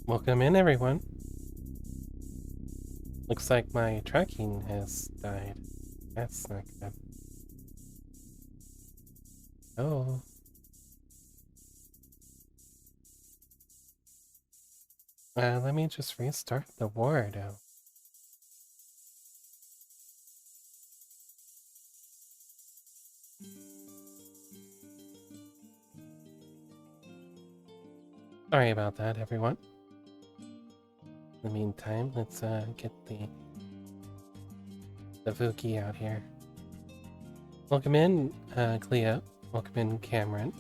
Welcome in, everyone. Looks like my tracking has died. That's not good. Oh. Let me just restart the ward. Sorry about that, everyone. In the meantime, let's get the Vuki out here. Welcome in, Cleo. Welcome in, Cameron.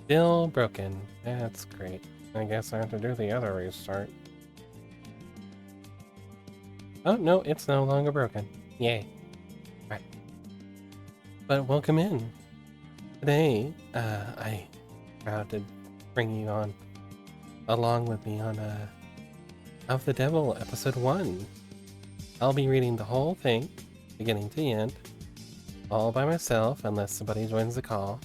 Still broken. That's great. I guess I have to do the other restart. Oh, no, it's no longer broken. Yay. Right. But welcome in. Today, I'm proud to bring you on, along with me on, Of the Devil, Episode 1. I'll be reading the whole thing, beginning to the end, all by myself, unless somebody joins the call.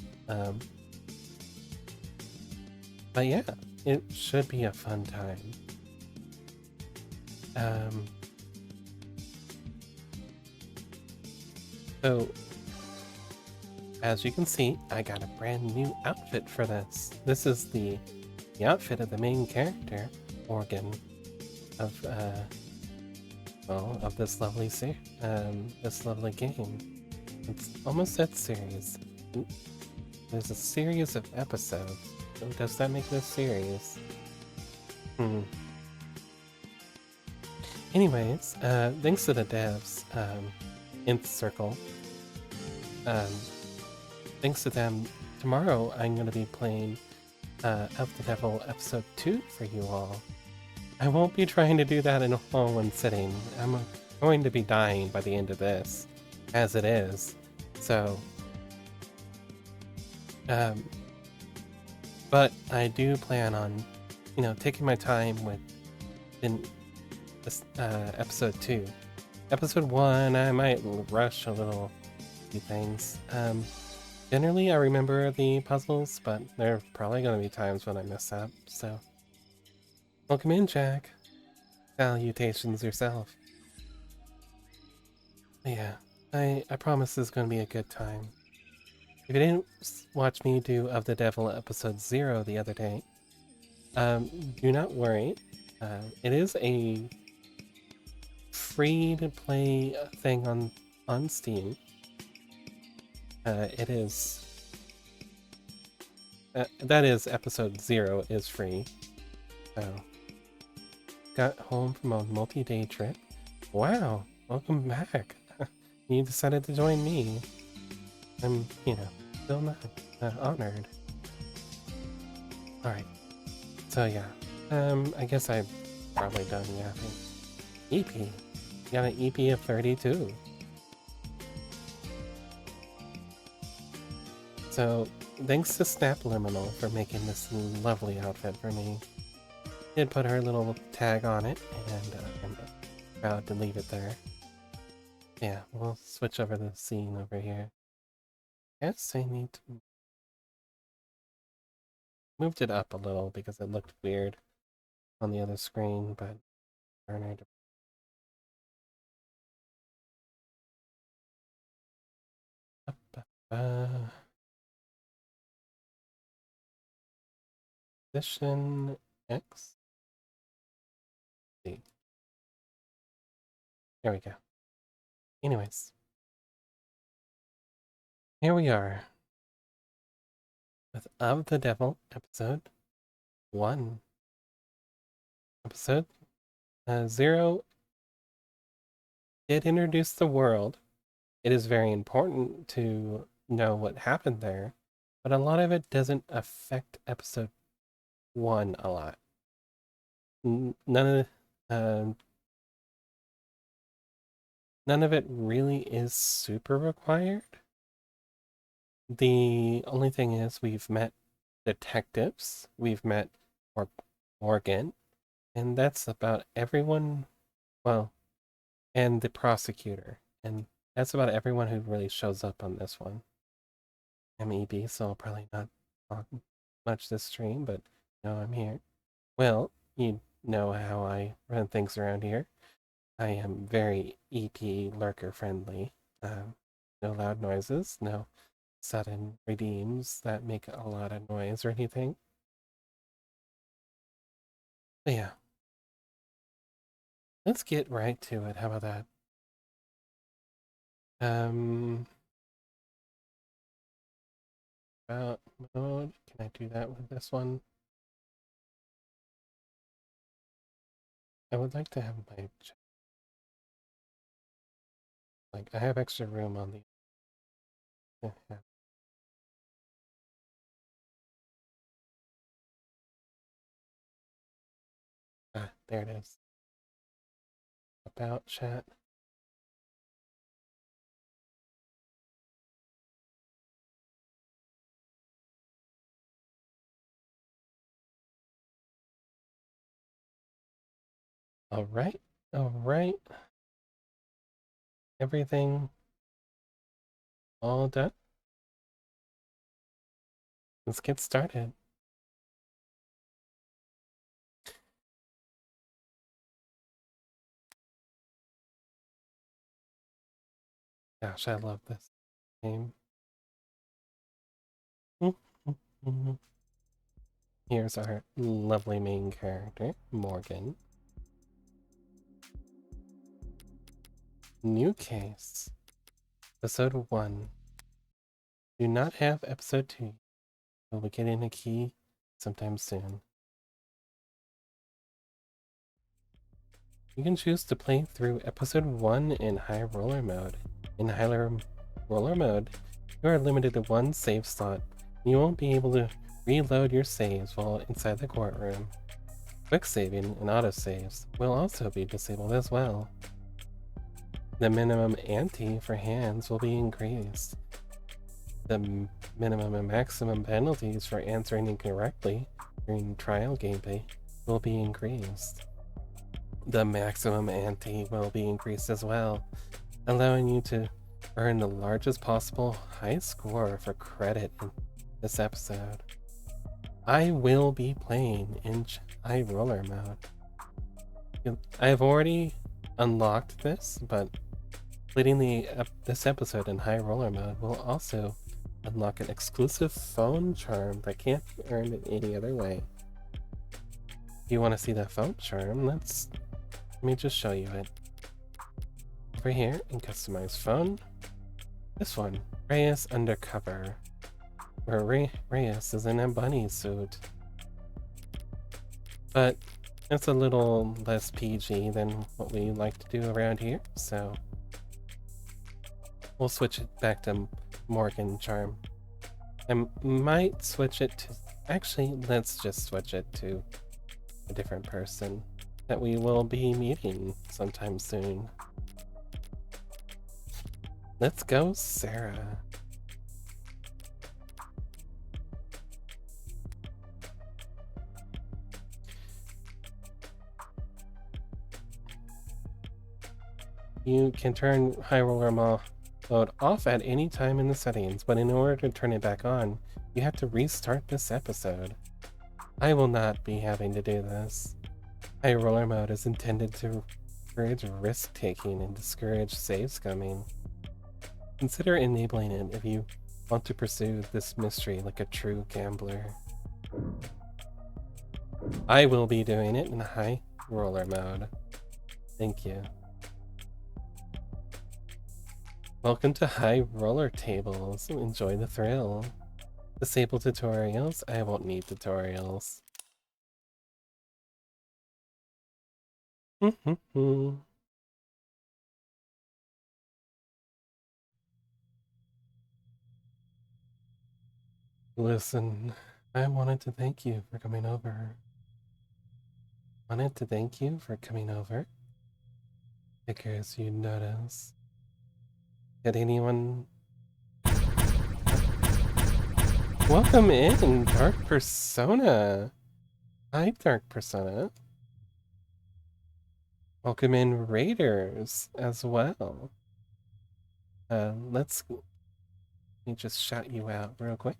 But yeah, it should be a fun time. So, as you can see, I got a brand new outfit for this. This is the outfit of the main character, Morgan, of of this lovely this lovely game. It's almost that series. There's a series of episodes. So does that make this series? Anyways, thanks to the devs, Nth Circle. Thanks to them, tomorrow I'm going to be playing Of the Devil Episode 2 for you all. I won't be trying to do that in all one sitting. I'm going to be dying by the end of this, as it is. So, but I do plan on, taking my time with this Episode 2. Episode 1, I might rush a little few things. Generally, I remember the puzzles, but there are probably going to be times when I mess up, so... Welcome in, Jack. Salutations yourself. But yeah, I promise this is going to be a good time. If you didn't watch me do Of the Devil Episode 0 the other day, do not worry. It is a free-to-play thing on Steam. It is... that is, Episode 0 is free. So... Got home from a multi-day trip. Wow, welcome back. You decided to join me. I'm, still not honored. Alright. So yeah. I guess I've probably done yapping. Eepy. Got an eepy of 32. So, thanks to Snapliminal for making this lovely outfit for me. Did put her little tag on it, and I'm proud to leave it there. Yeah, we'll switch over the scene over here. Guess I need to... Moved it up a little because it looked weird on the other screen, but... Position X? See. There we go. Anyways. Here we are. With Of the Devil, Episode 1. Episode 0 did introduce the world. It is very important to know what happened there, but a lot of it doesn't affect Episode 1 a lot. None of it really is super required. The only thing is we've met detectives, we've met Morgan, and that's about everyone, well, and the prosecutor, and that's about everyone who really shows up on this one. I'm eepy, so I'll probably not talk much this stream, but I'm here. Well, you know how I run things around here. I am very eepy lurker friendly. No loud noises, no sudden redeems that make a lot of noise or anything. But yeah. Let's get right to it. How about that? About mode. Can I do that with this one? I would like to have my... Like, I have extra room on the... Ah, there it is. About chat. All right. All right. Everything all done. Let's get started. Gosh, I love this game. Here's our lovely main character, Morgan. New case. Episode 1. Do not have episode 2. We'll be getting a key sometime soon. You can choose to play through episode 1 in high roller mode. In high roller mode, you are limited to one save slot. You won't be able to reload your saves while inside the courtroom. Quick saving and autosaves will also be disabled as well. The minimum ante for hands will be increased. The minimum and maximum penalties for answering incorrectly during trial gameplay will be increased. The maximum ante will be increased as well, allowing you to earn the largest possible high score for credit in this episode. I will be playing in high roller mode. I have already unlocked this, but completing this episode in high roller mode will also unlock an exclusive phone charm that can't be earned in any other way. If you want to see that phone charm, let me just show you it. Over here in customize phone, this one, Reyes Undercover, where Reyes is in a bunny suit. But it's a little less PG than what we like to do around here, so we'll switch it back to Morgan charm. I might switch it to... Actually, let's just switch it to a different person that we will be meeting sometime soon. Let's go, Sarah. You can turn high roller mode off at any time in the settings, but in order to turn it back on, you have to restart this episode. I will not be having to do this. High roller mode is intended to encourage risk-taking and discourage save scumming. Consider enabling it if you want to pursue this mystery like a true gambler. I will be doing it in high roller mode. Thank you. Welcome to High Roller Tables. Enjoy the thrill. Disable tutorials. I won't need tutorials. Listen, I wanted to thank you for coming over. Because you notice. Did anyone... Welcome in, Dark Persona. Hi, Dark Persona. Welcome in, Raiders, as well. Let me just shout you out real quick.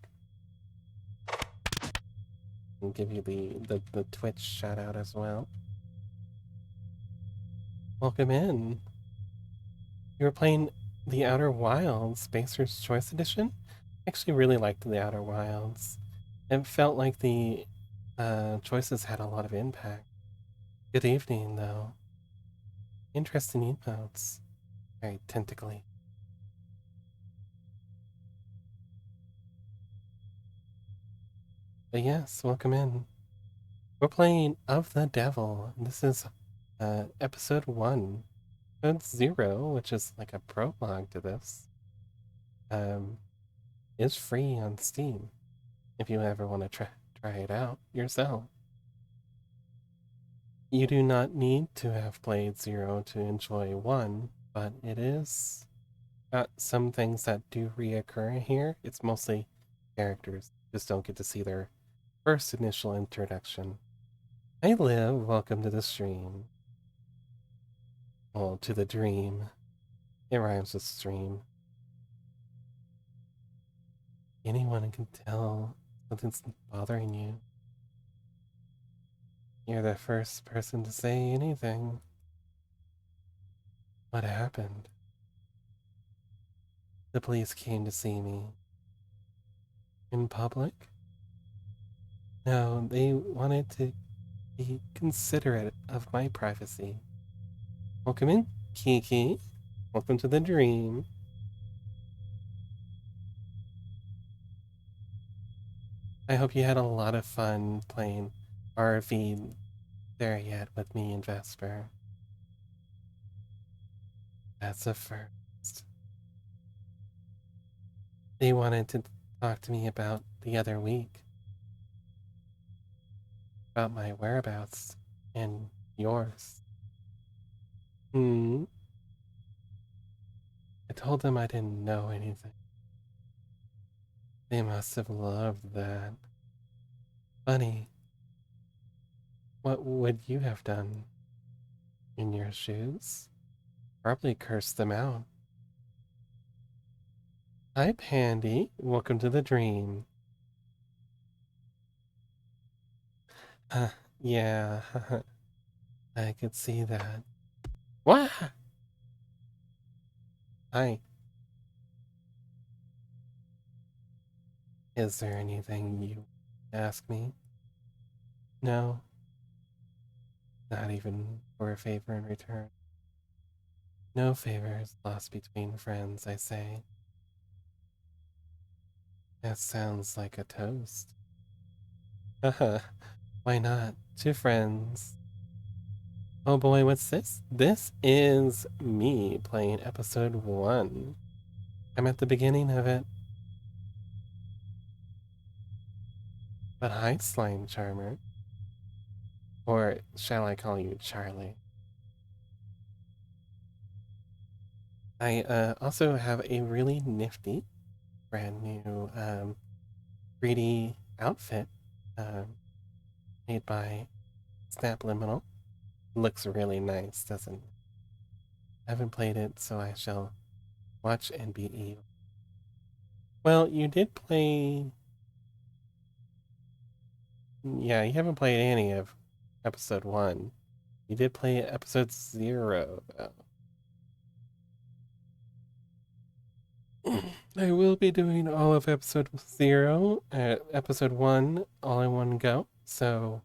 And give you the Twitch shout out as well. Welcome in. You were playing The Outer Wilds, Spacer's Choice Edition? I actually really liked The Outer Wilds. It felt like the choices had a lot of impact. Good evening, though. Interesting emotes. Very tentacly. But yes, welcome in. We're playing Of the Devil. This is episode 1. Episode 0, which is like a prologue to this. is free on Steam if you ever want to try it out yourself. You do not need to have played 0 to enjoy 1, but it is got some things that do reoccur here. It's mostly characters. Just don't get to see their first initial introduction. Hey Liv, welcome to the stream. Well, to the dream. It rhymes with stream. Anyone can tell something's bothering you. You're the first person to say anything. What happened? The police came to see me. In public? No, they wanted to be considerate of my privacy. Welcome in, Kiki. Welcome to the dream. I hope you had a lot of fun playing RV there yet with me and Vesper. That's a first. They wanted to talk to me about the other week. About my whereabouts and yours. I told them I didn't know anything. They must have loved that. Funny. What would you have done? In your shoes? Probably cursed them out. Hi, Pandy. Welcome to the dream. Yeah. I could see that. What? Hi. Is there anything you ask me? No. Not even for a favor in return. No favors lost between friends, I say. That sounds like a toast. Haha, why not? Two friends. Oh boy, what's this? This is me playing episode 1. I'm at the beginning of it. But hi, Slime Charmer. Or shall I call you Charlie? I also have a really nifty, brand new 3D outfit made by Snap Liminal. Looks really nice, doesn't it? I haven't played it, so I shall watch and be evil. Well, you did play... Yeah, you haven't played any of episode 1. You did play episode 0, though. I will be doing all of episode 0, episode 1, all in one go, so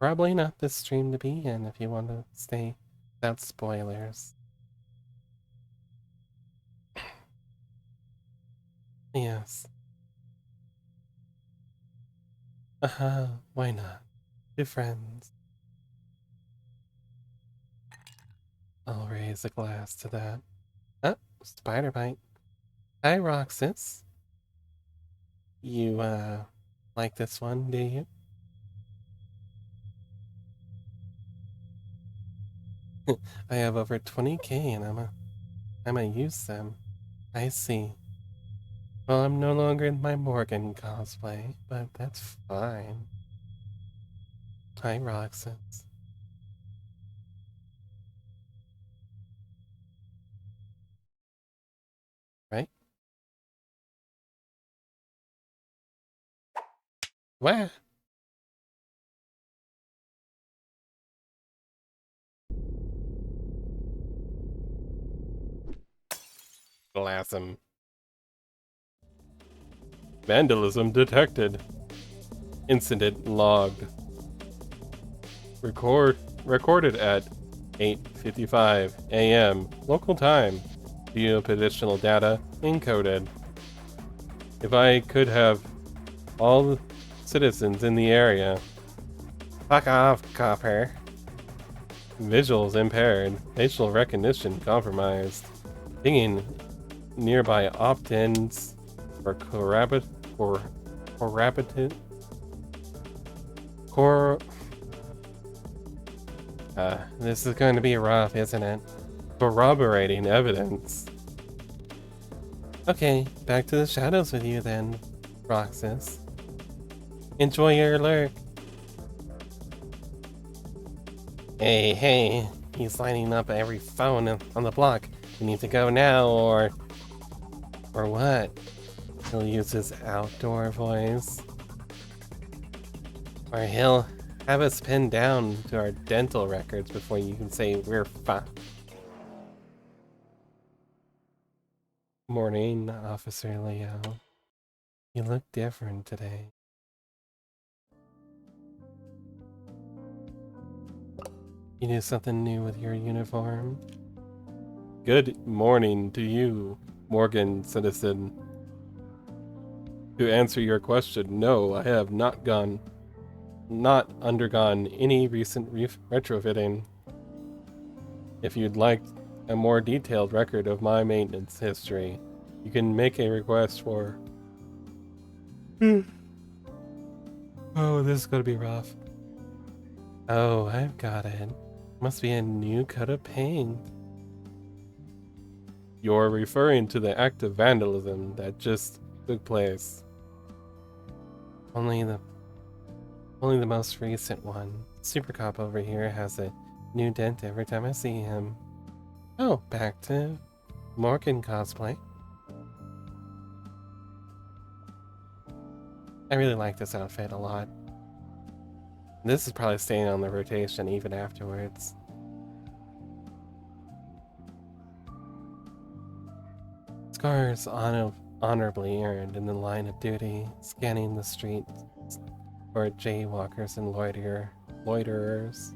probably not this stream to be in if you want to stay without spoilers. Yes. Why not? Two friends. I'll raise a glass to that. Oh, spider bite. Hi, Roxas. You, like this one, do you? I have over 20k and I'm gonna use them. I see. Well, I'm no longer in my Morgan cosplay, but that's fine. Hi, Roxas. Right? What? Blast him. Vandalism detected. Incident logged. Recorded at 8:55 a.m. local time. Geopositional data encoded. If I could have all the citizens in the area. Fuck off, copper. Visuals impaired. Facial recognition compromised. Pinging nearby opt-ins or corroborated, cor. This is going to be rough, isn't it? Corroborating evidence. Okay, back to the shadows with you then, Roxas. Enjoy your lurk. Hey, he's lining up every phone on the block. We need to go now, or what? He'll use his outdoor voice. Or he'll have us pinned down to our dental records before you can say we're fine. Morning, Officer Leo. You look different today. You do something new with your uniform? Good morning to you, Morgan citizen. To answer your question, no, I have not undergone any recent retrofitting. If you'd like a more detailed record of my maintenance history, you can make a request for... Oh, this is gonna be rough. Oh, I've got it. Must be a new coat of paint. You're referring to the act of vandalism that just took place. Only the most recent one. Super Cop over here has a new dent every time I see him. Oh, back to Morgan cosplay. I really like this outfit a lot. This is probably staying on the rotation even afterwards. Scars honorably earned in the line of duty, scanning the streets for jaywalkers and loiterers.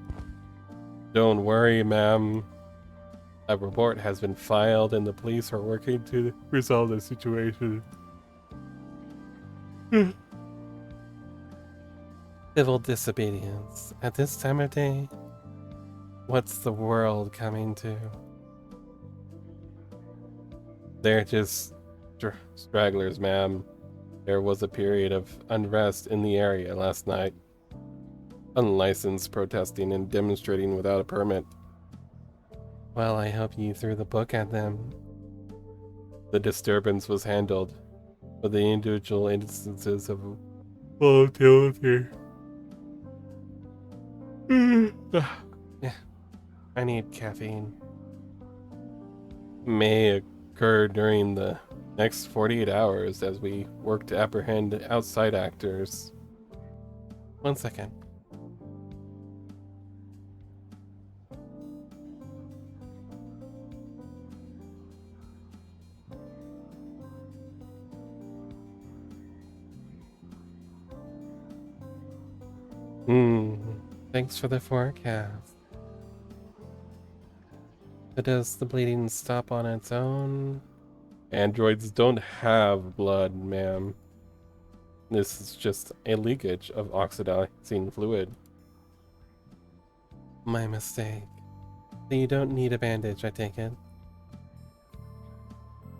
Don't worry, ma'am. A report has been filed and the police are working to resolve the situation. Civil disobedience. At this time of day? What's the world coming to? They're just stragglers, ma'am. There was a period of unrest in the area last night. Unlicensed protesting and demonstrating without a permit. Well, I hope you threw the book at them. The disturbance was handled, but the individual instances of volatility. Yeah, I need caffeine. May occur during the next 48 hours as we work to apprehend outside actors. 1 second. Thanks for the forecast. But does the bleeding stop on its own? Androids don't have blood, ma'am. This is just a leakage of oxidizing fluid. My mistake. So you don't need a bandage, I take it?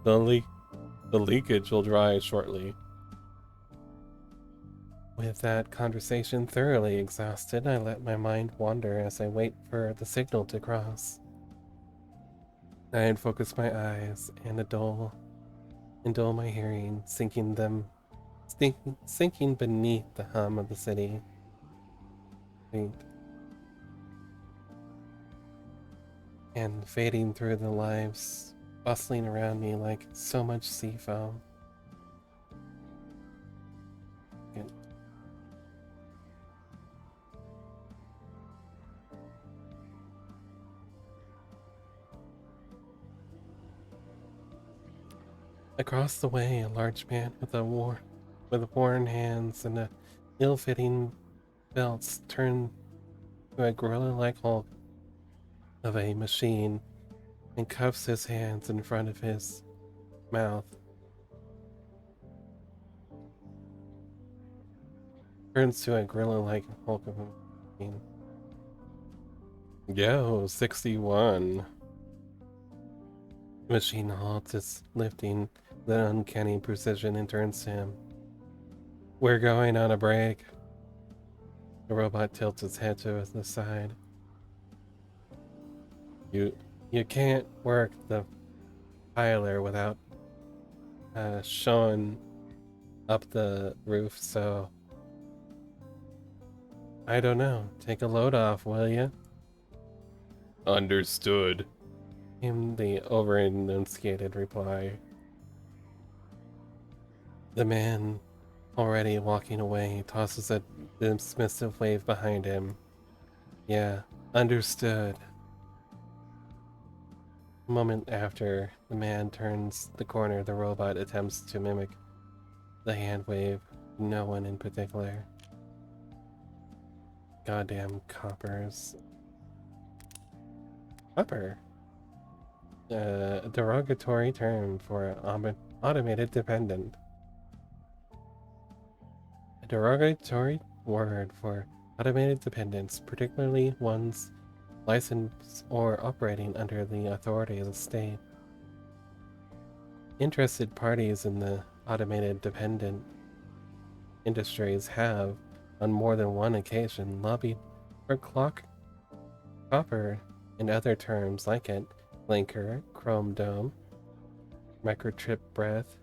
The leakage will dry shortly. With that conversation thoroughly exhausted, I let my mind wander as I wait for the signal to cross. I focus my eyes and dull my hearing, sinking beneath the hum of the city. And fading through the lives bustling around me like so much sea foam. Across the way, a large man with worn hands and a ill-fitting belts turned to a gorilla-like hulk of a machine and cuffs his hands in front of his mouth. Turns to a gorilla-like hulk of a machine. Yo, 61. The machine halts its lifting, the uncanny precision, and turns to him. We're going on a break. The robot tilts its head to the side. You can't work the piler without showing up the roof, so I don't know. Take a load off, will you? Understood, came the over-enunciated reply. The man, already walking away, tosses a dismissive wave behind him. Yeah, understood. A moment after the man turns the corner, the robot attempts to mimic the hand wave. No one in particular. Goddamn coppers. Copper. A derogatory term for an automated dependent. A derogatory word for automated dependents, particularly ones licensed or operating under the authority of the state. Interested parties in the automated dependent industries have, on more than one occasion, lobbied for copper and other terms like it, linker, chrome dome, microchip breath,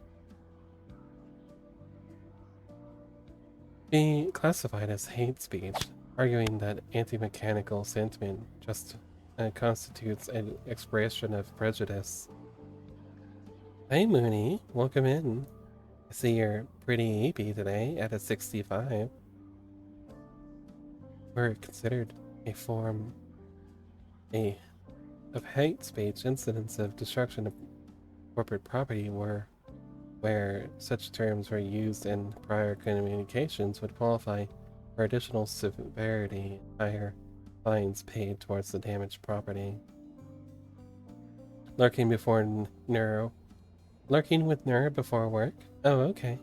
be classified as hate speech, arguing that anti-mechanical sentiment just constitutes an expression of prejudice. Hey Mooney, welcome in. I see you're pretty eepy today at a 65. We're considered a form of hate speech. Incidents of destruction of corporate property where such terms were used in prior communications would qualify for additional severity, higher fines paid towards the damaged property. Lurking with Nur before work? Oh, okay.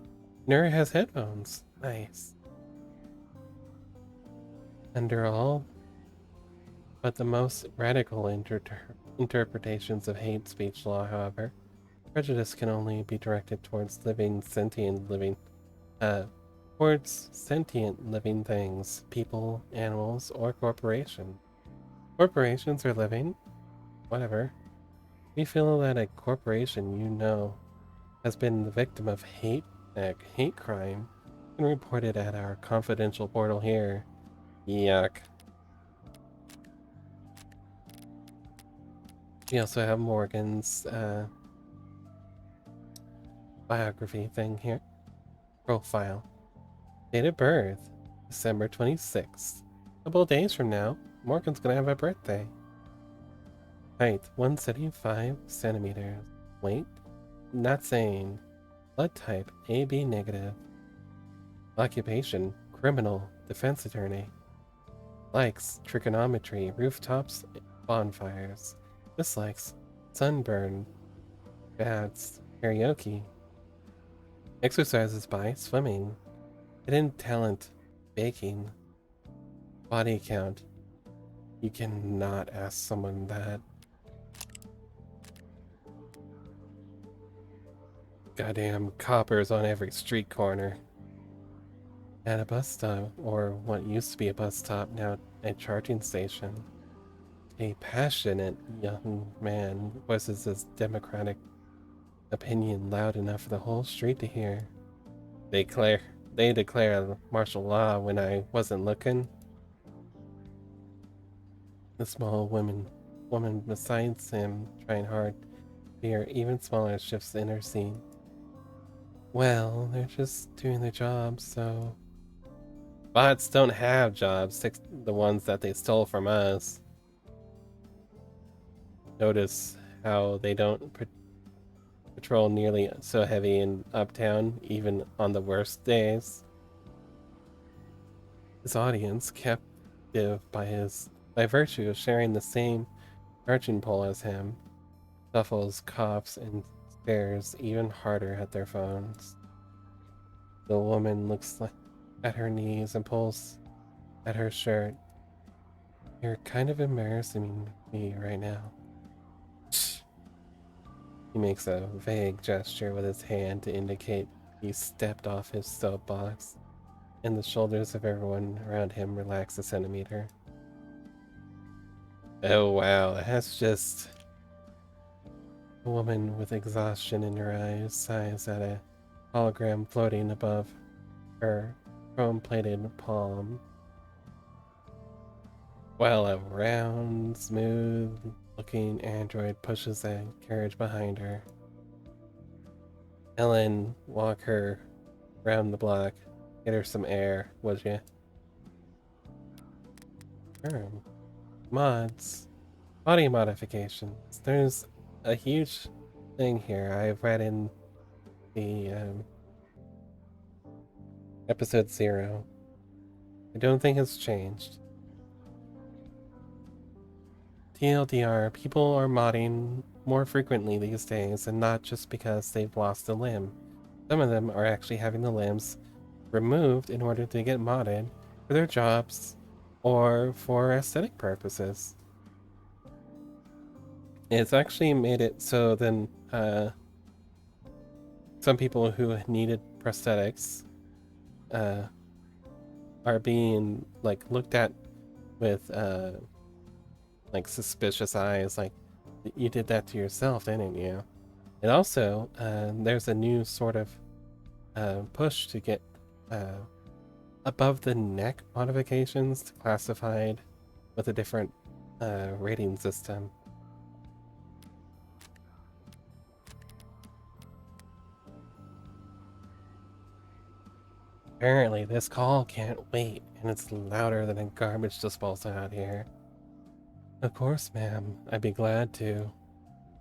Nur has headphones. Nice. Under all but the most radical interpretations of hate speech law, however, prejudice can only be directed towards sentient living things, people, animals, or corporations. Corporations are living? Whatever. We feel that a corporation you know has been the victim of hate crime, you can report it at our confidential portal here. Yuck. We also have Morgan's biography thing here. Profile. Date of birth, December 26th. A couple of days from now, Morgan's gonna have a birthday. Height, 175 centimeters. Weight, not saying. Blood type, AB negative. Occupation, criminal, defense attorney. Likes, trigonometry, rooftops, bonfires. Dislikes, sunburn, bats, karaoke. Exercises by swimming. Hidden talent, baking. Body count. You cannot ask someone that. Goddamn coppers on every street corner. At a bus stop, or what used to be a bus stop, now a charging station. A passionate young man voices his democratic opinion loud enough for the whole street to hear. They declare martial law when I wasn't looking. The small woman beside him, trying hard to hear even smaller shifts in her scene. Well, they're just doing their job, so... Bots don't have jobs, the ones that they stole from us. Notice how they don't patrol nearly so heavy in Uptown, even on the worst days. His audience, captive by virtue of sharing the same charging pole as him, shuffles, coughs, and stares even harder at their phones. The woman looks at her knees and pulls at her shirt. You're kind of embarrassing me right now. He makes a vague gesture with his hand to indicate he stepped off his soapbox, and the shoulders of everyone around him relax a centimeter. Oh wow, that's just... A woman with exhaustion in her eyes sighs at a hologram floating above her chrome-plated palm, while a round, smooth-looking android pushes a carriage behind her. Ellen, walk her round the block. Get her some air, would you? Sure. Mods. Body modifications. There's a huge thing here. I've read in the episode 0. I don't think it's changed. TLDR, people are modding more frequently these days, and not just because they've lost a limb. Some of them are actually having the limbs removed in order to get modded for their jobs or for aesthetic purposes. It's actually made it so then some people who needed prosthetics are being like looked at with like suspicious eyes, like, you did that to yourself, didn't you? And also there's a new sort of push to get above the neck modifications classified with a different rating system. Apparently this call can't wait, and it's louder than a garbage disposal out here. Of course, ma'am, I'd be glad to.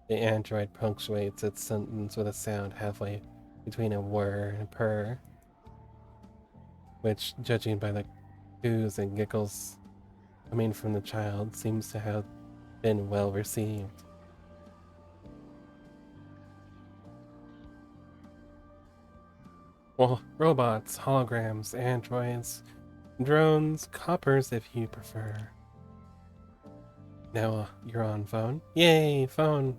The android punctuates its sentence with a sound halfway between a whir and a purr, which, judging by the coos and giggles coming from the child, seems to have been well received. Well, robots, holograms, androids, drones, coppers if you prefer. Now you're on phone. Yay, phone!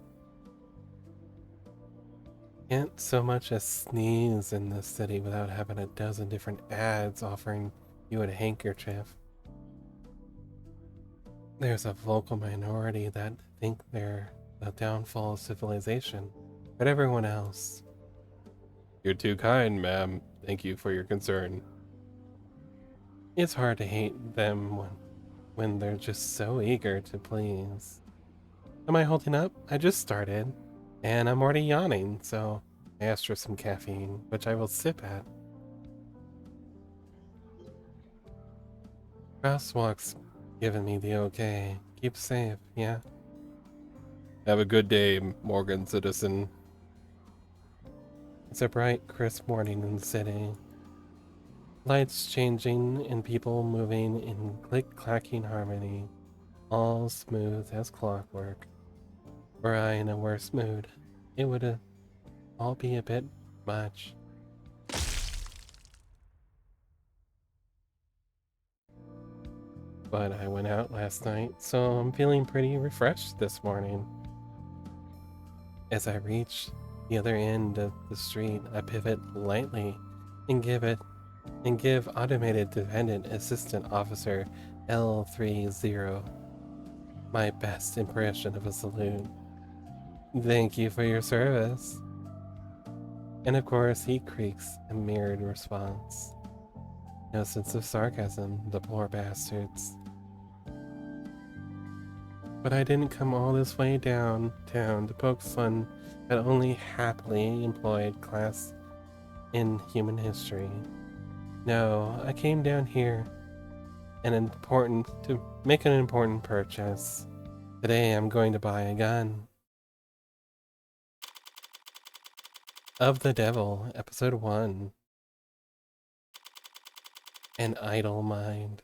Can't so much as sneeze in this city without having a dozen different ads offering you a handkerchief. There's a vocal minority that think they're the downfall of civilization, but everyone else... You're too kind, ma'am. Thank you for your concern. It's hard to hate them when they're just so eager to please. Am I holding up? I just started, and I'm already yawning, so I asked for some caffeine, which I will sip at. Crosswalk's giving me the okay. Keep safe, yeah? Have a good day, Morgan citizen. It's a bright, crisp morning in the city. Lights changing and people moving in click-clacking harmony, all smooth as clockwork. Were I in a worse mood, it would all be a bit much. But I went out last night, so I'm feeling pretty refreshed this morning. As I reach the other end of the street, I pivot lightly and give Automated Dependent Assistant Officer L30 my best impression of a salute. Thank you for your service. And of course, he creaks a mirrored response. No sense of sarcasm, the poor bastards. But I didn't come all this way downtown to poke fun at only happily employed class in human history. No, I came down here to make an important purchase. Today I'm going to buy a gun. Of the Devil, Episode 1. An Idle Mind.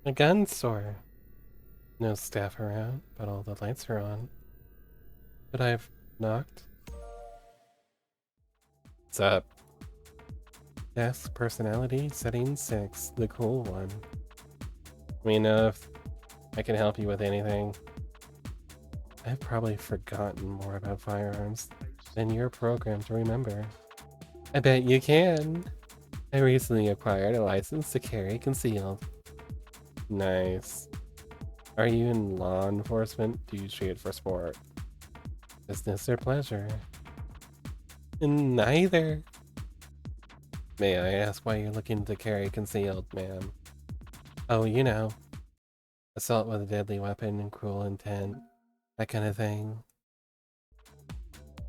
A gun store. No staff around, but all the lights are on. But I've knocked. What's up? Desk personality setting 6, the cool one. Let me know if I can help you with anything. I've probably forgotten more about firearms than you're programmed to remember. I bet you can. I recently acquired a license to carry concealed. Nice. Are you in law enforcement? Do you shoot for sport? Business or pleasure? Neither. May I ask why you're looking to carry concealed, ma'am? Oh, you know, assault with a deadly weapon and cruel intent, that kind of thing.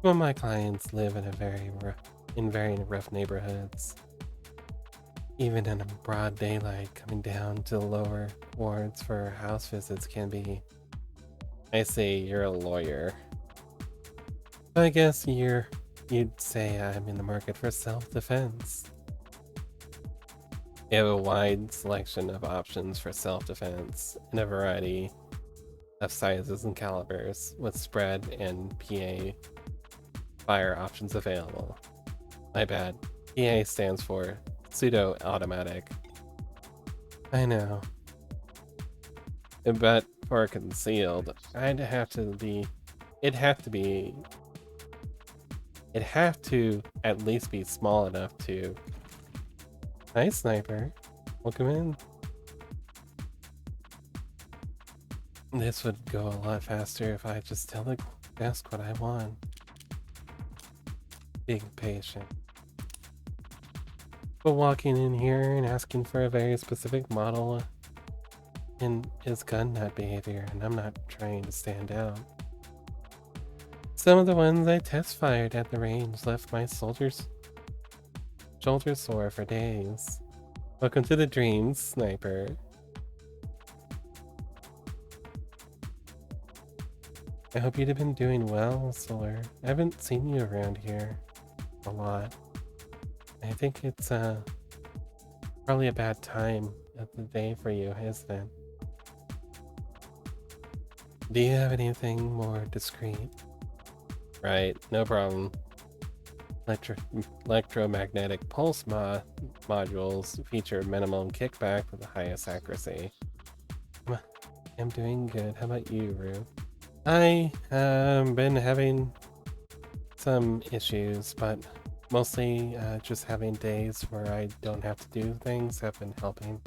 Well, my clients live in very rough neighborhoods. Even in a broad daylight, coming down to the lower wards for house visits can be... I see, you're a lawyer. I guess you'd say I'm in the market for self-defense. You have a wide selection of options for self-defense in a variety of sizes and calibers, with spread and PA fire options available. My bad. PA stands for pseudo-automatic. I know. But for concealed, it'd have to at least be small enough to... Hi, sniper. Welcome in. This would go a lot faster if I just tell the desk what I want. Being patient. But walking in here and asking for a very specific model is gun nut behavior, and I'm not trying to stand out. Some of the ones I test fired at the range left my shoulders sore for days. Welcome to the dreams, sniper. I hope you'd have been doing well, Solar. I haven't seen you around here a lot. I think it's probably a bad time of the day for you, isn't it? Do you have anything more discreet? Right, no problem. Electromagnetic pulse modules feature minimum kickback with the highest accuracy. I'm doing good. How about you, Rue? I have been having some issues, but mostly just having days where I don't have to do things have been helping.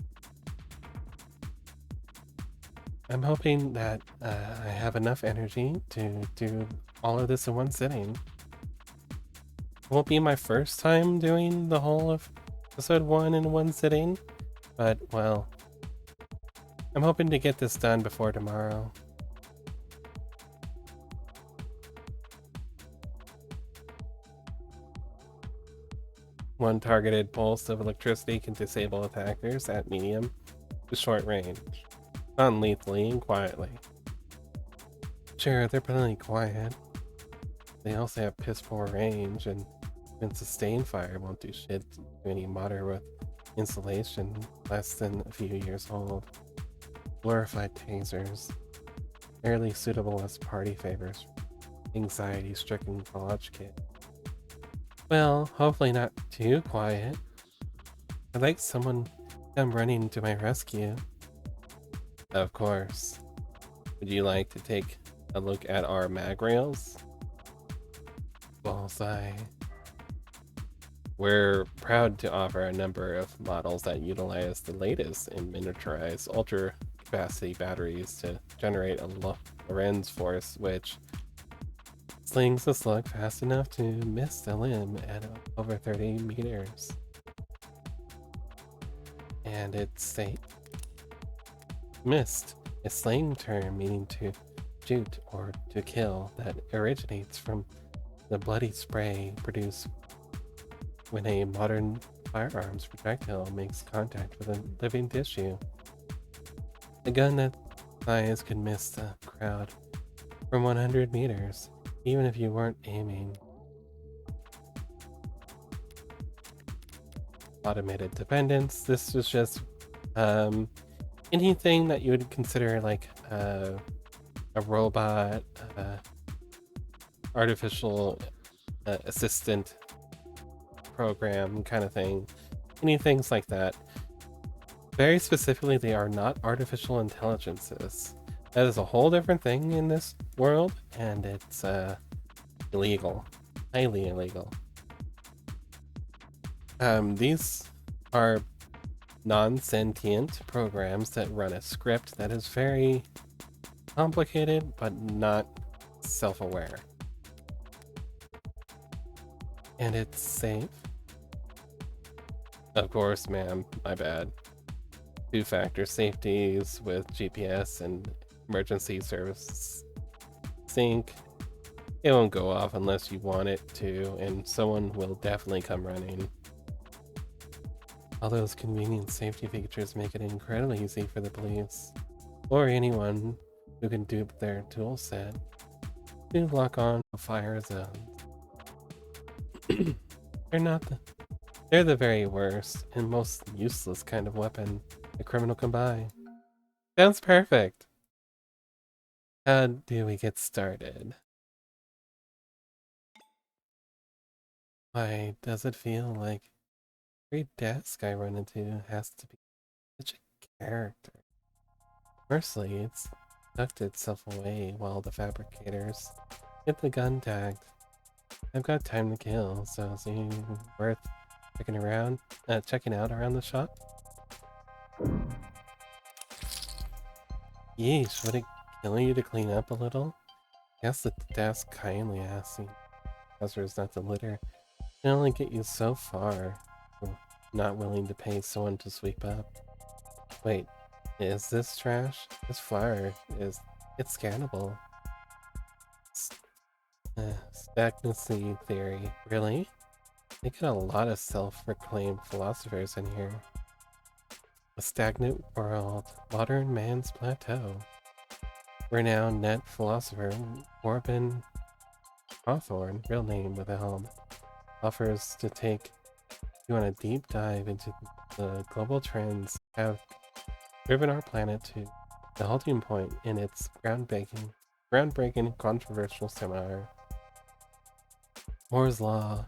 I'm hoping that I have enough energy to do all of this in one sitting. It won't be my first time doing the whole of episode 1 in one sitting, but well, I'm hoping to get this done before tomorrow. One targeted pulse of electricity can disable attackers at medium to short range, non-lethally and quietly. Sure, they're plenty quiet. They also have piss poor range, and sustained fire won't do shit to any modder with insulation less than a few years old. Glorified tasers, barely suitable as party favors, anxiety-stricken college kid. Well, hopefully not too quiet. I'd like someone to come running to my rescue. Of course. Would you like to take a look at our mag rails? Bullseye. We're proud to offer a number of models that utilize the latest in miniaturized ultra capacity batteries to generate a Lorentz force which slings a slug fast enough to miss a limb at over 30 meters. And it's safe. Missed, a slang term meaning to shoot or to kill that originates from the bloody spray produced when a modern firearms projectile makes contact with a living tissue. A gun that fires could miss the crowd from 100 meters, even if you weren't aiming. Automated dependence. This is just anything that you would consider like a robot, artificial assistant program kind of thing any things like that. Very specifically, they are not artificial intelligences. That is a whole different thing in this world, and it's illegal, highly illegal. These are non-sentient programs that run a script that is very complicated but not self-aware. And it's safe. Of course, ma'am, my bad. Two-factor safeties with GPS and emergency service sync. It won't go off unless you want it to, and someone will definitely come running. All those convenient safety features make it incredibly easy for the police, or anyone who can dupe their tool set, to lock on fire zones. They're the very worst and most useless kind of weapon a criminal can buy. Sounds perfect! How do we get started? Why does it feel like every desk I run into has to be such a character? Mercifully, it's tucked itself away while the fabricators get the gun tagged. I've got time to kill, so it's worth checking out around the shop. Yeesh, would it kill you to clean up a little? Guess the desk kindly asked the customers not to litter. Can only get you so far. You're not willing to pay someone to sweep up. Wait, is this trash? This flower it's scannable. Stagnancy theory. Really? They get a lot of self-proclaimed philosophers in here. A stagnant world, modern man's plateau. Renowned net philosopher Corbin Hawthorne, real name with a helm, offers to take you on a deep dive into the global trends that have driven our planet to the halting point in its groundbreaking controversial seminar. Moore's Law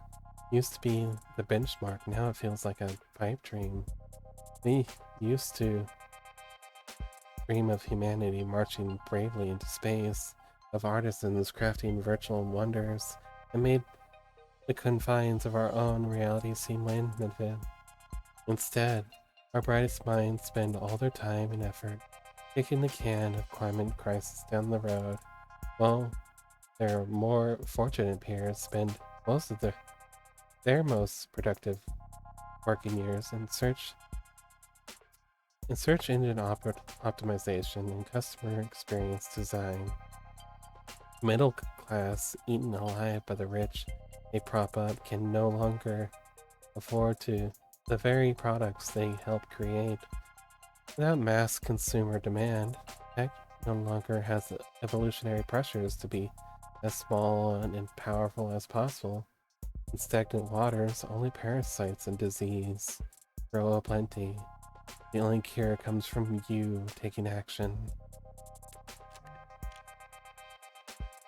used to be the benchmark, now it feels like a pipe dream. We used to dream of humanity marching bravely into space, of artisans crafting virtual wonders, and made the confines of our own reality seem limited. Instead, our brightest minds spend all their time and effort kicking the can of climate crisis down the road, while their more fortunate peers spend most of their most productive working years in search engine optimization and customer experience design. Middle class, eaten alive by the rich they prop up, can no longer afford the very products they help create. Without mass consumer demand, tech no longer has the evolutionary pressures to be as small and powerful as possible. In stagnant waters, only parasites and disease grow aplenty. The only cure comes from you taking action.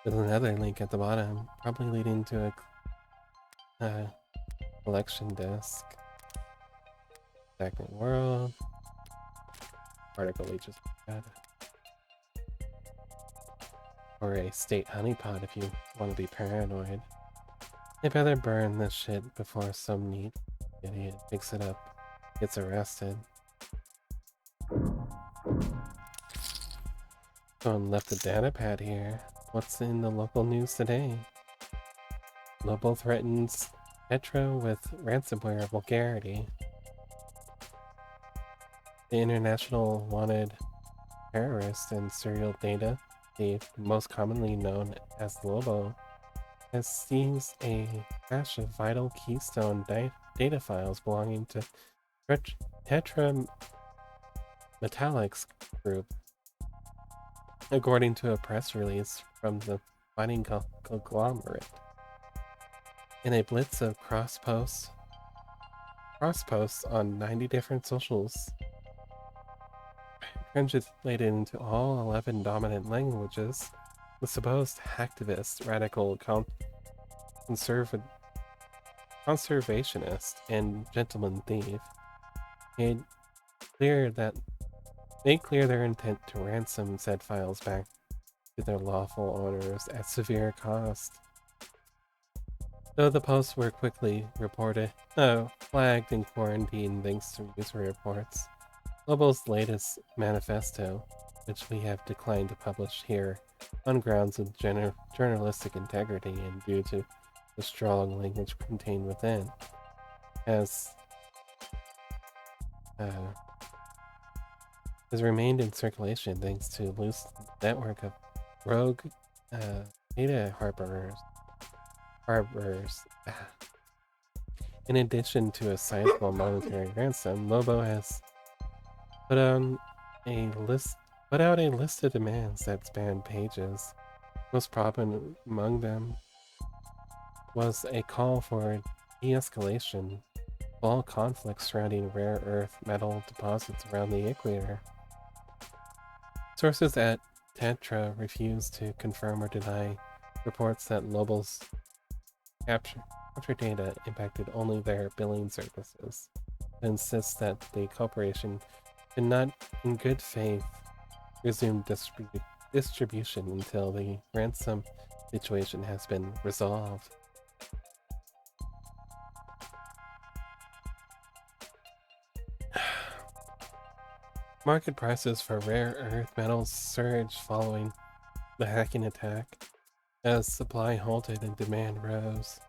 There's another link at the bottom, probably leading to a collection desk. Stagnant world. Article we just got. Or a state honeypot if you want to be paranoid. They better burn this shit before some neat idiot picks it up, gets arrested. Someone left a data pad here. What's in the local news today? Lobo threatens Tetra with ransomware vulgarity. The international wanted terrorist and serial data thief, most commonly known as Lobo, has seized a cache of vital keystone data files belonging to Tetra Metallics Group, according to a press release from the mining conglomerate. In a blitz of cross posts on 90 different socials, translated into all 11 dominant languages, the supposed hacktivist, radical conservationist, and gentleman thief made clear that made clear their intent to ransom said files back to their lawful owners at severe cost. Though the posts were quickly flagged and quarantined thanks to user reports, Lobo's latest manifesto, which we have declined to publish here on grounds of journalistic integrity and due to the strong language contained within, has uh, has remained in circulation thanks to a loose network of rogue data harborers. In addition to a sizable monetary ransom, Lobo has put on a list put out a list of demands that spanned pages. Most prominent among them was a call for de-escalation of all conflicts surrounding rare earth metal deposits around the equator. Sources at Tetra refuse to confirm or deny reports that Lobo's capture data impacted only their billing services, and insists that the corporation did not, in good faith, resume distribution until the ransom situation has been resolved. Market prices for rare earth metals surged following the hacking attack, as supply halted and demand rose.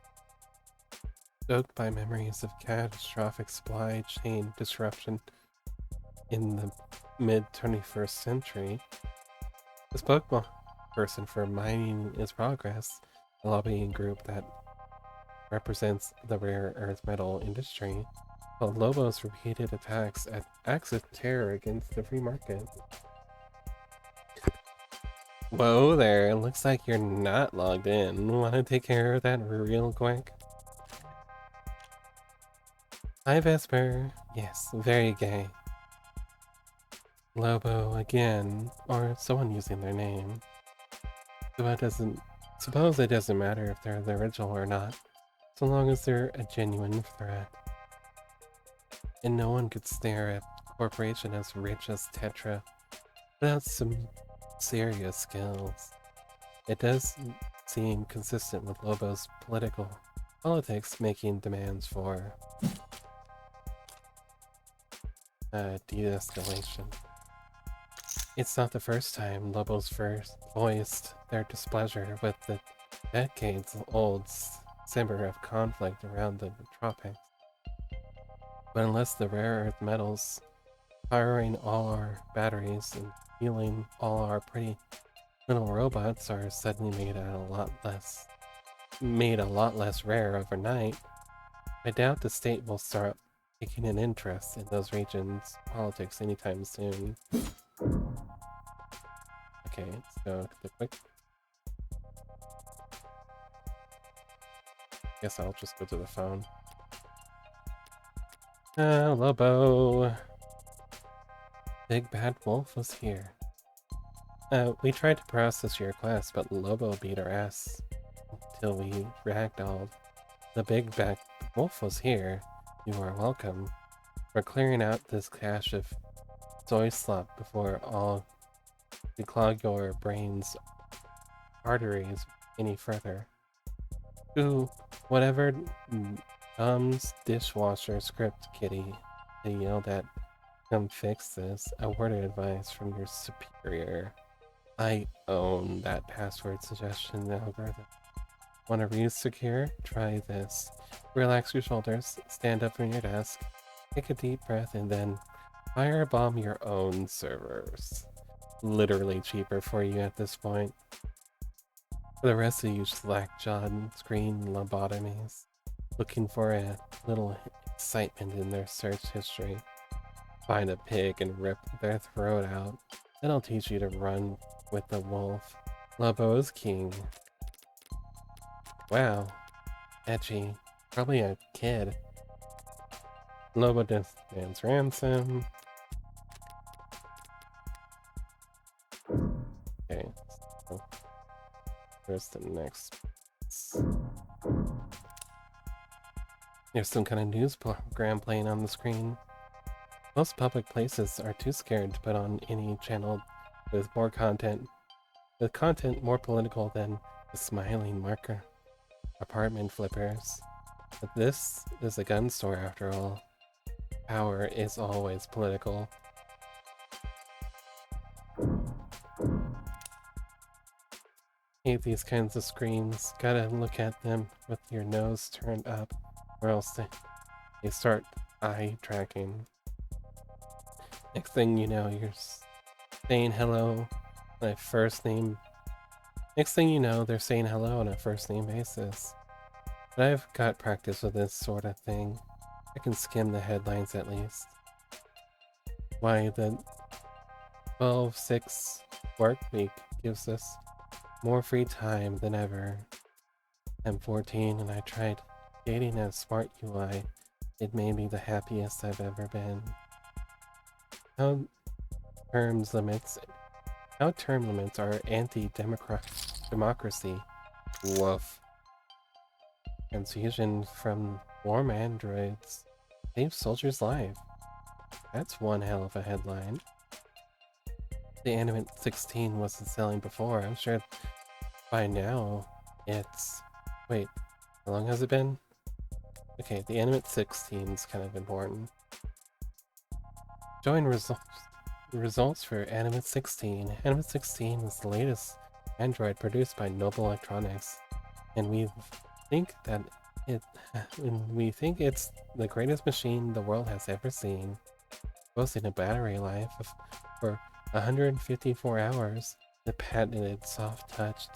Stoked by memories of catastrophic supply chain disruption in the mid-21st century, the spokesperson for Mining is Progress, a lobbying group that represents the rare earth metal industry, called Lobo's repeated acts of terror against the free market. Whoa there, looks like you're not logged in. Wanna take care of that real quick? Hi Vesper. Yes, very gay. Lobo again, or someone using their name. Suppose it doesn't matter if they're the original or not, so long as they're a genuine threat. And no one could stare at a corporation as rich as Tetra without some serious skills. It does seem consistent with Lobo's politics making demands for de-escalation. It's not the first time Lobo's first voiced their displeasure with the decades-old simmer of conflict around the tropics. But unless the rare earth metals powering all our batteries and healing all our pretty little robots are suddenly made a lot less rare overnight, I doubt the state will start taking an interest in those regions' politics anytime soon. Okay, let's go to the quick. Guess I'll just go to the phone. Lobo. Big Bad Wolf was here. We tried to process your request, but Lobo beat our ass until we ragdolled. The Big Bad Wolf was here. You are welcome. We're clearing out this cache of soy slop before all we clog your brain's arteries any further. Ooh, whatever Dom's dishwasher script kitty they yelled at, come fix this. A word of advice from your superior. I own that password suggestion algorithm. Want to read secure? Try this. Relax your shoulders, stand up from your desk, take a deep breath, and then firebomb your own servers. Literally cheaper for you at this point. For the rest of you slack-jawed screen lobotomies, looking for a little excitement in their search history, find a pig and rip their throat out. That'll teach you to run with the wolf. Lobo is king. Wow. Edgy. Probably a kid. Lobo demands ransom. Okay, so where's the next? There's some kind of news program playing on the screen. Most public places are too scared to put on any channel with content more political than the smiling marker apartment flippers. But this is a gun store after all. Power is always political. Hate these kinds of screens. Gotta look at them with your nose turned up, or else they start eye tracking. Next thing you know, you're saying hello on a first name. Next thing you know, they're saying hello on a first name basis. But I've got practice with this sort of thing. I can skim the headlines at least. Why, the 12/6 work week gives us more free time than ever. I'm 14 and I tried dating a smart UI. It made me the happiest I've ever been. How term limits are anti-democracy. Woof. Transfusion from warm androids saves soldiers' lives. That's one hell of a headline. The Animate 16 wasn't selling before. I'm sure by now it's... Wait, how long has it been? Okay, the Animate 16 is kind of important. Showing results for Animate 16. Animate 16 is the latest Android produced by Noble Electronics, and we think it's the greatest machine the world has ever seen, boasting a battery life for 154 hours. The patented soft touch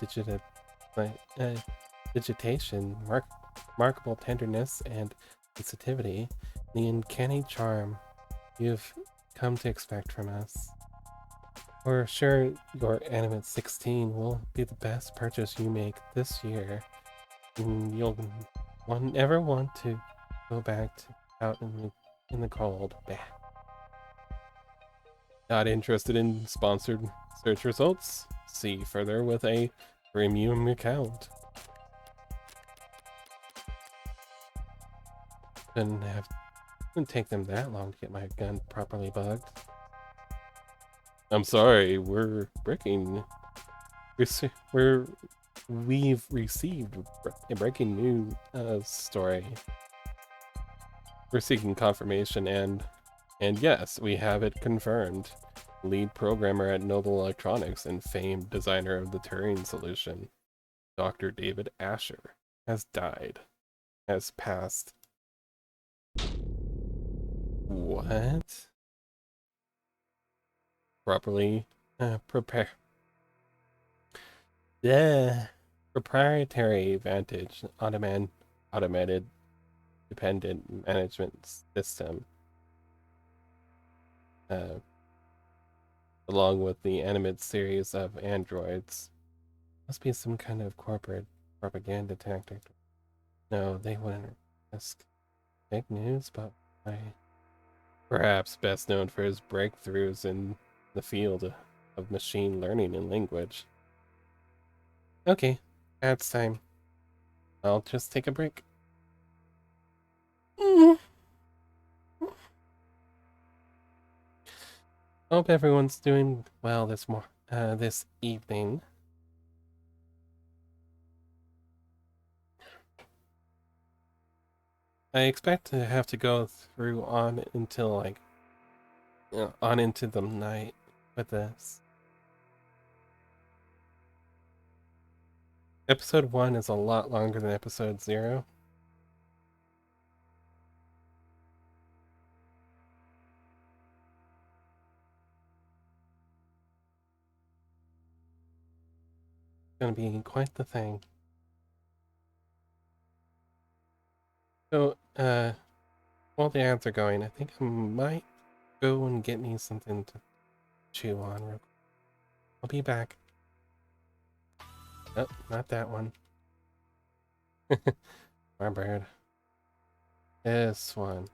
digitation, remarkable tenderness and sensitivity, the uncanny charm you've come to expect from us. We're sure your Animate 16 will be the best purchase you make this year, and you'll never want to go back out in the cold. Bah. Not interested in sponsored search results? See further with a premium account. Didn't take them that long to get my gun properly bugged. I'm sorry, we've received a breaking news story. We're seeking confirmation, and yes, we have it confirmed. Lead programmer at Noble Electronics and famed designer of the Turing solution, Dr. David Asher, has passed. What? Properly prepare. Yeah. Proprietary Vantage automated dependent management system. Along with the Animate series of androids. Must be some kind of corporate propaganda tactic. No, they wouldn't risk fake news, but perhaps best known for his breakthroughs in the field of machine learning and language. Okay, that's time. I'll just take a break. Hope everyone's doing well this evening. I expect to have to go through on until on into the night with this. Episode 1 is a lot longer than episode 0. Gonna be quite the thing. So, while the ads are going, I think I might go and get me something to chew on real quick. I'll be back. Oh, not that one. My bird. This one.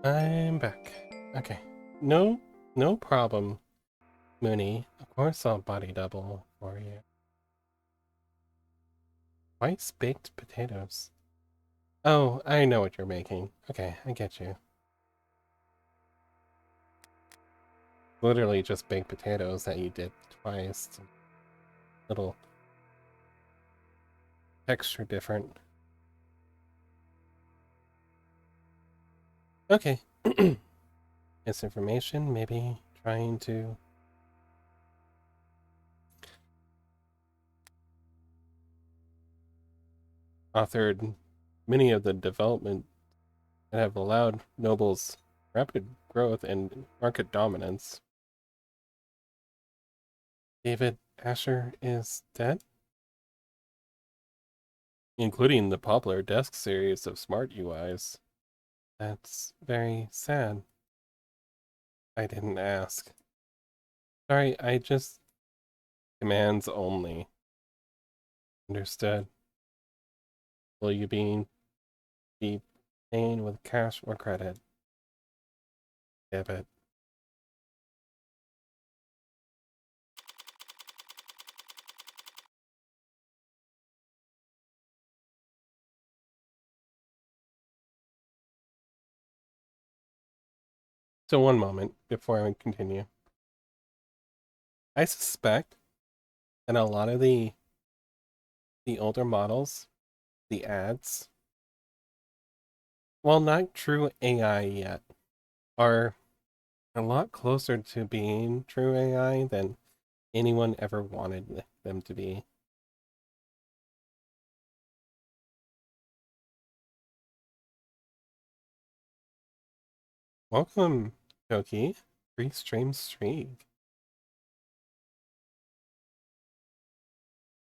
I'm back. Okay. No problem, Mooney. Of course I'll body double for you. Twice baked potatoes. Oh, I know what you're making. Okay, I get you. Literally just baked potatoes that you did twice. Little texture different. Okay. Misinformation, maybe trying to authored many of the development that have allowed Noble's rapid growth and market dominance. David Asher is dead, including the popular desk series of smart UIs. That's very sad. I didn't ask. Sorry, I just commands only. Understood. Will you be paying with cash or credit? Debit. So one moment before I continue. I suspect that a lot of the older models, the ads, well, not true AI yet, are a lot closer to being true AI than anyone ever wanted them to be. Welcome, Toki. Free stream streak.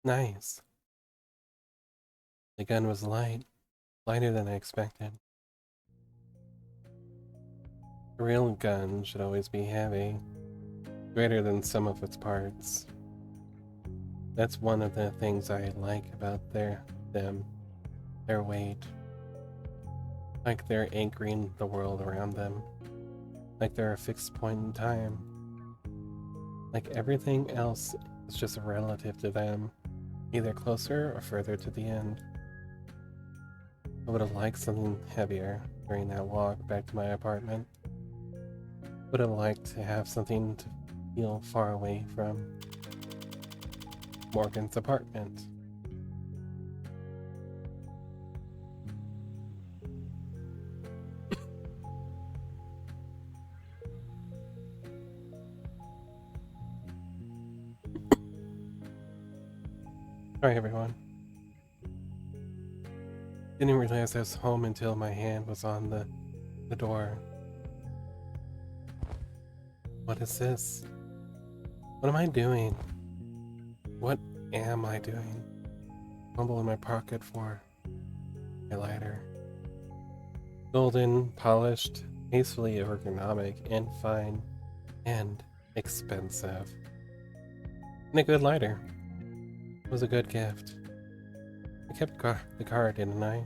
Nice. The gun was lighter than I expected. A real gun should always be heavy, greater than some of its parts. That's one of the things I like about their weight. Like they're anchoring the world around them. Like they're a fixed point in time. Like everything else is just relative to them, either closer or further to the end. I would have liked something heavier during that walk back to my apartment. Would have liked to have something to feel far away from Morgan's apartment. Sorry, everyone. Didn't realize I was home until my hand was on the door. What is this? What am I doing? What am I doing? Fumble in my pocket for my lighter. Golden, polished, tastefully ergonomic, and fine, and expensive. And a good lighter. It was a good gift. I kept the card, didn't I?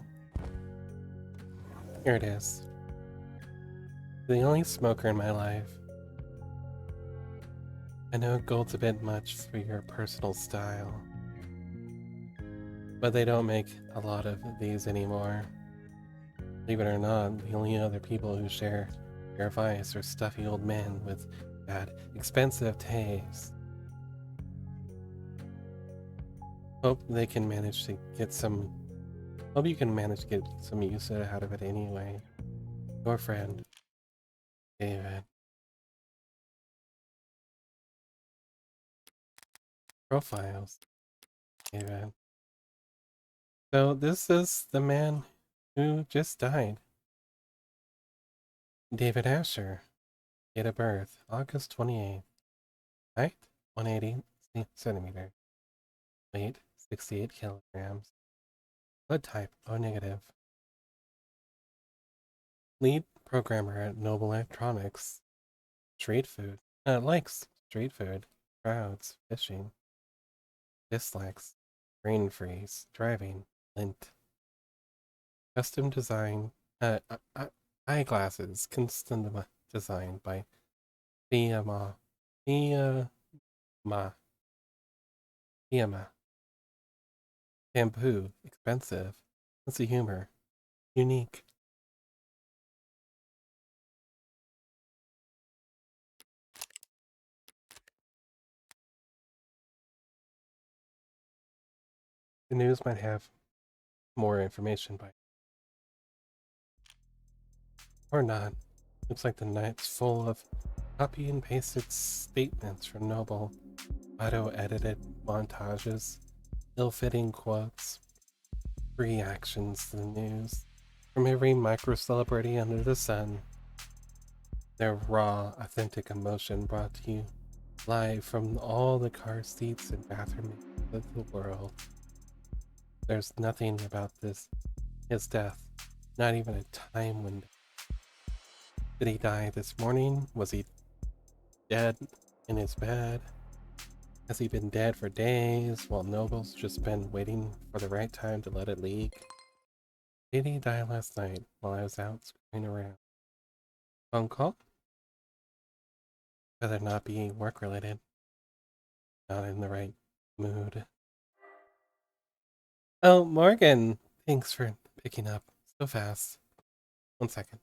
Here it is. The only smoker in my life. I know gold's a bit much for your personal style, but they don't make a lot of these anymore. Believe it or not, the only other people who share your advice are stuffy old men with bad, expensive taste. Hope they can manage to get some. Hope you can manage to get some use out of it anyway. Your friend, David. Profiles, David. So this is the man who just died. David Asher. Date of birth, August 28th. Height, 180 centimeters. Weight, 68 kilograms. Blood type, O negative. Lead programmer at Noble Electronics. Street food. Likes street food. Crowds. Fishing. Dislikes. Brain freeze. Driving. Lint. Custom design. eyeglasses, custom designed by Fiyama. Fiyama. Fiyama. Shampoo, expensive. Sense of humor, unique. The news might have more information by or not. Looks like the night's full of copy and pasted statements from Noble, auto-edited montages, ill-fitting quotes, reactions to the news from every micro-celebrity under the sun. Their raw, authentic emotion brought to you live from all the car seats and bathroom of the world. There's nothing about his death, not even a time window. Did he die this morning? Was he dead in his bed? Has he been dead for days while Noble's just been waiting for the right time to let it leak? Did he die last night while I was out screwing around? Phone call? Better not be work related. Not in the right mood. Oh, Morgan! Thanks for picking up so fast. 1 second.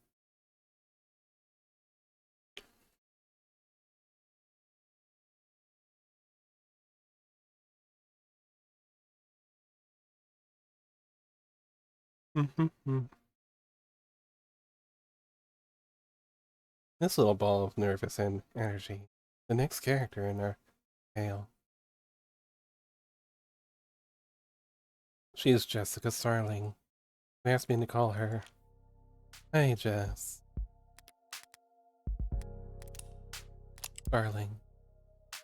This little ball of nervous and energy. The next character in our tale. She is Jessica Starling. They asked me to call her. Hi, Jess. Starling.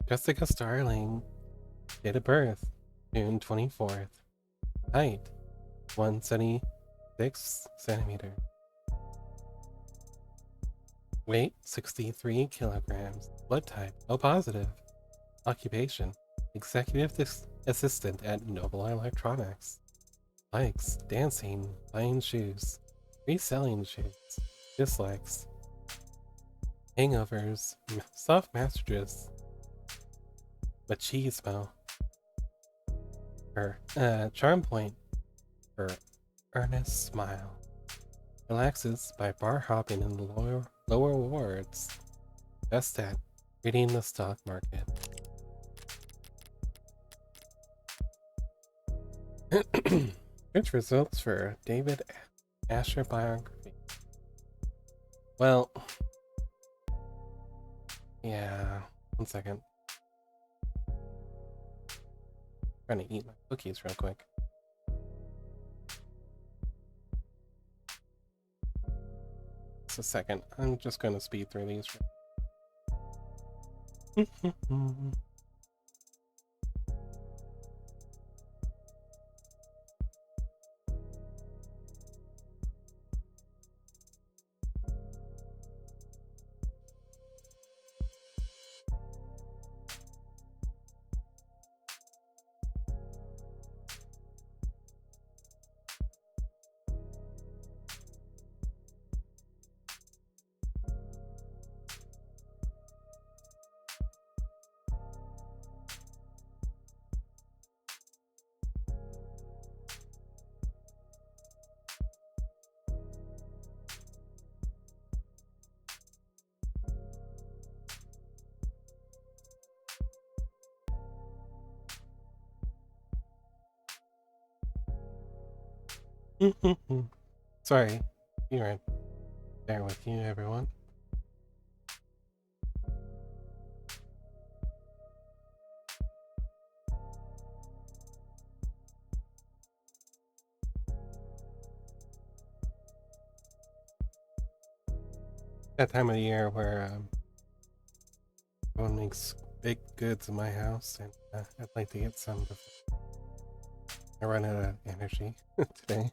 Jessica Starling. Date of birth, June 24th. Height, 176 centimeter. Weight, 63 kilograms. Blood type, O positive. Occupation, executive assistant at Noble Electronics. Likes, dancing, buying shoes, reselling shoes. Dislikes, hangovers, soft massages, machismo. Her charm point, her earnest smile. Relaxes by bar hopping in the lower wards. Best at reading the stock market. Search results for David Asher biography. Well, yeah, 1 second. Trying to eat my cookies real quick. Just a second. I'm just going to speed through these. Sorry, be right there with you, everyone. That time of the year where everyone makes baked goods in my house, and I'd like to get some before I run out of energy today.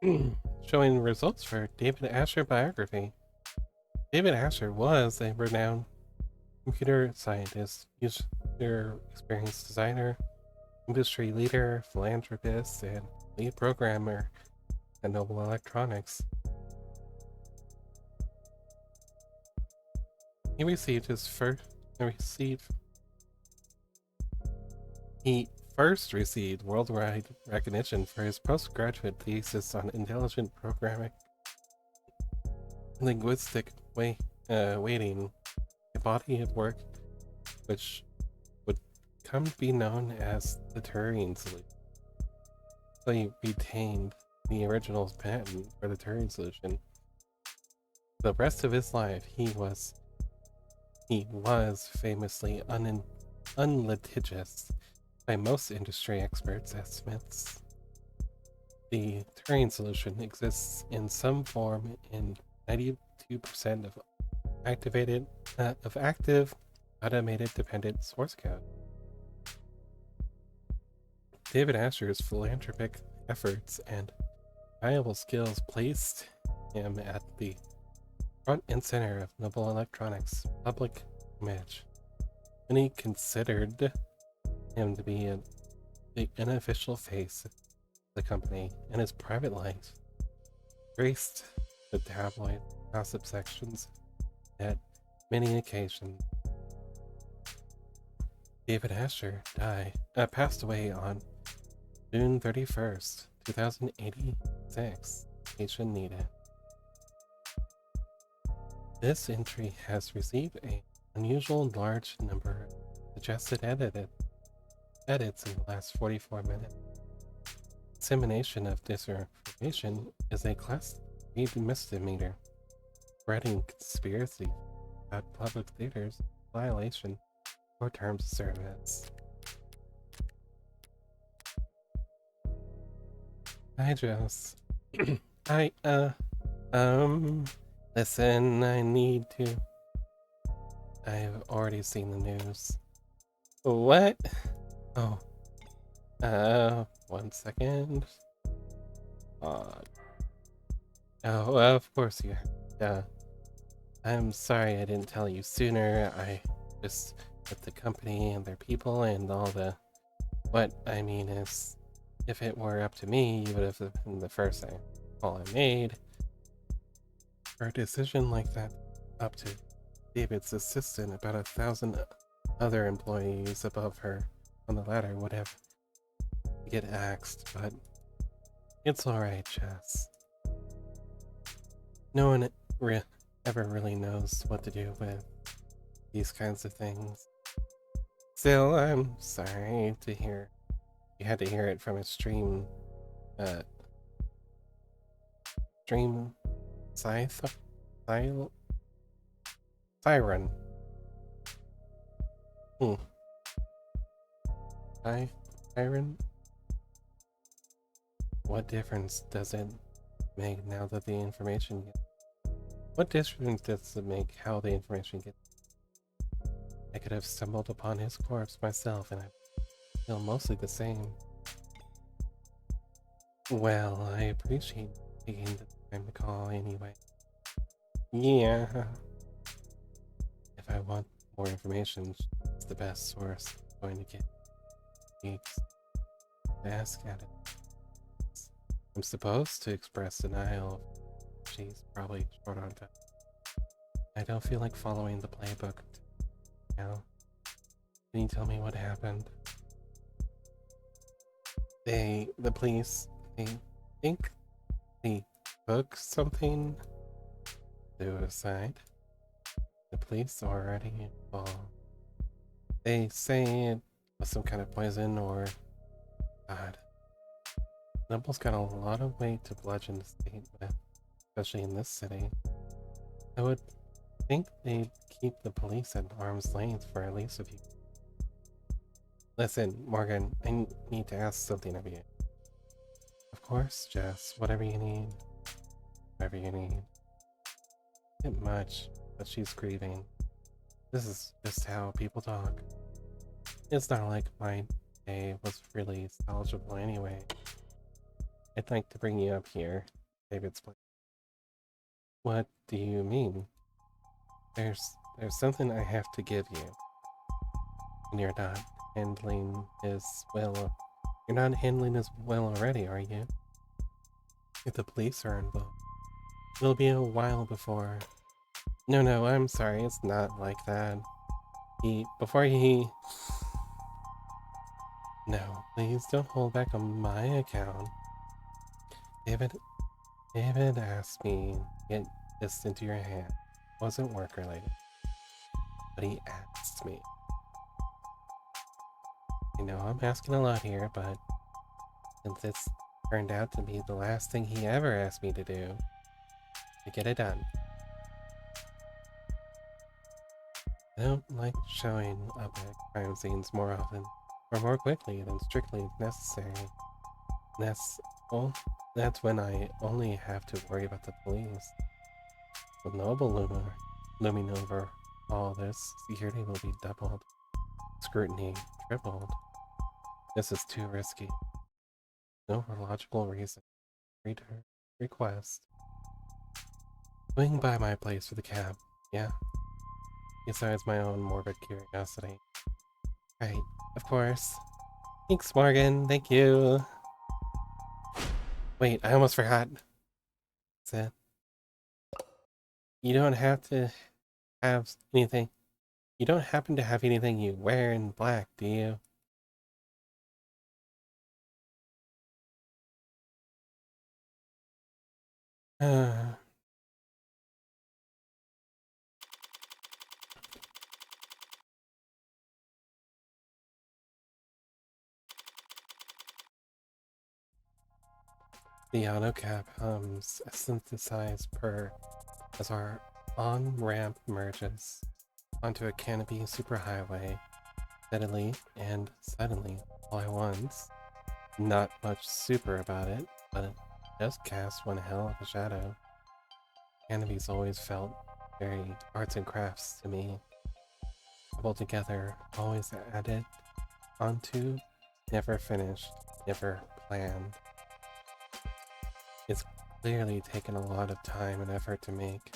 Showing results for David Asher biography. David Asher was a renowned computer scientist, user experience designer, industry leader, philanthropist, and lead programmer at Noble Electronics. He received his first He first received worldwide recognition for his postgraduate thesis on intelligent programming linguistic weighting, a body of work which would come to be known as the Turing solution. So he retained the original patent for the Turing solution. The rest of his life, he was famously unlitigious by most industry experts' estimates. The Turing solution exists in some form in 92% of active automated dependent source code. David Asher's philanthropic efforts and valuable skills placed him at the front and center of Noble Electronics' public image. Many considered him to be the unofficial face of the company, and his private life graced the tabloid gossip sections at many occasions. David Asher passed away on June 31st, 2086. Patient needed. This entry has received an unusual large number of suggested edits in the last 44 minutes. Dissemination of disinformation is a class 3 misdemeanor. Spreading conspiracy about public theaters, violation, or terms of service. Hi, Joss. Listen, I've already seen the news. What? Oh. 1 second. Oh, of course you have. I'm sorry I didn't tell you sooner. I just with the company and their people and all the... What I mean is, if it were up to me, you would have been the first call I made. For a decision like that, up to David's assistant, about 1,000 other employees above her on the ladder would have to get axed, but it's alright, Jess. No one ever really knows what to do with these kinds of things. Still, I'm sorry to hear you had to hear it from a stream siren. Siren? What difference does it make now that the information gets... What difference does it make how the information gets... I could have stumbled upon his corpse myself and I feel mostly the same. Well, I appreciate taking the time to call anyway. Yeah. If I want more information, it's the best source I'm going to get. Weeks to ask at it. I'm supposed to express denial. She's probably short on time. I don't feel like following the playbook now. Can you tell me what happened? The police, they think they took something. Suicide. The police are already involved. They say it was some kind of poison or... God. Noble's got a lot of weight to bludgeon the state with, especially in this city. I would think they'd keep the police at arm's length for at least a few... Listen, Morgan, I need to ask something of you. Of course, Jess, whatever you need. Whatever you need. Not much, but she's grieving. This is just how people talk. It's not like my day was really salvageable anyway. I'd like to bring you up here, David's place. What do you mean? There's something I have to give you. And you're not handling as well. You're not handling as well already, are you? If the police are involved, it'll be a while before. No, I'm sorry. It's not like that. Before he. No, please don't hold back on my account. David asked me to get this into your hand. It wasn't work related, but he asked me. I know I'm asking a lot here, but since this turned out to be the last thing he ever asked me to do, to get it done. I don't like showing up at crime scenes more often, or more quickly than strictly necessary. Well, that's when I only have to worry about the police. With Noble looming over all this, security will be doubled, scrutiny tripled. This is too risky. No logical reason. Request. Swing by my place for the cab, yeah? Besides my own morbid curiosity. Right, of course. Thanks, Morgan. Thank you. Wait, I almost forgot. That's it. You don't have to have anything. You don't happen to have anything you wear in black, do you? The auto cab hums a synthesized purr as our on-ramp merges onto a canopy superhighway steadily and suddenly all at once. Not much super about it, but it does cast one hell of a shadow. Canopies always felt very arts and crafts to me. Coupled together, always added onto, never finished, never planned. It's clearly taken a lot of time and effort to make,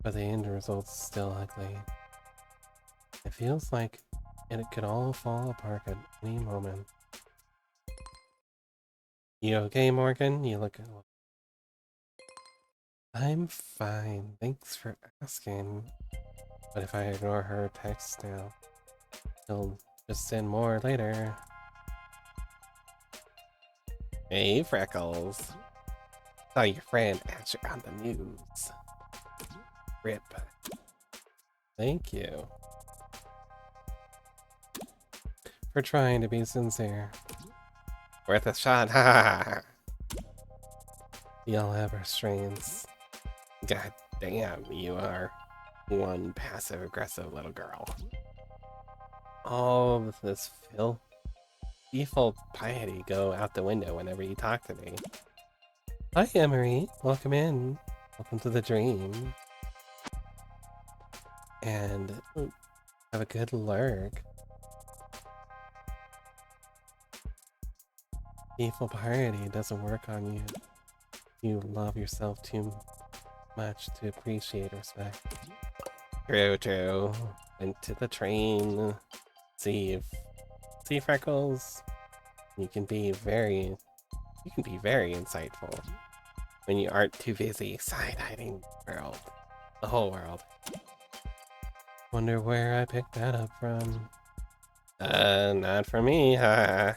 but the end result's still ugly. It feels like it could all fall apart at any moment. You okay, Morgan? You look... I'm fine, thanks for asking. But if I ignore her text now, he'll just send more later. Hey, Freckles. Saw your friend answer on the news. Rip. Thank you. For trying to be sincere. Worth a shot, ha! Y'all have restraints. God damn, you are one passive-aggressive little girl. All of this default piety go out the window whenever you talk to me. Hi, Emery. Welcome in. Welcome to the dream. And have a good lurk. Default piety doesn't work on you. You love yourself too much to appreciate respect. True. Into the train. See Freckles. You can be very insightful when you aren't too busy side-eyeing the whole world. Wonder where I picked that up from. Not from me, ha.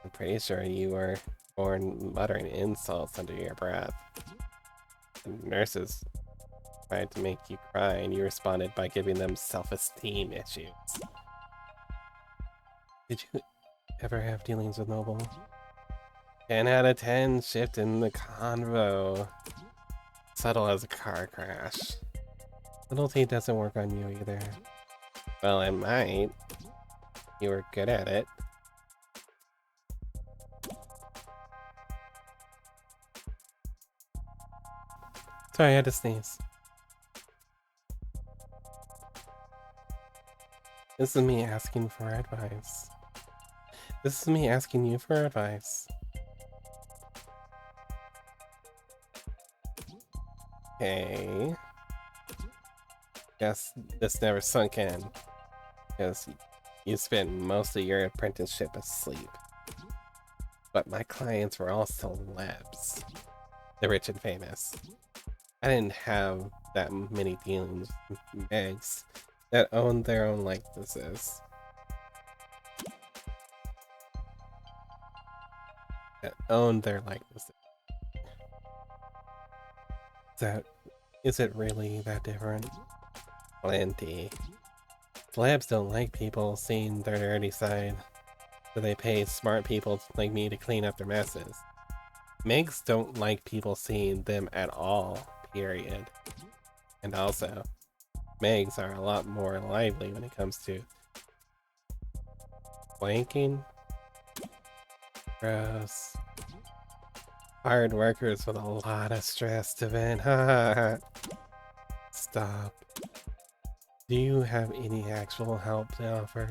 I'm pretty sure you were born muttering insults under your breath. The nurses tried to make you cry and you responded by giving them self-esteem issues. Did you ever have dealings with Noble? 10 out of 10 shift in the convo. Subtle as a car crash. Subtlety doesn't work on you either. Well, it might. You were good at it. Sorry, I had to sneeze. This is me asking for advice. This is me asking you for advice. Okay. Guess this never sunk in. Because you spent most of your apprenticeship asleep. But my clients were all celebs. The rich and famous. I didn't have that many dealings with Megs that owned their own likenesses. That owned their likenesses. Is it really that different? Plenty. Celebs don't like people seeing their dirty side, so they pay smart people like me to clean up their messes. Megs don't like people seeing them at all, period. And also, Megs are a lot more lively when it comes to flanking. Gross. Hard workers with a lot of stress to vent. Stop. Do you have any actual help to offer?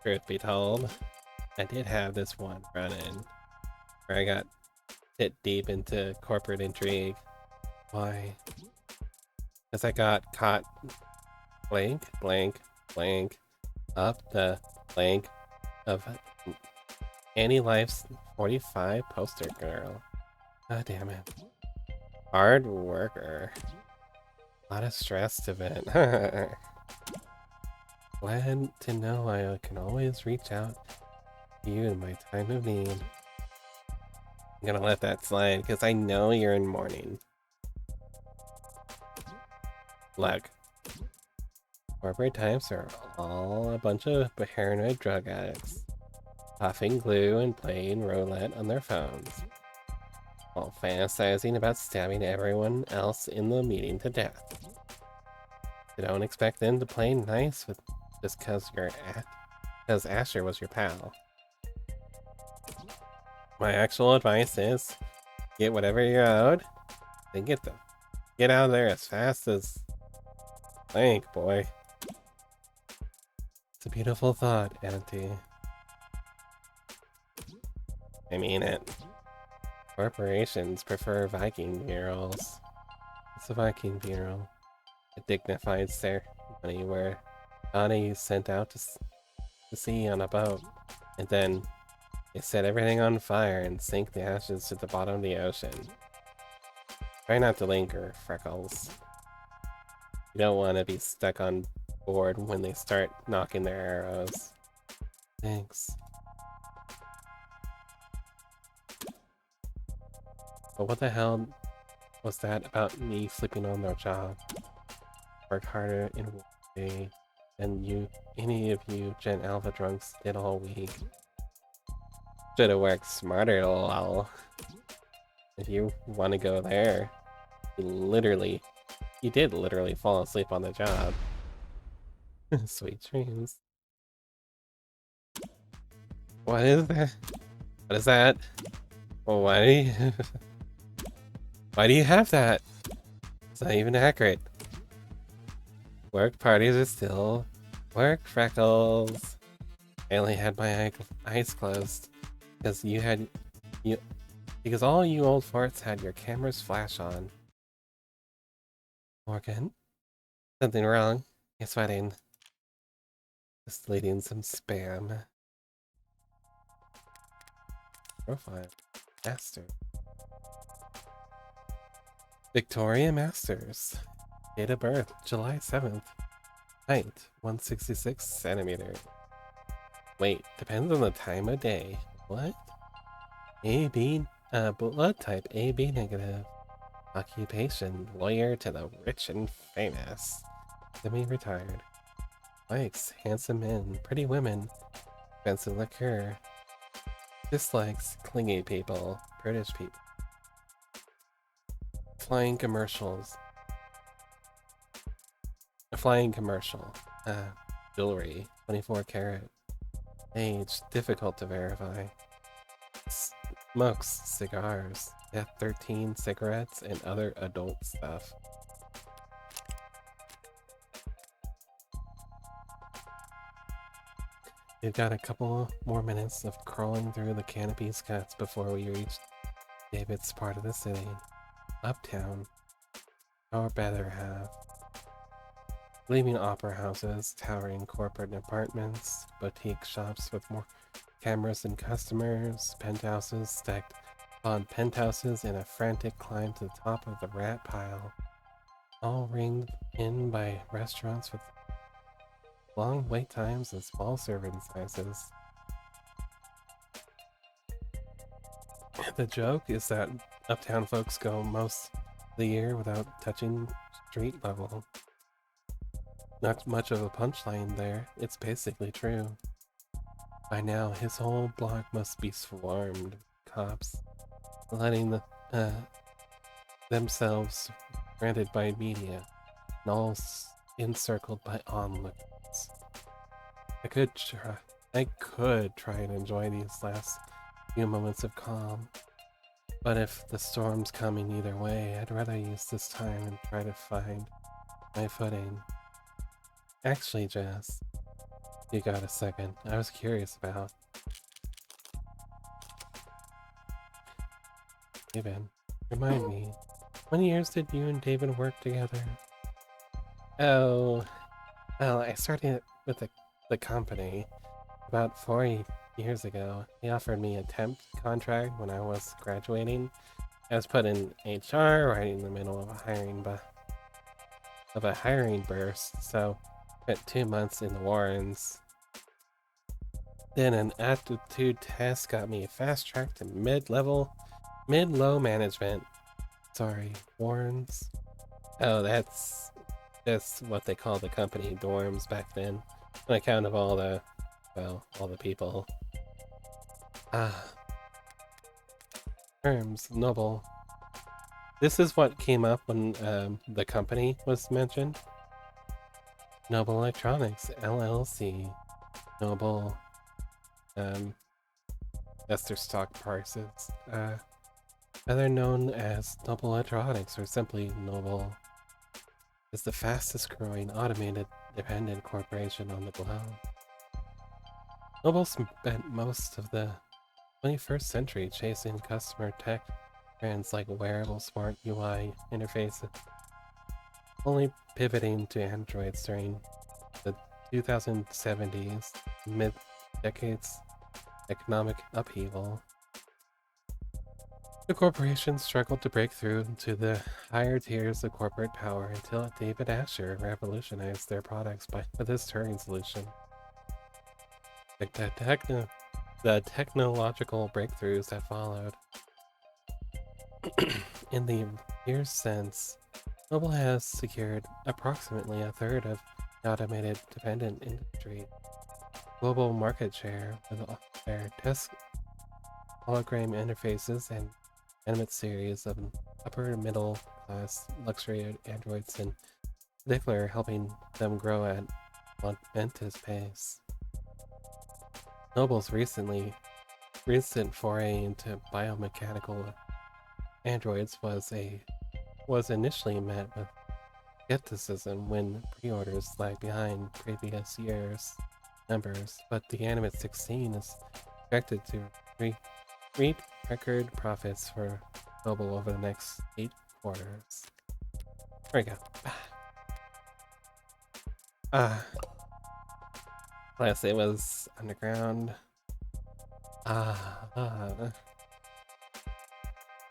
Truth be told, I did have this one run-in where I got hit deep into corporate intrigue. Why? Because I got caught blank, blank, blank, up the blank of Annie Life's 45 poster girl. God damn it. Hard worker. A lot of stress to vent. Glad to know I can always reach out to you in my time of need. I'm gonna let that slide because I know you're in mourning. Look, corporate types are all a bunch of paranoid drug addicts, puffing glue and playing roulette on their phones, while fantasizing about stabbing everyone else in the meeting to death. You don't expect them to play nice with just because Asher was your pal. My actual advice is get whatever you're owed, then get out of there as fast as blank, boy. It's a beautiful thought, Auntie. I mean it. Corporations prefer Viking funerals. It's a Viking funeral. A dignified ceremony where Adonai is sent out to sea on a boat, and then they set everything on fire and sink the ashes to the bottom of the ocean. Try not to linger, Freckles. You don't want to be stuck on board when they start knocking their arrows. Thanks. But what the hell was that about me sleeping on their job? Work harder in one day than any of you Gen Alpha drunks did all week. Should've worked smarter, lol. If you want to go there, you did literally fall asleep on the job. Sweet dreams. What is that? What is that? Well, why do you... why do you have that? It's not even accurate. Work parties are still work, Freckles. I only had my eyes closed because because all you old farts had your cameras flash on. Morgan, something wrong? You're sweating. Just deleting some spam. Profile. Master. Victoria Masters. Date of birth, July 7th. Height, 166 centimeters. Wait, depends on the time of day. What? Blood type AB negative. Occupation, lawyer to the rich and famous. Semi-retired. Likes, handsome men, pretty women, expensive liquor. Dislikes, clingy people, British people. Flying commercials. A flying commercial. Jewelry, 24 karat. Age, difficult to verify. Smokes, cigars, F13 cigarettes, and other adult stuff. We've got a couple more minutes of crawling through the canopy's cuts before we reach David's part of the city. Uptown. Our better half. Gleaming opera houses, towering corporate apartments, boutique shops with more cameras than customers, penthouses stacked on penthouses in a frantic climb to the top of the rat pile. All ringed in by restaurants with long wait times and small serving sizes. The joke is that uptown folks go most of the year without touching street level. Not much of a punchline there, it's basically true. By now, his whole block must be swarmed with cops, letting themselves surrounded by media, and all encircled by onlookers. I could try and enjoy these last few moments of calm, but if the storm's coming either way, I'd rather use this time and try to find my footing. Actually, Jess, you got a second? I was curious about. David, remind me, how many years did you and David work together? Oh, well, I started with the company about 4 years ago. He offered me a temp contract when I was graduating. I was put in HR right in the middle of a hiring burst, so spent 2 months in the Warrens. Then an aptitude test got me fast-tracked to mid-low management. Sorry, Warrens. Oh, that's what they called the company dorms back then, on account of all the people. Terms, noble. This is what came up when the company was mentioned. Noble Electronics, LLC. Noble, that's their stock prices. Other known as Noble Electronics, or simply Noble, is the fastest growing automated dependent corporation on the globe. Noble spent most of the 21st century chasing customer tech trends like wearable smart UI interfaces, only pivoting to Androids during the 2070s, mid-decades economic upheaval. The corporation struggled to break through to the higher tiers of corporate power until David Asher revolutionized their products with his Turing solution. The technological breakthroughs that followed. In the years since, Noble has secured approximately a third of the automated dependent industry global market share with their test hologram interfaces and animate series of upper middle class luxury androids, in particular helping them grow at momentous pace. Noble's recent foray into biomechanical androids was initially met with skepticism when pre-orders lagged behind previous years' numbers, but the Animate 16 is projected to reap record profits for Noble over the next 8 quarters. There we go. Plus it was underground.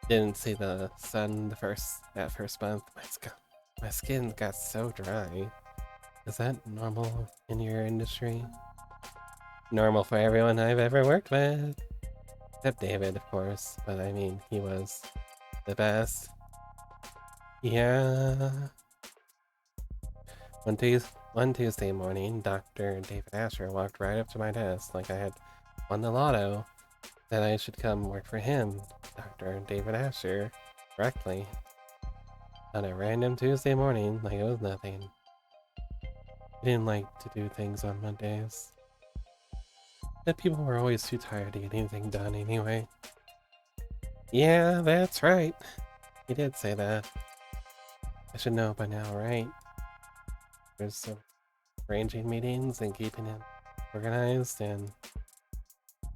Didn't see the sun that first month. My skin got so dry. Is that normal in your industry? Normal for everyone I've ever worked with. Except David, of course, but I mean, he was the best. Yeah. One Tuesday morning, Dr. David Asher walked right up to my desk like I had won the lotto, that I should come work for him, Dr. David Asher, directly. On a random Tuesday morning, like it was nothing. He didn't like to do things on Mondays. But people were always too tired to get anything done anyway. Yeah, that's right. He did say that. I should know by now, right? There's some arranging meetings and keeping him organized and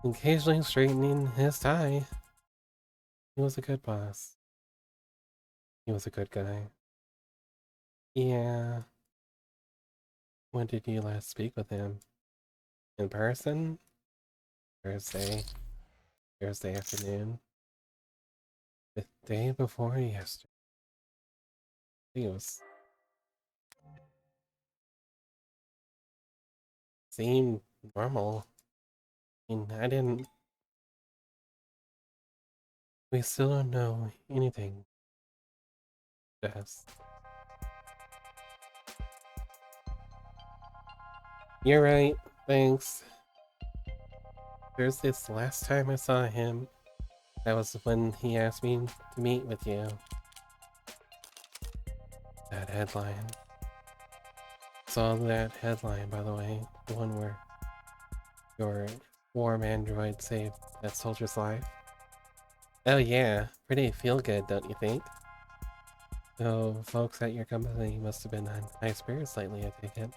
occasionally straightening his tie. He was a good boss. He was a good guy. Yeah. When did you last speak with him? In person? Thursday. Thursday afternoon. The day before yesterday. I think it was... Seemed normal. I mean, I didn't... We still don't know anything. Jess. You're right. Thanks. Thursday's the last time I saw him. That was when he asked me to meet with you. That headline. Saw that headline, by the way. The one where your warm android saved that soldier's life. Oh yeah, pretty feel-good, don't you think? So, folks at your company must have been on high spirits lately, I take it.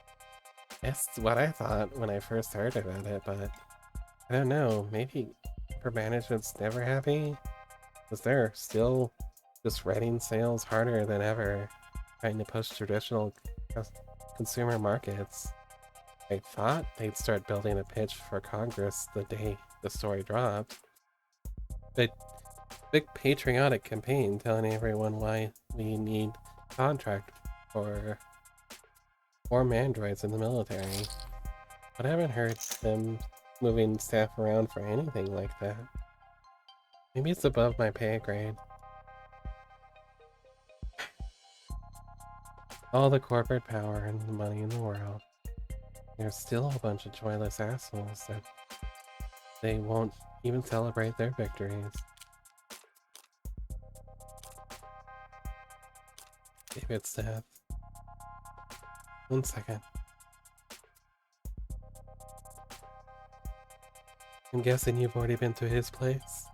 That's what I thought when I first heard about it, but I don't know, maybe upper management's never happy? Because they're still just writing sales harder than ever, trying to push traditional consumer markets. I thought they'd start building a pitch for Congress the day the story dropped. But big patriotic campaign telling everyone why we need contract for androids in the military. But I haven't heard them moving staff around for anything like that. Maybe it's above my pay grade. All the corporate power and the money in the world. There's still a bunch of joyless assholes that they won't even celebrate their victories. David's death. 1 second. I'm guessing you've already been to his place?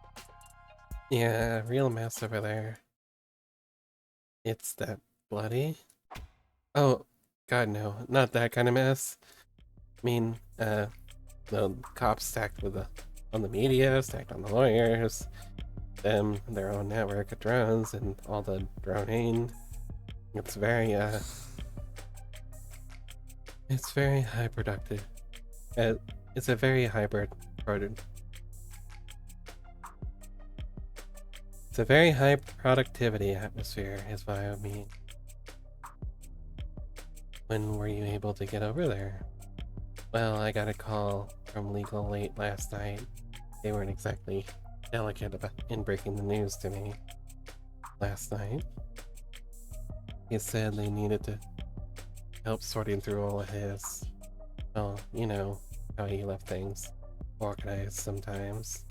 Yeah, real mess over there. It's that bloody? Oh, god no, not that kind of mess. I mean, the cops stacked with on the media, stacked on the lawyers, them, their own network of drones, and all the droning. It's very high productive. It's a very hybrid product. It's a very high productivity atmosphere, is what I mean. When were you able to get over there? Well, I got a call from legal late last night. They weren't exactly delicate in breaking the news to me last night. He said they needed to help sorting through all of his... Well, you know how he left things organized sometimes.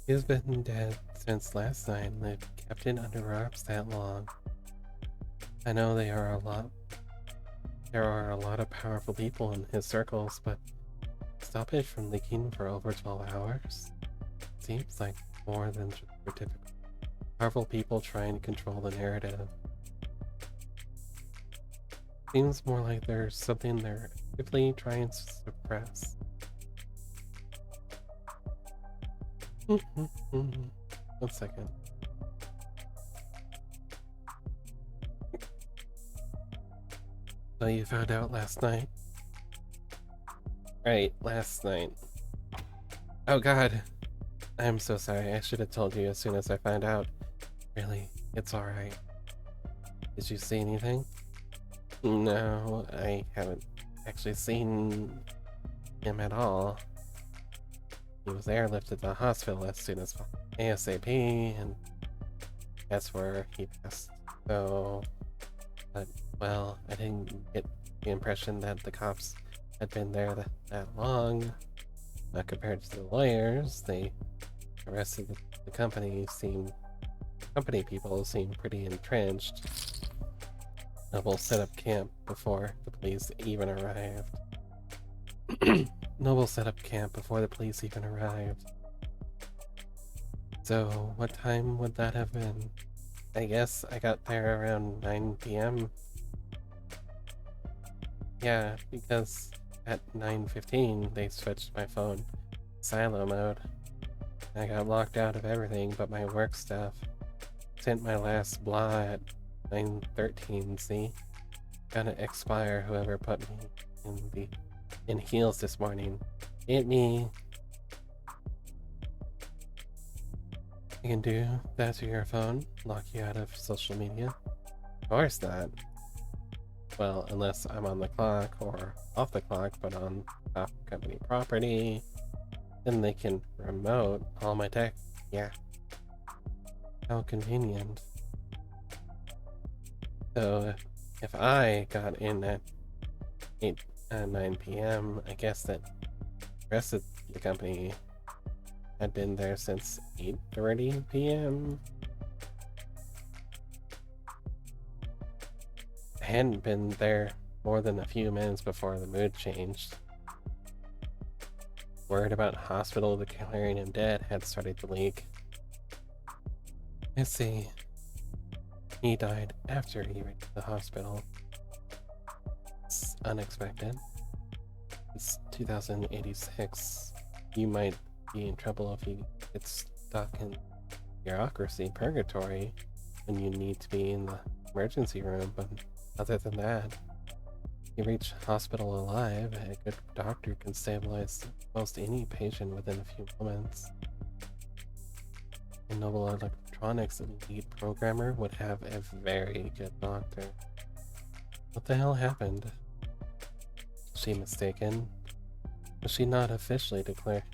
He's been dead since last night, and they've kept it under wraps that long. I know there are a lot of powerful people in his circles, but stoppage from leaking for over 12 hours? Seems like more than just your typical powerful people trying to control the narrative. Seems more like there's something they're actively trying to suppress. 1 second. So you found out last night? Right, last night. Oh god. I'm so sorry. I should have told you as soon as I found out. Really, it's alright. Did you see anything? No, I haven't actually seen him at all. He was airlifted to the hospital as soon as ASAP, and that's where he passed. So, but, well, I didn't get the impression that the cops had been there that long. Not compared to the lawyers, the rest of the company people seem pretty entrenched. Noble set up camp before the police even arrived. Noble set up camp before the police even arrived. So, what time would that have been? I guess I got there around 9 p.m. Yeah, because at 9:15 they switched my phone silo mode. I got locked out of everything but my work stuff. Sent my last blah at 9:13, see? Gonna expire whoever put me in heels this morning. Hit me. You can do that to your phone, lock you out of social media. Of course not. Well, unless I'm on the clock or off the clock, but on top company property. Then they can remote all my tech. Yeah. How convenient. So if I got in at 9 p.m., I guess that the rest of the company had been there since 8:30 p.m. I hadn't been there more than a few minutes before the mood changed. Word about hospital declaring him dead had started to leak. I see. He died after he reached the hospital. It's unexpected. It's 2086. You might be in trouble if you get stuck in bureaucracy purgatory when you need to be in the emergency room, but other than that, you reach hospital alive, a good doctor can stabilize most any patient within a few moments. A Noble Electronics lead programmer would have a very good doctor. What the hell happened? Was she mistaken? Was he not officially declared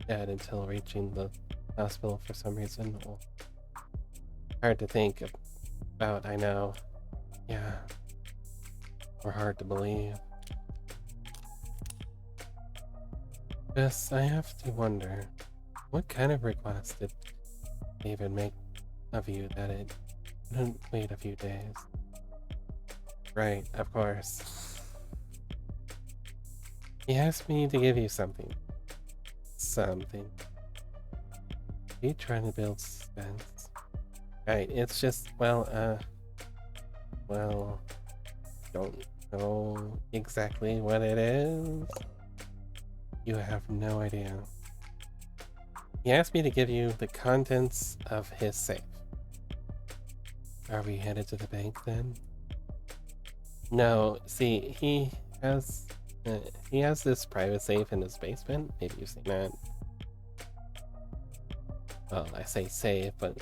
dead until reaching the hospital for some reason? Well, hard to think about, I know. Yeah. Or hard to believe. Yes, I have to wonder, what kind of request did David make of you that it couldn't wait a few days? Right, of course. He asked me to give you something. Something. Are you trying to build suspense? Right, it's just, well, don't know exactly what it is. You have no idea. He asked me to give you the contents of his safe. Are we headed to the bank then? No, see, he has this private safe in his basement. Maybe you've seen that. Well, I say safe, but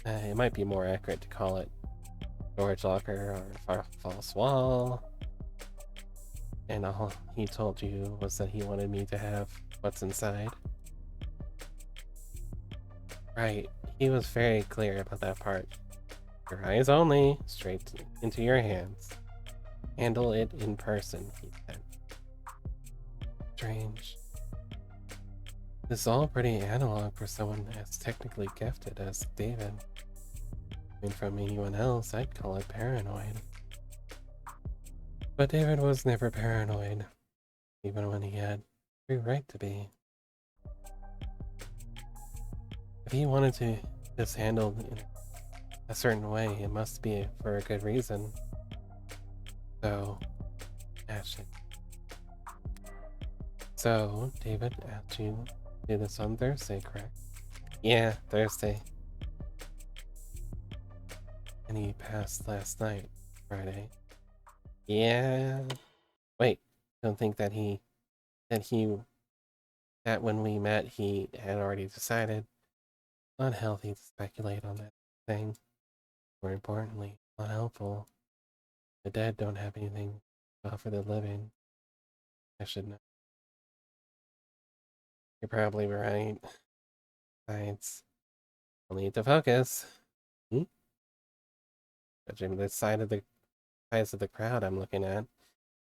it might be more accurate to call it storage locker or false wall. And all he told you was that he wanted me to have what's inside. Right, he was very clear about that part. Your eyes only, straight into your hands. Handle it in person, he said. Strange. This is all pretty analog for someone as technically gifted as David. I mean, from anyone else, I'd call it paranoid. But David was never paranoid, even when he had every right to be. If he wanted to just handle in a certain way, it must be for a good reason. So, Ashton. So, David asked you to do this on Thursday, correct? Yeah, Thursday. And he passed last night, Friday. Yeah. Wait, don't think that when we met he had already decided. Not healthy to speculate on that thing. More importantly, not helpful. The dead don't have anything to offer the living. I should know. You're probably right. Besides, I'll need to focus. Judging the size of the crowd I'm looking at,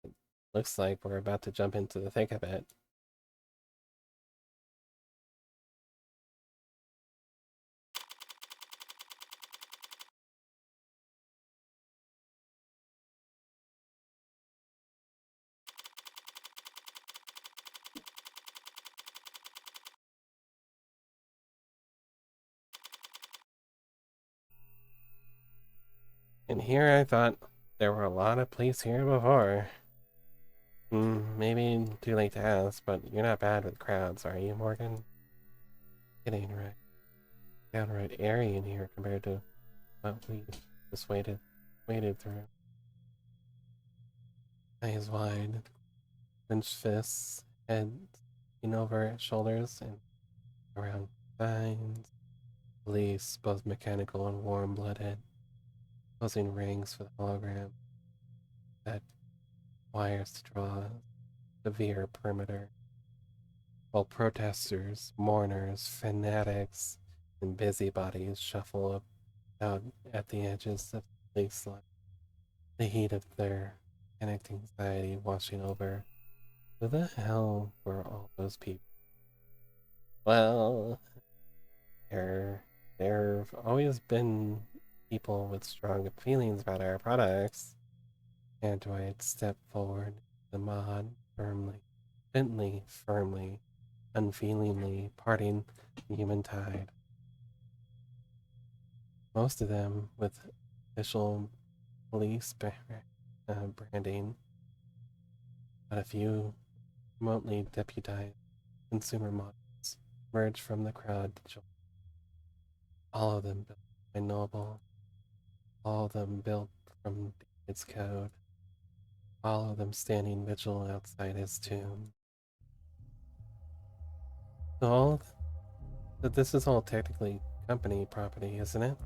it looks like we're about to jump into the thick of it. And here I thought there were a lot of police here before. Maybe too late to ask, but you're not bad with crowds, are you, Morgan? Getting right downright airy in here compared to what we just waited through. Eyes wide, clenched fists, head over shoulders and around signs. Police, both mechanical and warm-blooded, posing rings for the hologram that wires to draw a severe perimeter, while protesters, mourners, fanatics, and busybodies shuffle out at the edges of the police line, the heat of their panicked anxiety washing over. Who the hell were all those people? Well, there've always been people with strong feelings about our products. Android stepped forward, the mod firmly, unfeelingly parting the human tide. Most of them with official police branding, but a few remotely deputized consumer models emerged from the crowd to join. All of them built by Noble, all of them built from David's code, all of them standing vigil outside his tomb. So this is all technically company property, isn't it?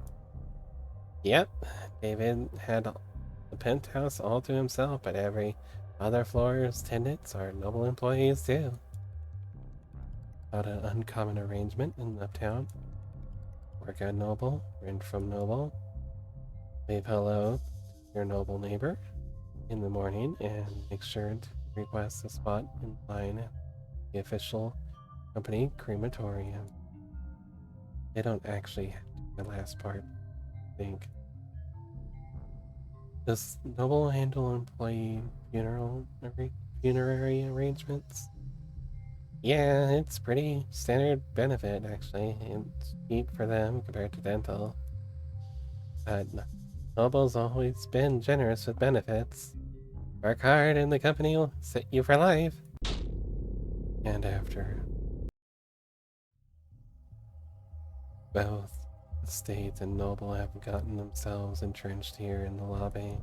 Yep, David had the penthouse all to himself, but every other floor's tenants are Noble employees too. Not an uncommon arrangement in Uptown. Work at Noble, rent from Noble, wave hello to your Noble neighbor in the morning, and make sure to request a spot in line at the official company crematorium. They don't actually do the last part, I think. Does Noble handle employee funerary arrangements? Yeah, it's pretty standard benefit, actually. It's cheap for them compared to dental. But Noble's always been generous with benefits. Work hard and the company will set you for life. And after both the state and Noble have gotten themselves entrenched here in the lobby,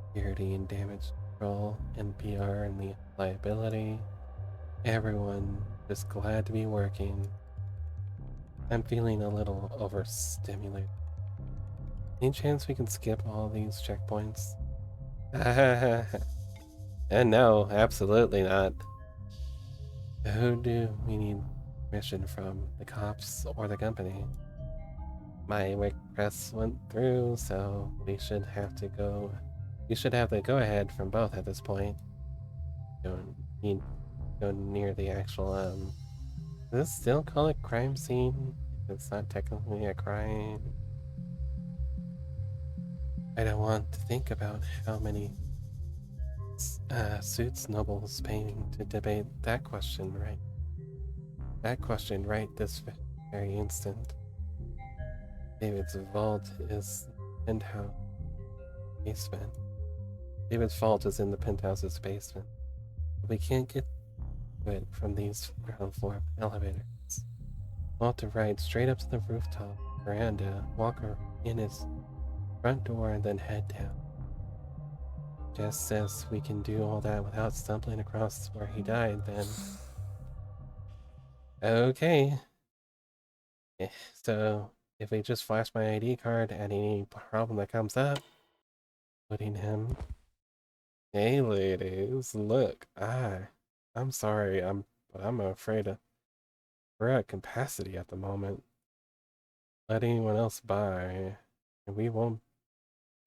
security and damage control, NPR and the liability, everyone just glad to be working. I'm feeling a little overstimulated. Any chance we can skip all these checkpoints? And no, absolutely not. Who do we need permission from? The cops or the company? My request went through, so we should have to go. You should have the go-ahead from both at this point. Don't need go near the actual Does this still call it crime scene? It's not technically a crime. I don't want to think about how many suits Noble's paying to debate that question right. That question right this very instant. David's vault is penthouse basement. David's vault is in the penthouse's basement. We can't get to it from these ground floor elevators. We'll have to ride straight up to the rooftop veranda, walk in his front door, and then head down. Jess says we can do all that without stumbling across where he died, then. Okay. So, if we just flash my ID card and any problem that comes up, putting him. Hey ladies, look, I'm sorry, but I'm afraid we're at capacity at the moment. Let anyone else by, and we won't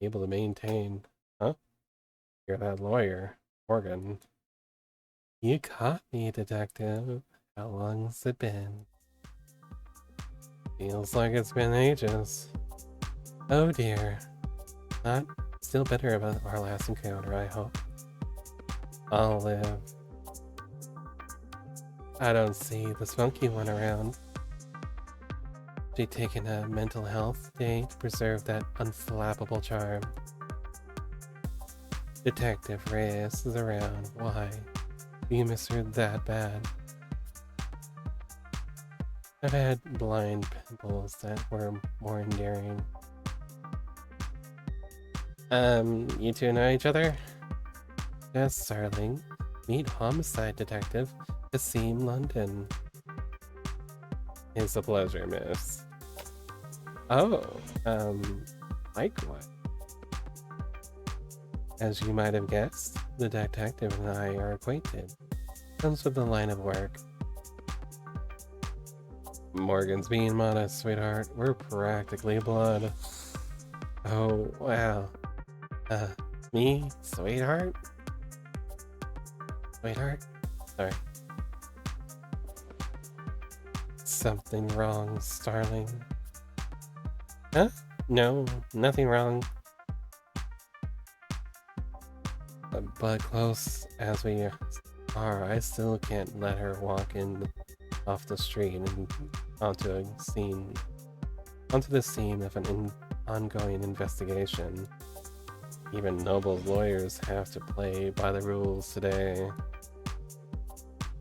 be able to maintain. Huh? You're that lawyer, Morgan. You caught me, detective. How long's it been? Feels like it's been ages. Oh dear. Not still bitter about our last encounter, I hope. I'll live. I don't see the spunky one around. She taken a mental health day to preserve that unflappable charm. Detective Reyes is around. Why? Do you miss her that bad? I've had blind pimples that were more endearing. You two know each other? Yes, Starling. Meet Homicide Detective, Kasim London. It's a pleasure, miss. Oh, likewise. As you might have guessed, the detective and I are acquainted. Comes with the line of work. Morgan's being modest, sweetheart. We're practically blood. Oh, wow. Me? Sweetheart? Sweetheart? Sorry. Something wrong, Starling. Huh? No, nothing wrong. But close as we are, I still can't let her walk in off the street and onto the scene of an ongoing investigation. Even Noble's lawyers have to play by the rules today.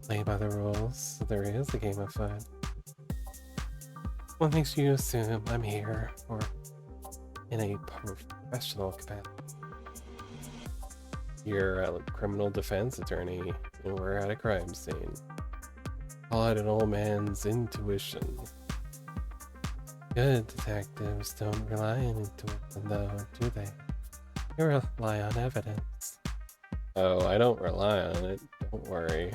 Play by the rules? There is a game of fun. What makes you assume I'm here, or in a professional capacity? You're a criminal defense attorney, and we're at a crime scene. Call it an old man's intuition. Good detectives don't rely on intuition, though, do they? They rely on evidence. Oh, I don't rely on it. Don't worry.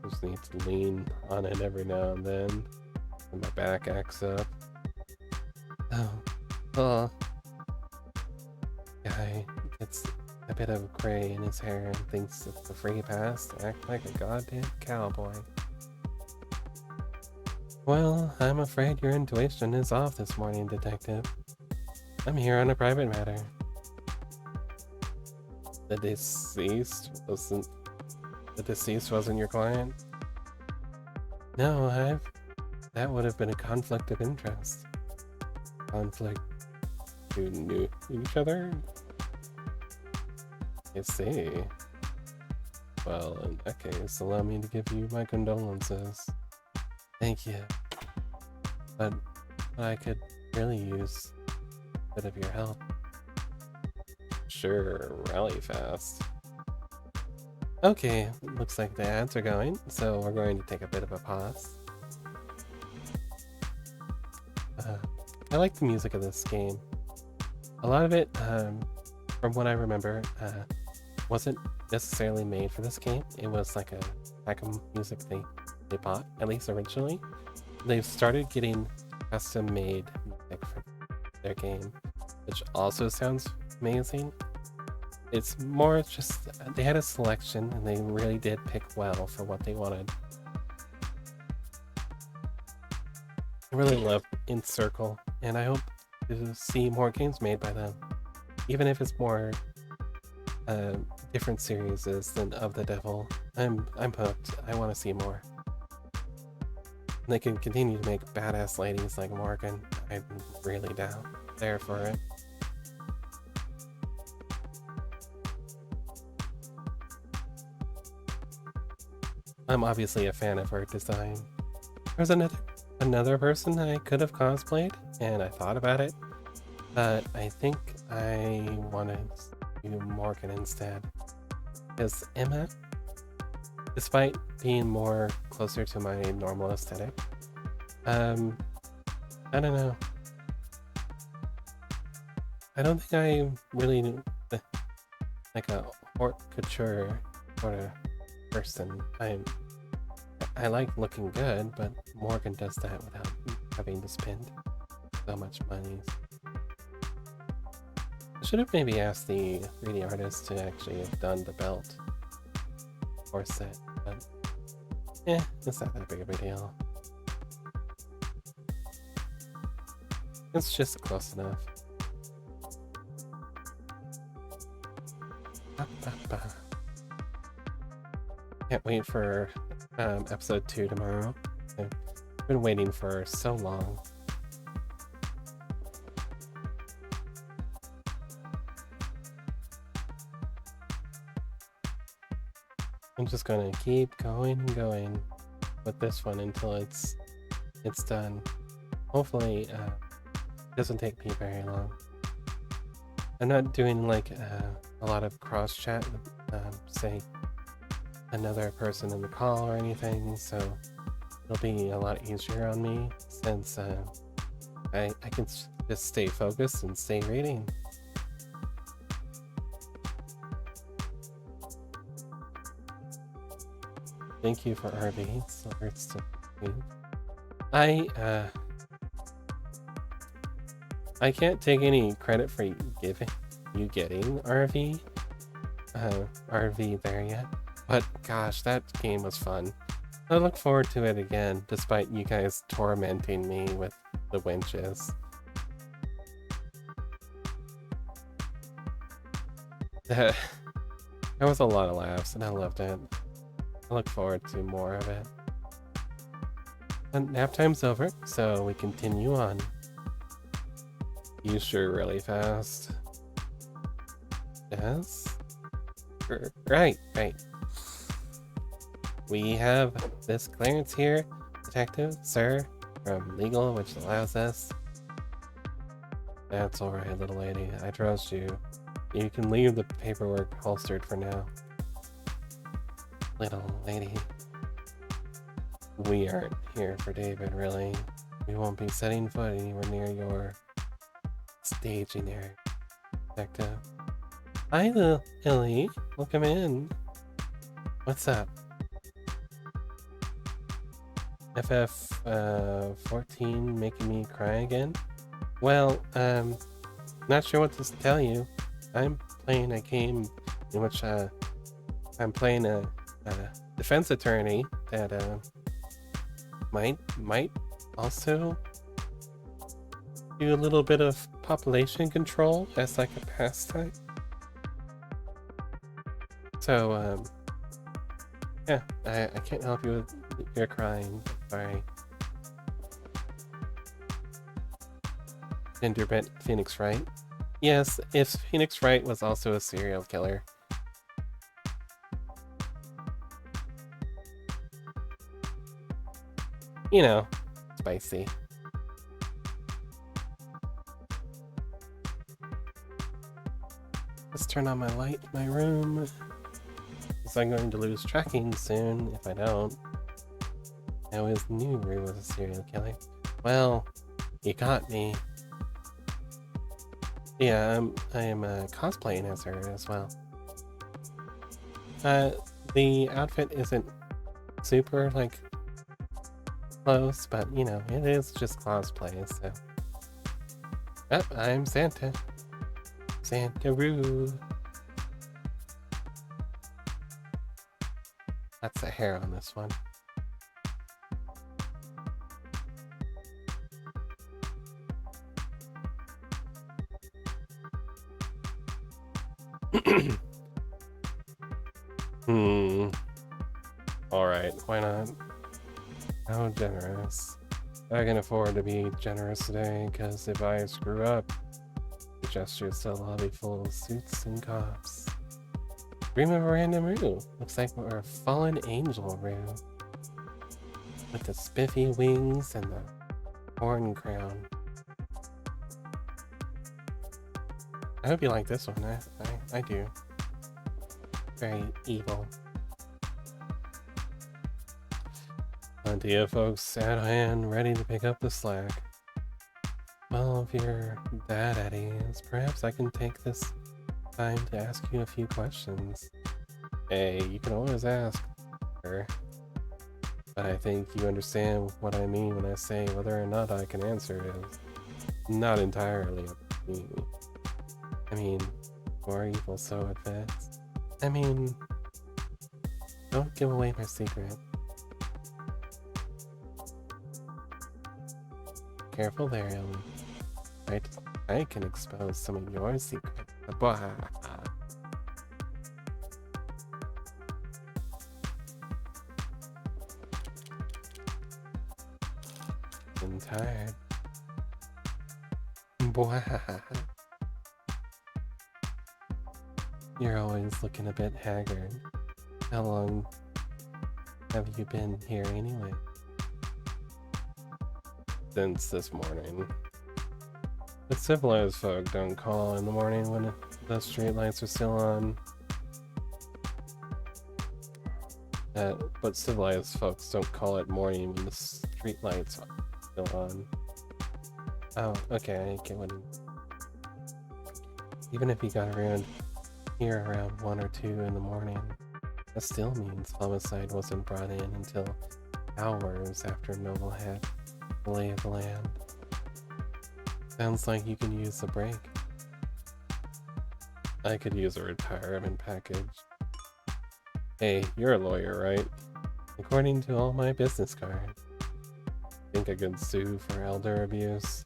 Just need to lean on it every now and then when my back acts up. Oh, guy gets a bit of gray in his hair and thinks it's a free pass to act like a goddamn cowboy. Well, I'm afraid your intuition is off this morning, detective. I'm here on a private matter. The deceased wasn't your client? No, that would have been a conflict of interest. Conflict? You knew each other? I see. Well, in that case, allow me to give you my condolences. Thank you. But I could really use a bit of your help. Sure, rally fast. Okay, looks like the ads are going, so we're going to take a bit of a pause. I like the music of this game. A lot of it, from what I remember, wasn't necessarily made for this game. It was like a pack of music they bought, at least originally. They've started getting custom-made music for their game, which also sounds amazing. It's more just, they had a selection and they really did pick well for what they wanted. I really love In Circle, and I hope to see more games made by them. Even if it's more different series than Of the Devil. I'm hooked. I want to see more. And they can continue to make badass ladies like Morgan. I'm really there for it. I'm obviously a fan of her design. There's another person I could have cosplayed, and I thought about it, but I think I want to do Morgan instead. Because Emma, despite being more closer to my normal aesthetic, I don't know. I don't think I really like a haute couture sort of person. I like looking good, but Morgan does that without having to spend so much money. I should have maybe asked the 3D artist to actually have done the belt or set, but it's not that big of a deal. It's just close enough. Can't wait for episode 2 tomorrow. I've been waiting for so long. I'm just gonna keep going and going with this one until it's done. Hopefully, it doesn't take me very long. I'm not doing like a lot of cross chat with, say, another person in the call or anything, so it'll be a lot easier on me since I can just stay focused and stay reading. Thank you for RV. So it's to I can't take any credit for you getting RV there yet, but gosh, that game was fun. I look forward to it again, despite you guys tormenting me with the winches. That was a lot of laughs, and I loved it. I look forward to more of it. And nap time's over, so we continue on. You sure really fast. Yes? Right. We have this clearance here, detective, sir, from legal, which allows us. That's alright, little lady. I trust you. You can leave the paperwork holstered for now. Little lady. We aren't here for David, really. We won't be setting foot anywhere near your staging area, detective. Hi, Lily. Welcome in. What's up? FF14 making me cry again? Well, not sure what to tell you. I'm playing a game in which I'm playing a defense attorney that might also do a little bit of population control as like a pastime. So yeah, I can't help you with your crying. Sorry. Enderbent Phoenix Wright. Yes, if Phoenix Wright was also a serial killer. You know, spicy. Let's turn on my light in my room, because I'm going to lose tracking soon if I don't. I always knew Rue was a serial killer. Well, you got me. Yeah, I am cosplaying as her as well. The outfit isn't super, like, close, but, you know, it is just cosplay, so... Oh, I'm Santa. Santa-roo. That's the hair on this one. Alright, why not? How generous. I can afford to be generous today, because if I screw up, the gesture's to a lobby full of suits and cops. Dream of a random Rue. Looks like we're a fallen angel Rue. With the spiffy wings and the horn crown. I hope you like this one. I do. Very evil. Plenty of folks at hand, ready to pick up the slack. Well, if you're that at ease, perhaps I can take this time to ask you a few questions. Hey, you can always ask her. But I think you understand what I mean when I say whether or not I can answer is not entirely up to me. I mean, more evil so it fits. I mean, don't give away my secret. Careful there, Ellie. I can expose some of your secrets. I'm tired. You're always looking a bit haggard. How long have you been here anyway? Since this morning. But civilized folk don't call in the morning when the streetlights are still on. But civilized folks don't call it morning when the streetlights are still on. Oh, okay, I get what. Even if you got around here around 1 or 2 in the morning, that still means homicide wasn't brought in until hours after Noble had the lay of the land. Sounds like you can use the break. I could use a retirement package. Hey, you're a lawyer, right? According to all my business cards. Think I could sue for elder abuse?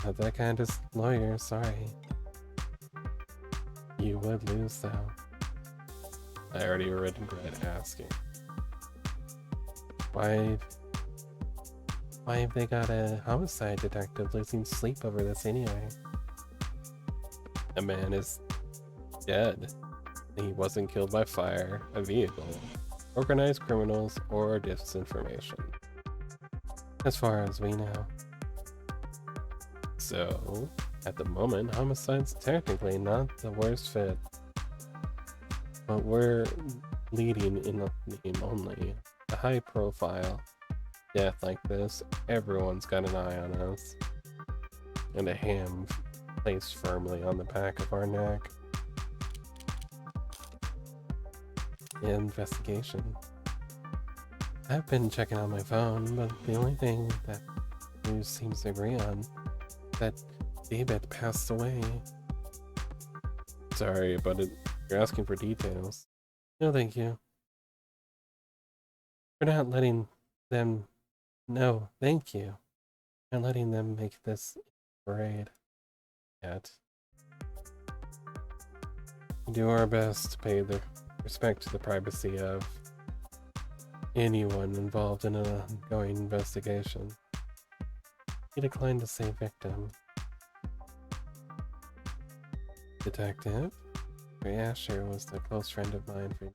Not that kind of lawyer, sorry. You would lose, though. I already regret asking. Why have they got a homicide detective losing sleep over this anyway? A man is dead. He wasn't killed by fire, a vehicle, organized criminals, or disinformation. As far as we know. So, at the moment, homicide's technically not the worst fit. But we're leading in the name only. A high profile death like this, everyone's got an eye on us. And a hand placed firmly on the back of our neck. Investigation. I've been checking on my phone, but the only thing that news seems to agree on is that David passed away. Sorry, but you're asking for details. No, thank you. We're not letting them... No, thank you. Not letting them make this parade yet. We do our best to pay the respect to the privacy of anyone involved in an ongoing investigation. He declined to say victim. Detective? Asher was a close friend of mine for...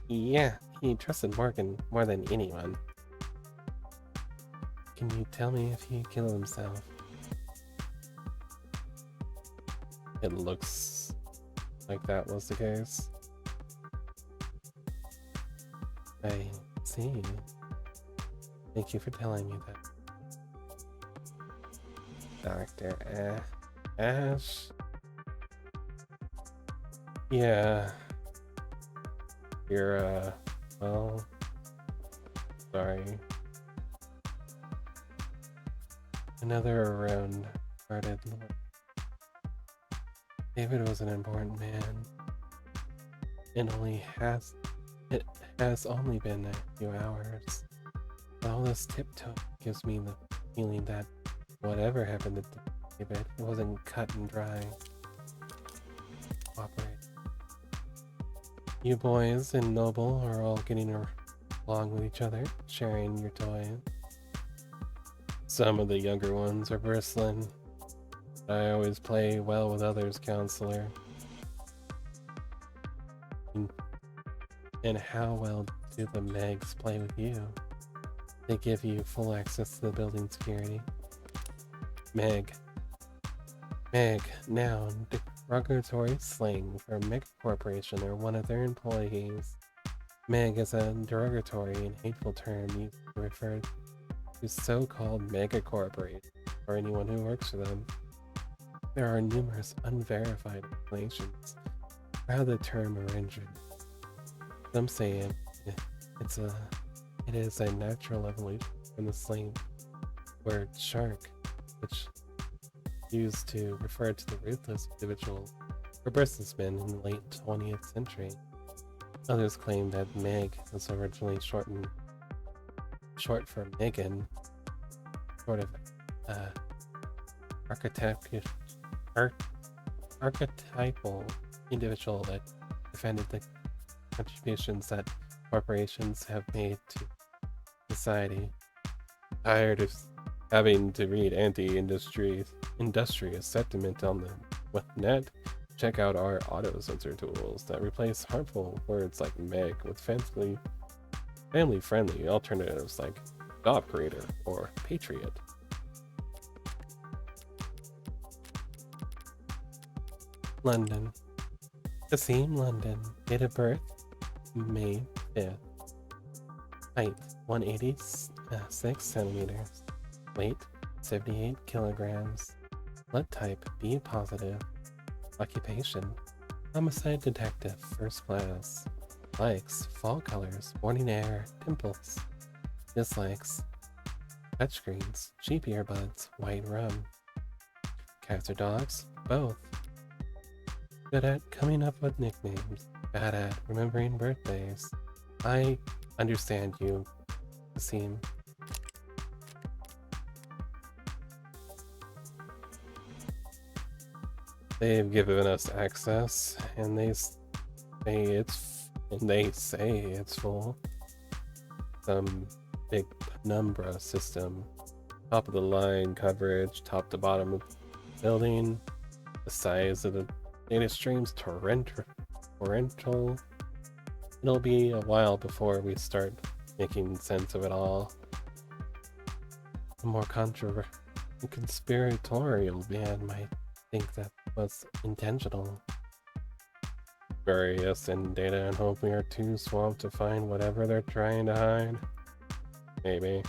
Yeah, he trusted Morgan more than anyone. Can you tell me if he killed himself? It looks like that was the case. I see. Thank you for telling me that. Dr. Ash? Yeah. You're, well... Sorry. Another round started. David was an important man. It has only been a few hours. But all this tiptoe gives me the feeling that whatever happened to David, it wasn't cut and dry. Cooperate. You boys and Noble are all getting along with each other, sharing your toys. Some of the younger ones are bristling. I always play well with others, counselor. And how well do the Megs play with you? They give you full access to the building security. Meg, noun, derogatory slang for a mega corporation or one of their employees. Meg is a derogatory and hateful term used to refer to so-called mega corporations or anyone who works for them. There are numerous unverified explanations for how the term originated. Some say it is a natural evolution from the slang word shark, which used to refer to the ruthless individuals or businessmen in the late 20th century. Others claim that Meg was originally short for Megan, sort of archetypal individual that defended the contributions that corporations have made to society. Tired of having to read anti-industrious sentiment on the net, check out our auto censor tools that replace harmful words like meg with family-friendly alternatives like job creator or patriot. London. Kasim, London. Date of birth, May 5th. Height, 186 centimeters. Weight, 78 kilograms. Blood type, B positive. Occupation, homicide detective, first class. Likes, fall colors, morning air, dimples. Dislikes, touchscreens, cheap earbuds, white rum. Cats or dogs? Both. Good at coming up with nicknames. Bad at remembering birthdays. I understand you, Kasim. They've given us access, and they say it's full. Some big penumbra system, top of the line coverage, top to bottom of the building. The size of the data stream's torrential. It'll be a while before we start making sense of it all. A more conspiratorial man might think that was intentional. Bury us in data and hope we are too swamped to find whatever they're trying to hide. Maybe.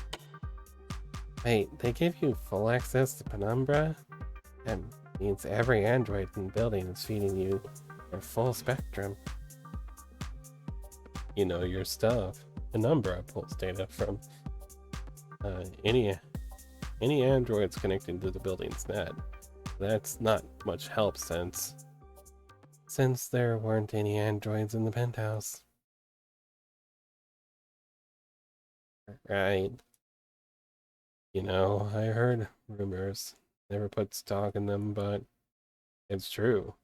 Wait, they give you full access to Penumbra? That means every android in the building is feeding you their full spectrum. You know your stuff. Penumbra pulls data from any androids connecting to the building's net. That's not much help since there weren't any androids in the penthouse. Right. You know, I heard rumors. Never put stock in them, but it's true.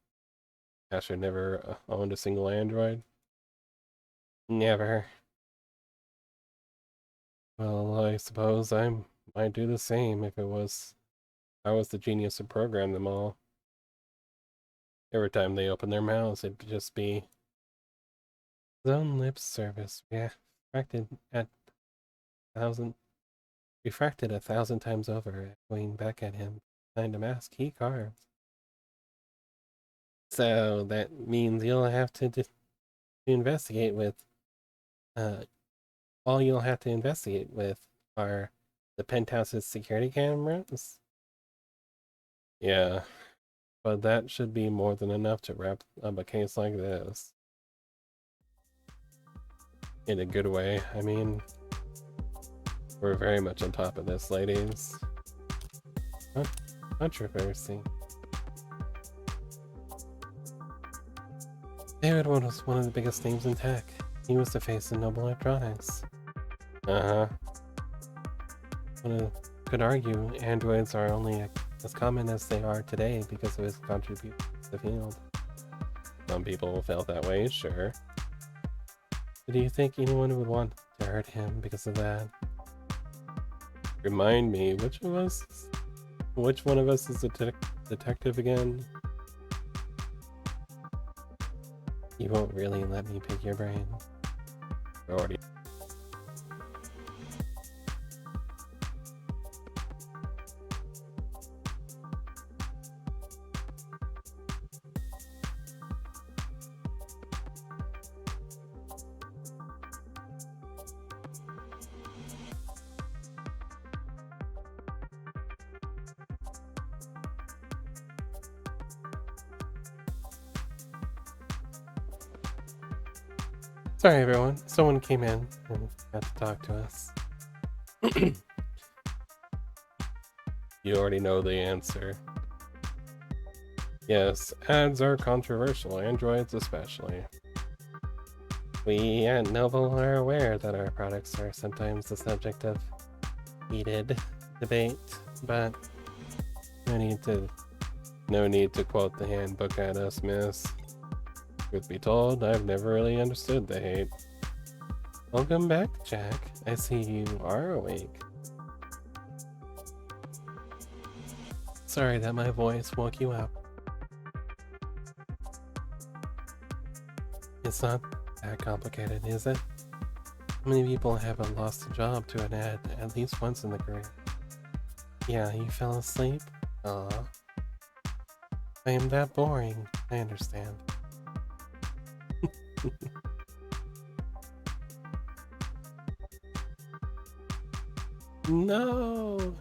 Asher never owned a single android. Never. Well, I suppose I might do the same if I was the genius who programmed them all. Every time they open their mouths, it'd just be his own lip service refracted a thousand times over, echoing back at him behind a mask he carved. So that means you'll have to investigate with. All you'll have to investigate with are the penthouse's security cameras. Yeah. But that should be more than enough to wrap up a case like this. In a good way, I mean. We're very much on top of this, ladies. Controversy. David was one of the biggest names in tech. He was the face of Noble Electronics. One could argue androids are only as common as they are today because of his contribution to the field. Some people felt that way, sure. But do you think anyone would want to hurt him because of that? Remind me, which one of us is a detective again? You won't really let me pick your brain. Already. Sorry everyone, someone came in and got to talk to us. You already know the answer. Yes, ads are controversial, androids especially. We at Noble are aware that our products are sometimes the subject of heated debate, but no need to quote the handbook at us, miss. Truth be told, I've never really understood the hate. Welcome back, Jack. I see you are awake. Sorry that my voice woke you up. It's not that complicated, is it? How many people haven't lost a job to an ad at least once in the career? Yeah, you fell asleep? Aw. I am that boring. I understand. No!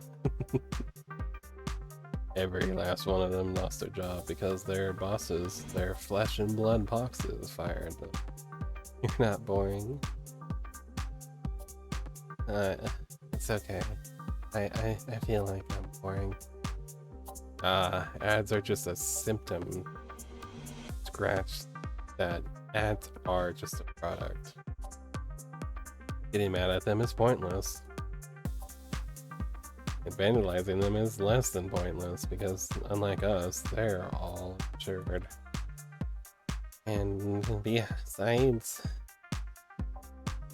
Every last one of them lost their job because their bosses, their flesh and blood bosses, fired them. You're not boring. It's okay. I feel like I'm boring. Ads are just a symptom. Scratch that. Ads are just a product. Getting mad at them is pointless. And vandalizing them is less than pointless because, unlike us, they're all insured. And besides,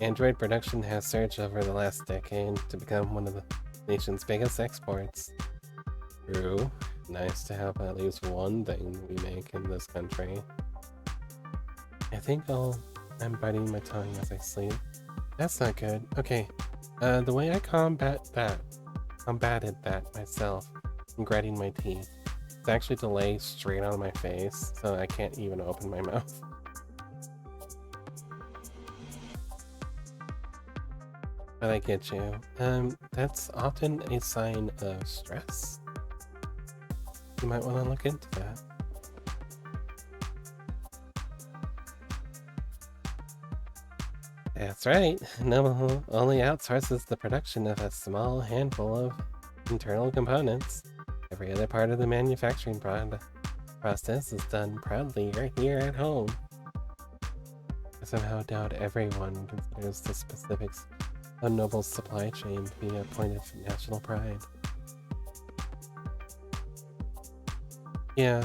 Android production has surged over the last decade to become one of the nation's biggest exports. True. Nice to have at least one thing we make in this country. I think I'm biting my tongue as I sleep. That's not good. Okay, the way I combated that myself, I'm grinding my teeth. It's actually to lay straight on my face, so I can't even open my mouth. But I get you. That's often a sign of stress. You might want to look into that. That's right. Noble only outsources the production of a small handful of internal components. Every other part of the manufacturing process is done proudly right here at home. I somehow doubt everyone considers the specifics of Noble's supply chain to be a point of national pride. Yeah,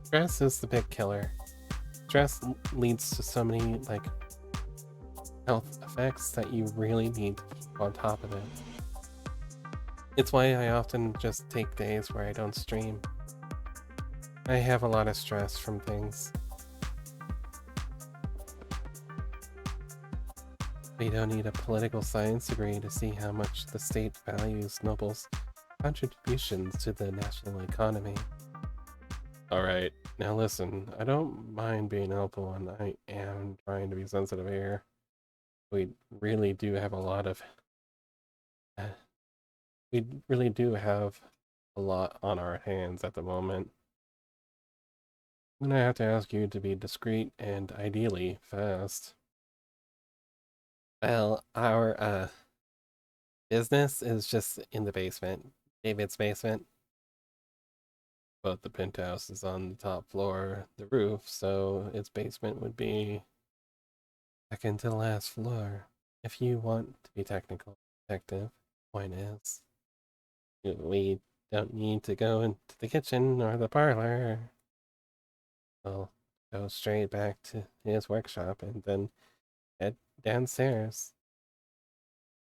stress is the big killer. Stress leads to so many, health effects that you really need to keep on top of it. It's why I often just take days where I don't stream. I have a lot of stress from things. We don't need a political science degree to see how much the state values Noble's contributions to the national economy. Alright, now listen, I don't mind being helpful and I am trying to be sensitive here. We really do have a lot on our hands at the moment. I'm gonna have to ask you to be discreet and ideally fast. Well, our business is just in the basement. David's basement. But the penthouse is on the top floor, the roof, so its basement would be second to the last floor. If you want to be technical, detective, point is, we don't need to go into the kitchen or the parlor. We'll go straight back to his workshop and then head downstairs.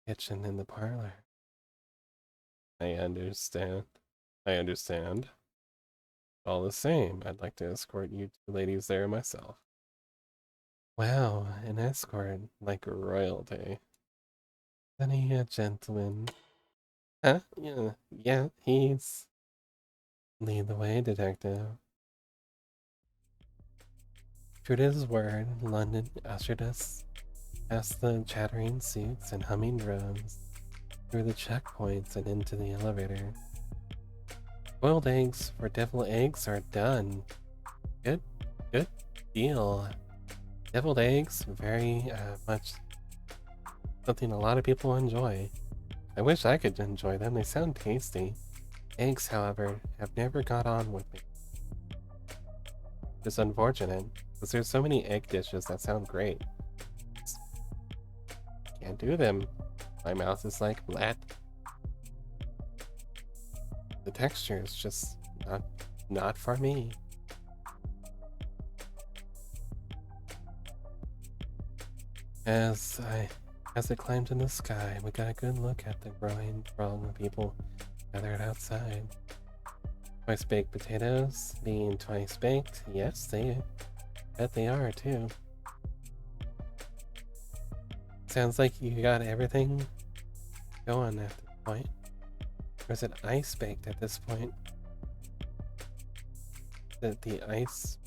Kitchen and the parlor. I understand. All the same, I'd like to escort you two ladies there myself. Wow, an escort, like royalty. Any a gentleman. Huh? Yeah, he's... Lead the way, detective. True to his word, London ushered us past the chattering suits and humming drums, through the checkpoints and into the elevator. Boiled eggs for deviled eggs are done. Good deal. Deviled eggs, very much something a lot of people enjoy. I wish I could enjoy them, they sound tasty. Eggs, however, have never got on with me. It's unfortunate, because there's so many egg dishes that sound great. Can't do them. My mouth is like flat. The texture is just not for me. As I climbed in the sky, we got a good look at the growing throng of people gathered outside. Twice baked potatoes being twice baked. Yes, bet they are too. Sounds like you got everything going at this point. Or is it ice baked at this point? The ice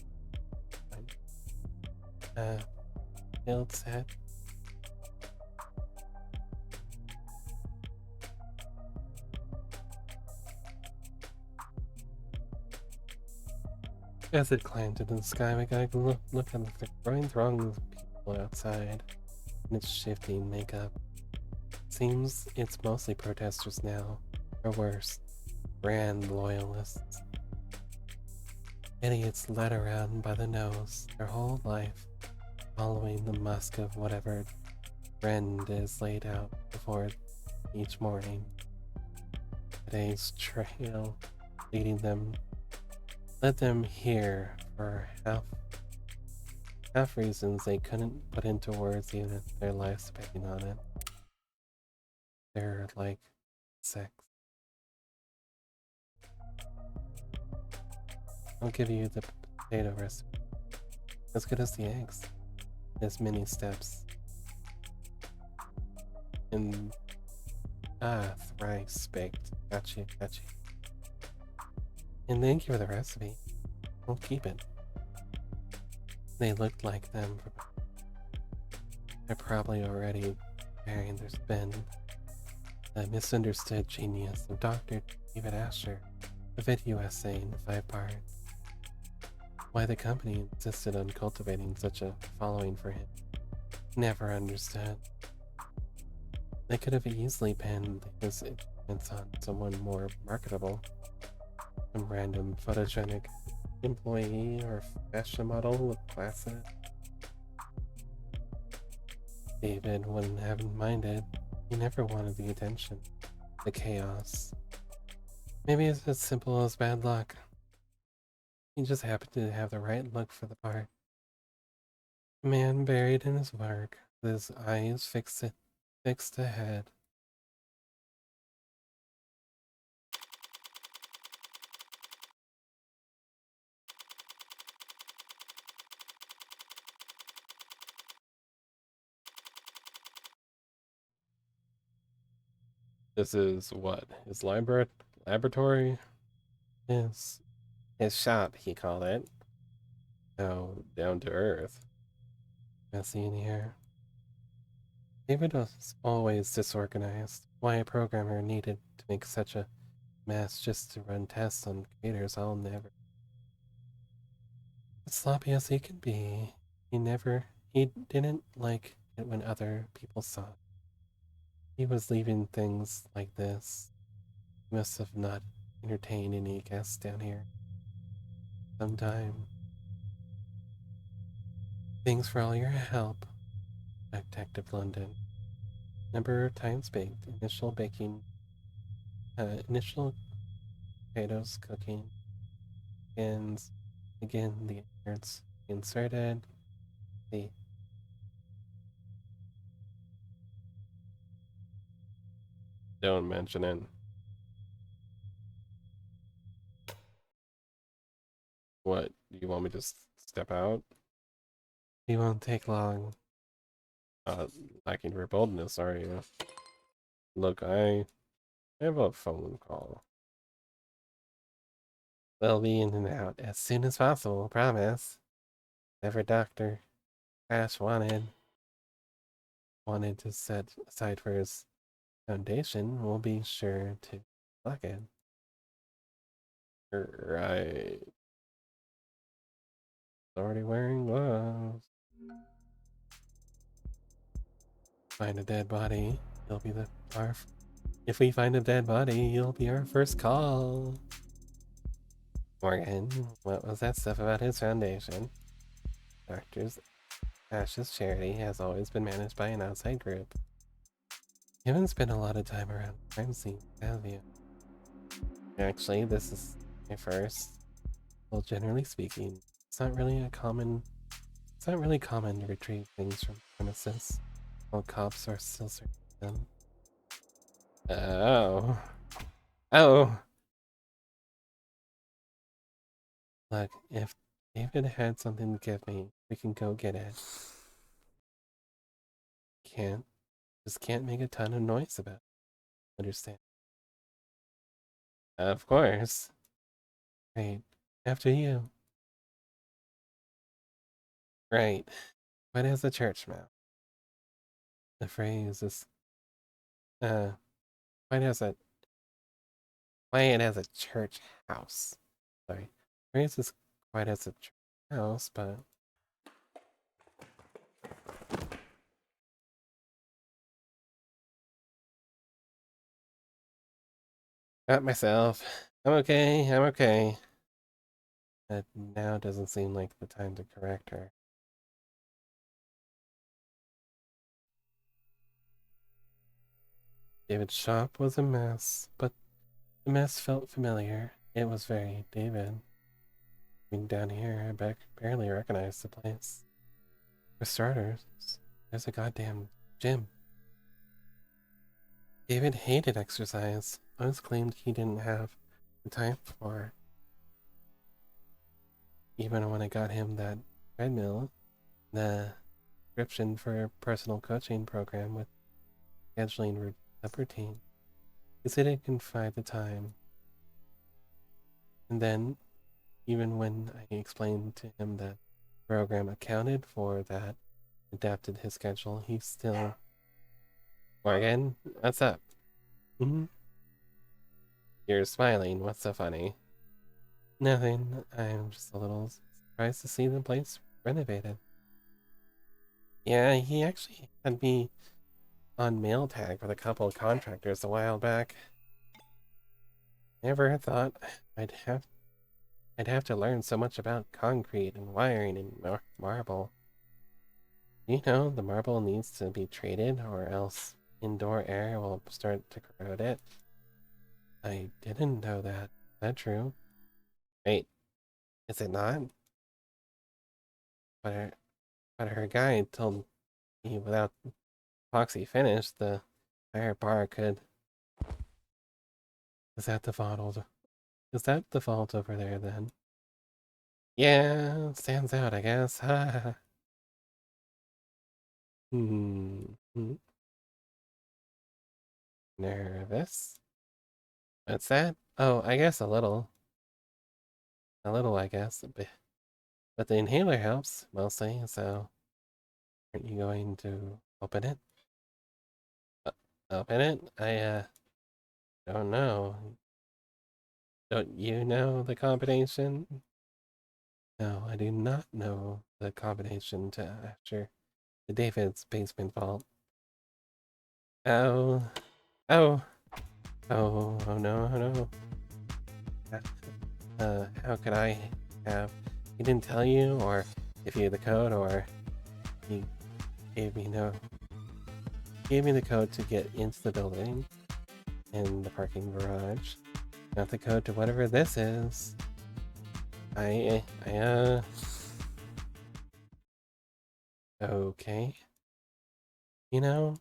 build set. As it climbed into the sky, we gotta look at the growing throng of people outside and its shifting makeup. Seems it's mostly protesters now, or worse, brand loyalists. Idiots led around by the nose their whole life, following the musk of whatever trend is laid out before each morning. Today's trail leading them led them here for half reasons they couldn't put into words even if their lives depending on it. They're like sex. I'll give you the potato recipe. As good as the eggs. There's many steps. And thrice baked. Gotcha. And thank you for the recipe. I'll keep it. They looked like them. They're probably already bearing their spin. The misunderstood genius of Dr. David Asher, a video essay in 5 parts. Why the company insisted on cultivating such a following for him. Never understood. They could have easily pinned his influence on someone more marketable. Some random photogenic employee or fashion model with glasses. David wouldn't have minded. He never wanted the attention, the chaos. Maybe it's as simple as bad luck. He just happened to have the right look for the part. A man buried in his work, with his eyes fixed ahead. This is what? His laboratory? His shop, he called it. So, down to earth. Messy in here. David was always disorganized. Why a programmer needed to make such a mess just to run tests on computers, I'll never. As sloppy as he could be, he didn't like it when other people saw it. He was leaving things like this. He must have not entertained any guests down here. Sometime. Thanks for all your help, Detective London. Number of times baked. Initial potatoes cooking. And again, the words inserted. The don't mention it. What? Do you want me to step out? He won't take long. Lacking for boldness, are you? Look, I have a phone call. They'll be in and out as soon as possible, promise. Whatever Dr. Ash wanted to set aside for his foundation, we'll be sure to lock it. Right. Already wearing gloves. Find a dead body. You'll be if we find a dead body, you'll be our first call. Morgan, what was that stuff about his foundation? Doctors Ash's charity has always been managed by an outside group. You haven't spent a lot of time around the crime scene, have you? Actually, this is my first. Well, generally speaking, it's not really common to retrieve things from premises while cops are still searching them. Oh. Oh. Look, if David had something to give me, we can go get it. Can't. Just can't make a ton of noise about it. Understand? Of course. Right. After you. Right. What is a church mouse? The phrase is uh quite as a why it has a church house. Sorry. The phrase is quite as a church house, but got myself. I'm okay, I'm okay. But now doesn't seem like the time to correct her. David's shop was a mess, but the mess felt familiar. It was very David. Being down here, I barely recognized the place. For starters, there's a goddamn gym. David hated exercise. Always claimed he didn't have the time for it. Even when I got him that treadmill, the prescription for a personal coaching program with scheduling routine, he said he couldn't find the time. And then, even when I explained to him that the program accounted for that, adapted his schedule, he still... Morgan, what's up? Mm-hmm. You're smiling. What's so funny? Nothing. I'm just a little surprised to see the place renovated. Yeah, he actually had me on mail tag with a couple of contractors a while back. Never thought I'd have I'd have to learn so much about concrete and wiring and marble. You know, the marble needs to be traded or else indoor air will start to corrode it. I didn't know that. Is that true? Wait, is it not? But her guide told me without epoxy finish, the entire bar could... Is that the vault? Is that the vault over there then? Yeah, stands out, I guess. Ha. Hmm. Nervous? What's that? Oh, I guess a little. A little, I guess. But the inhaler helps, mostly, so... Aren't you going to open it? Open it? I don't know. Don't you know the combination? No, I do not know the combination to after the David's basement vault. Oh, oh, oh no, oh no. How could I have? He didn't tell you, or give you the code, or he gave me the code to get into the building in the parking garage. Not the code to whatever this is. Okay. You know,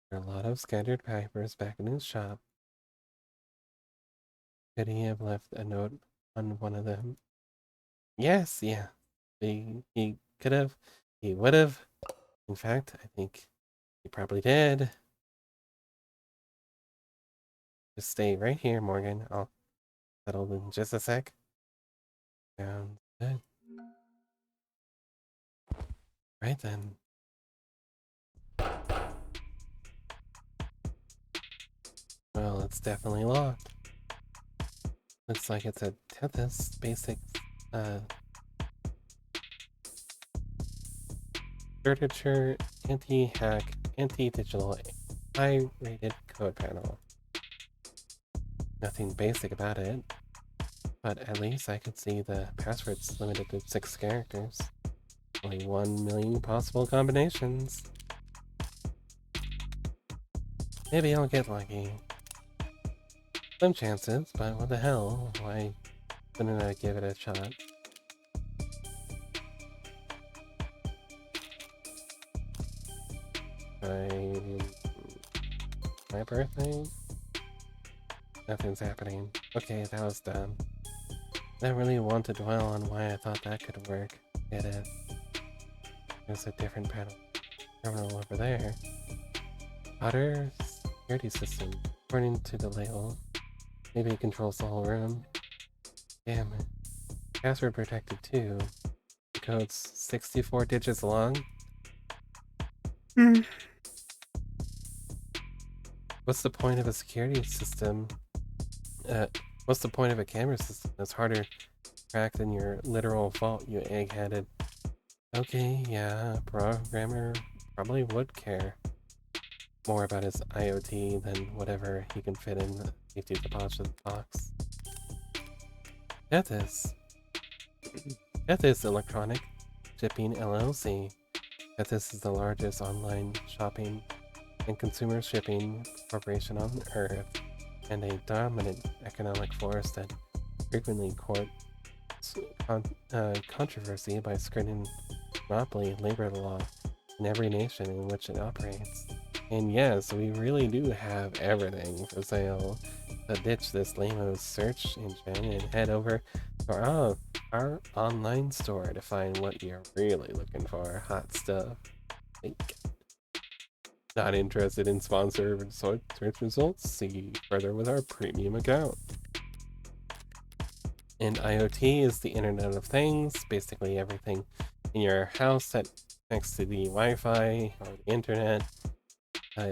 there are a lot of scattered papers back in his shop. Could he have left a note on one of them? Yes, yeah. He could have. He would have. In fact, I think he probably did. Just stay right here, Morgan. I'll settle in just a sec. Sounds good. Right then. Well, it's definitely locked. Looks like it's a Tethys basic uh literature, anti-hack, anti-digital, high-rated code panel. Nothing basic about it, but at least I could see the password's limited to 6 characters. Only 1 million possible combinations. Maybe I'll get lucky. Some chances, but what the hell? Why couldn't I give it a shot? My birthday? Nothing's happening. Okay, that was dumb. I don't really want to dwell on why I thought that could work. Get it. There's a different terminal over there. Water security system. According to the label, maybe it controls the whole room. Damn it. Password protected too. The code's 64 digits long. What's the point of a security system? What's the point of a camera system that's harder to crack than your literal vault, you egg-headed? Okay, yeah, programmer probably would care more about his IoT than whatever he can fit in the safety deposit box. Death is Electronic Shipping LLC. Death is the largest online shopping and consumer shipping corporation on Earth, and a dominant economic force that frequently courts controversy by skirting monopoly labor law in every nation in which it operates. And yes, we really do have everything for sale. So ditch this lame search engine and head over to our online store to find what you're really looking for. Hot stuff. Like, not interested in sponsored search results? See further with our premium account. And IoT is the Internet of Things, basically everything in your house that connects to the Wi-Fi or the Internet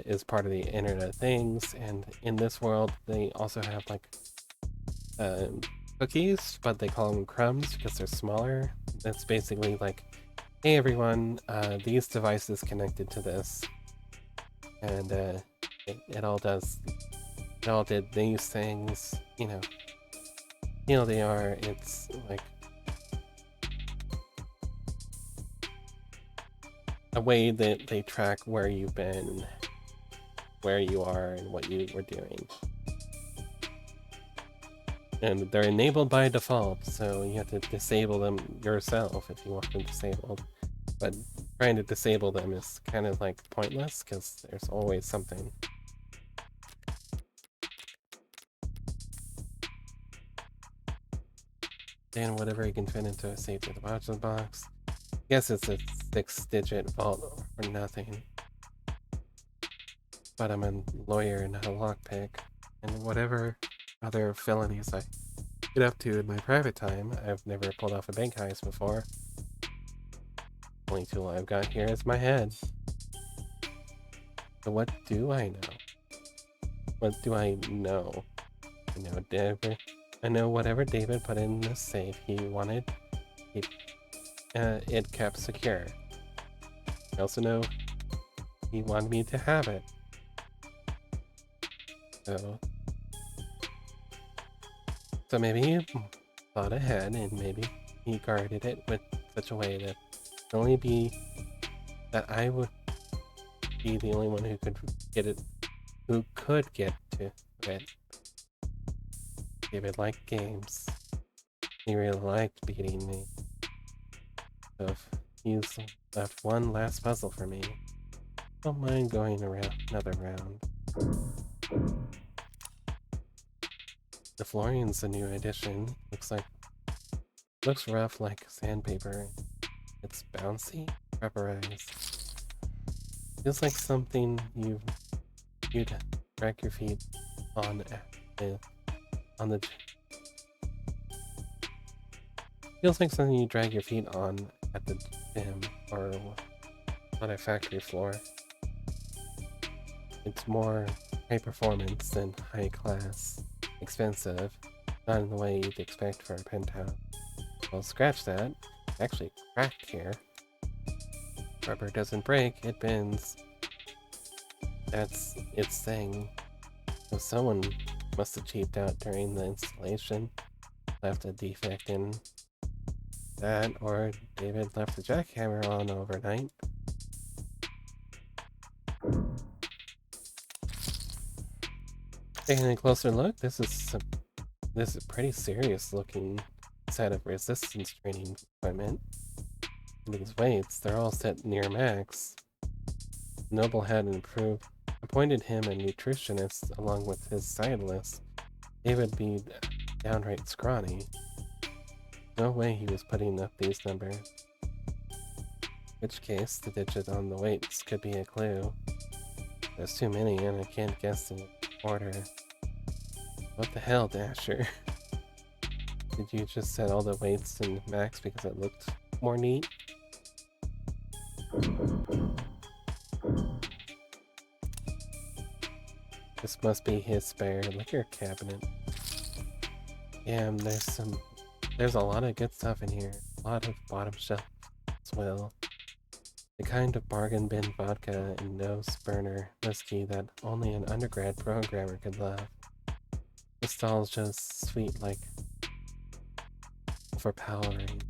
is part of the Internet of Things. And in this world, they also have like cookies, but they call them crumbs because they're smaller. That's basically like, hey everyone, these devices connected to this, and it all did these things, you know. They are, it's like a way that they track where you've been, where you are, and what you were doing. And they're enabled by default, so you have to disable them yourself if you want them disabled. But trying to disable them is kind of like pointless, because there's always something. And whatever you can fit into a safety deposit box. Guess it's a 6-digit vault or nothing. But I'm a lawyer, not a lockpick. And whatever other felonies I get up to in my private time, I've never pulled off a bank heist before. Only tool I've got here is my head. So what do I know? What do I know? I know whatever David put in the safe he wanted, it kept secure. I also know he wanted me to have it. So maybe he thought ahead, and maybe he guarded it with such a way that only be that I would be the only one who could get to it. David liked games. He really liked beating me. So if he's left one last puzzle for me, don't mind going around another round. The flooring's a new addition. Looks rough like sandpaper. It's bouncy, rubberized. Feels like something you'd drag your feet on the feels like something you drag your feet on at the gym or on a factory floor. It's more high performance than high class, expensive, not in the way you'd expect for a penthouse. Well, scratch that. It's actually cracked here. Rubber doesn't break, it bends. That's its thing. So someone must have cheaped out during the installation, left a defect in that, or David left the jackhammer on overnight. Taking a closer look, this is a pretty serious looking set of resistance training equipment. These weights, they're all set near max. Noble had appointed him a nutritionist along with his side list. David be downright scrawny. No way he was putting up these numbers. In which case, the digit on the weights could be a clue. There's too many and I can't guess the order. What the hell, Dasher? Did you just set all the weights in max because it looked more neat? This must be his spare liquor cabinet. Yeah, and there's a lot of good stuff in here. A lot of bottom shelf as well. The kind of bargain bin vodka and nose burner whiskey that only an undergrad programmer could love. The stall's just sweet like overpowering.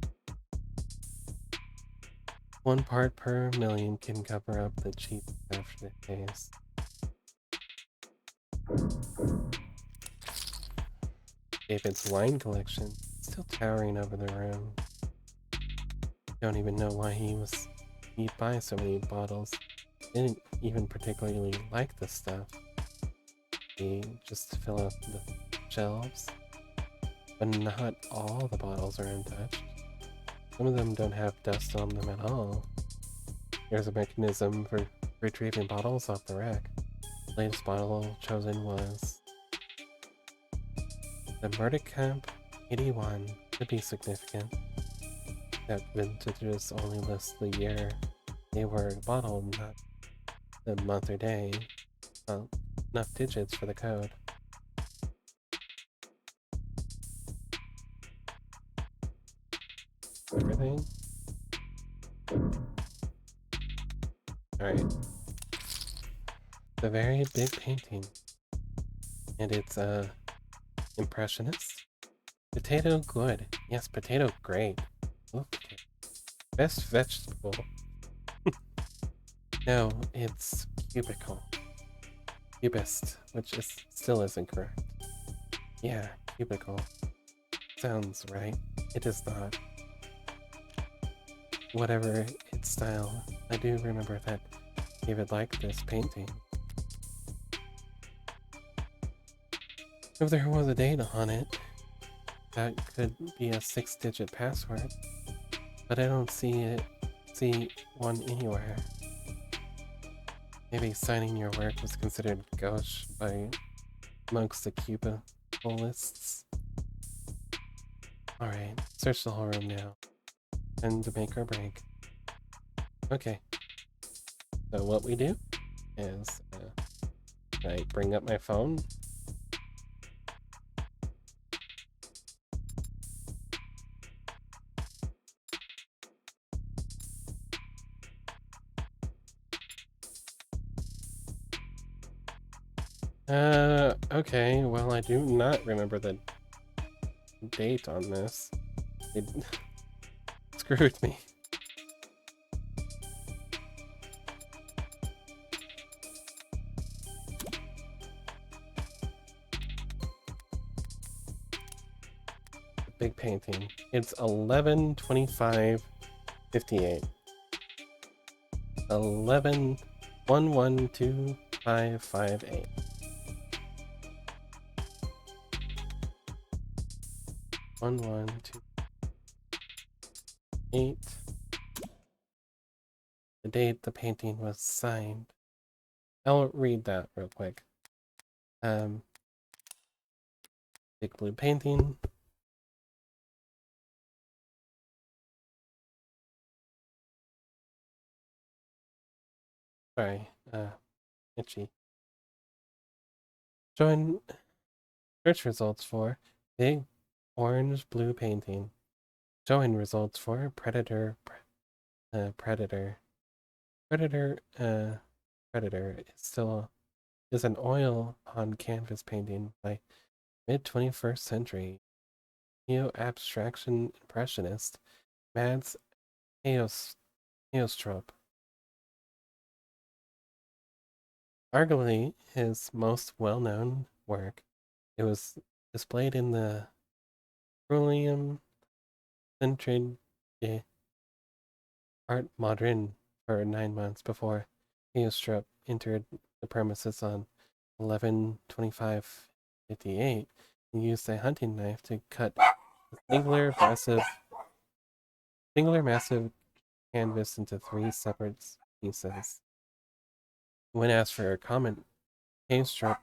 1 part per million can cover up the cheap aftertaste. David's wine collection, still towering over the room. Don't even know why he'd buy so many bottles. Didn't even particularly like this stuff. He just fill up the shelves. But not all the bottles are untouched. Some of them don't have dust on them at all. There's a mechanism for retrieving bottles off the rack. The latest bottle chosen was the Murder Camp 81. Could be significant. That vintages only list the year they were bottled, not the month or day. Well, enough digits for the code. Everything? Alright. It's a very big painting. And it's, impressionist. Potato good. Yes, potato great. Ooh, potato. Best vegetable. No, it's cubicle. Cubist, which still isn't correct. Yeah, cubicle. Sounds right. It is not. Whatever its style, I do remember that David liked this painting. If there was a date on it, that could be a 6-digit password, but I don't see one anywhere. Maybe signing your work was considered gauche by amongst the cubicleists. Alright, search the whole room now. And to make or break. Okay. So what we do is, I bring up my phone. Okay, well I do not remember the date on this. It screwed me. Big painting. It's 11/25/58. 11/11/2558. 11/2/8. The date the painting was signed. I'll read that real quick. Big blue painting. Sorry, itchy. Join search results for big orange blue painting. Showing results for predator predator is an oil on canvas painting by mid-21st century neo-abstraction impressionist Mads Haostrup. Arguably his most well-known work, it was displayed in the Trillium Centre de Art Moderne for 9 months before Haostrup entered the premises on 11/25/58 and used a hunting knife to cut a singular massive canvas into 3 separate pieces. When asked for a comment, Hainstrup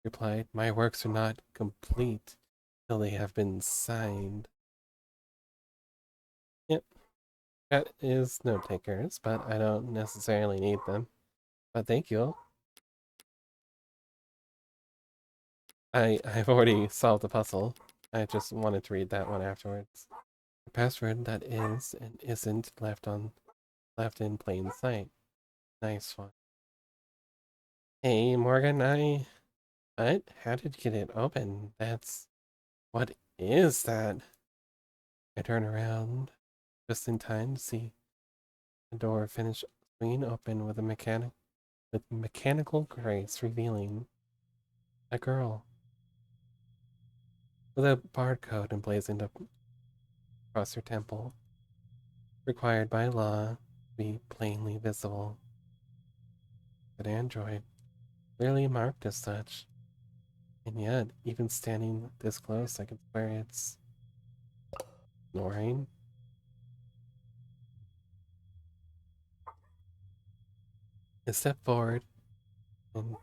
replied, "My works are not complete till they have been signed." Yep, that is note takers, but I don't necessarily need them. But thank you. I've already solved the puzzle. I just wanted to read that one afterwards. A password that is and isn't left in plain sight. Nice one. Hey Morgan, what? How did you get it open? What is that? I turn around just in time to see the door finish swinging open with mechanical grace, revealing a girl with a barcode emblazoned up across her temple, required by law to be plainly visible. An android, clearly marked as such, and yet, even standing this close, I can swear it's snoring. I step forward and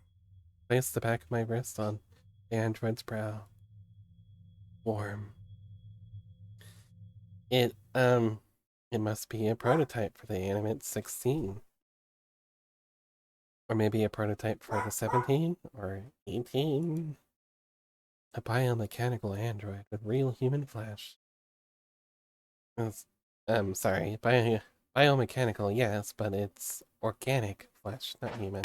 place the back of my wrist on the android's brow. Warm. It must be a prototype for the Animate 16. Or maybe a prototype for the 17 or 18. A biomechanical android with real human flesh. Sorry, biomechanical, yes, but it's organic flesh, not human.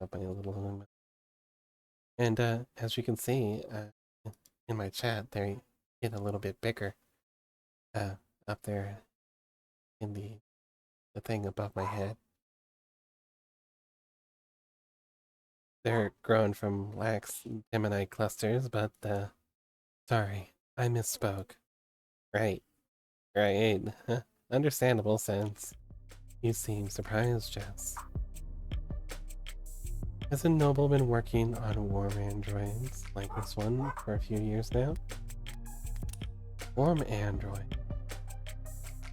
Up my little and as you can see, in my chat, they get a little bit bigger. Up there in the thing above my head. They're grown from lax Gemini clusters, but sorry, I misspoke. Right, right. Understandable sense. You seem surprised, Jess. Hasn't Noble been working on warm androids like this one for a few years now? Warm android.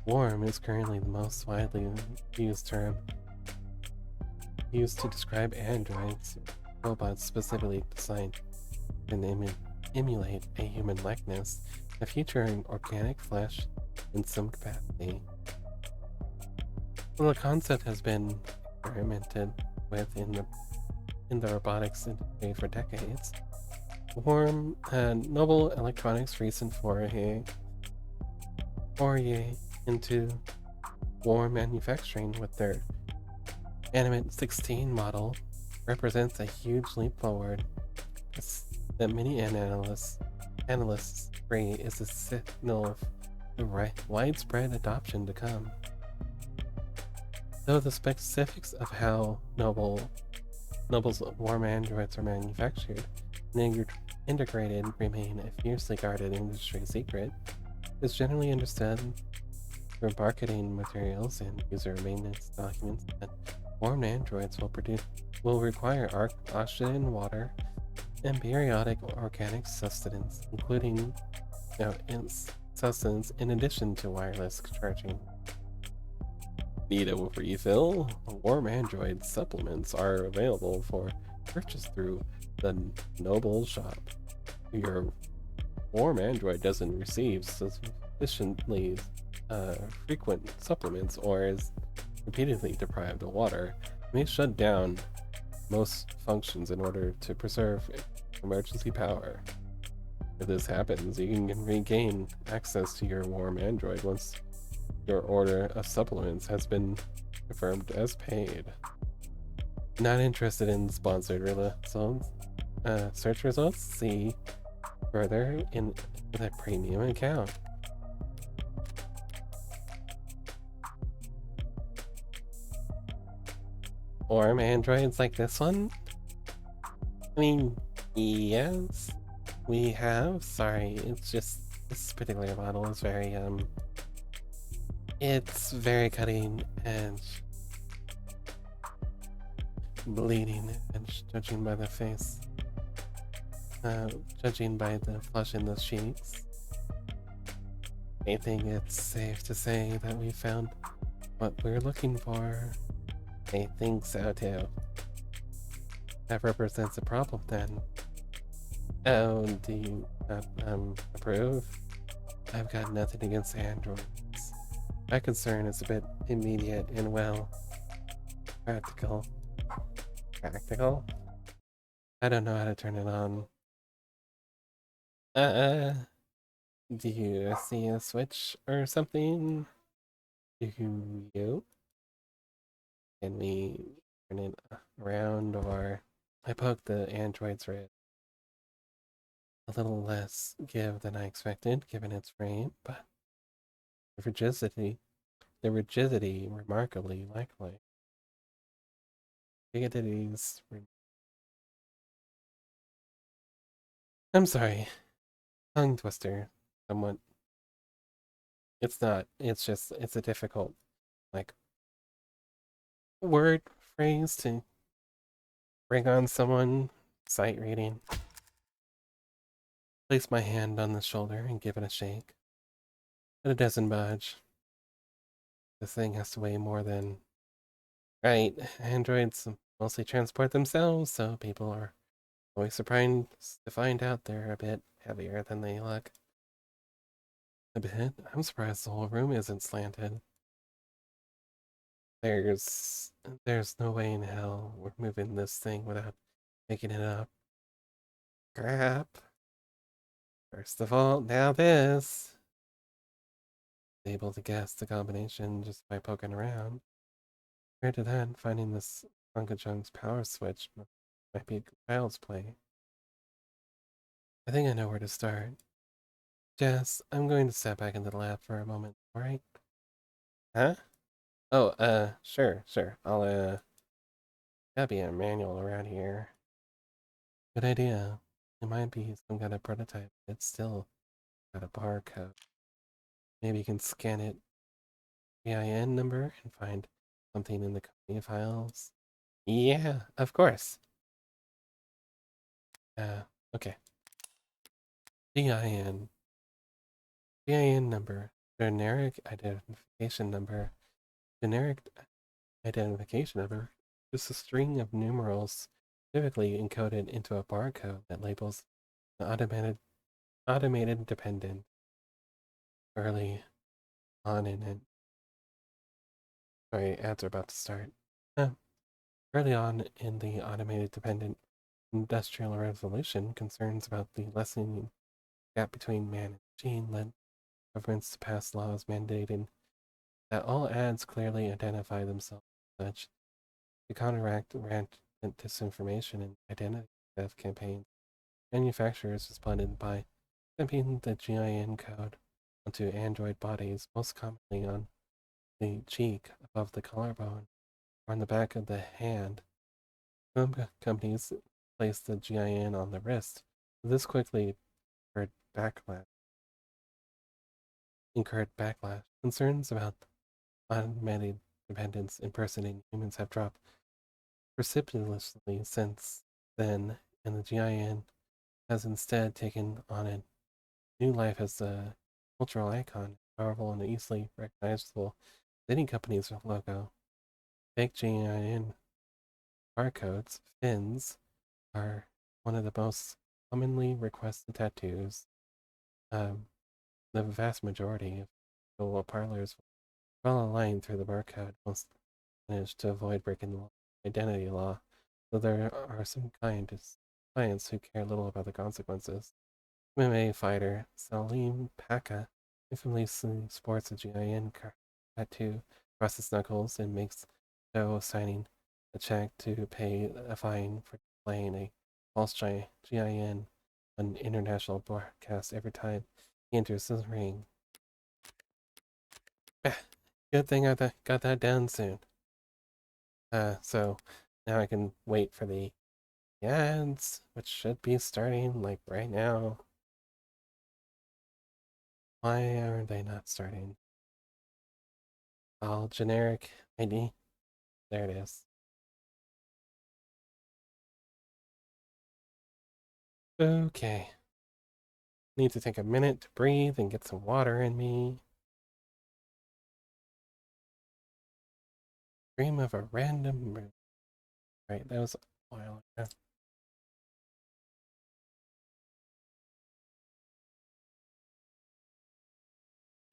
Warm is currently the most widely used term used to describe androids, robots specifically designed to emulate a human likeness, featuring organic flesh in some capacity. Well, the concept has been experimented with in the robotics industry for decades. Noble Electronics' recent foray into warm manufacturing with their Animate 16 model represents a huge leap forward that many analysts agree is a signal of the widespread adoption to come. Though the specifics of how Noble's warm androids are manufactured and integrated remain a fiercely guarded industry secret, it's generally understood through marketing materials and user maintenance documents that warm androids will require oxygen, water, and periodic organic sustenance, including sustenance in addition to wireless charging. Need a refill? Warm android supplements are available for purchase through the Noble shop. Your warm android doesn't receive sufficiently frequent supplements or is repeatedly deprived of water, may shut down most functions in order to preserve emergency power. If this happens, you can regain access to your warm android once your order of supplements has been confirmed as paid. Not interested in sponsored results? Search results? See further in the premium account. Warm androids like this one? I mean, yes, we have. Sorry, it's just this particular model is very it's very cutting edge, bleeding edge, judging by the face, judging by the flush in the cheeks. I think it's safe to say that we found what we're looking for. I think so too. That represents a problem then. Oh, do you approve? I've got nothing against androids. My concern is a bit immediate and, well, practical. Practical? I don't know how to turn it on. Uh, do you see a switch or something? Do you? Can we turn it around, or... I poked the android's rib. A little less give than I expected, given its frame, but the rigidity remarkably lifelike. Rigidity's... I'm sorry, tongue twister, somewhat. It's not, it's just, it's a difficult, like, word phrase to bring on someone. Sight reading. Place my hand on the shoulder and give it a shake. But it doesn't budge. This thing has to weigh more than... Right, androids mostly transport themselves, so people are always surprised to find out they're a bit heavier than they look. A bit? I'm surprised the whole room isn't slanted. There's... there's no way in hell we're moving this thing without picking it up. Crap. First of all, now this. Able to guess the combination just by poking around. Prior to that, finding this Funkajunk's power switch might be child's play. I think I know where to start. Jess, I'm going to step back into the lab for a moment, alright? Huh? Oh, sure. Gotta be a manual around here. Good idea. It might be some kind of prototype. It's still got a barcode. Maybe you can scan it EIN number and find something in the company files. Yeah, of course. Okay. EIN. EIN number. Generic identification number. Generic identification number is a string of numerals typically encoded into a barcode that labels the automated dependent early on in it. Sorry, ads are about to start. Early on in the automated dependent industrial revolution, concerns about the lessening gap between man and machine led governments to pass laws mandating that all ads clearly identify themselves as such. To counteract rampant disinformation and identity theft campaigns, manufacturers responded by stamping the GIN code onto android bodies, most commonly on the cheek above the collarbone or on the back of the hand. Some companies placed the GIN on the wrist. This quickly incurred backlash. Concerns about automated dependence impersonating humans have dropped precipitously since then, and the GIN has instead taken on a new life as a cultural icon, powerful and easily recognizable as any company's logo. Fake GIN barcodes, fins, are one of the most commonly requested tattoos. The vast majority of photo parlors draw a line through the barcode, most manage to avoid breaking the identity law, though there are some clients who care little about the consequences. MMA fighter Salim Paka infamously sports a GIN tattoo across his knuckles and makes show signing a check to pay a fine for displaying a false GIN on international broadcast every time he enters the ring. Good thing I got that down soon. So now I can wait for the ads, which should be starting like right now. Why are they not starting? All generic ID. There it is. Okay. Need to take a minute to breathe and get some water in me. Dream of a random room. Right, that was a while ago.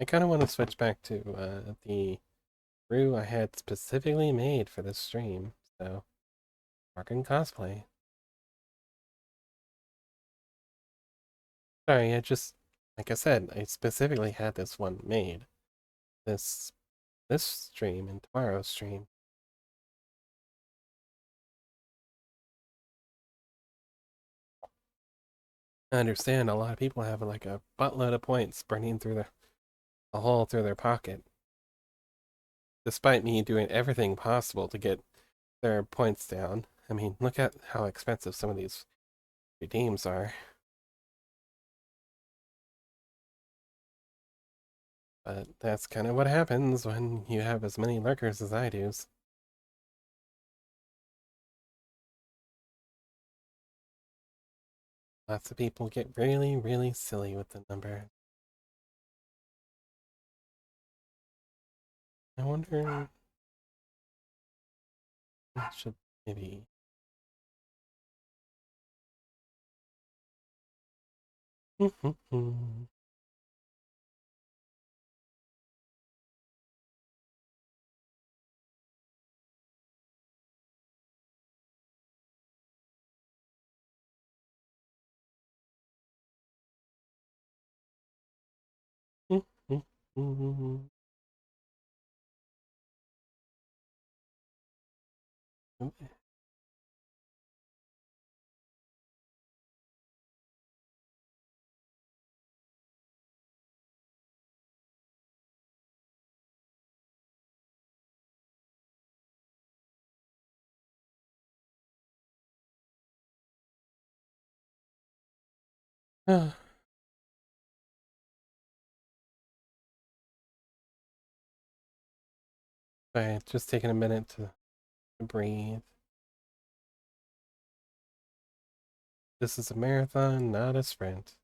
I kind of want to switch back to the brew I had specifically made for this stream. So, working cosplay. Sorry, I just, like I said, I specifically had this one made. This stream and tomorrow's stream. I understand a lot of people have like a buttload of points burning through a hole through their pocket. Despite me doing everything possible to get their points down. I mean, look at how expensive some of these redeems are. But that's kind of what happens when you have as many lurkers as I do. Lots of people get really, really silly with the number. I wonder... I should maybe... Sorry, just taking a minute to breathe. This is a marathon, not a sprint.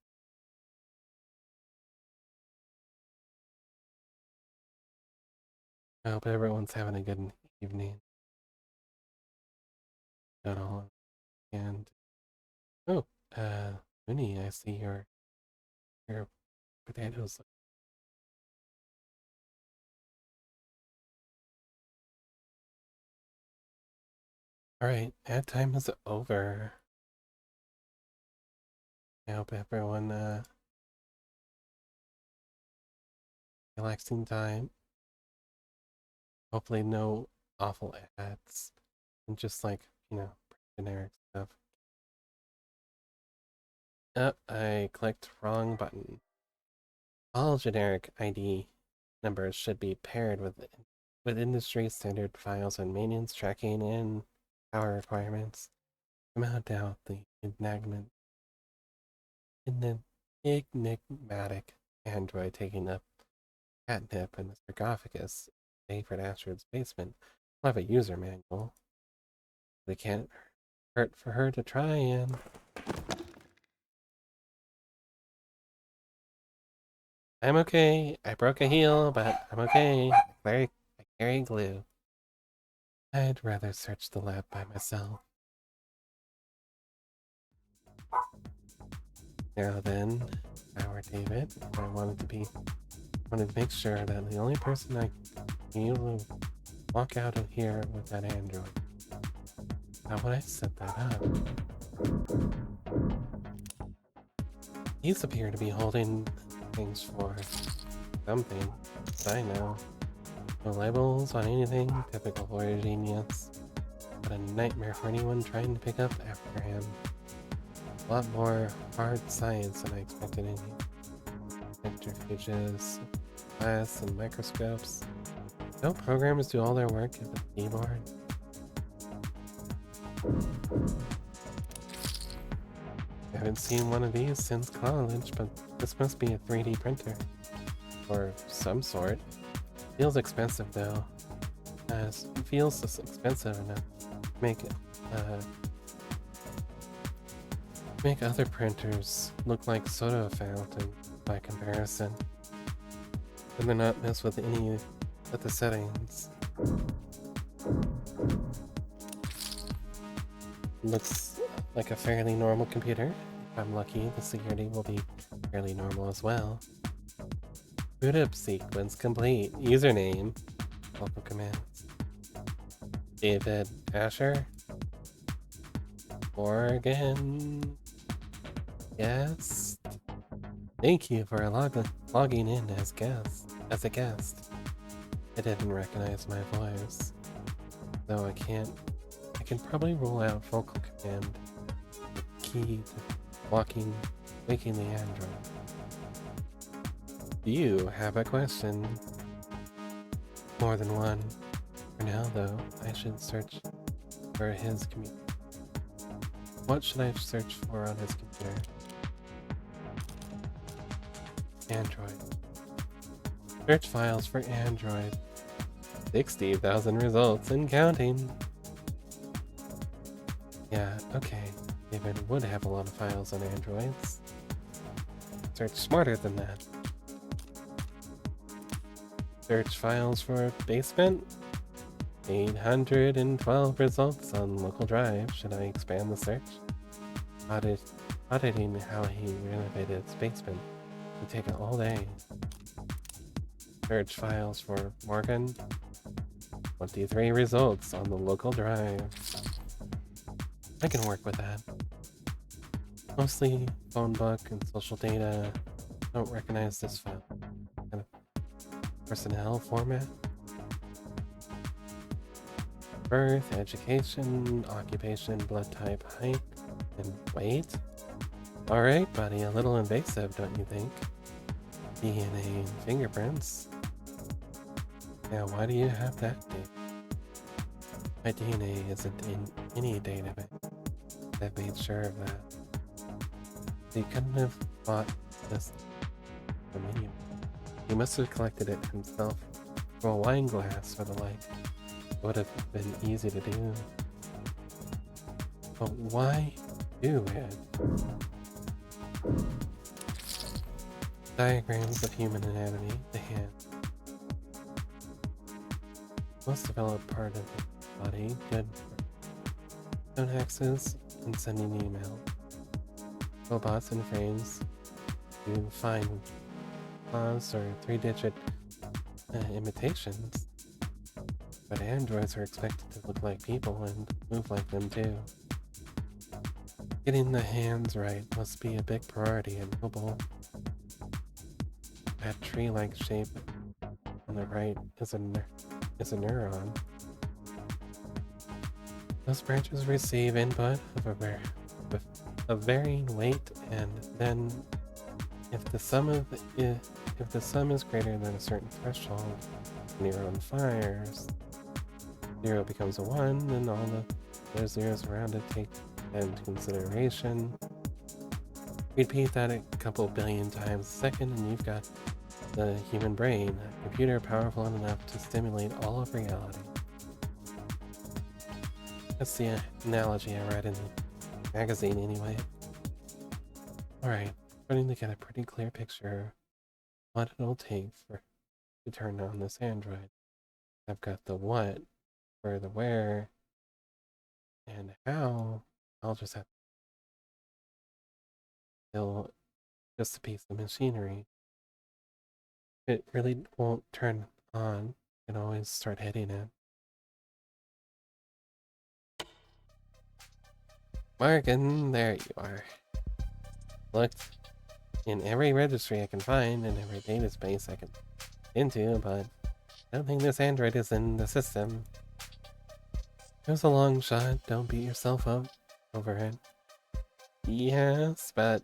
I hope everyone's having a good evening. And oh, Uni, I see your potatoes. All right, ad time is over. I hope everyone relaxing time. Hopefully no awful ads and just like, generic stuff. I clicked wrong button. All generic ID numbers should be paired with industry standard files and maintenance tracking and power requirements. I doubt the enigmatic android taking up catnip in the sarcophagus David Astrod's basement will have a user manual. But it can't hurt for her to try and... I'm okay. I broke a heel, but I'm okay. I carry glue. I'd rather search the lab by myself. Now then, our David, I wanted to make sure that the only person I can able to walk out of here with that android. How would I set that up? These appear to be holding things for something, but I know. No labels on anything, typical for a genius. But a nightmare for anyone trying to pick up after him. A lot more hard science than I expected in here. Centrifuges, glass, and microscopes. Don't programmers do all their work at the keyboard? I haven't seen one of these since college, but this must be a 3D printer. Or some sort. Feels expensive though. Feels expensive enough to make other printers look like soda fountain by comparison. And they're not messed with any of the settings. Looks like a fairly normal computer. If I'm lucky, the security will be fairly normal as well. Boot up sequence complete. Username. Welcome commands. David Asher. Morgan. Yes. Thank you for logging in as a guest. I didn't recognize my voice, though I can probably rule out vocal command key to waking the android. Do you have a question? More than one. For now, though, I should search for his computer. What should I search for on his computer? Android. Search files for Android. 60,000 results and counting. Yeah, okay. David would have a lot of files on Androids. Search smarter than that. Search files for basement. 812 results on local drive. Should I expand the search? Auditing how he renovated his basement would take all day. Search files for Morgan. 23 results on the local drive. I can work with that. Mostly phone book and social data. Don't recognize this file. Kind of personnel format. Birth, education, occupation, blood type, height, and weight. Alright, buddy, a little invasive, don't you think? DNA and fingerprints. Now, why do you have that data? My DNA isn't in any database. I've made sure of that. He couldn't have bought this from anyone. He must have collected it himself from a wine glass or the like. It would have been easy to do. But why do it? Diagrams of human anatomy, the hand. Most developed part of the body, good for phone axes and sending email. Robots and frames do fine claws or 3-digit imitations. But androids are expected to look like people and move like them too. Getting the hands right must be a big priority in mobile. That tree-like shape on the right is a neuron. Those branches receive input of varying weight, and then if the sum is greater than a certain threshold, the neuron fires. 0 becomes a 1, and all the other zeros around it take that into consideration. Repeat that a couple billion times a second, and you've got the human brain, a computer powerful enough to stimulate all of reality. That's the analogy I read in the magazine anyway. Alright, putting together a pretty clear picture of what it'll take to turn on this android. I've got the what for the where, and how. I'll just have to build just a piece of machinery. It really won't turn on. You can always start hitting it. Morgan, there you are. Looked in every registry I can find and every data space I can into, but I don't think this android is in the system. It was a long shot, don't beat yourself up over it. Yes, but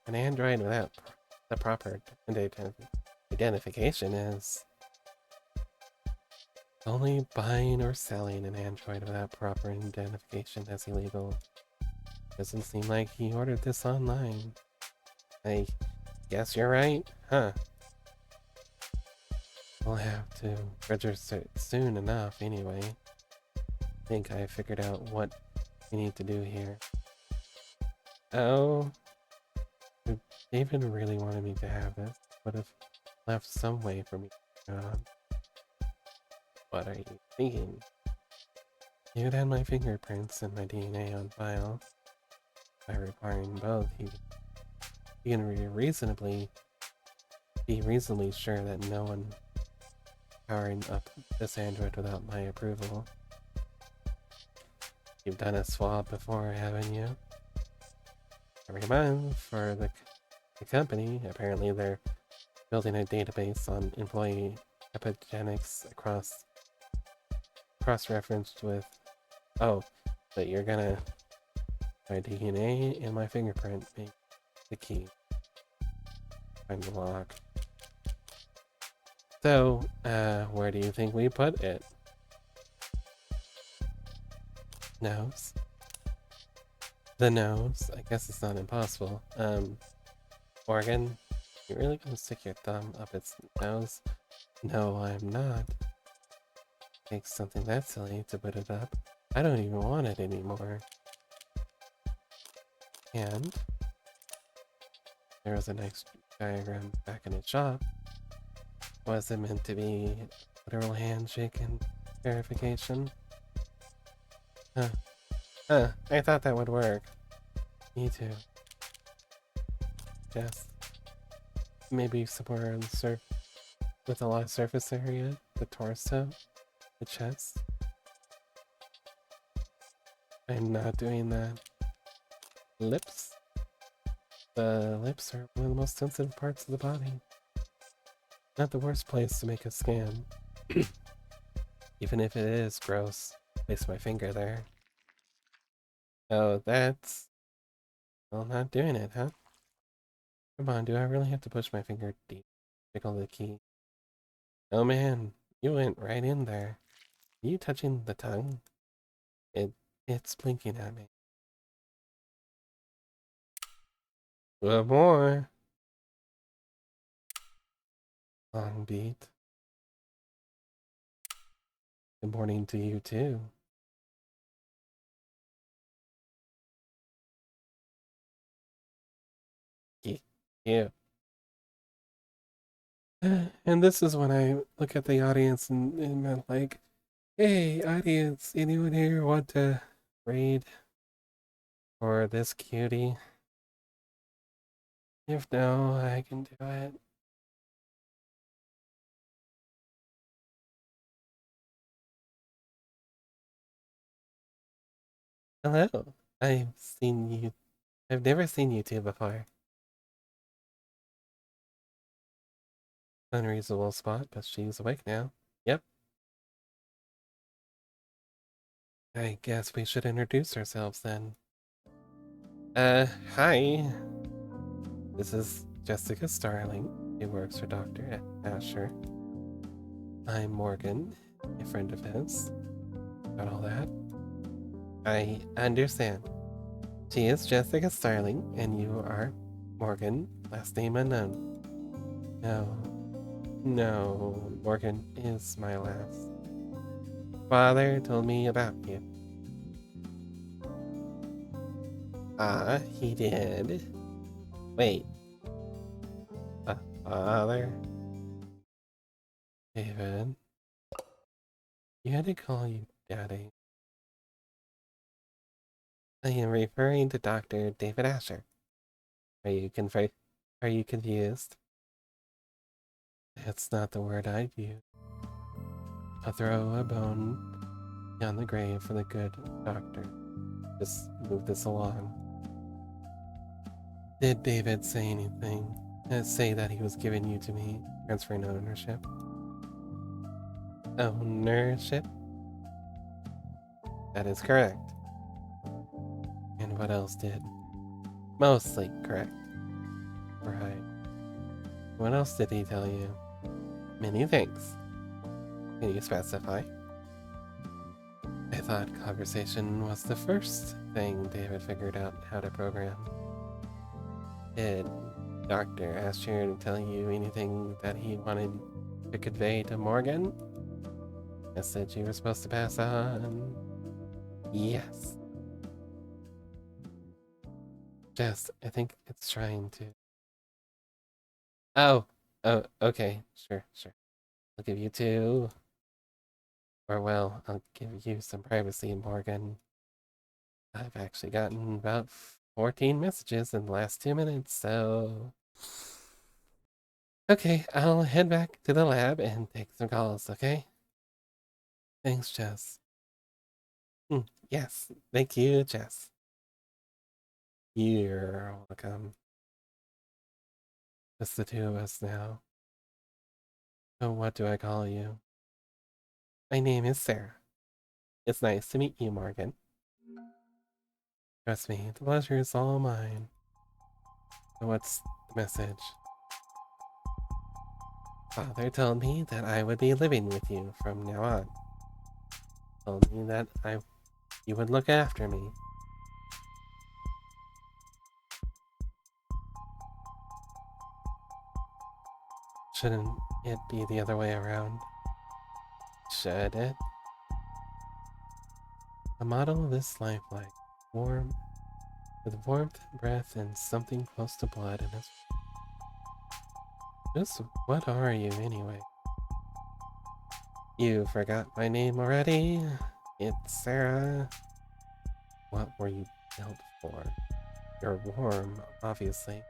an android without the proper identification is... Only buying or selling an android without proper identification is illegal. Doesn't seem like he ordered this online. I guess you're right, huh? We'll have to register it soon enough anyway. I think I figured out what we need to do here. Oh, if David really wanted me to have this, would have left some way for me to turn on. What are you thinking? You'd had my fingerprints and my DNA on file. By requiring both, you can be reasonably sure that no one powering up this android without my approval. You've done a swab before, haven't you? Every month for the company. Apparently they're building a database on employee epigenetics cross-referenced with... Oh, but you're gonna... My DNA and my fingerprint make the key. Find the lock. So, where do you think we put it? Nose? The nose? I guess it's not impossible. Morgan, you really gonna stick your thumb up its nose? No, I'm not. Takes something that silly to put it up. I don't even want it anymore. And there was a nice diagram back in its shop. Was it meant to be literal handshake and verification? I thought that would work. Me too. Just maybe somewhere on the with a lot of surface area, the torso, the chest. I'm not doing that. Lips? The lips are one of the most sensitive parts of the body. Not the worst place to make a scan. Even if it is gross. Place my finger there. Oh, that's... Well, not doing it, huh? Come on, do I really have to push my finger deep? Tickle the key. Oh man, you went right in there. Are you touching the tongue? It's blinking at me. Good more. Long beat. Good morning to you too. Yeah. And this is when I look at the audience and I'm like, hey, audience, anyone here want to raid for this cutie? If no, I can do it. Hello. I've never seen you two before. Unreasonable spot, but she's awake now. Yep. I guess we should introduce ourselves then. Hi. This is Jessica Starling. She works for Dr. Asher. I'm Morgan, a friend of his. Got all that? I understand. She is Jessica Starling, and you are Morgan, last name unknown. No, Morgan is my last. Father told me about you. Ah, he did. Wait. Father? David? You had to call you Daddy. I am referring to Dr. David Asher. Are you Are you confused? That's not the word I'd use. I'll throw a bone down the grave for the good doctor. Just move this along. Did David say anything? Say that he was giving you to me, transferring ownership? Ownership? That is correct. And what else did? Mostly correct. Right. What else did he tell you? Many things. Can you specify? I thought conversation was the first thing David figured out how to program. Did Dr. Asher tell you anything that he wanted to convey to Morgan? Message you were supposed to pass on? Yes. Jess, I think it's trying to... Oh, okay, sure. I'll give you two. Or well, I'll give you some privacy, Morgan. I've actually gotten about 14 messages in the last 2 minutes, so... Okay, I'll head back to the lab and take some calls, okay? Thanks, Jess. Yes, thank you, Jess. You're welcome. Just the two of us now. So what do I call you? My name is Sarah. It's nice to meet you, Morgan. Trust me, the pleasure is all mine. So what's the message? Father told me that I would be living with you from now on. Told me that you would look after me. Shouldn't it be the other way around? Should it? A model this lifelike, warm, with warmth, breath, and something close to blood in his... Just what are you, anyway? You forgot my name already? It's Sarah. What were you built for? You're warm, obviously.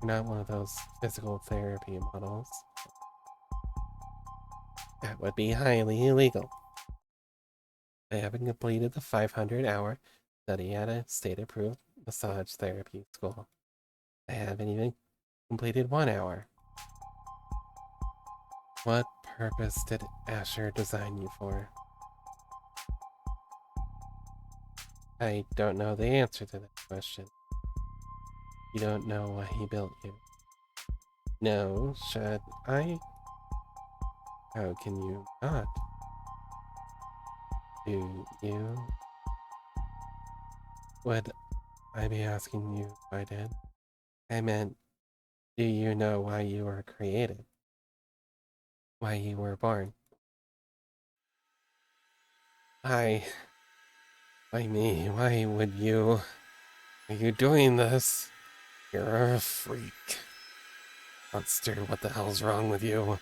You're not one of those physical therapy models. That would be highly illegal. I haven't completed the 500-hour study at a state-approved massage therapy school. I haven't even completed 1 hour. What purpose did Asher design you for? I don't know the answer to that question. You don't know why he built you. No, should I? How can you not? Do you? Would I be asking you if I did? I meant, do you know why you were created? Why you were born? I... Why me? Why would you... Are you doing this? You're a freak. Monster, what the hell's wrong with you?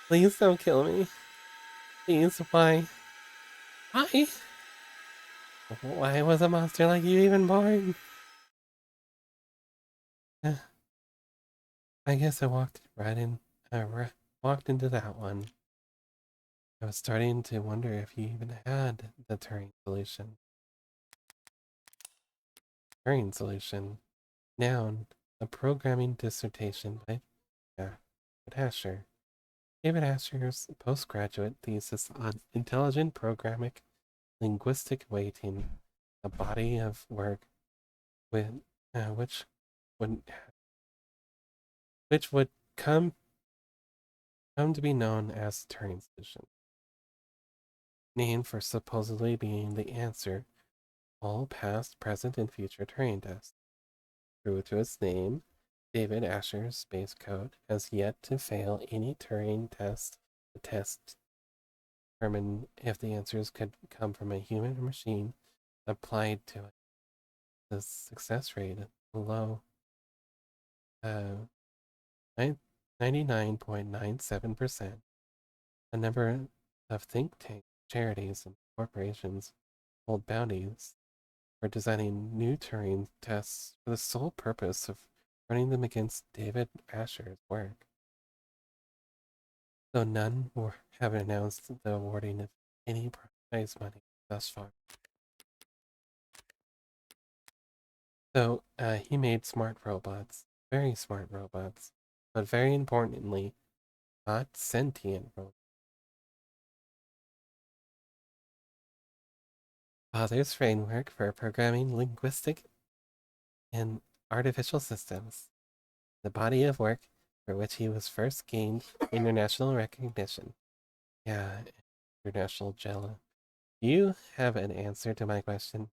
Please don't kill me. Please, why? Why? Why was a monster like you even born? I guess I walked right in. Walked into that one. I was starting to wonder if you even had the Turing solution. Turing solution. Noun. A programming dissertation by David Asher. David Asher's postgraduate thesis on intelligent programming linguistic weighting, a body of work with would which would come to be known as Turing solution, named for supposedly being the answer to all past, present, and future Turing tests. True to its name, David Asher's space code has yet to fail any Turing test. The test determine if the answers could come from a human or machine applied to it. The success rate is below 99.97%. A number of think tanks, charities, and corporations hold bounties for designing new Turing tests for the sole purpose of running them against David Asher's work. Though none have announced the awarding of any prize money thus far. So he made smart robots, very smart robots, but very importantly, not sentient robots. Father's framework for programming linguistic and artificial systems, the body of work for which he was first gained international recognition. Yeah, international jello. Do you have an answer to my question?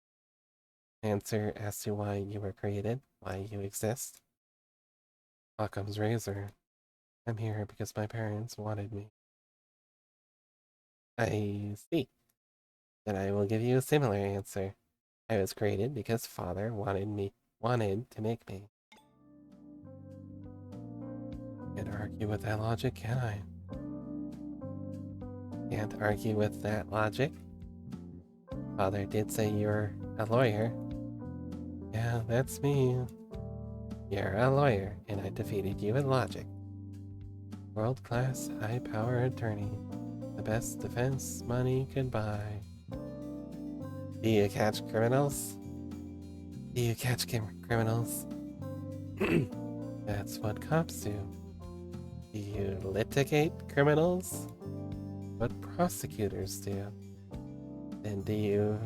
Answer as to why you were created, why you exist? Occam's razor. I'm here because my parents wanted me. I see. Then I will give you a similar answer. I was created because father wanted to make me. Can't argue with that logic, can I? Can't argue with that logic. Father did say you're a lawyer. Yeah, that's me. You're a lawyer, and I defeated you with logic. World-class, high-power attorney. The best defense money could buy. Do you catch criminals? Do you catch criminals? That's what cops do. Do you litigate criminals? What prosecutors do. Then do you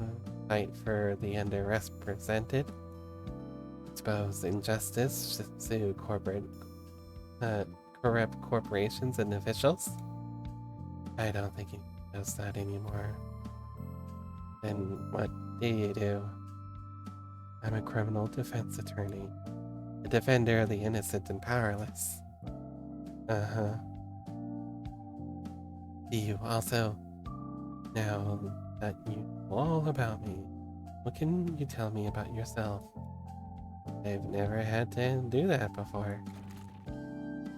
fight for the underrepresented? Expose injustice, sue corrupt corporations and officials? I don't think he does that anymore. Then what do you do? I'm a criminal defense attorney. A defender of the innocent and powerless. Uh-huh. Do you also, now that you know all about me, what can you tell me about yourself? I've never had to do that before.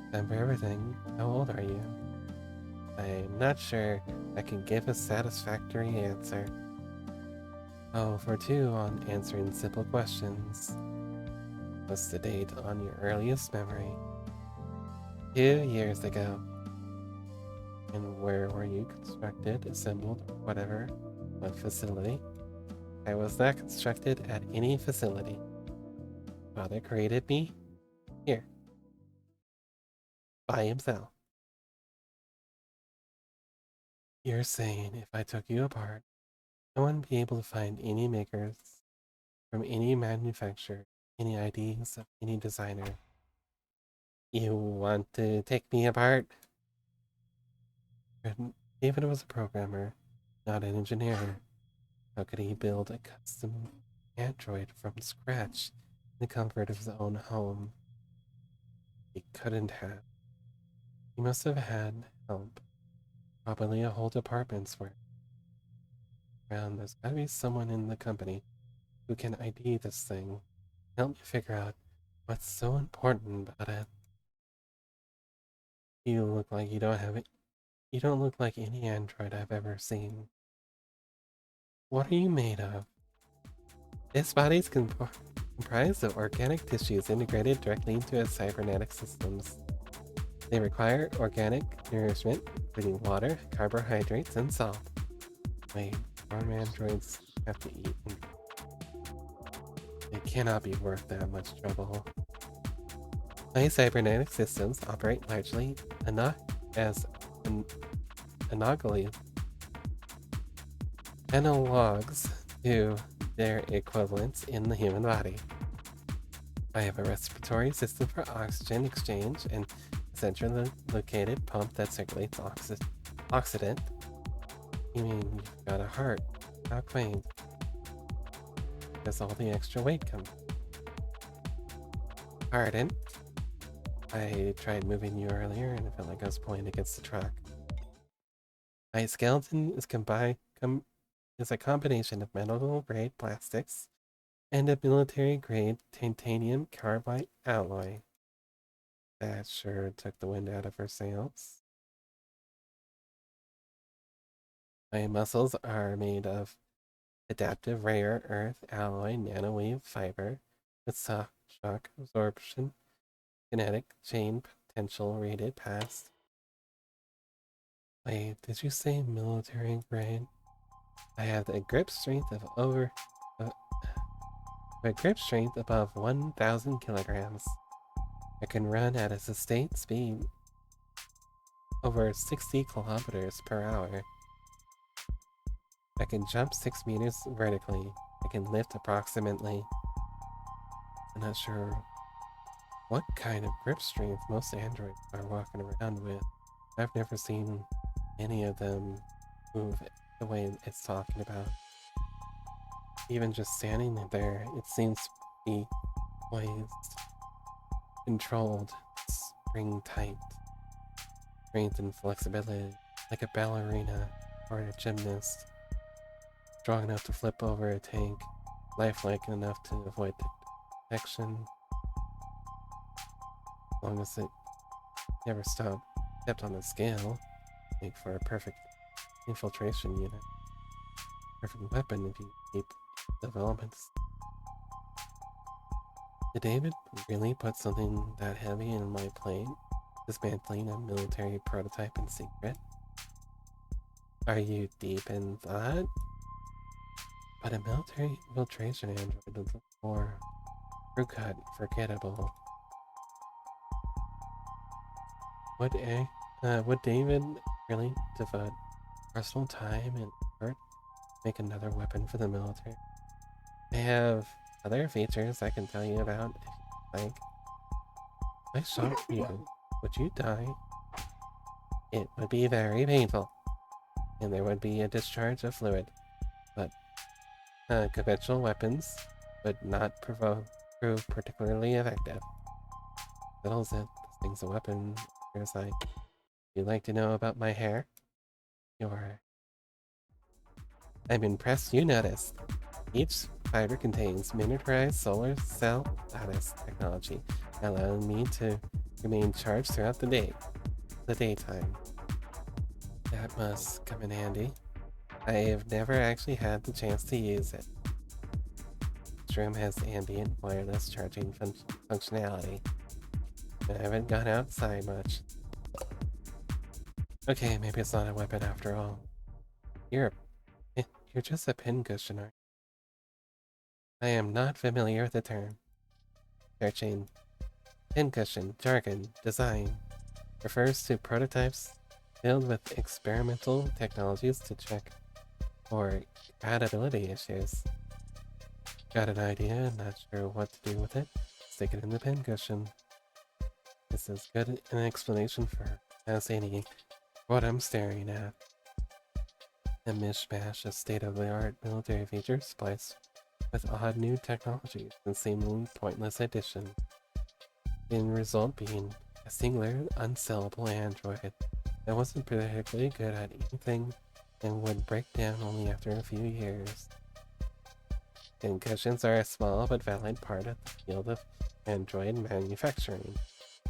Remember everything. How old are you? I'm not sure I can give a satisfactory answer. Oh, for 2 on answering simple questions. What's the date on your earliest memory? 2 years ago. And where were you constructed, assembled, or whatever? What facility? I was not constructed at any facility. Father created me here. By himself. You're saying if I took you apart, I wouldn't be able to find any makers from any manufacturer, any IDs of any designer. You want to take me apart? David was a programmer, not an engineer. How could he build a custom android from scratch in the comfort of his own home? He couldn't have. He must have had help. Probably a whole department's worth. Around, there's gotta be someone in the company who can ID this thing. Help me figure out what's so important about it. You look like you don't have it. You don't look like any android I've ever seen. What are you made of? This body's comprised of organic tissues integrated directly into its cybernetic systems. They require organic nourishment, including water, carbohydrates, and salt. Wait, farm androids have to eat. It cannot be worth that much trouble. My cybernetic systems operate largely as analogs to their equivalents in the human body. I have a respiratory system for oxygen exchange and a centrally located pump that circulates oxidant. You mean you've got a heart? How quaint. Does all the extra weight come? Pardon? I tried moving you earlier and it felt like I was pulling against the truck. My skeleton is a combination of medical-grade plastics and a military-grade titanium carbide alloy. That sure took the wind out of her sails. My muscles are made of adaptive rare earth alloy nanowave fiber with soft shock absorption, kinetic chain potential rated past. Wait, did you say military grade? I have a grip strength above 1,000 kilograms. I can run at a sustained speed over 60 kilometers per hour. I can jump 6 meters vertically. I can lift approximately. I'm not sure what kind of grip strength most androids are walking around with. I've never seen any of them move the way it's talking about. Even just standing there, it seems to be poised, controlled, spring tight, strength and flexibility, like a ballerina or a gymnast, strong enough to flip over a tank, lifelike enough to avoid detection, as long as it never stepped on the scale, make for a perfect infiltration unit. Perfect weapon if you keep developments. Did David really put something that heavy in my plane? Dismantling a military prototype in secret? Are you deep in thought? But a military infiltration android is more crew-cut, forgettable. Would David really devote personal time and effort to make another weapon for the military? I have other features I can tell you about if you like. If I shot you, would you die? It would be very painful, and there would be a discharge of fluid, but conventional weapons would not prove particularly effective. Settles it. This thing's a weapon. Here's like, you'd like to know about my hair? You're... I'm impressed you noticed. Each fiber contains miniaturized solar cell lattice technology, allowing me to remain charged throughout the daytime. That must come in handy. I have never actually had the chance to use it. This room has ambient wireless charging functionality. I haven't gone outside much. Okay, maybe it's not a weapon after all. You're just a pincushion, aren't you? I am not familiar with the term. Searching. Pincushion jargon design refers to prototypes filled with experimental technologies to check for compatibility issues. Got an idea, not sure what to do with it? Stick it in the pincushion. This is good an explanation for as any what I'm staring at. A mishmash of state-of-the-art military features spliced with odd new technologies and seemingly pointless addition. The end result being a singular, unsellable android that wasn't particularly good at anything and would break down only after a few years. Pincushions are a small but valid part of the field of android manufacturing.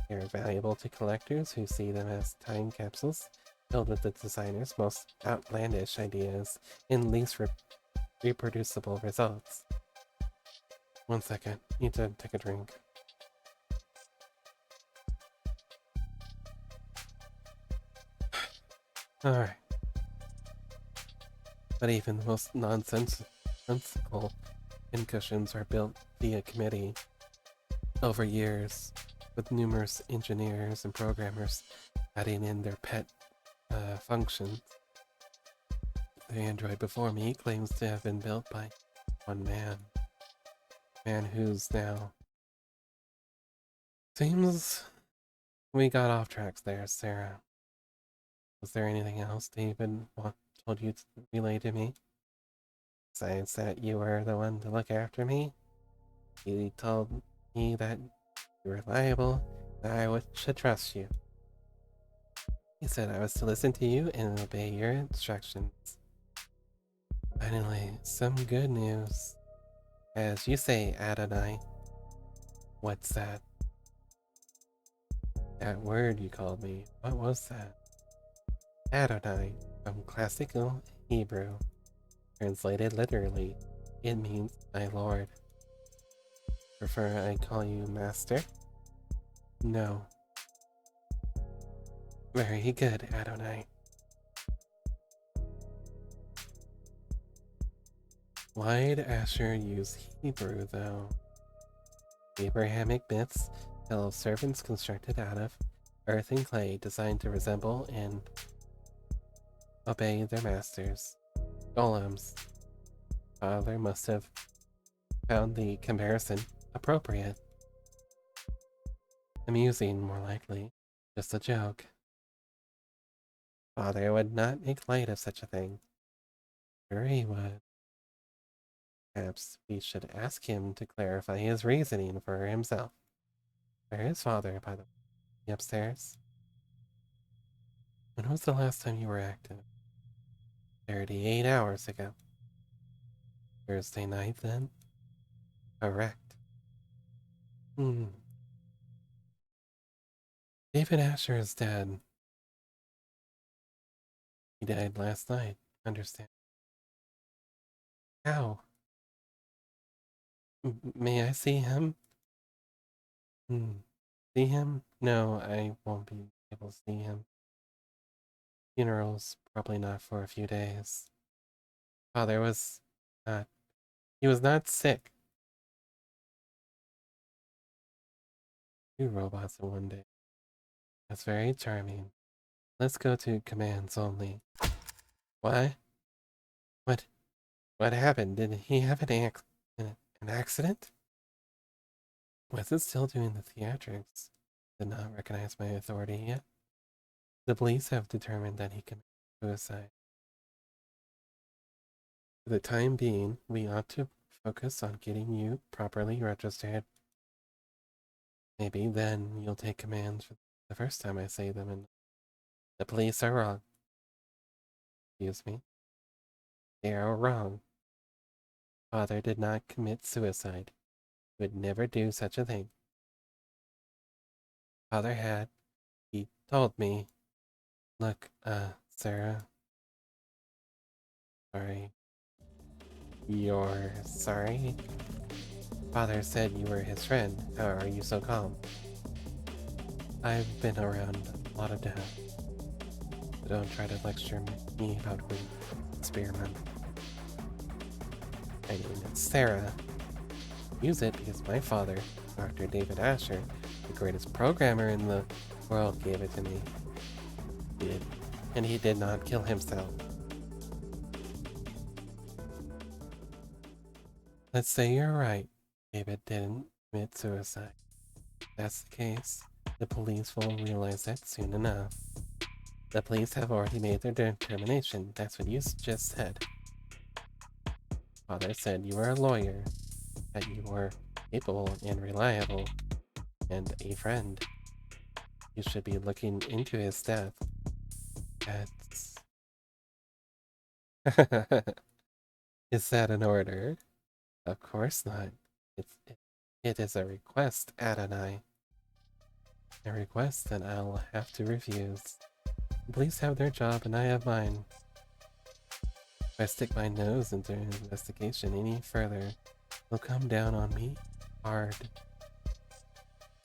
They are valuable to collectors who see them as time capsules filled with the designer's most outlandish ideas and least reproducible results. 1 second, need to take a drink. Alright. But even the most nonsensical pincushions are built via committee over years, with numerous engineers and programmers adding in their pet functions. The android before me claims to have been built by one man. Man who's now... Seems we got off tracks there, Sarah. Was there anything else David told you to relay to me? Besides that you were the one to look after me? He told me that you were reliable, and I should trust you. He said I was to listen to you and obey your instructions. Finally, some good news. As you say, Adonai. What's that? That word you called me, what was that? Adonai, from classical Hebrew. Translated literally, it means my lord. Prefer I call you master? No. Very good, Adonai. Why'd Asher use Hebrew, though? Abrahamic myths tell of servants constructed out of earth and clay designed to resemble and obey their masters. Golems. Father must have found the comparison appropriate. Amusing, more likely. Just a joke. Father would not make light of such a thing. Sure he would. Perhaps we should ask him to clarify his reasoning for himself. Where is father, by the way? Upstairs? When was the last time you were active? 38 hours ago. Thursday night, then? Correct. David Asher is dead. He died last night. Understand? How? May I see him? Hmm. See him? No, I won't be able to see him. Funeral's probably not for a few days. Father was not. He was not sick. 2 robots in one day. That's very charming. Let's go to commands only. Why? What? What happened? Did he have an accident? Was it still doing the theatrics? Did not recognize my authority yet. The police have determined that he committed suicide. For the time being, we ought to focus on getting you properly registered. Maybe then you'll take commands for the first time I say them, and the police are wrong. Excuse me. They are wrong. Father did not commit suicide. He would never do such a thing. Father had. He told me. Look, Sarah. Sorry. You're sorry? Father said you were his friend. How are you so calm? I've been around a lot of death. So don't try to lecture me about we experiment. I mean, it's Sarah. Use it because my father, Dr. David Asher, the greatest programmer in the world, gave it to me. He did. And he did not kill himself. Let's say you're right. David didn't commit suicide. If that's the case, the police will realize that soon enough. The police have already made their determination. That's what you just said. Father said you were a lawyer, that you were capable and reliable, and a friend. You should be looking into his death. That's... Is that an order? Of course not. It is a request, Adonai. A request that I'll have to refuse. The police have their job and I have mine. If I stick my nose into an investigation any further, they'll come down on me hard.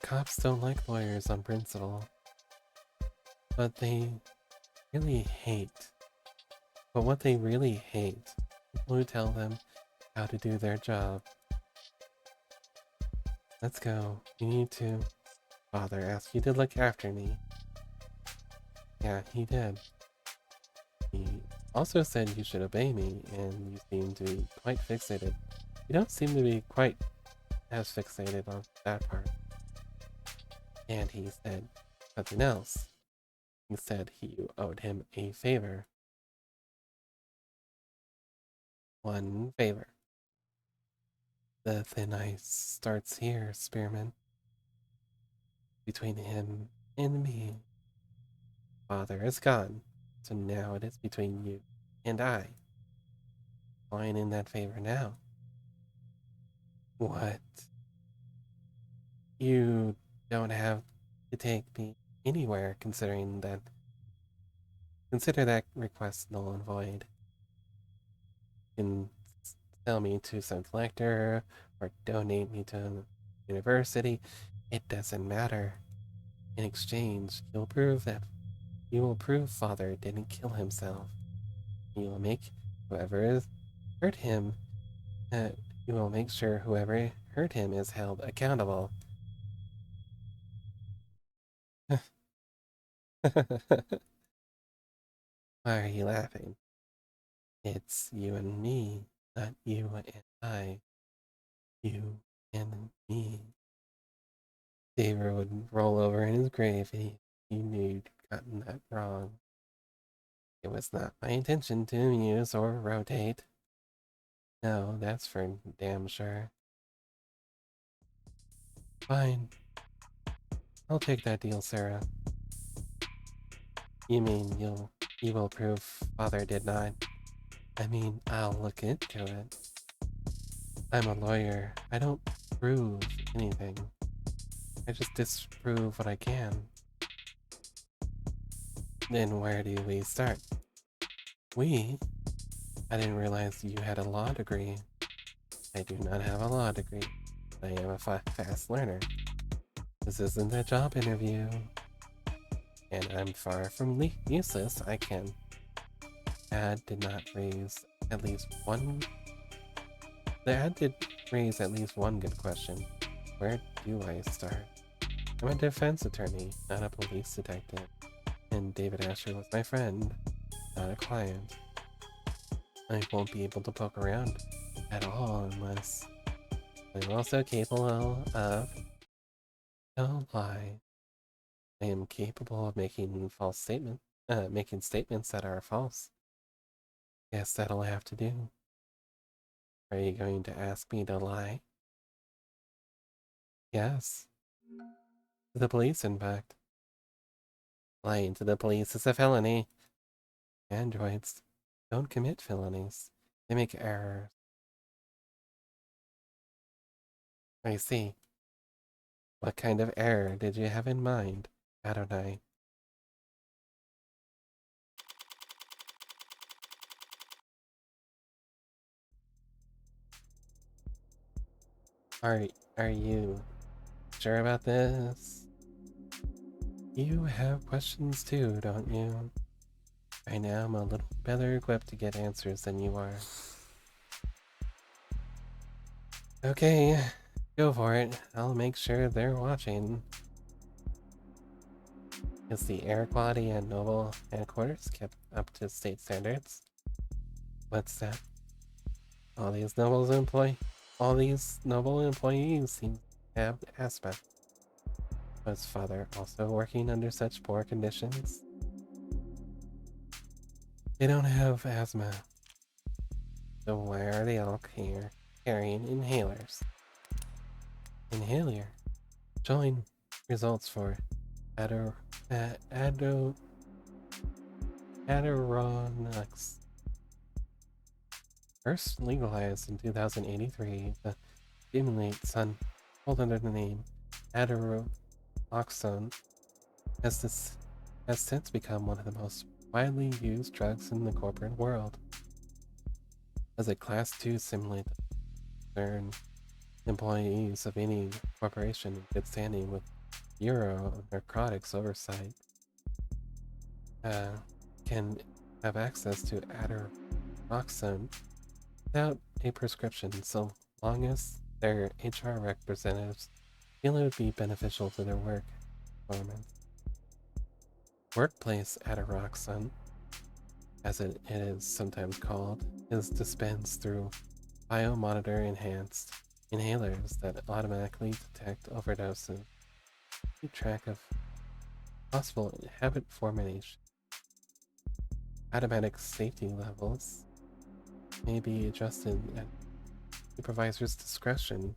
Cops don't like lawyers on principle, but they really hate. But what they really hate, people who tell them how to do their job. Let's go. You need to. Father asked you to look after me. Yeah, he did. He also said you should obey me, and you seem to be quite fixated. You don't seem to be quite as fixated on that part. And he said something else. He said you owed him a favor. One favor. The thin ice starts here, Spearman. Between him and me. Father is gone, so now it is between you and I. Line in that favor now. What? You don't have to take me anywhere, considering that. Consider that request null and void. You can sell me to some collector or donate me to a university. It doesn't matter. In exchange, you will prove Father didn't kill himself. You will make whoever hurt him. You will make sure whoever hurt him is held accountable. Why are you laughing? It's you and me, not you and I. You and me. David would roll over in his grave if he knew you'd gotten that wrong. It was not my intention to amuse or rotate. No, that's for damn sure. Fine. I'll take that deal, Sarah. You mean you will prove Father did not? I mean, I'll look into it. I'm a lawyer. I don't prove anything. I just disprove what I can. Then where do we start? We? I didn't realize you had a law degree. I do not have a law degree. I am a fast learner. This isn't a job interview. And I'm far from useless. I can. Ad did not raise at least one. The ad did raise at least one good question. Where do I start? I'm a defense attorney, not a police detective. And David Asher was my friend, not a client. I won't be able to poke around at all unless I'm also capable of... Don't lie. I am capable of making making statements that are false. Guess that'll have to do. Are you going to ask me to lie? Yes. To the police, in fact. Lying to the police is a felony. Androids don't commit felonies. They make errors. I see. What kind of error did you have in mind, Adonai? Are you sure about this? You have questions too, don't you? Right now I'm a little better equipped to get answers than you are. Okay, go for it. I'll make sure they're watching. Is the air quality at Noble headquarters kept up to state standards? What's that? All these noble employees seem to have asthma. Was father also working under such poor conditions? They don't have asthma. So why are they all here carrying inhalers? Inhaler. Showing results for Ador Ado Adirondax. First legalized in 2083, the stimulant sun sold under the name Adiroxone has since become one of the most widely used drugs in the corporate world. As a Class 2 stimulant, concern employees of any corporation in good standing with Bureau of Narcotics Oversight can have access to Adiroxone without a prescription, so long as their HR representatives feel it would be beneficial to their work performance. Workplace Adiroxone, as it is sometimes called, is dispensed through biomonitor enhanced inhalers that automatically detect overdoses, keep track of possible habit formation. Automatic safety levels may be adjusted at supervisor's discretion.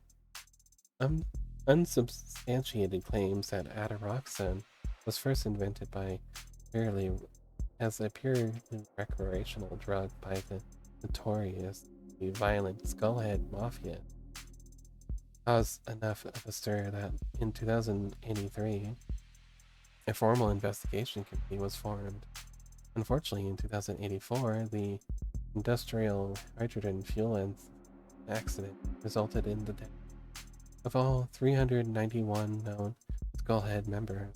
Unsubstantiated claims that Adiroxone was first invented by purely as a purely recreational drug by the notorious, violent Skullhead Mafia caused enough of a stir that in 2083, a formal investigation committee was formed. Unfortunately, in 2084, the industrial hydrogen fuel accident resulted in the death of all 391 known Skullhead members,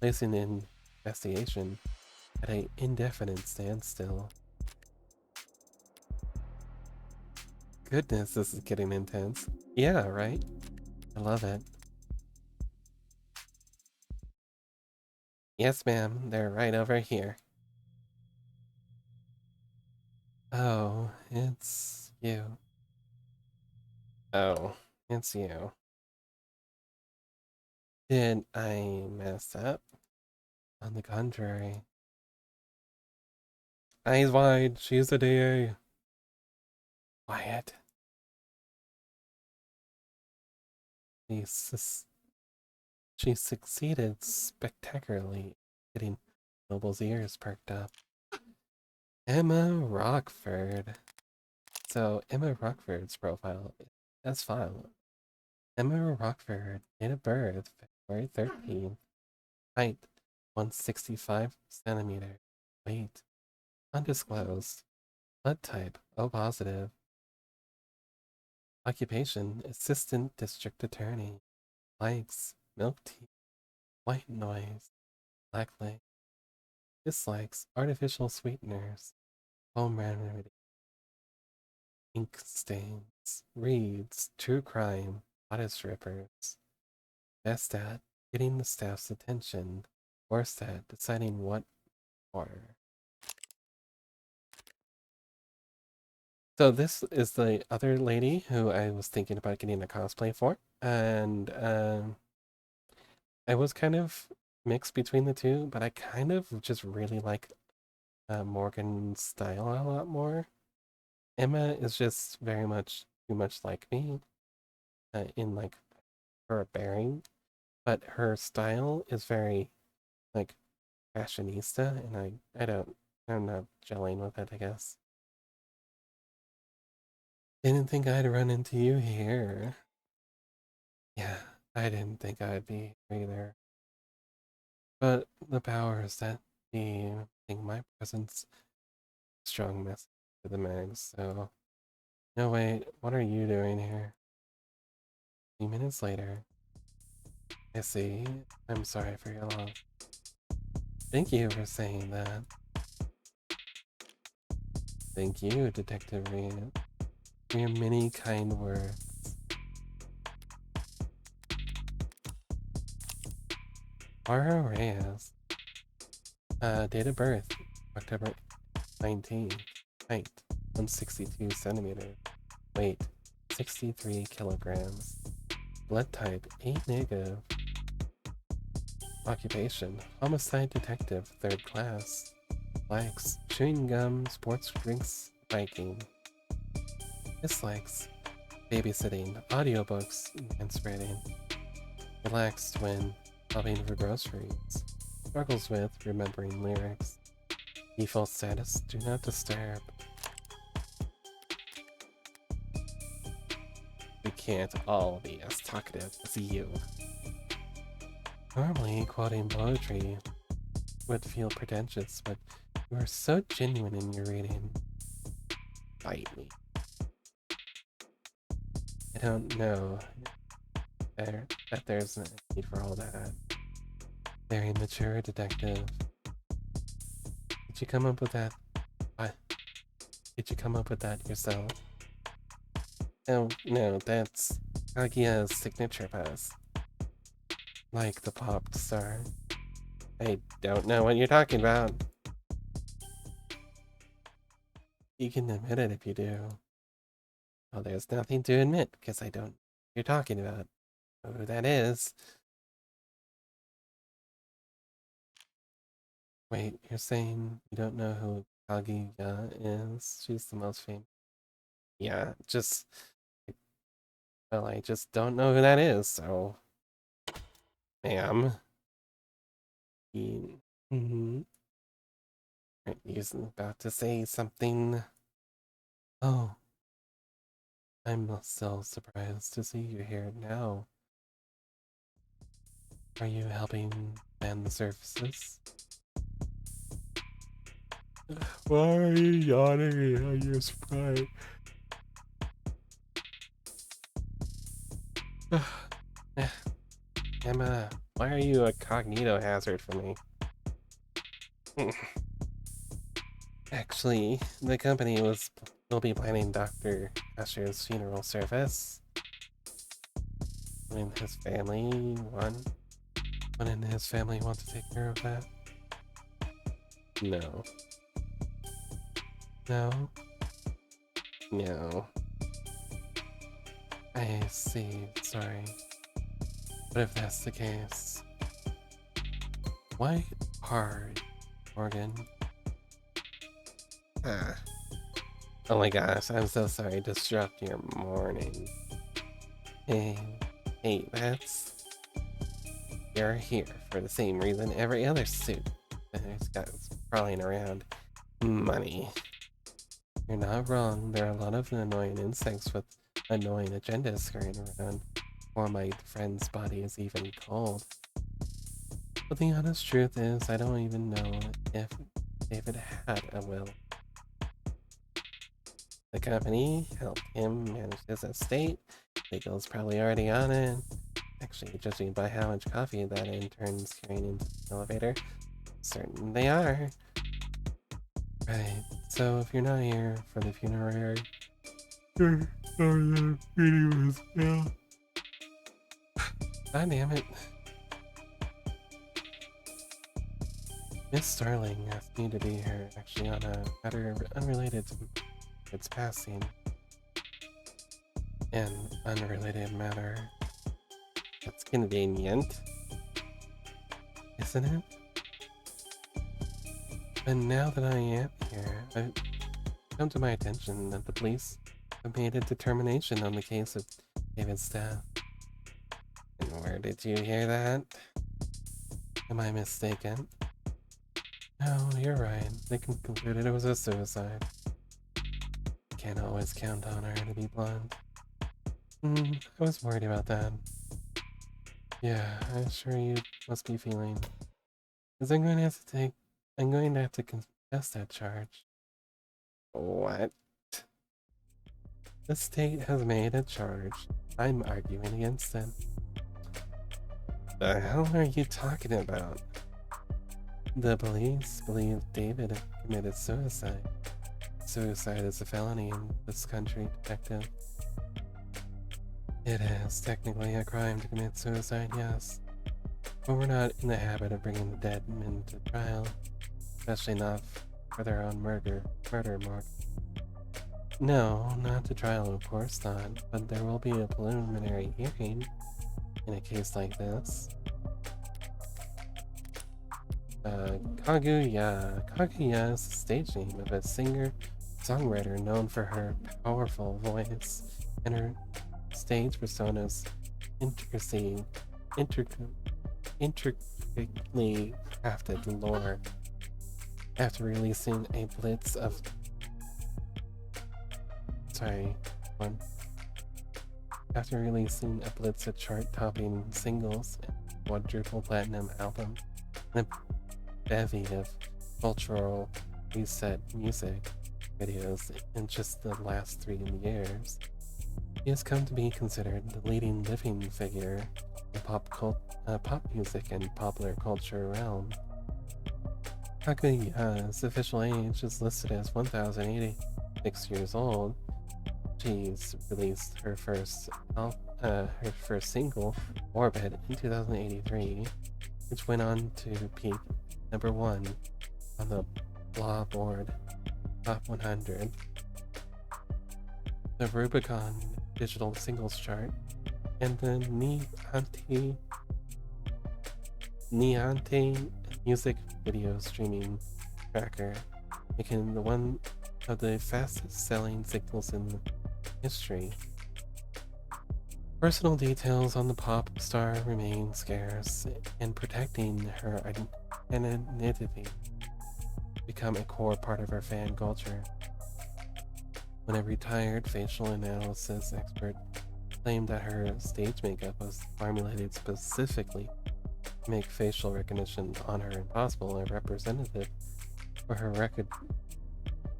placing the investigation at an indefinite standstill. Goodness, this is getting intense. Yeah, right? I love it. Yes, ma'am, they're right over here. Oh, it's you. Oh, it's you. Did I mess up? On the contrary. Eyes wide, she's the DA. Quiet. She, she succeeded spectacularly, getting Noble's ears perked up. Emma Rockford. So, Emma Rockford's profile as file. Emma Rockford, date of birth, February 13th, height 165 centimeter, weight Undisclosed. Blood type, O positive. Occupation, assistant district attorney. Likes, milk tea, white noise, black light. Dislikes, artificial sweeteners, home remedy, ink stains. Reads, true crime, bodice rippers. Best at getting the staff's attention. Worst at deciding what order. So this is the other lady who I was thinking about getting a cosplay for, and I was kind of mixed between the two, but I kind of just really like Morgan's style a lot more. Emma is just very much too much like me in like her bearing, but her style is very like fashionista, and I'm not gelling with it, I guess. Didn't think I'd run into you here. Yeah, I didn't think I'd be either. But the powers that be think my presence strong message to the Megs, so no wait, what are you doing here? A few minutes later. I see. I'm sorry for your loss. Thank you for saying that. Thank you, Detective Reed, for your many kind words. Mara Reyes. Date of birth, October 19th. Height, 162 centimeters. Weight, 63 kilograms. Blood type, A negative. Occupation, homicide detective, 3rd class. Likes, chewing gum, sports drinks, biking. Dislikes, babysitting, audiobooks, and spreading. Relaxed when shopping for groceries. Struggles with remembering lyrics. Default status, do not disturb. We can't all be as talkative as you. Normally, quoting poetry would feel pretentious, but you are so genuine in your reading. Bite me. I don't know that there's no need for all that. Very mature detective. Did you come up with that? What? Did you come up with that yourself? Oh, no, that's Kaguya's signature pose. Like the pop star. I don't know what you're talking about. You can admit it if you do. Well, there's nothing to admit, because I don't know what you're talking about. Who that is. Wait, you're saying you don't know who Kaguya is? She's the most famous. Yeah, well, I just don't know who that is, so. Ma'am. Mm-hmm. You're about to say something. Oh, I'm so surprised to see you here now. Are you helping man the surfaces? Why are you yawning on your sprite? Emma, why are you a cognito hazard for me? Actually, the company will be planning Dr. Asher's funeral service. When his family wouldn't his family want to take care of that? No. No? No. I see, sorry. But if that's the case, why hard, Morgan? Ah. Oh my gosh, I'm so sorry to disrupt your morning. Hey, you're here for the same reason every other suit that's crawling around. Money. You're not wrong, there are a lot of annoying insects with annoying agendas scurrying around, before my friend's body is even cold. But the honest truth is, I don't even know if David had a will. The company helped him manage his estate. Legal's probably already on it. Actually, judging by how much coffee that intern's carrying into the elevator, certain they are. Right, so if you're not here for the funerary, you're sorry reading was now. God damn it. Miss Starling asked me to be here, actually on a matter unrelated to its passing. An unrelated matter. That's convenient, isn't it? And now that I am here, I've come to my attention that the police have made a determination on the case of David's death. And where did you hear that? Am I mistaken? No, you're right. They concluded it was a suicide. Can't always count on her, to be blunt. I was worried about that. Yeah, I'm sure you must be feeling. Because I'm going to have to contest that charge. What? The state has made a charge. I'm arguing against it. The hell are you talking about? The police believe David committed suicide. Suicide is a felony in this country, detective. It is technically a crime to commit suicide, yes. But we're not in the habit of bringing the dead men to trial, especially not for their own murder mark. No, not to trial, of course not, but there will be a preliminary hearing in a case like this. Kaguya. Kaguya is the stage name of a singer-songwriter known for her powerful voice and her stage persona's intricately crafted lore. After releasing a blitz of chart-topping singles and quadruple platinum album, and a bevy of cultural reset music videos in just the last 3 years, he has come to be considered the leading living figure in pop music and popular culture realm. Kaguya's official age is listed as 1,086 years old. She's released her first single, Orbit, in 2083, which went on to peak #1 on the Billboard Top 100, the Rubicon Digital Singles Chart, and the Niante Music Video Streaming Tracker, making the one of the fastest selling singles in history. Personal details on the pop star remain scarce, and protecting her identity become a core part of our fan culture. When a retired facial analysis expert claimed that her stage makeup was formulated specifically to make facial recognition on her impossible, a representative for her record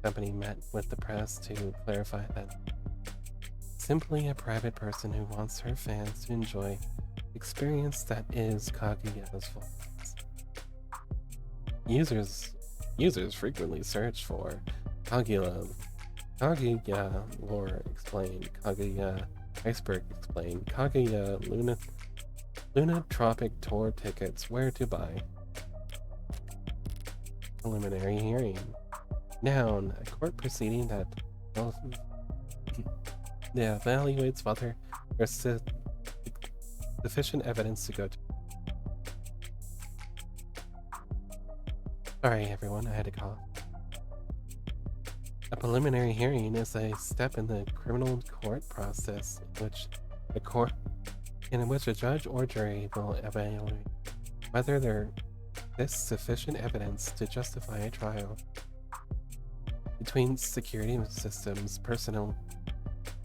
company met with the press to clarify that simply a private person who wants her fans to enjoy the experience that is Kaguya's voice. Users frequently search for Kaguya lore explained, Kaguya iceberg explained, Kaguya Luna Tropic tour tickets, where to buy. Preliminary hearing. Noun, a court proceeding that evaluates whether there's sufficient evidence to go to. Sorry everyone, I had to cough. A preliminary hearing is a step in the criminal court process in which a judge or jury will evaluate whether there is sufficient evidence to justify a trial. Between security systems, personal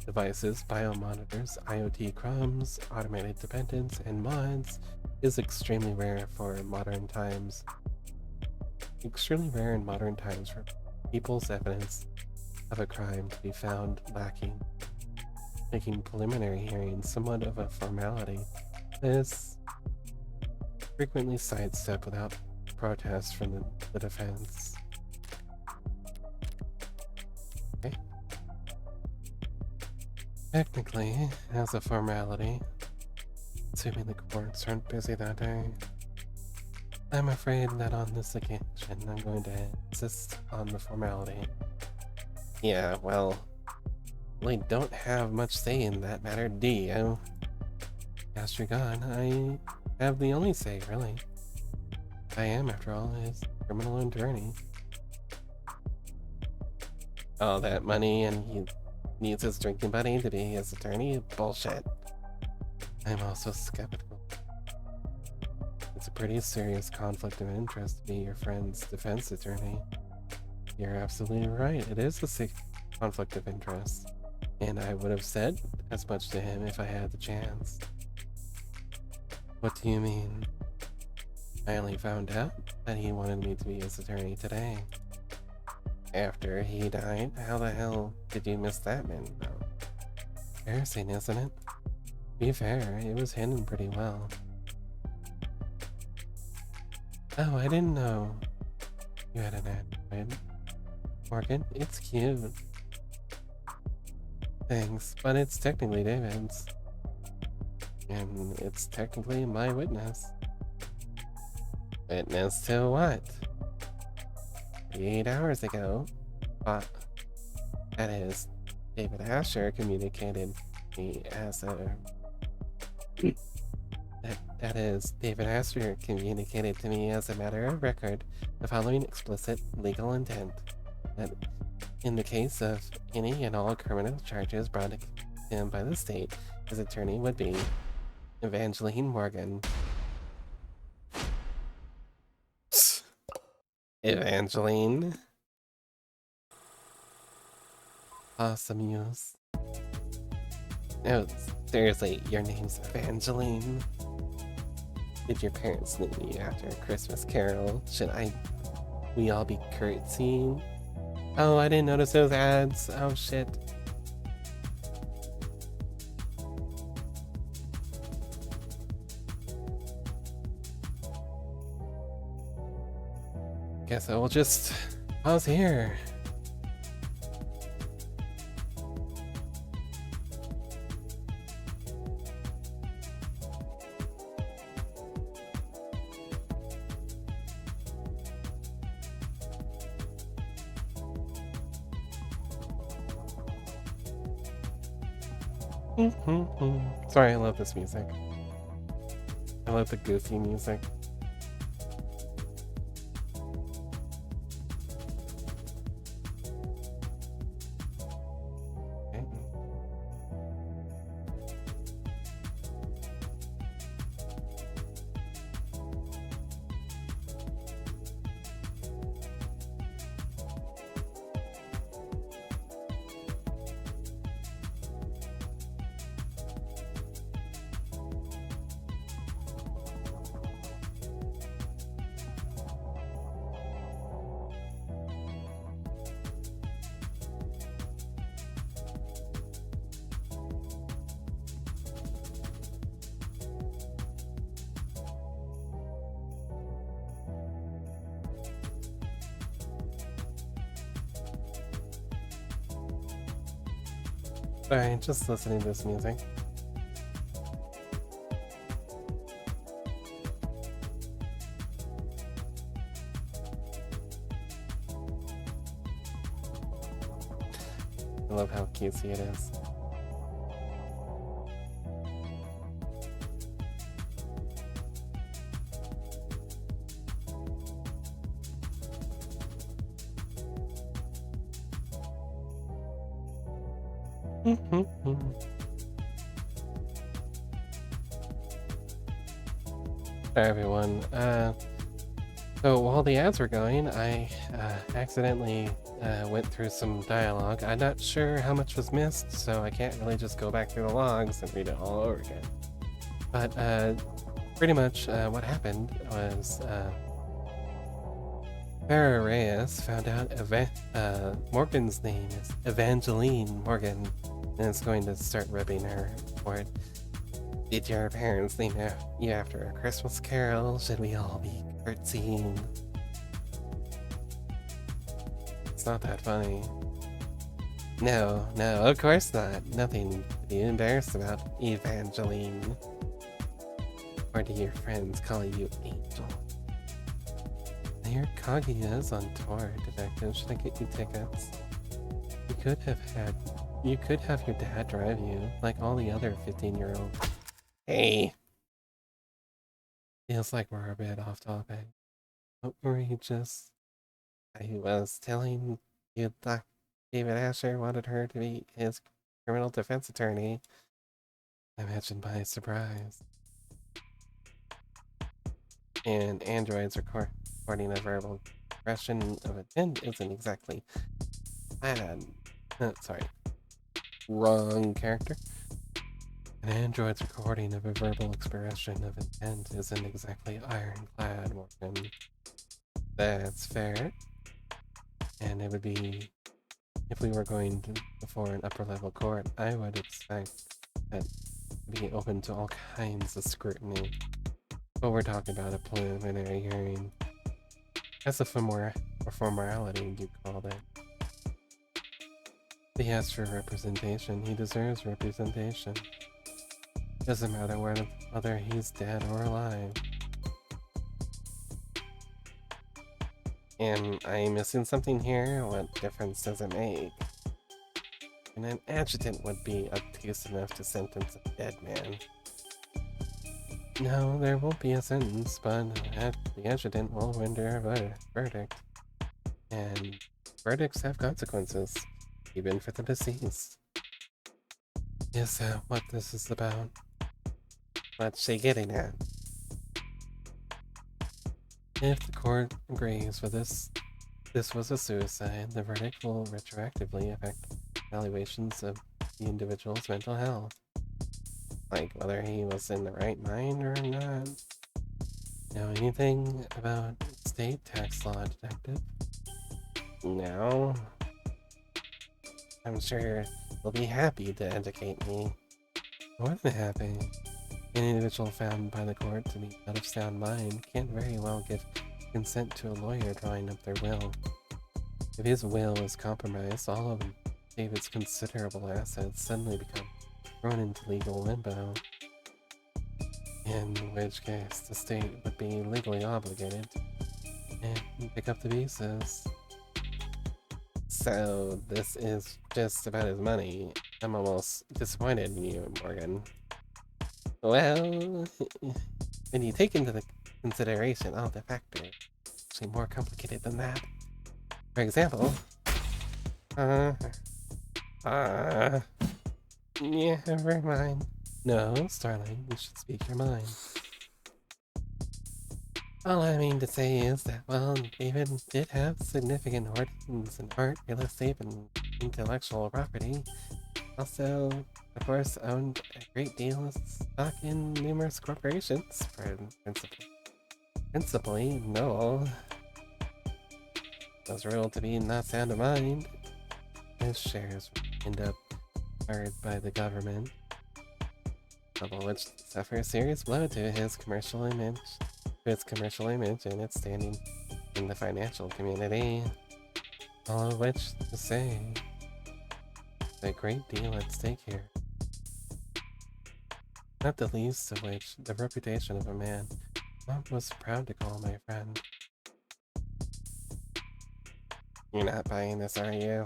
devices, biomonitors, IoT crumbs, automated dependence, and mods is extremely rare for modern times. extremely rare in modern times for people's evidence of a crime to be found lacking, making preliminary hearings somewhat of a formality. This frequently sidestepped without protest from the defense. Okay. Technically, as a formality, assuming the courts aren't busy that day, I'm afraid that on this occasion I'm going to insist on the formality. Yeah, well, really don't have much say in that matter, do you? After you're gone, I have the only say, really. I am, after all, his criminal attorney. All that money and he needs his drinking buddy to be his attorney? Bullshit. I'm also skeptical. It's a pretty serious conflict of interest to be your friend's defense attorney. You're absolutely right, it is a conflict of interest. And I would have said as much to him if I had the chance. What do you mean? I only found out that he wanted me to be his attorney today. After he died? How the hell did you miss that man, though? Embarrassing, isn't it? To be fair, it was hidden pretty well. Oh, I didn't know you had an Android. Morgan, it's cute. Thanks, but it's technically David's. And it's technically my witness. Witness to what? 8 hours ago. That is, David Asher communicated me as a... That is, David Asher communicated to me as a matter of record the following explicit legal intent. That in the case of any and all criminal charges brought to him by the state, his attorney would be Evangeline Morgan. Evangeline? Awesome news. No, seriously, your name's Evangeline? Did your parents name you after a Christmas carol? We all be curtsying? Oh, I didn't notice those ads. Oh shit. Guess I will just pause here. Sorry, I love this music. I love the goofy music. Okay. Sorry, just listening to this music. I love how cutesy it is. Hi everyone. So while the ads were going, I accidentally went through some dialogue. I'm not sure how much was missed, so I can't really just go back through the logs and read it all over again. But pretty much what happened was Farrah Reyes found out Morgan's name is Evangeline Morgan, and is going to start ribbing her for it. Did your parents name you after a Christmas carol? Should we all be curtsying? It's not that funny. No, of course not. Nothing to be embarrassed about, Evangeline. Or do your friends call you Angel? I hear Kagi is on tour, Detective. Should I get you tickets? You could have your dad drive you, like all the other 15-year-olds. Hey! Feels like we're a bit off topic. What were you just... I was telling you that David Asher wanted her to be his criminal defense attorney. Imagine by surprise. And androids recording a verbal expression of intent isn't exactly bad. Sorry. Wrong character. An android's recording of a verbal expression of intent isn't exactly ironclad, Morgan. That's fair. And it would be, if we were going before an upper-level court, I would expect that to be open to all kinds of scrutiny. But we're talking about a preliminary hearing. That's a formality, you called it. He asked for representation. He deserves representation. Doesn't matter whether he's dead or alive. Am I missing something here? What difference does it make? And an adjutant would be obtuse enough to sentence a dead man. No, there won't be a sentence, but the adjutant will render a verdict. And verdicts have consequences, even for the deceased. Is that what this is about? What's she getting at? If the court agrees with this was a suicide, the verdict will retroactively affect evaluations of the individual's mental health. Like whether he was in the right mind or not. Know anything about state tax law, Detective? No. I'm sure you'll be happy to educate me. More than happy. An individual found by the court to be out of sound mind can't very well give consent to a lawyer drawing up their will. If his will is compromised, all of David's considerable assets suddenly become thrown into legal limbo. In which case, the state would be legally obligated and pick up the pieces. So, this is just about his money. I'm almost disappointed in you, Morgan. Well, when you take into consideration all the factors, it's actually more complicated than that. For example, yeah, never mind. No, Starling, you should speak your mind. All I mean to say is that, well, David did have significant holdings in art, real estate, and intellectual property. Also, of course, owned a great deal of stock in numerous corporations, principally Noel. Was ruled to be not sound of mind. His shares end up acquired by the government, which suffer a serious blow to his commercial image, and its standing in the financial community. All of which to say, a great deal at stake here. Not the least of which, the reputation of a man Mom was proud to call my friend. You're not buying this, are you?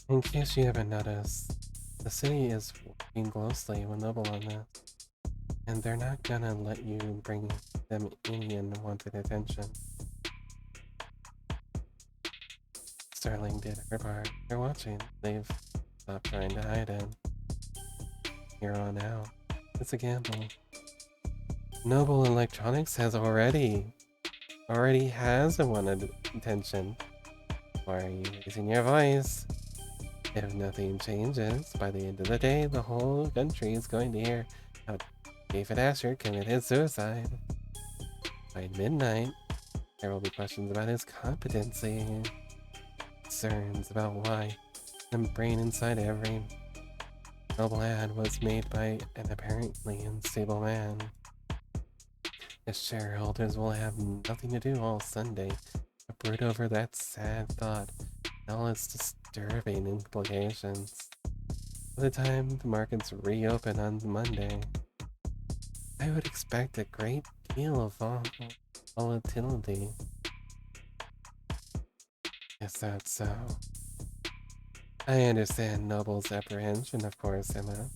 In case you haven't noticed, the city is working closely with Noble on this, and they're not gonna let you bring them any unwanted attention. Starling did her part. They're watching. They've stopped trying to hide it. Here on out, it's a gamble. Noble Electronics has already has unwanted attention. Why are you raising your voice? If nothing changes, by the end of the day, the whole country is going to hear how David Asher committed suicide. By midnight, there will be questions about his competency, concerns about why the brain inside every noble ad was made by an apparently unstable man. His shareholders will have nothing to do all Sunday but brood over that sad thought and all its disturbing implications. By the time the markets reopen on Monday, I would expect a great deal of volatility. Is that so? I understand Noble's apprehension, of course, Emma.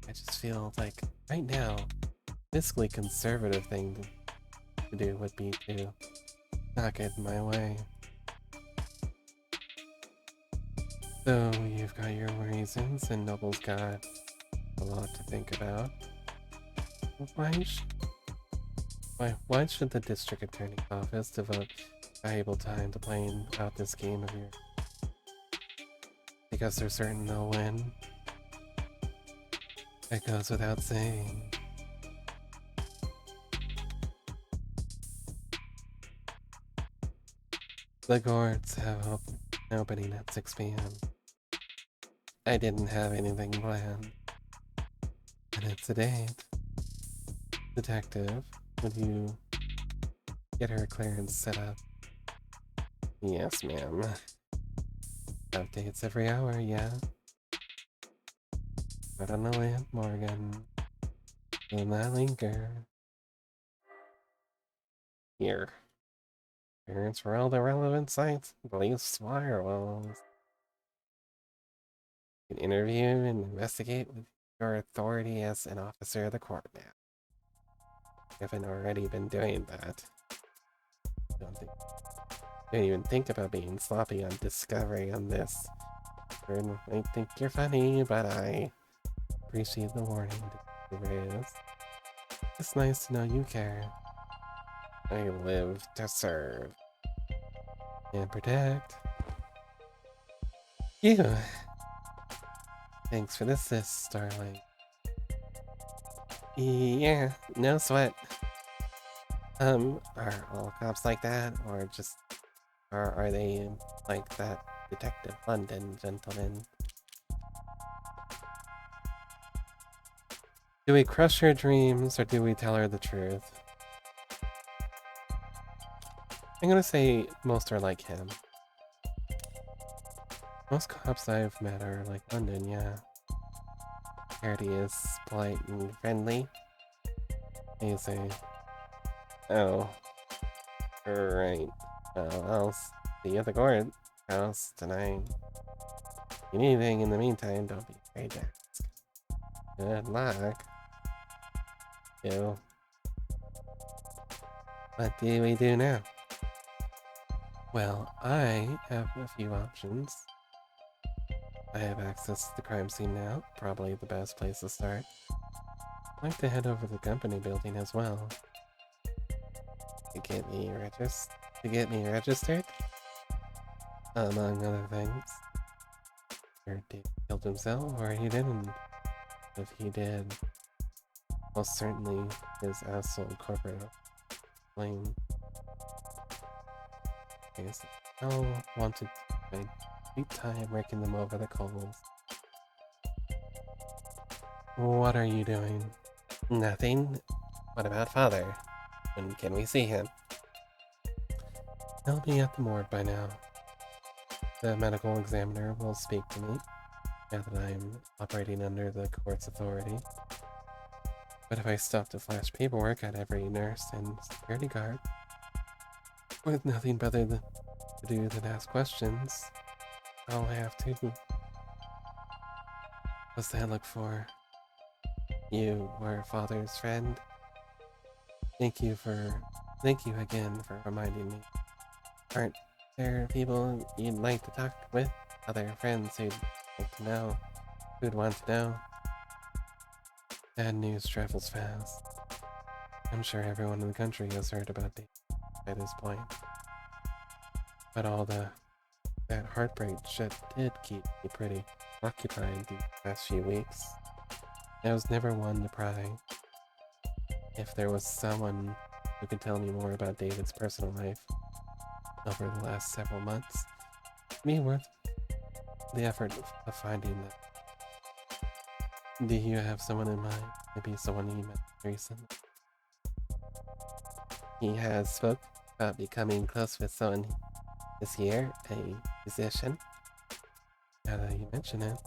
I just feel like, right now, fiscally conservative thing to do would be to not get in my way. So, you've got your reasons, and Noble's got a lot to think about. Why should the district attorney's office devote valuable time to playing out this game of yours? Because they're certain they'll win? It goes without saying. The courts have an opening at 6 p.m. I didn't have anything planned. And it's a date. Detective, would you get her clearance set up? Yes, ma'am. Updates every hour, yeah. Put on the lamp, Morgan. Do not linger. Here. Clearance for all the relevant sites. Police firewalls. You can interview and investigate with your authority as an officer of the court now. You haven't already been doing that. Don't even think about being sloppy on discovery on this. I think you're funny, but I appreciate the warning. It's nice to know you care. I live to serve and protect you. Thanks for the assist, Starlight. Yeah, no sweat. Are all cops like that, or are they like that Detective London gentleman? Do we crush her dreams, or do we tell her the truth? I'm gonna say most are like him. Most cops I've met are like London, yeah. Courteous, polite, and friendly. Easy. Oh. Right. Well, I'll see you at the courthouse tonight. If you need anything in the meantime, don't be afraid to ask. Good luck. You. What do we do now? Well, I have a few options. I have access to the crime scene now, probably the best place to start. I'd like to head over to the company building as well. To get me registered? Among other things. Or did he killed himself, or he didn't? If he did, most certainly his asshole corporate blame. I'll want to spend sweet time raking them over the coals. What are you doing? Nothing. What about Father? When can we see him? He'll be at the morgue by now. The medical examiner will speak to me, now that I'm operating under the court's authority. But if I stop to flash paperwork at every nurse and security guard, with nothing better to do than ask questions, I'll have to. What's that look for? You were Father's friend? Thank you again for reminding me. Aren't there people you'd like to talk with? Other friends who'd like to know? Who'd want to know? Bad news travels fast. I'm sure everyone in the country has heard about Dave by this point. But that heartbreak shit did keep me pretty occupied these past few weeks. I was never one to pry. If there was someone who can tell me more about David's personal life over the last several months. Me worth the effort of finding that. Do you have someone in mind? Maybe someone you met recently? He has spoke about becoming close with someone this year, a musician. Now that you mention it.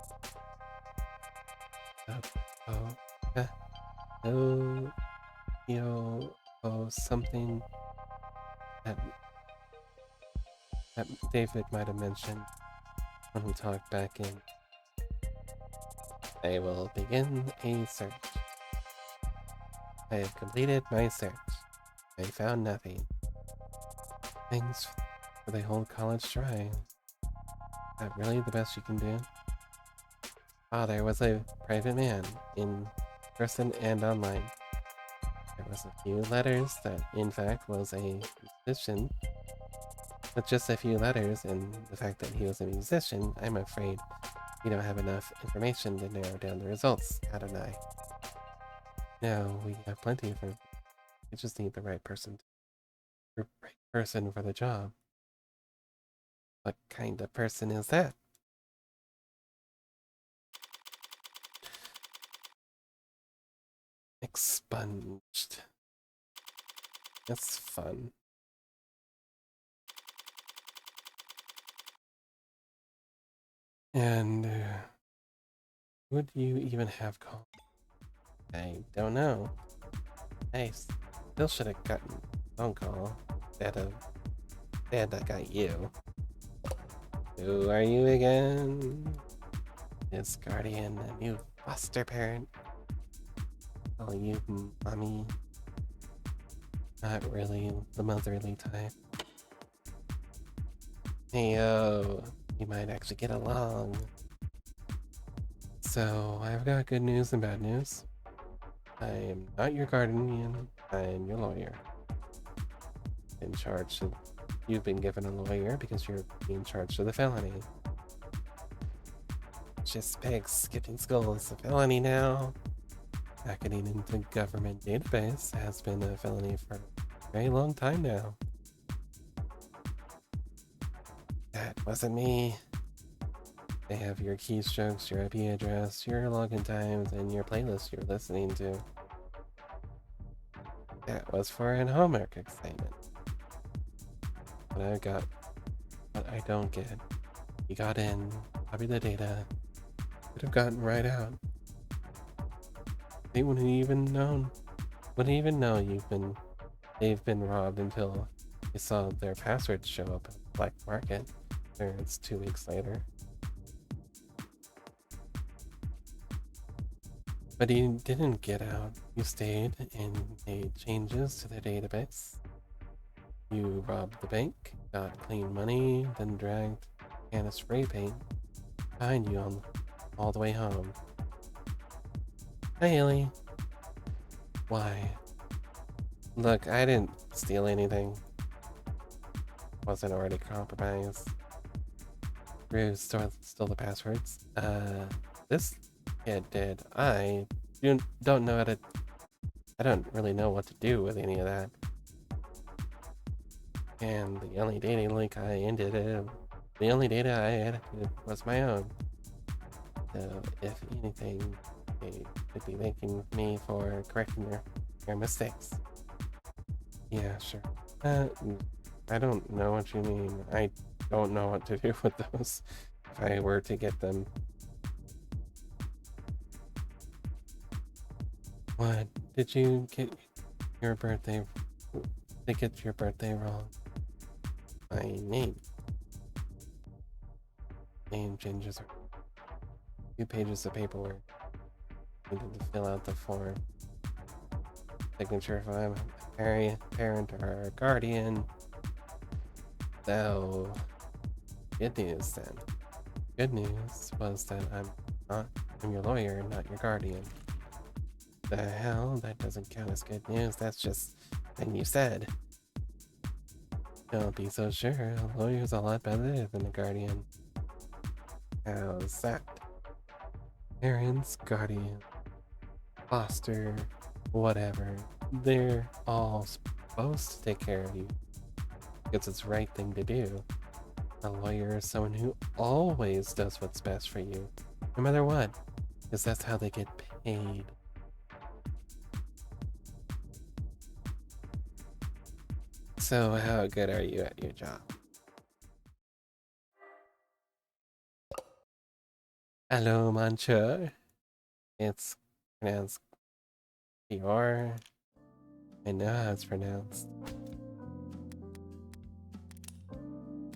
Something that David might have mentioned when we talked back in. I will begin a search. I have completed my search. I found nothing. Thanks for the whole college try. Is that really the best you can do? Father was a private man, in person and online. There was a few letters that, in fact, was a musician. With just a few letters and the fact that he was a musician, I'm afraid we don't have enough information to narrow down the results, Adonai. No, we have plenty of them. We just need the right person for the job. What kind of person is that? Expunged. That's fun. And would you even have called? I don't know. I still should have gotten a phone call instead of that got you. Who are you again? This guardian, a new foster parent. Oh, you mommy. Not really the motherly type. Hey, yo, you might actually get along. So, I've got good news and bad news. I'm not your guardian, I'm your lawyer. In charge of, you've been given a lawyer because you're being charged with a felony. Just pigs skipping school is a felony now. Hacking into government database has been a felony for a very long time now. That wasn't me. They have your keystrokes, your IP address, your login times, and your playlist you're listening to. That was for an homework assignment. But I got what I don't get. You got in, copied the data, could have gotten right out. They wouldn't even know they've been robbed until they saw their passwords show up at the black market. Or it's 2 weeks later. But you didn't get out. You stayed and made changes to the database. You robbed the bank, got clean money, then dragged a can of spray paint behind you all the way home. Hi, Haley. Why? Look, I didn't steal anything. Wasn't already compromised. Ruse stole the passwords. This kid did. I don't know how to. I don't really know what to do with any of that. And the only data I had was my own. So if anything, they could be thanking me for correcting their mistakes. Yeah, sure. I don't know what you mean. I don't know what to do with those if I were to get them. What? Did you get your birthday? They get your birthday wrong. My name changes are 2 pages of paperwork. Needed to fill out the form. Signature if I'm a parent or a guardian. So, good news then. Good news was that I'm your lawyer, not your guardian. The hell? That doesn't count as good news. That's just thing you said. Don't be so sure. A lawyer's a lot better than a guardian. How's that? Parents, guardian, foster, whatever. They're all supposed to take care of you because it's the right thing to do. A lawyer is someone who always does what's best for you, no matter what, because that's how they get paid. So how good are you at your job? Hello, Mancha. It's pronounced PR. I know how it's pronounced.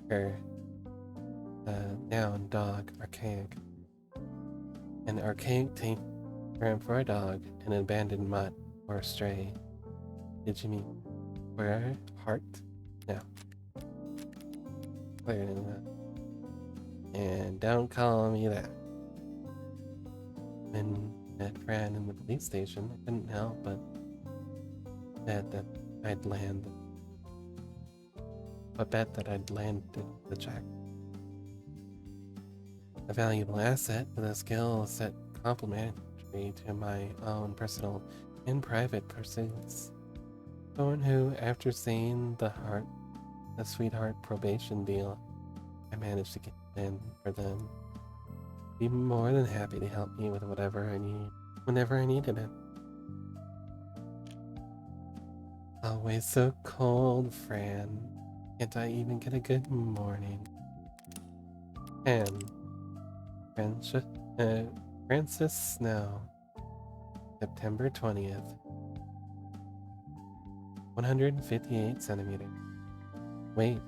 Her noun, dog, archaic. An archaic term for a dog, an abandoned mutt, or a stray. Did you mean where? Heart? No. Clearly not. And don't call me that. When met Fran in the police station, I couldn't help but bet that I'd land the check. A valuable asset with a skill set complementary to my own personal and private pursuits. Someone who, after seeing the sweetheart probation deal I managed to get in for them, be more than happy to help me with whatever I need, whenever I needed it. Always so cold, Fran. Can't I even get a good morning? And Francis Snow, September 20th. 158 centimeters. Weight,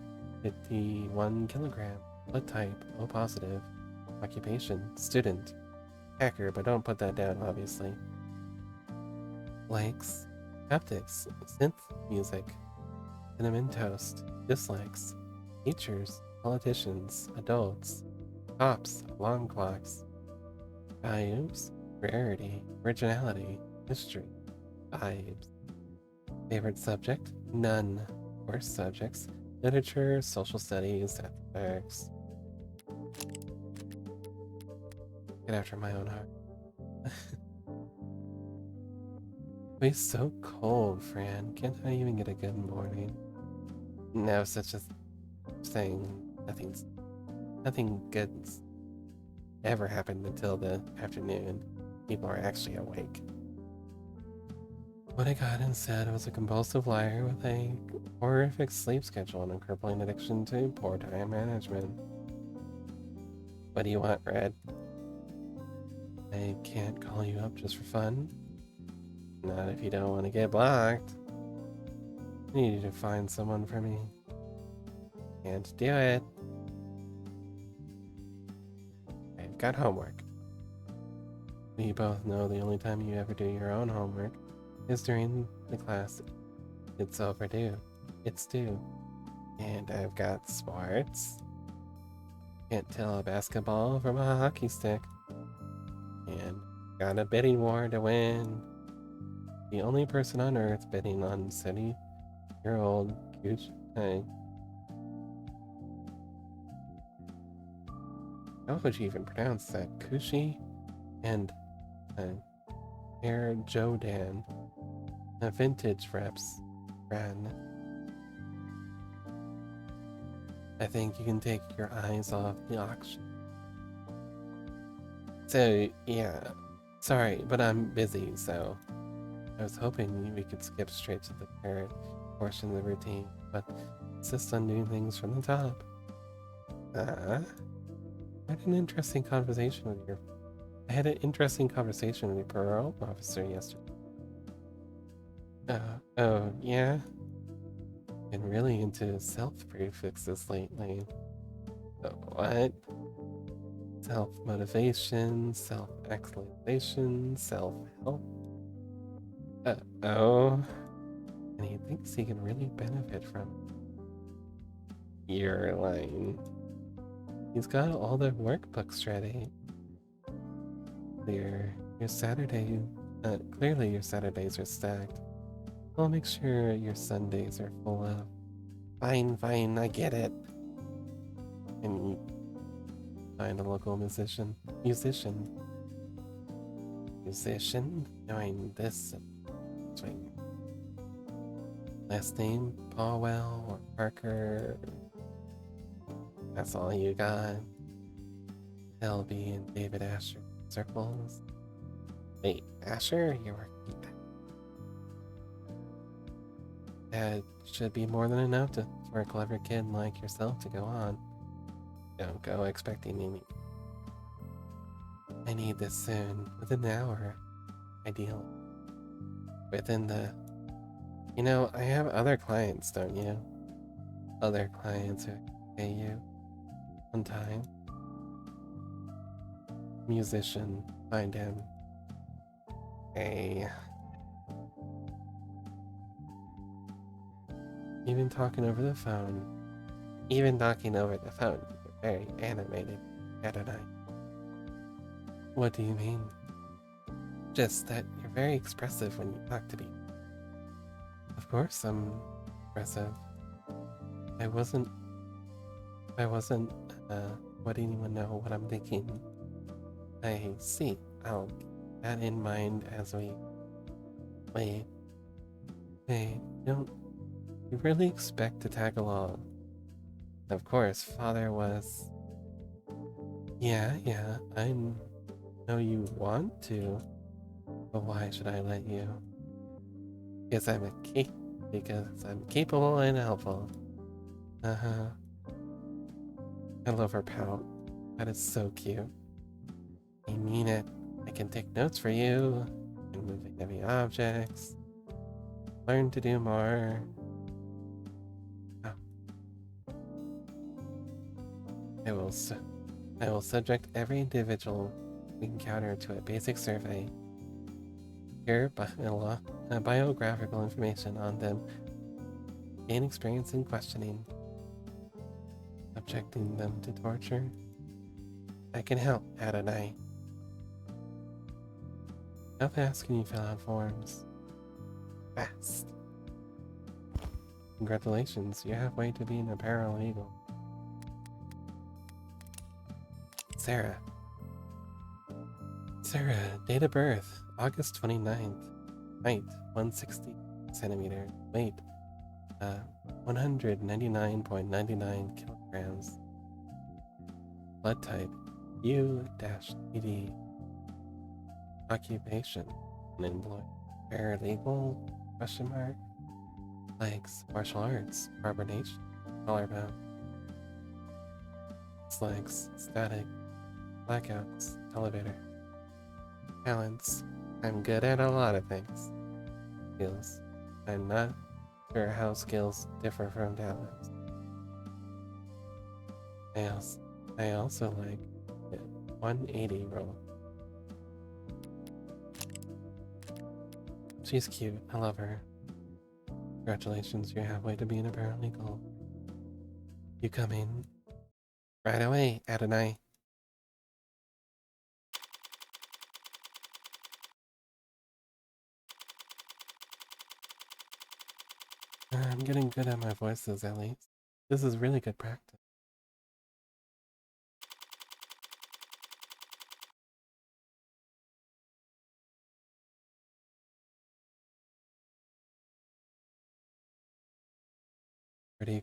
51 kilogram. Blood type, O positive. Occupation, student. Hacker, but don't put that down, obviously. Likes, haptics, synth music. Cinnamon toast. Dislikes, teachers, politicians, adults. Cops, alarm clocks. Values, rarity, originality, history, vibes. Favorite subject, none. Worst subjects, literature, social studies, athletics. Get after my own heart. It's so cold, Fran. Can't I even get a good morning? No, such as saying nothing good's ever happened until the afternoon. People are actually awake. What I got instead was a compulsive liar with a horrific sleep schedule and a crippling addiction to poor time management. What do you want, Red? I can't call you up just for fun. Not if you don't want to get blocked. I need you to find someone for me. Can't do it. I've got homework. We both know the only time you ever do your own homework is during the class. It's overdue. It's due. And I've got sports. Can't tell a basketball from a hockey stick. And got a bidding war to win. The only person on earth bidding on 70-year-old huge thing. How would you even pronounce that? Kushi and Air Jodan. A vintage reps brand. I think you can take your eyes off the auction. So, yeah. Sorry, but I'm busy, so I was hoping we could skip straight to the parrot portion of the routine, but insist on doing things from the top. I had an interesting conversation with your parole officer yesterday. Oh, yeah? Been really into self-prefixes lately. What? Self-motivation, self-actualization, self-help. Oh. And he thinks he can really benefit from it. You're lying. He's got all the workbooks ready. Clearly your Saturdays are stacked. I'll make sure your Sundays are full of. Fine, I get it. And find a local musician join this swing. Last name Powell or Parker? That's all you got? LB and David Asher circles. Wait, Asher? You're working. That should be more than enough for a clever kid like yourself to go on. Don't go expecting me. I need this soon, within an hour, ideally. Within the... You know, I have other clients, don't you? Other clients who pay you on time. Musician, find him. Hey. Even talking over the phone. Even talking over the phone. You're very animated, Adonai. What do you mean? Just that you're very expressive when you talk to me. Of course I'm expressive. I wasn't letting anyone know what I'm thinking. I see. I'll keep that in mind as we... Wait, don't you really expect to tag along? Of course, Father was... Yeah, I know you want to, but why should I let you? Because I'm capable and helpful. Uh-huh. I love her pout. That is so cute. I mean it. I can take notes for you. I can move heavy objects. Learn to do more. Oh. I will subject every individual we encounter to a basic survey. Hear biographical information on them. Gain experience in questioning. Subjecting them to torture. I can help, Adonai. How fast can you fill out forms? Fast. Congratulations, you're halfway to being a paralegal. Sarah, date of birth, August 29th. Height, 160 centimeters. Weight, 199.99 kilograms. Blood type, U-TD. Occupation, unemployed. Paralegal, question mark. Legs, martial arts, carbonation, collarbone. Dislikes, static, blackouts, elevator. Talents, I'm good at a lot of things. Skills, I'm not sure how skills differ from talents. I also like the 180 roll. She's cute, I love her. Congratulations, you're halfway to being a paralegal. You coming? Right away, Adonai. I'm getting good at my voices, at least. This is really good practice. Pretty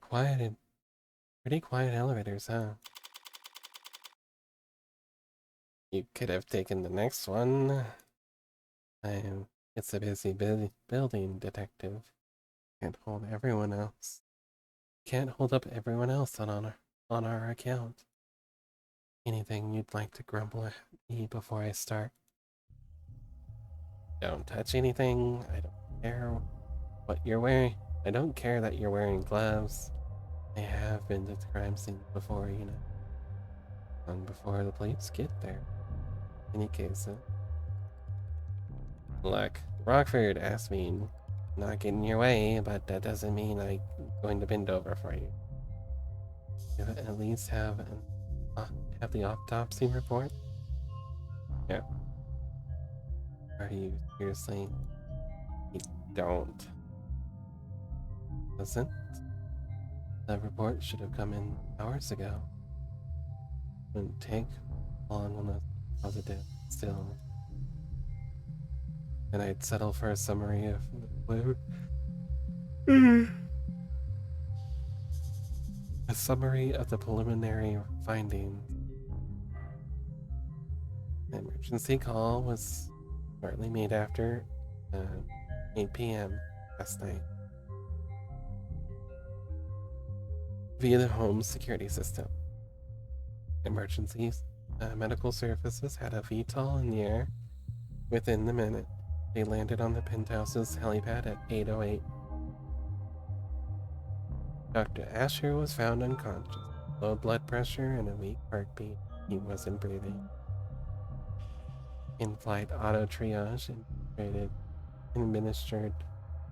quiet elevators, huh? You could have taken the next one. It's a busy building, detective. Can't hold everyone else. Can't hold up everyone else on our account. Anything you'd like to grumble at me before I start? Don't touch anything. I don't care what you're wearing. I don't care that you're wearing gloves. I have been to the crime scene before, you know. Long before the police get there. In any case, look, Rockford asked me not get in your way, but that doesn't mean I'm going to bend over for you. You at least have the autopsy report? Yeah. Are you seriously? You don't. Doesn't? That report should have come in hours ago. Wouldn't take long when it's positive. Still. And I'd settle for a summary of whatever A summary of the preliminary findings. The emergency call was shortly made after 8 p.m. last night via the home security system. Emergency medical services had a VTOL in the air. Within the minute, they landed on the penthouse's helipad at 8:08. Dr. Asher was found unconscious, low blood pressure and a weak heartbeat. He wasn't breathing. In-flight auto triage administered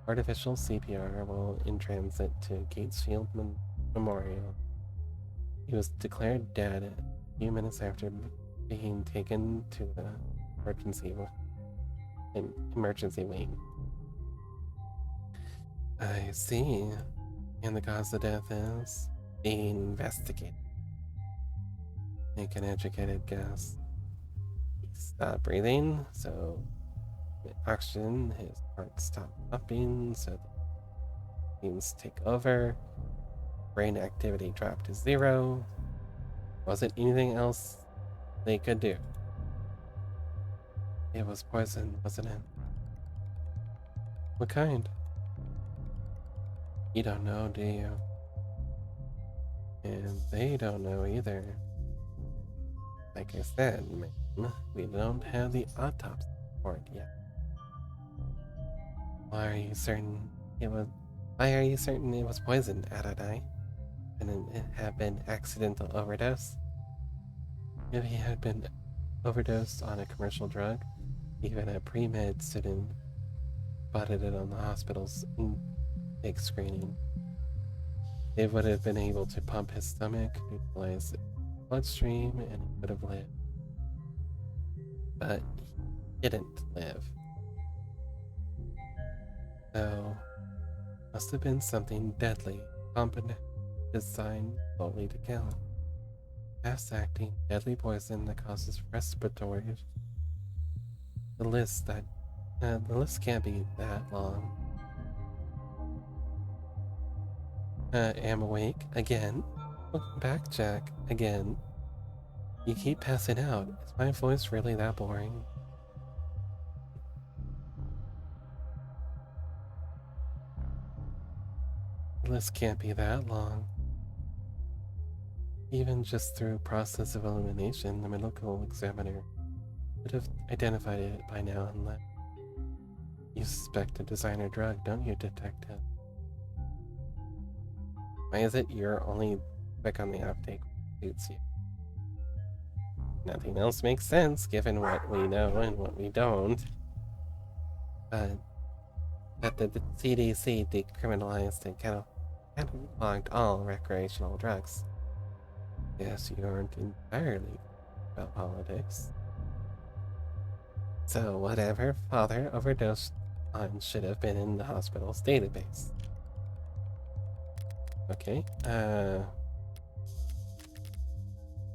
artificial CPR while in transit to Gatesfield Memorial. He was declared dead a few minutes after being taken to the emergency wing. I see. And the cause of death is being investigated. Make an educated guess. He stopped breathing, so oxygen, his heart stopped pumping, so the beams take over. Brain activity dropped to 0. Wasn't anything else they could do. It was poison, wasn't it? What kind? You don't know, do you? And they don't know either. Like I said, man, we don't have the autopsy report yet. Why are you certain it was poison, Adonai? And it had been accidental overdose? If he had been overdosed on a commercial drug, even a pre-med student spotted it on the hospital's intake screening. It would have been able to pump his stomach, neutralize the bloodstream, and he would have lived. But he didn't live. So, must have been something deadly, competent, designed solely to kill. Fast-acting, deadly poison that causes respiratory. The list can't be that long. Am awake again. Welcome back, Jack. Again. You keep passing out. Is my voice really that boring? The list can't be that long. Even just through process of elimination, the medical examiner would have identified it by now unless you suspect a designer drug, don't you, detective? Why is it you're only quick on the uptake when it suits you? Nothing else makes sense given what we know and what we don't. But that the CDC decriminalized and cataloged all recreational drugs. Yes, you aren't entirely about politics. So whatever father overdosed on should have been in the hospital's database. Okay,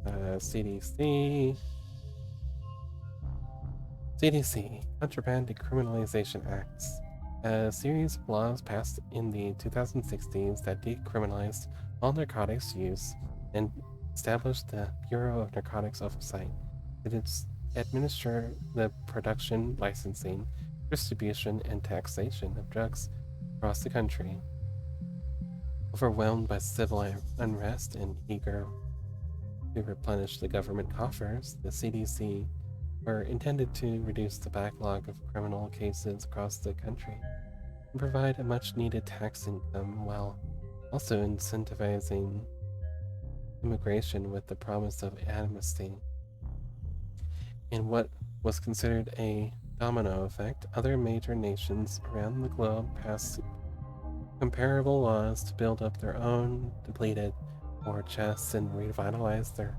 CDC, Contraband Decriminalization Acts, a series of laws passed in the 2016s that decriminalized all narcotics use and established the Bureau of Narcotics Oversight. It is administer the production, licensing, distribution, and taxation of drugs across the country. Overwhelmed by civil unrest and eager to replenish the government coffers, the CDC were intended to reduce the backlog of criminal cases across the country and provide a much-needed tax income while also incentivizing immigration with the promise of amnesty. In what was considered a domino effect, other major nations around the globe passed comparable laws to build up their own depleted war chests and revitalize their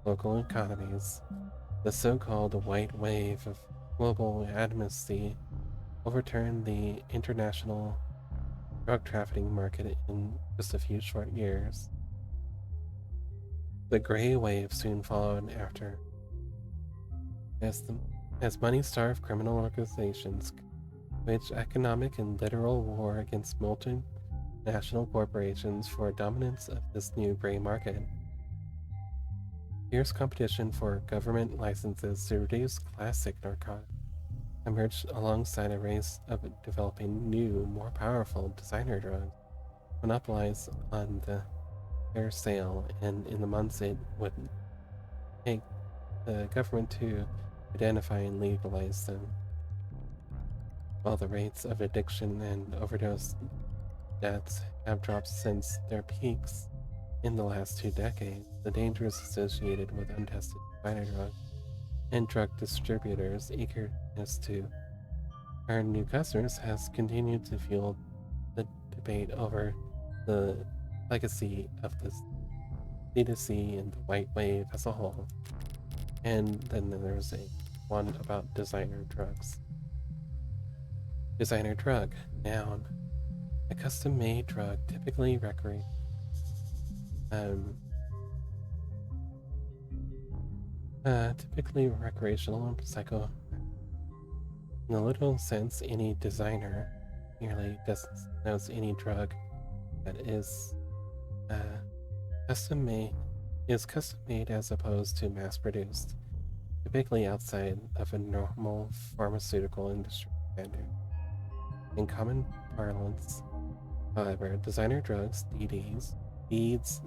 local economies. The so-called white wave of global amnesty overturned the international drug trafficking market in just a few short years. The gray wave soon followed after, as money-starved criminal organizations waged economic and literal war against multinational corporations for dominance of this new gray market. Fierce competition for government licenses to reduce classic narcotics emerged alongside a race of developing new, more powerful designer drugs, monopolized on their sale, and in the months it would take the government to identify and legalize them. While the rates of addiction and overdose deaths have dropped since their peaks in the last 2 decades, the dangers associated with untested designer drugs and drug distributors' eagerness to earn new customers has continued to fuel the debate over the legacy of the C2C and the white wave as a whole. And then there's one about designer drugs. Designer drug, noun. A custom-made drug, typically recreational and psycho. In a literal sense, any designer merely knows any drug that is custom made as opposed to mass produced, typically outside of a normal pharmaceutical industry standard. In common parlance, however, designer drugs, DDs, DEDs,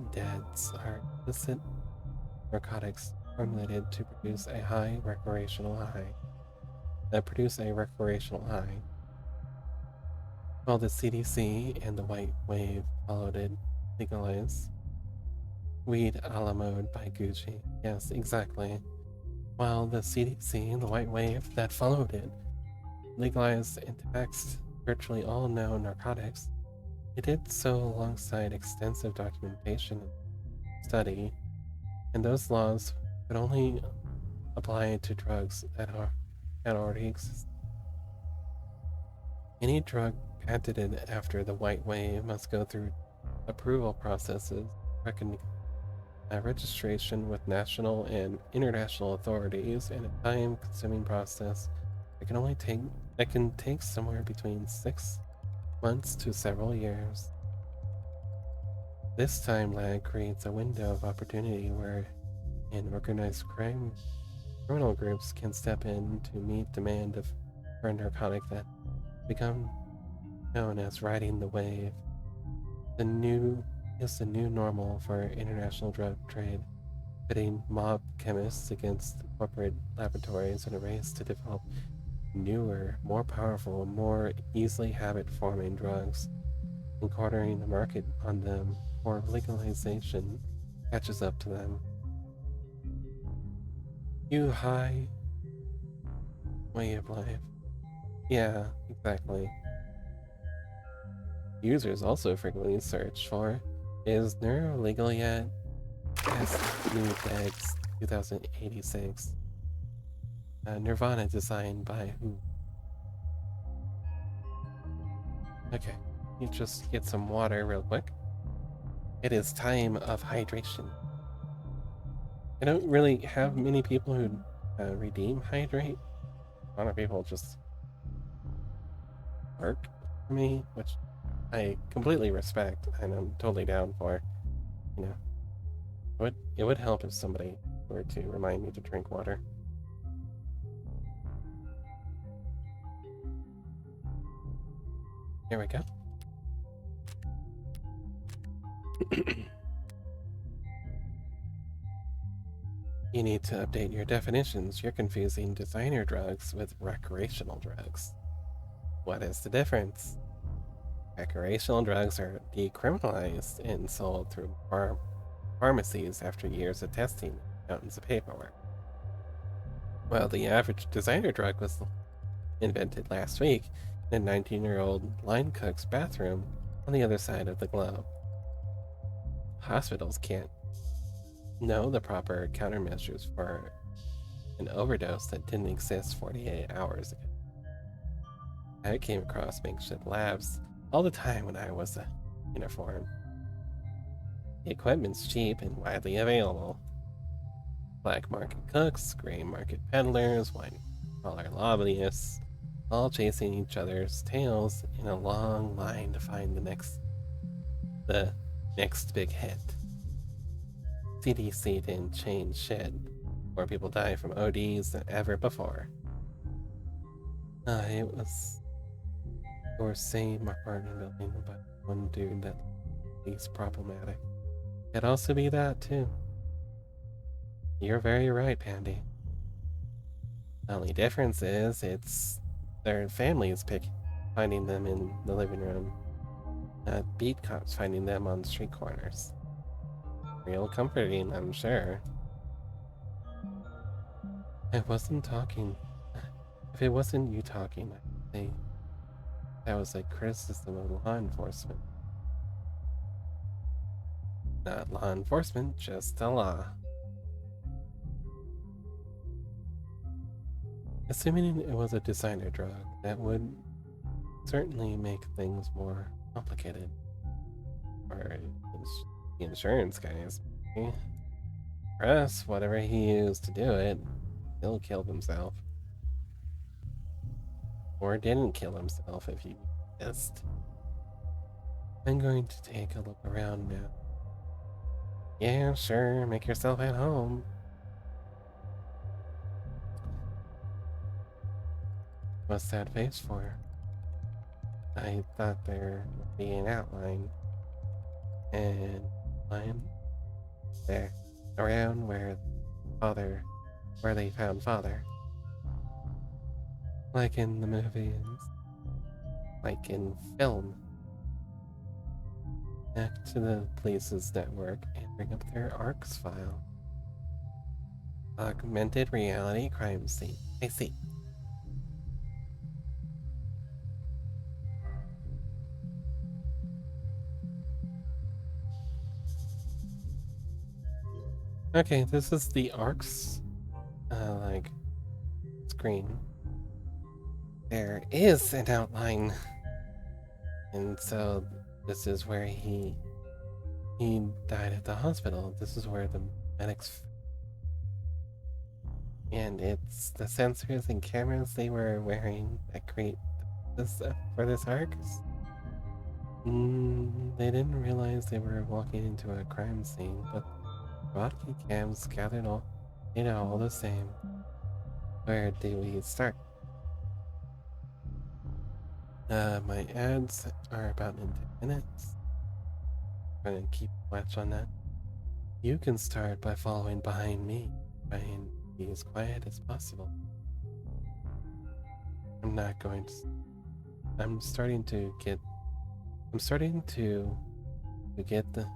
are illicit narcotics formulated to produce a recreational high. While the CDC and the white wave followed it, legalized weed a la mode by Gucci. Yes, exactly. While the CDC and the white wave that followed it legalized and taxed virtually all known narcotics, it did so alongside extensive documentation and study, and those laws could only apply to drugs that already exist. Any drug patented after the white wave must go through approval processes, registration with national and international authorities, and a time-consuming process that can take somewhere between 6 months to several years. This time lag creates a window of opportunity where organized criminal groups can step in to meet demand for a narcotic that become known as riding the wave. The new normal for international drug trade, pitting mob chemists against corporate laboratories in a race to develop newer, more powerful, more easily habit-forming drugs, and cornering the market on them or legalization catches up to them. You high way of life. Yeah, exactly. Users also frequently search for, is Neuro legal yet? Yes, new bags 2086. Nirvana designed by who? Okay, you just get some water real quick. It is time of hydration. I don't really have many people who redeem hydrate. A lot of people just work for me, which I completely respect and I'm totally down for. You know, it would help if somebody were to remind me to drink water. Here we go. You need to update your definitions. You're confusing designer drugs with recreational drugs. What is the difference? Recreational drugs are decriminalized and sold through pharmacies after years of testing and mountains of paperwork. Well, the average designer drug was invented last week in a 19-year-old line cook's bathroom on the other side of the globe. Hospitals can't know the proper countermeasures for an overdose that didn't exist 48 hours ago. I came across makeshift labs all the time when I was a uniform. The equipment's cheap and widely available. Black market cooks, gray market peddlers, white collar lobbyists, all chasing each other's tails in a long line to find the next big hit. CDC didn't change shit. More people die from ODs than ever before. It was your same apartment building, but one dude that least problematic. Could also be that too. You're very right, Pandy. The only difference is it's their families finding them in the living room, not beat cops finding them on street corners. Real comforting, I'm sure. I wasn't talking. If it wasn't you talking, I'd say that was a criticism of law enforcement. Not law enforcement, just the law. Assuming it was a designer drug, that would certainly make things more complicated. Or the insurance guys. For us, whatever he used to do it, he'll kill himself. Or didn't kill himself if you missed. I'm going to take a look around now. Yeah, sure, make yourself at home. What's that face for? I thought there would be an outline. And line there. Around where they found father. Like in the movies. Like in film. Back to the police's network and bring up their ARCS file. Augmented reality crime scene. I see. Okay, this is the ARCS like screen. There is an outline. And so this is where he died at the hospital. This is where the medics and it's the sensors and cameras they were wearing that create this for this ARCS. They didn't realize they were walking into a crime scene, but body cams gathered all data all the same. Where do we start? My ads are about in 10 minutes. I'm gonna keep watch on that. You can start by following behind me. Try and be as quiet as possible. I'm not going to. I'm starting to get the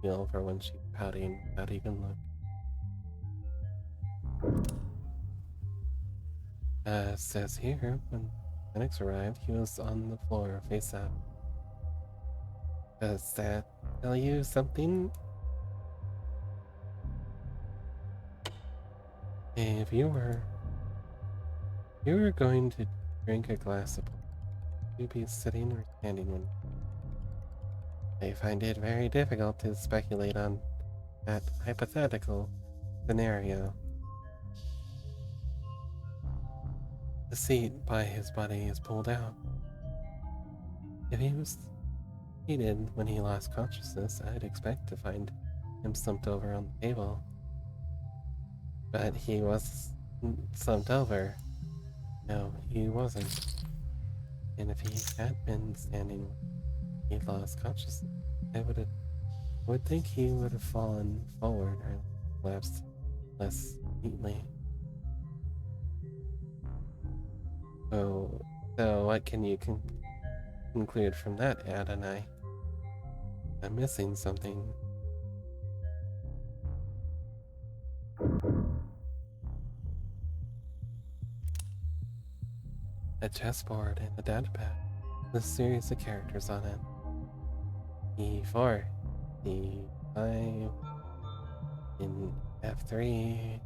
feel for when she's pouting without even look. Says here when Phoenix arrived, he was on the floor, face up. Does that tell you something? If you were going to drink a glass of would you be sitting or standing when I find it very difficult to speculate on that hypothetical scenario. The seat by his body is pulled out. If he was seated when he lost consciousness, I'd expect to find him slumped over on the table. But he was slumped over. No, he wasn't. And if he had been standing when he lost consciousness, I would think he would have fallen forward or collapsed less neatly. So what can you conclude from that, Adonai? I'm missing something. A chessboard and a datapad with a series of characters on it. E4, E5, in F3,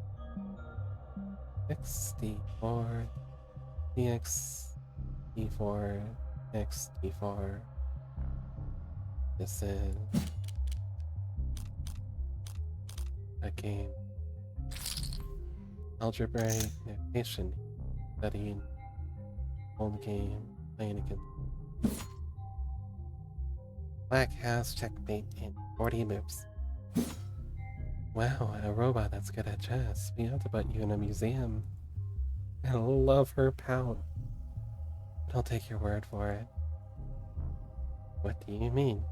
X, D4, DX, D4, X, D4. This is a game. Algebraic notation studying Old game. Playing against. Black has checkmate in 40 moves. Wow, a robot that's good at chess. We have to put you in a museum. I love her pout. But I'll take your word for it. What do you mean?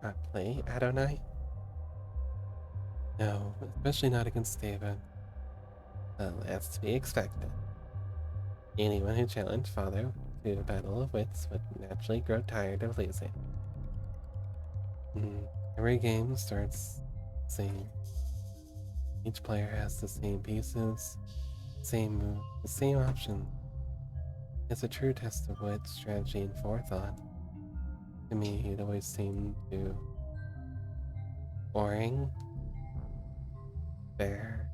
Not play, Adonai? No, especially not against David. Well, that's to be expected. Anyone who challenged Father to a battle of wits would naturally grow tired of losing. Every game starts the same. Each player has the same pieces, same move, the same options. It's a true test of wit, strategy, and forethought. To me, it always seemed too boring, fair.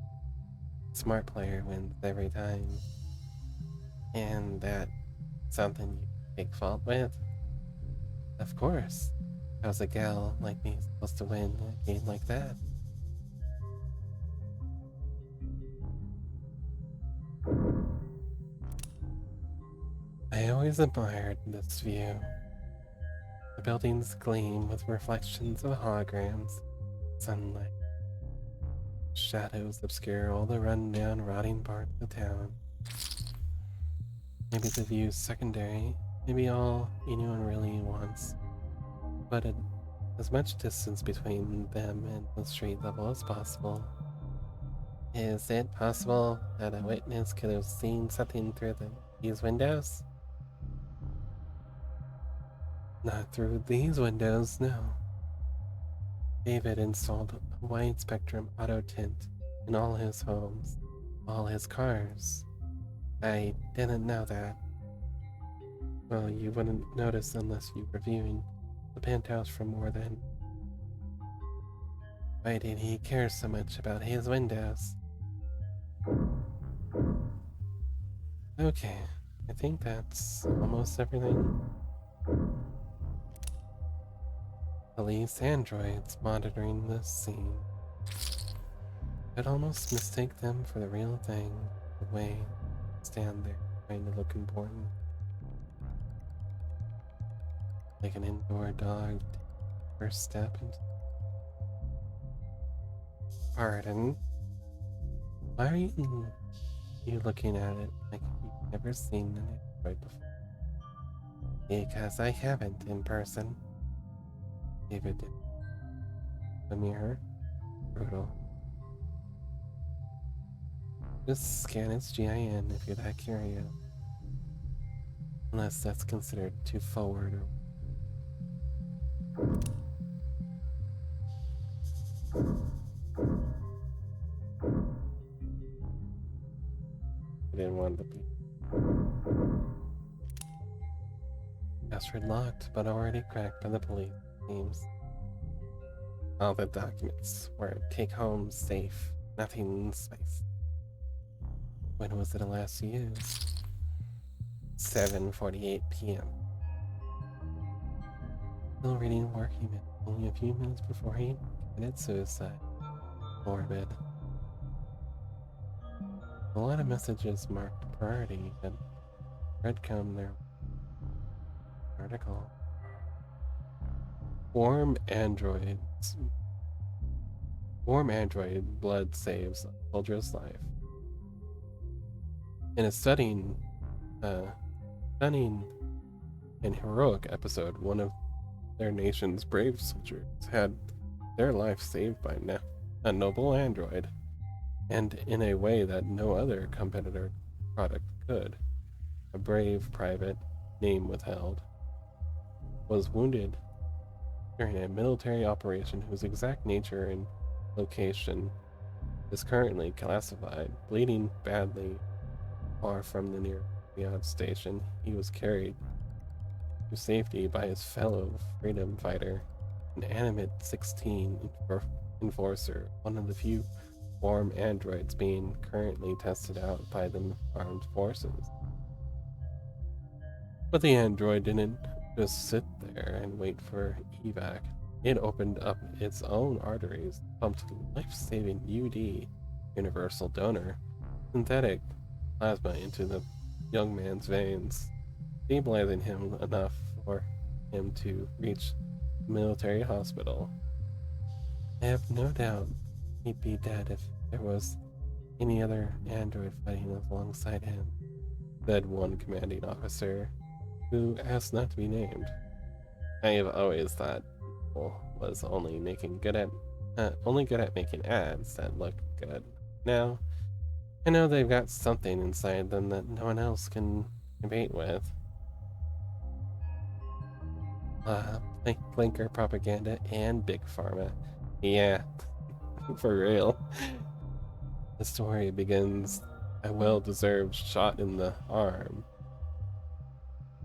Smart player wins every time. And that's something you take fault with? Of course. How's a gal like me supposed to win a game like that? I always admired this view. The buildings gleam with reflections of holograms, sunlight. Shadows obscure all the run-down, rotting parts of town. Maybe the view's secondary, maybe all anyone really wants, but as much distance between them and the street level as possible. Is it possible that a witness could have seen something through these windows? Not through these windows, no. David installed a wide spectrum auto tint in all his homes, all his cars. I didn't know that. Well, you wouldn't notice unless you were viewing the penthouse from more than. Why did he care so much about his windows? Okay, I think that's almost everything. Police androids monitoring the scene. I'd almost mistake them for the real thing, the way stand there trying to look important. Like an indoor dog first step into. Pardon? Why are you looking at it like you've never seen an android before? Because I haven't in person. David did. The mirror. Brutal. Just scan its GIN if you're that curious. Unless that's considered too forward or. I didn't want to be. Password locked, but already cracked by the police. Seems. All the documents were take home safe. Nothing in space. When was it last used? 7:48 p.m. Still reading work email. Only a few minutes before he committed suicide. Morbid. A lot of messages marked priority, but breadcrumb their article. Warm androids. Warm android blood saves a soldier's life. In a stunning and heroic episode, one of their nation's brave soldiers had their life saved by a noble android, and in a way that no other competitor product could. A brave private, name withheld, was wounded during a military operation whose exact nature and location is currently classified. Bleeding badly far from the nearest Riyadh station, he was carried to safety by his fellow freedom fighter, an animate 16 enforcer, one of the few warm androids being currently tested out by the armed forces. But the android didn't just sit there and wait for evac. It opened up its own arteries, pumped life-saving UD, universal donor, synthetic plasma into the young man's veins. stabilizing him enough for him to reach the military hospital. I have no doubt he'd be dead if there was any other android fighting alongside him, said one commanding officer, who asked not to be named. I have always thought Apple was only good at making ads that look good. Now, I know they've got something inside them that no one else can debate with. Blinker propaganda and big pharma. Yeah, for real. The story begins a well-deserved shot in the arm.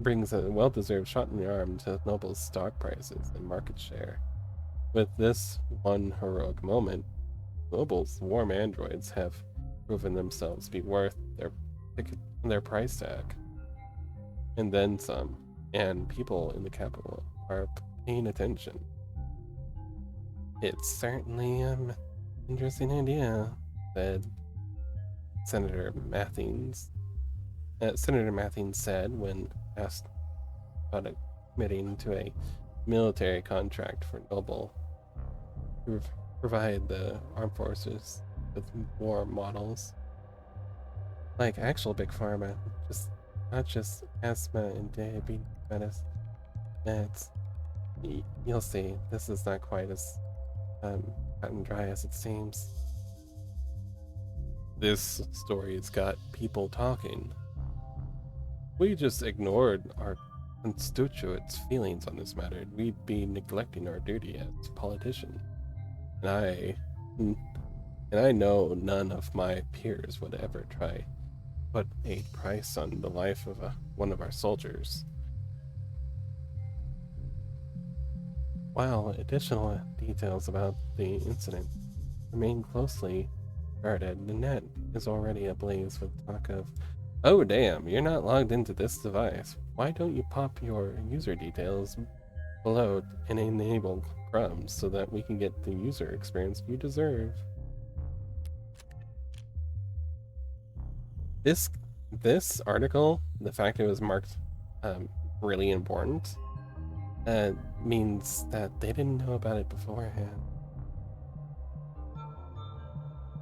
Brings a well-deserved shot in the arm to Noble's stock prices and market share. With this one heroic moment, Noble's warm androids have proven themselves to be worth their price tag, and then some. And people in the capital are paying attention. It's certainly an interesting idea, said Senator Mathines. Senator Mathines said when asked about committing to a military contract for Noble to provide the armed forces with war models like actual big pharma, just not just asthma and diabetes meds. You'll see, this is not quite as cut and dry as it seems. This story's got people talking. We just ignored our constituents' feelings on this matter. We'd be neglecting our duty as politicians. And I know none of my peers would ever try to put a price on the life of one of our soldiers. While additional details about the incident remain closely guarded, the net is already ablaze with talk of, "Oh damn, you're not logged into this device. Why don't you pop your user details below and enable crumbs so that we can get the user experience you deserve?" This article, the fact it was marked really important, means that they didn't know about it beforehand.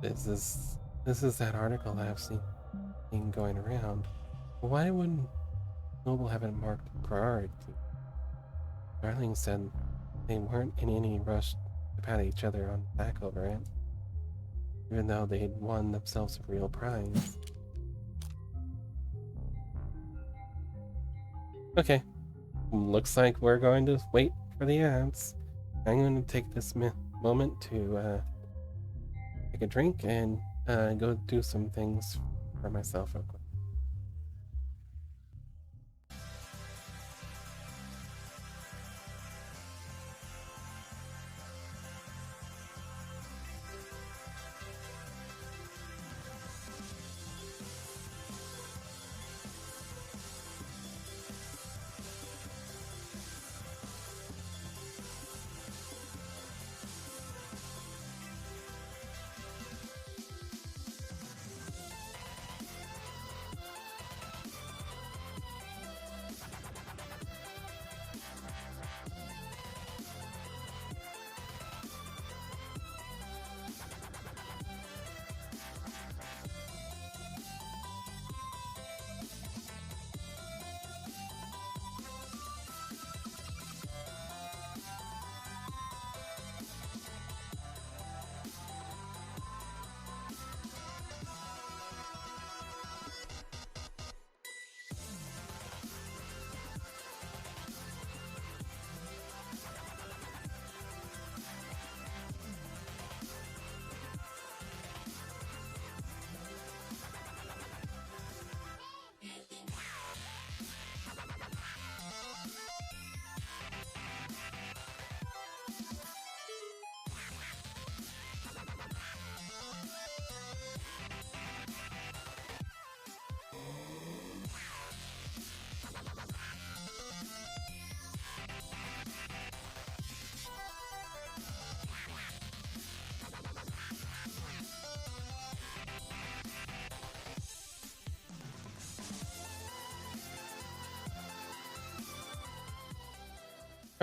This is that article that I've seen going around. Why wouldn't Noble have it marked priority? Darling said they weren't in any rush to pat each other on the back over it, even though they'd won themselves a real prize. Okay, looks like we're going to wait for the ads. I'm going to take this moment to take a drink and go do some things for myself real quick.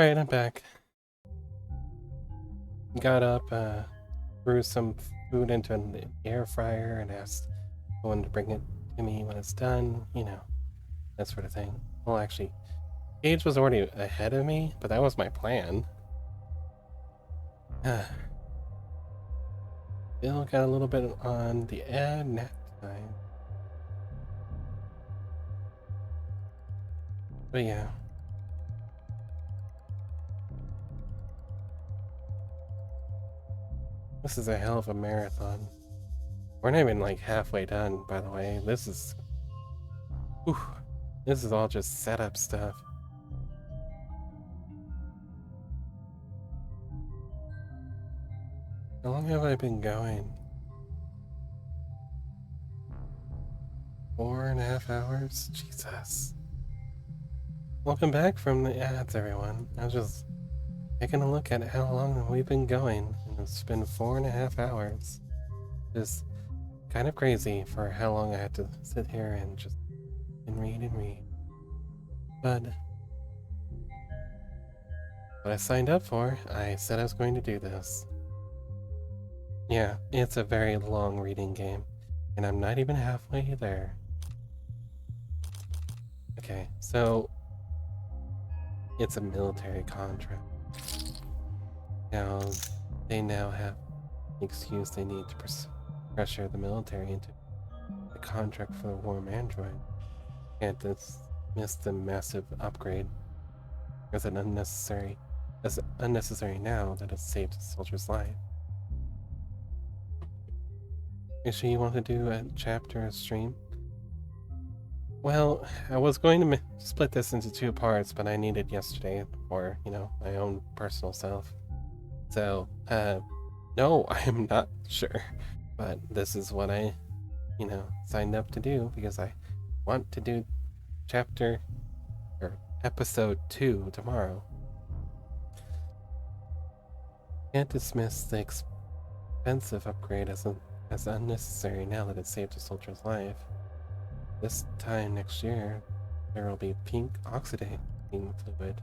Alright, I'm back. Got up, threw some food into an air fryer and asked someone to bring it to me when it's done, you know, that sort of thing. Well, actually, Gage was already ahead of me, but that was my plan. Still got a little bit on the ad nap time. But yeah. This is a hell of a marathon. We're not even like halfway done, by the way. This is... Whew, this is all just setup stuff. How long have I been going? 4.5 hours? Jesus. Welcome back from the ads, everyone. I was just taking a look at how long we've been going, and it's been 4.5 hours. Just kind of crazy for how long I had to sit here and just read and read. But what I signed up for, I said I was going to do this. Yeah, it's a very long reading game, and I'm not even halfway there. Okay, so it's a military contract. Now, they now have the excuse they need to pressure the military into a contract for the warm android. Can't dismiss the massive upgrade as unnecessary now that it's saved a soldier's life. You sure you want to do a chapter stream? Well, I was going to split this into 2 parts, but I needed yesterday for, you know, my own personal self. So, no, I am not sure. But this is what I, you know, signed up to do because I want to do chapter or episode 2 tomorrow. Can't dismiss the expensive upgrade as unnecessary now that it saved a soldier's life. This time next year, there will be pink oxidating fluid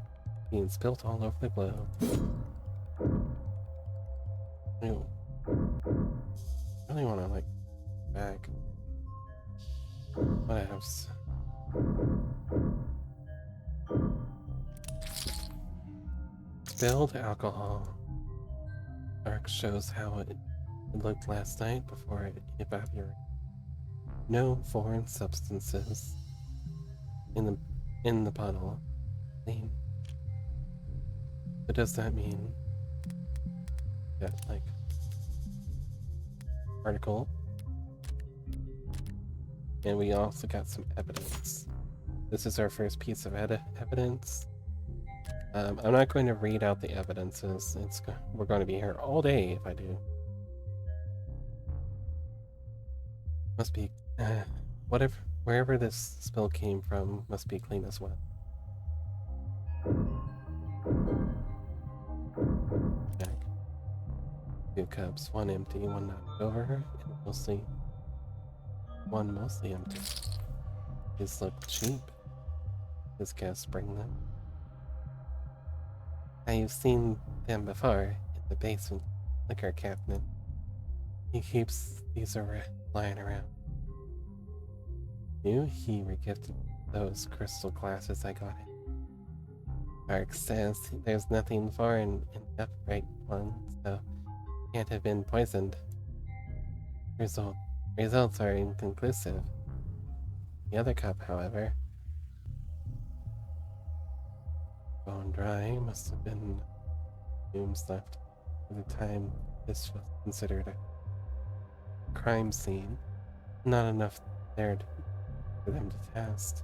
being spilt all over the globe. Ew. I really want to, like, back. What else? Spilled alcohol. Lurk shows how it looked last night before it evaporated. No foreign substances in the bottle. Clean. But does that mean that, like, article? And we also got some evidence. This is our first piece of evidence. I'm not going to read out the evidences. We're going to be here all day if I do. Must be wherever this spill came from must be clean as well. Check. 2 cups, 1 empty, 1 knocked over, and one mostly empty. These look cheap. Does guests bring them? I've seen them before in the basement liquor cabinet. He keeps these lying around. He regifted those crystal glasses I got him. Mark says there's nothing foreign in the upright one, so can't have been poisoned. Results are inconclusive. The other cup, however, bone dry, must have been fumes left at the time this was considered a crime scene. Not enough there for them to test.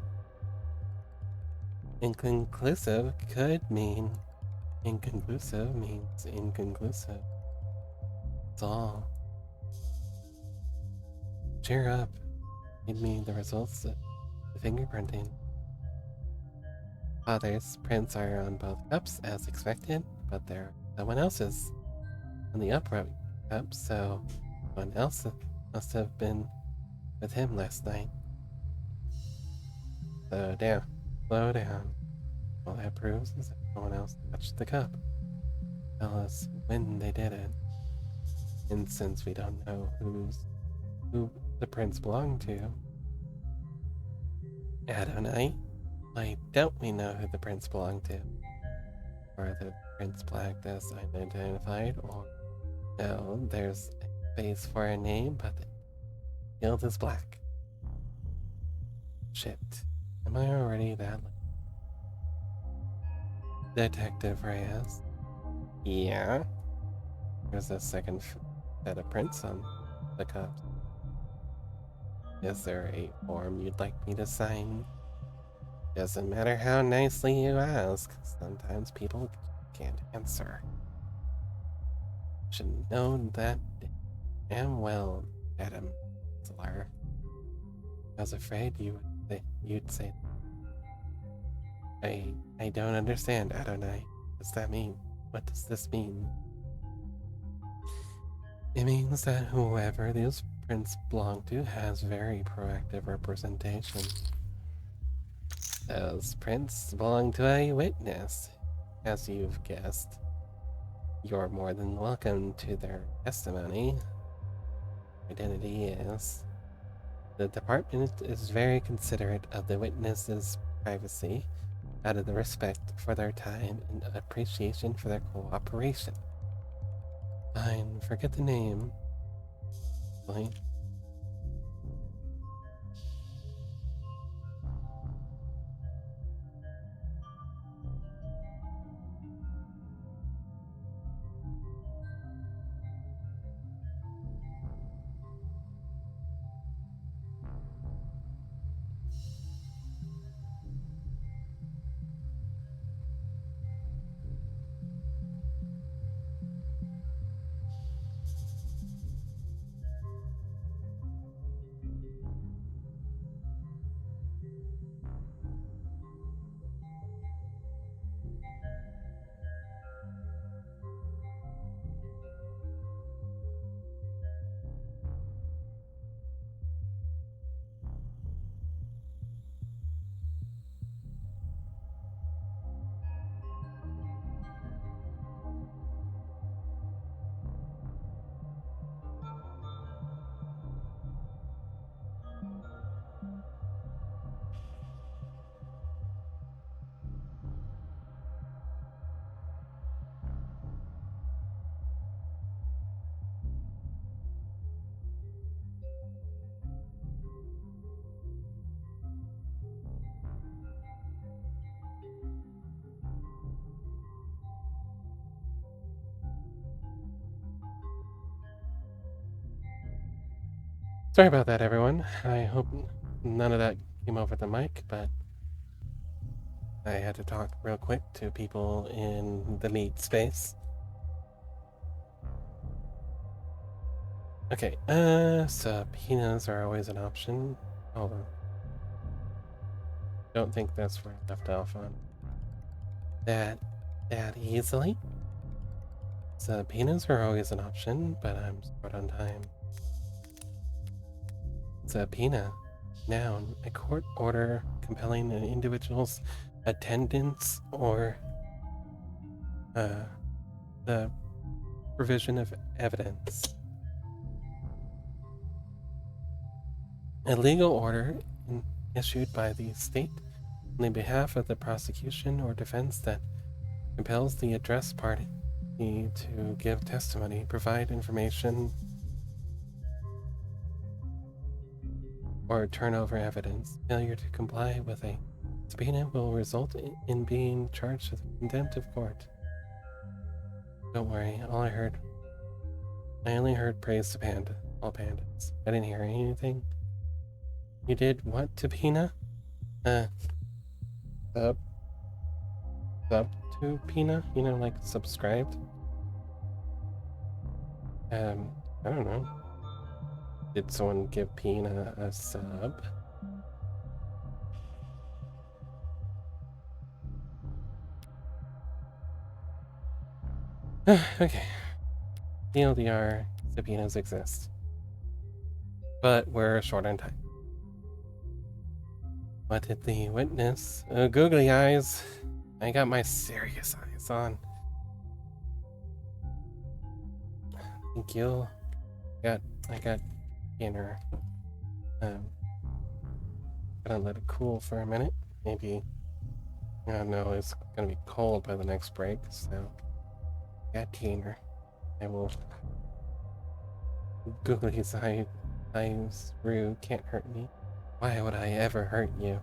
Inconclusive could mean inconclusive means inconclusive. That's all. Cheer up. Give me the results of the fingerprinting. Father's prints are on both cups as expected, but they're someone else's on the upright cup, so someone else must have been with him last night. Slow down. All that proves is that no one else touched the cup. Tell us when they did it. And since we don't know who the prince belonged to, Adonai, why don't we know who the prince belonged to? Are the prince black as unidentified, or no, there's a space for a name, but the field is black. Shit. Am I already that Detective Reyes? Yeah? There's a second set of prints on the cups. Is there a form you'd like me to sign? Doesn't matter how nicely you ask. Sometimes people can't answer. Should know that damn well, Adam Zlar. I was afraid you'd say. I don't understand, Adonai. What does that mean? What does this mean? It means that whoever these prints belong to has very proactive representation. Those prints belong to a witness. As you've guessed, you're more than welcome to their testimony. Identity is. The department is very considerate of the witnesses' privacy out of the respect for their time and appreciation for their cooperation. Fine, forget the name. Fine. Sorry about that, everyone. I hope none of that came over the mic, but I had to talk real quick to people in the meat space. Okay, subpoenas are always an option. Hold on. Don't think that's where I left off on. That easily? Subpoenas are always an option, but I'm short on time. Subpoena. Noun. A court order compelling an individual's attendance or the provision of evidence. A legal order issued by the state on behalf of the prosecution or defense that compels the addressed party to give testimony, provide information, or turn over evidence. Failure to comply with a subpoena will result in being charged with contempt of court. Don't worry, I only heard praise to all pandas. I didn't hear anything. You did what to Pina? Sub to Pina? You know, like subscribed? I don't know. Did someone give Pina a sub? Okay. TLDR, subpoenas exist. But we're short on time. What did the witness? Googly eyes. I got my serious eyes on. Thank you. I got dinner. Gonna let it cool for a minute. Maybe, I don't know, it's gonna be cold by the next break, so got dinner. I will Googly's eyes through can't hurt me. Why would I ever hurt you?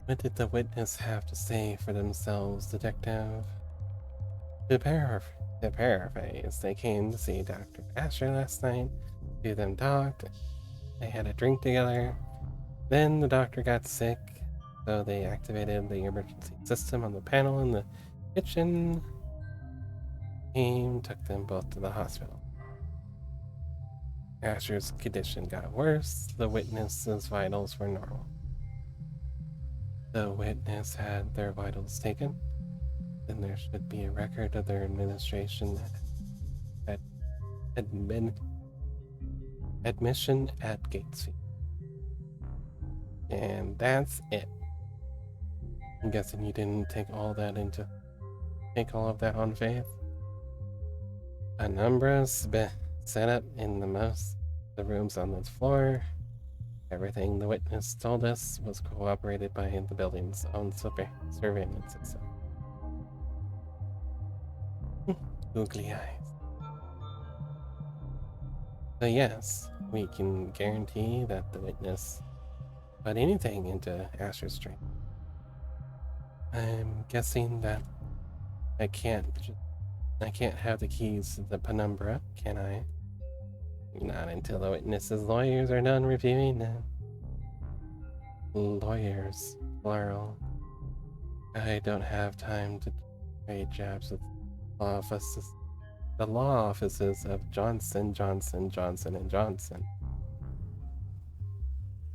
What did the witness have to say for themselves, detective? To paraphrase, they came to see Dr. Asher last night. Two of them talked. They had a drink together. Then the doctor got sick, so they activated the emergency system on the panel in the kitchen. Team took them both to the hospital. Asher's condition got worse. The witness's vitals were normal. The witness had their vitals taken. Then there should be a record of their administration at admission at Gatesfield. And that's it. I'm guessing you didn't take all of that on faith. Penumbras set up in the rooms on this floor. Everything the witness told us was corroborated by the building's own surveillance system. Googly eyes. So yes, we can guarantee that the witness put anything into Asher's drink. I'm guessing that I can't have the keys to the penumbra, can I? Not until the witness's lawyers are done reviewing them. Lawyers, plural. I don't have time to trade jobs with the law offices of Johnson, Johnson, Johnson, and Johnson.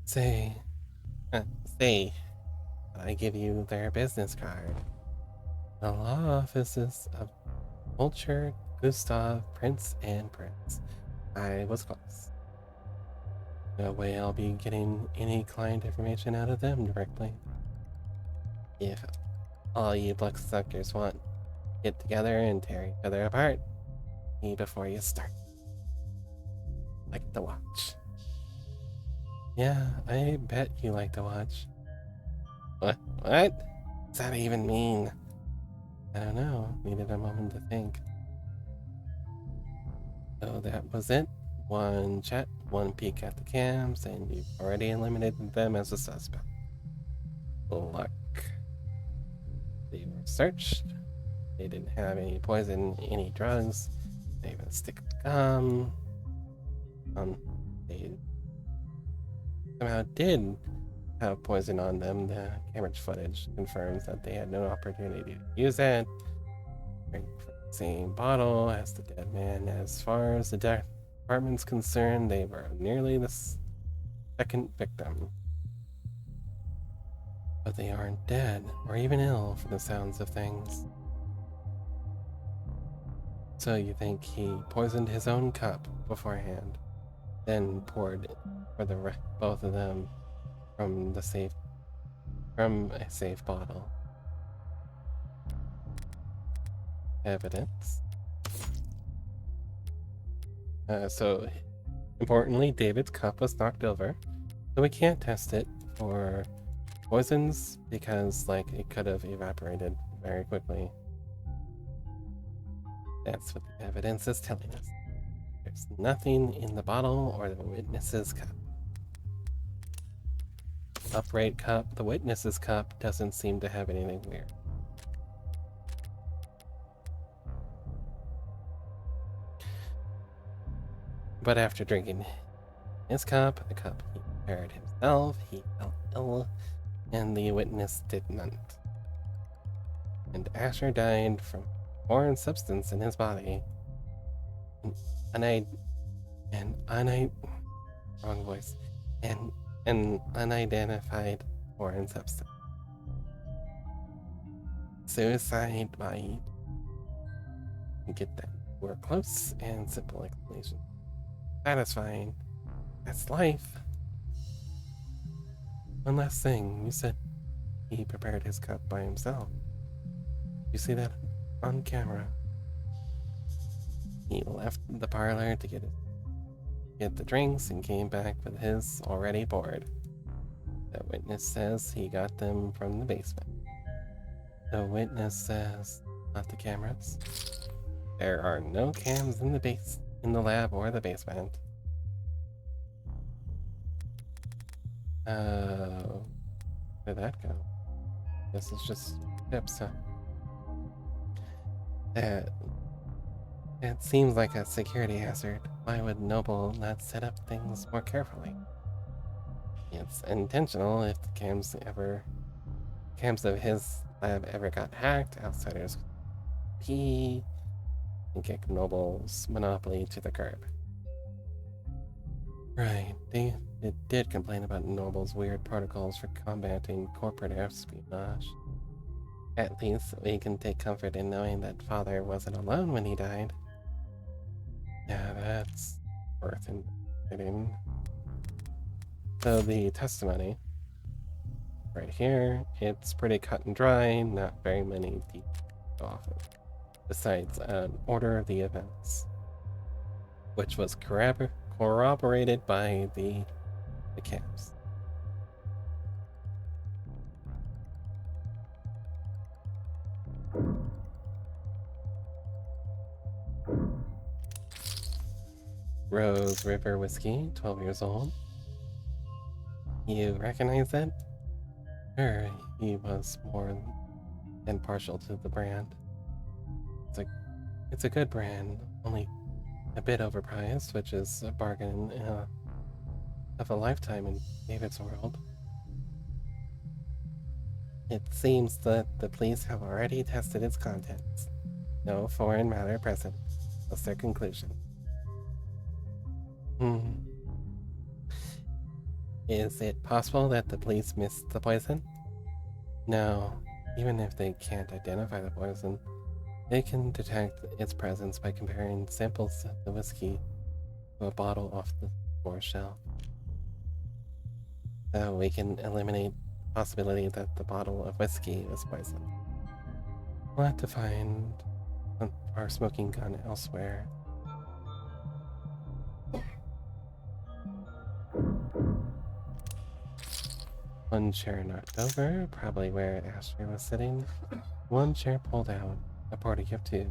Say, I give you their business card. The law offices of Vulture, Gustav, Prince, and Prince. I was close. No way I'll be getting any client information out of them directly. If all you bloodsuckers want, get together and tear each other apart before you start. Like to watch. Yeah, I bet you like to watch. What? What does that even mean? I don't know. Needed a moment to think. So that was it. One chat, one peek at the cams, and you've already eliminated them as a suspect. Luck. They were searched. They didn't have any poison, any drugs. They even stick of gum. They somehow did have poison on them. The camera footage confirms that they had no opportunity to use it. Drink from the same bottle as the dead man. As far as the department's concerned, they were nearly the second victim. But they aren't dead, or even ill for the sounds of things. So you think he poisoned his own cup beforehand, then poured for both of them from a safe bottle. Evidence. So importantly, David's cup was knocked over, so we can't test it for poisons because it could have evaporated very quickly. That's what the evidence is telling us. There's nothing in the bottle or the witness's cup. Upright cup, the witness's cup doesn't seem to have anything weird. But after drinking his cup, the cup he prepared himself, he felt ill, and the witness did not. And Asher died from foreign substance in his body. Wrong voice. An unidentified foreign substance. Suicide by get that. We're close and simple explanation. Satisfying. That's life. One last thing. You said he prepared his cup by himself. You see that on camera. He left the parlor to get the drinks and came back with his already poured. The witness says he got them from the basement. The witness says, not the cameras. There are no cams in the lab or the basement. Where'd that go? This is just tips, huh? It seems like a security hazard. Why would Noble not set up things more carefully? It's intentional. If the cams of his lab ever got hacked, outsiders pee and kick Noble's monopoly to the curb. Right, they did complain about Noble's weird protocols for combating corporate espionage. At least we can take comfort in knowing that Father wasn't alone when he died. Yeah, that's worth investigating. So the testimony, right here, it's pretty cut and dry, not very many details off of. Besides an order of the events, which was corroborated by the cams. Rose River Whiskey, 12 years old. You recognize it? Sure, he was more than partial to the brand. It's a good brand, only a bit overpriced, which is a bargain of a lifetime in David's world. It seems that the police have already tested its contents. No foreign matter present. Was their conclusion. Is it possible that the police missed the poison? No. Even if they can't identify the poison, they can detect its presence by comparing samples of the whiskey to a bottle off the store shelf. So we can eliminate the possibility that the bottle of whiskey was poisoned. We'll have to find our smoking gun elsewhere. One chair knocked over, probably where Ashley was sitting. One chair pulled out, a party of two.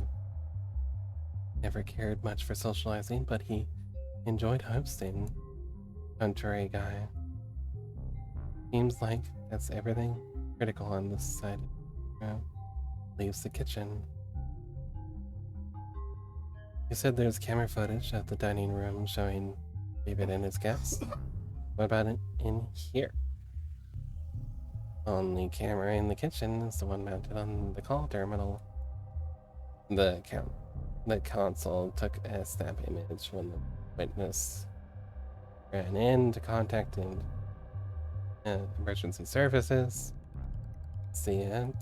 Never cared much for socializing, but he enjoyed hosting. Country guy. Seems like that's everything critical on this side. Leaves the kitchen. You said there's camera footage of the dining room showing David and his guests. What about it in here? Only camera in the kitchen is the one mounted on the call terminal. The console took a snap image when the witness ran in to contact emergency services. See it?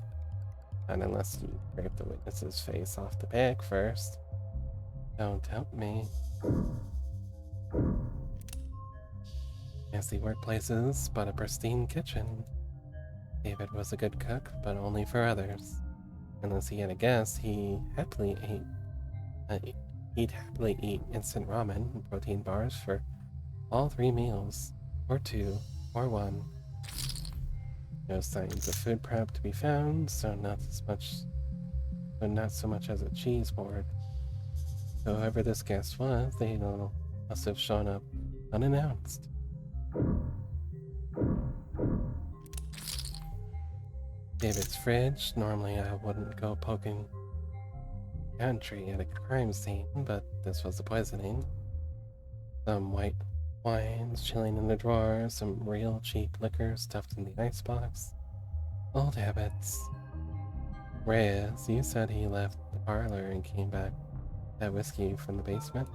Not unless you scrape the witness's face off the pic first. Don't tempt me. Fancy workplaces, but a pristine kitchen. David was a good cook, but only for others. Unless he had a guest, he'd happily eat instant ramen and protein bars for all 3 meals, or 2, or 1. No signs of food prep to be found, so not so much as a cheese board. So whoever this guest was, they must have shown up unannounced. David's fridge. Normally I wouldn't go poking country at a crime scene, but this was the poisoning. Some white wines chilling in the drawer, some real cheap liquor stuffed in the icebox. Old habits. Reyes, you said he left the parlor and came back with that whiskey from the basement?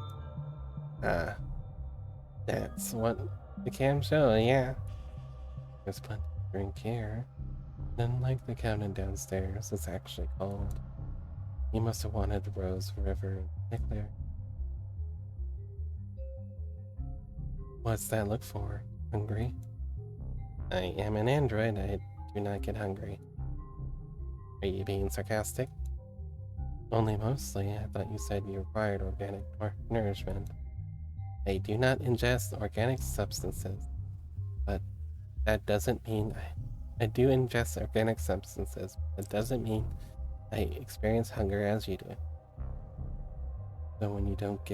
Ah, that's what the cam show, yeah. There's plenty to drink here. Unlike the cabin downstairs, it's actually cold. He must have wanted the Rose River particular. What's that look for? Hungry? I am an android. I'd do not get hungry. Are you being sarcastic? Only mostly. I thought you said you required organic nourishment. I do not ingest organic substances, but that doesn't mean I do ingest organic substances. That doesn't mean I experience hunger as you do. So when you don't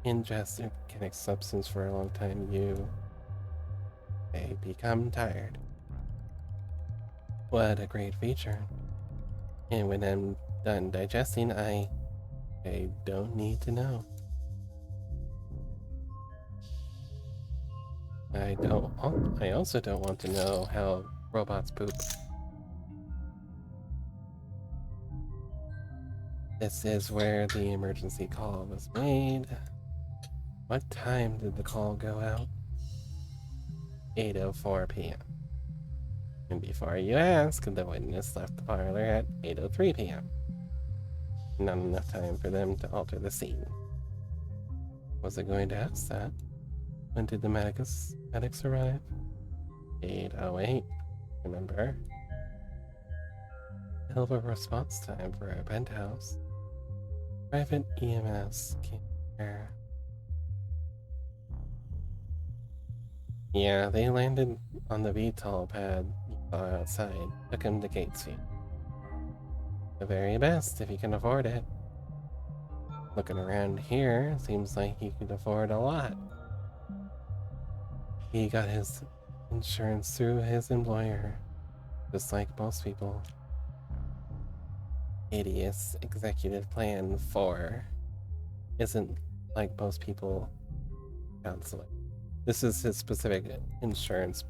ingest organic substance for a long time, you may become tired. What a great feature. And when I'm done digesting, I don't need to know. I also don't want to know how robots poop. This is where the emergency call was made. What time did the call go out? 8:04 p.m. And before you ask, the witness left the parlor at 8:03 p.m. Not enough time for them to alter the scene. Was it going to ask that? When did the medics arrive? 8:08. Remember? Hell of a response time for a penthouse. Private EMS came here. Yeah, they landed on the VTOL pad you saw outside. Took him to Gatesview. The very best, if you can afford it. Looking around here, seems like he could afford a lot. He got his insurance through his employer, just like most people. Idiot's executive plan 4 isn't like most people counseling. This is his specific insurance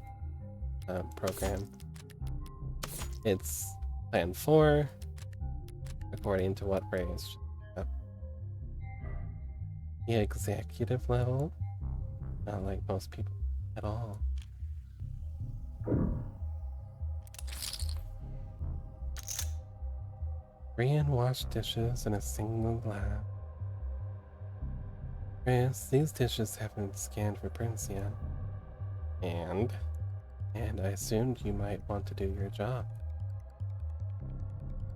program. It's plan 4, according to what phrase? The executive level? Not like most people at all. Three washed dishes and a single glass. Chris, these dishes haven't scanned for prints yet. And I assumed you might want to do your job.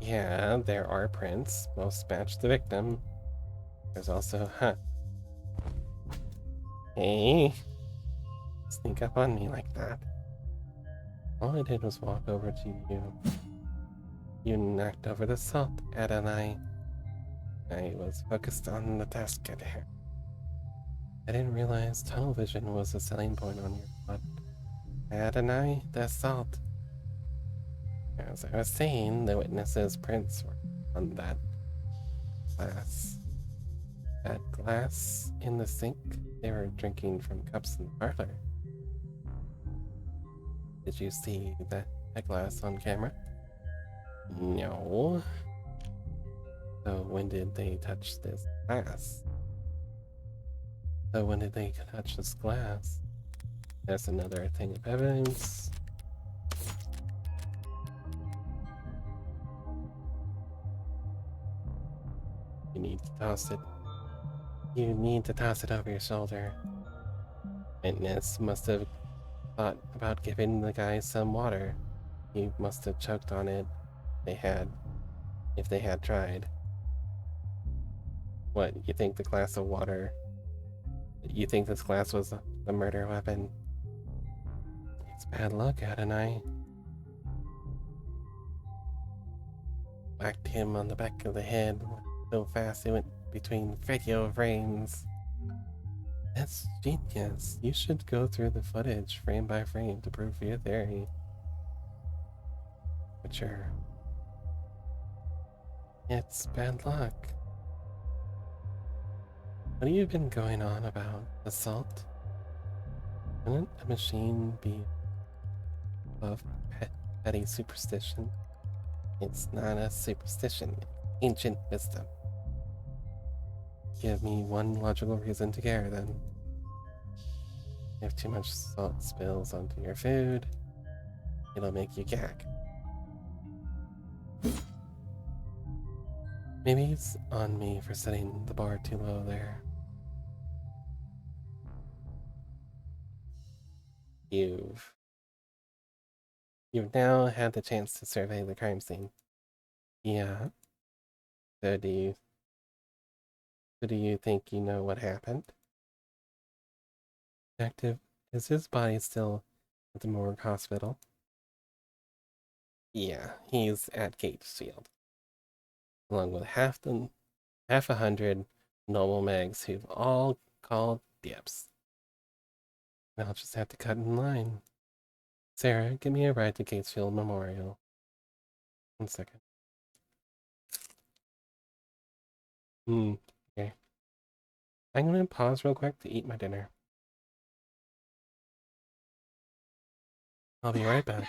Yeah, there are prints. Most match the victim. There's also, Hey, sneak up on me like that. All I did was walk over to you. You knocked over the salt, Adonai. I was focused on the task at hand. I didn't realize tunnel vision was a selling point on your spot. Adonai, the salt. As I was saying, the witnesses' prints were on that glass. That glass in the sink, they were drinking from cups in the parlor. Did you see that glass on camera? No. So when did they touch this glass? So when did they touch this glass? That's another thing of evidence. You need to toss it. You need to toss it over your shoulder. Witness must have thought about giving the guy some water. He must have choked on it. If they had tried. What, you think the glass of water? You think this glass was the murder weapon? It's bad luck, Adonai. Whacked him on the back of the head so fast it went between video frames. That's genius. You should go through the footage frame by frame to prove your theory. Mature. It's bad luck. What have you been going on about? Assault? Shouldn't a machine be above petty superstition? It's not a superstition, it's ancient wisdom. Give me one logical reason to care, then. If too much salt spills onto your food, it'll make you gag. Maybe it's on me for setting the bar too low there. You've You've now had the chance to survey the crime scene. Yeah. So do you think you know what happened? Detective, is his body still at the morgue hospital? Yeah, he's at Gatesfield, along with half a hundred noble mags who've all called dibs. I'll just have to cut in line. Sarah, give me a ride to Gatesfield Memorial. 1 second. Okay. I'm gonna pause real quick to eat my dinner. I'll be right back.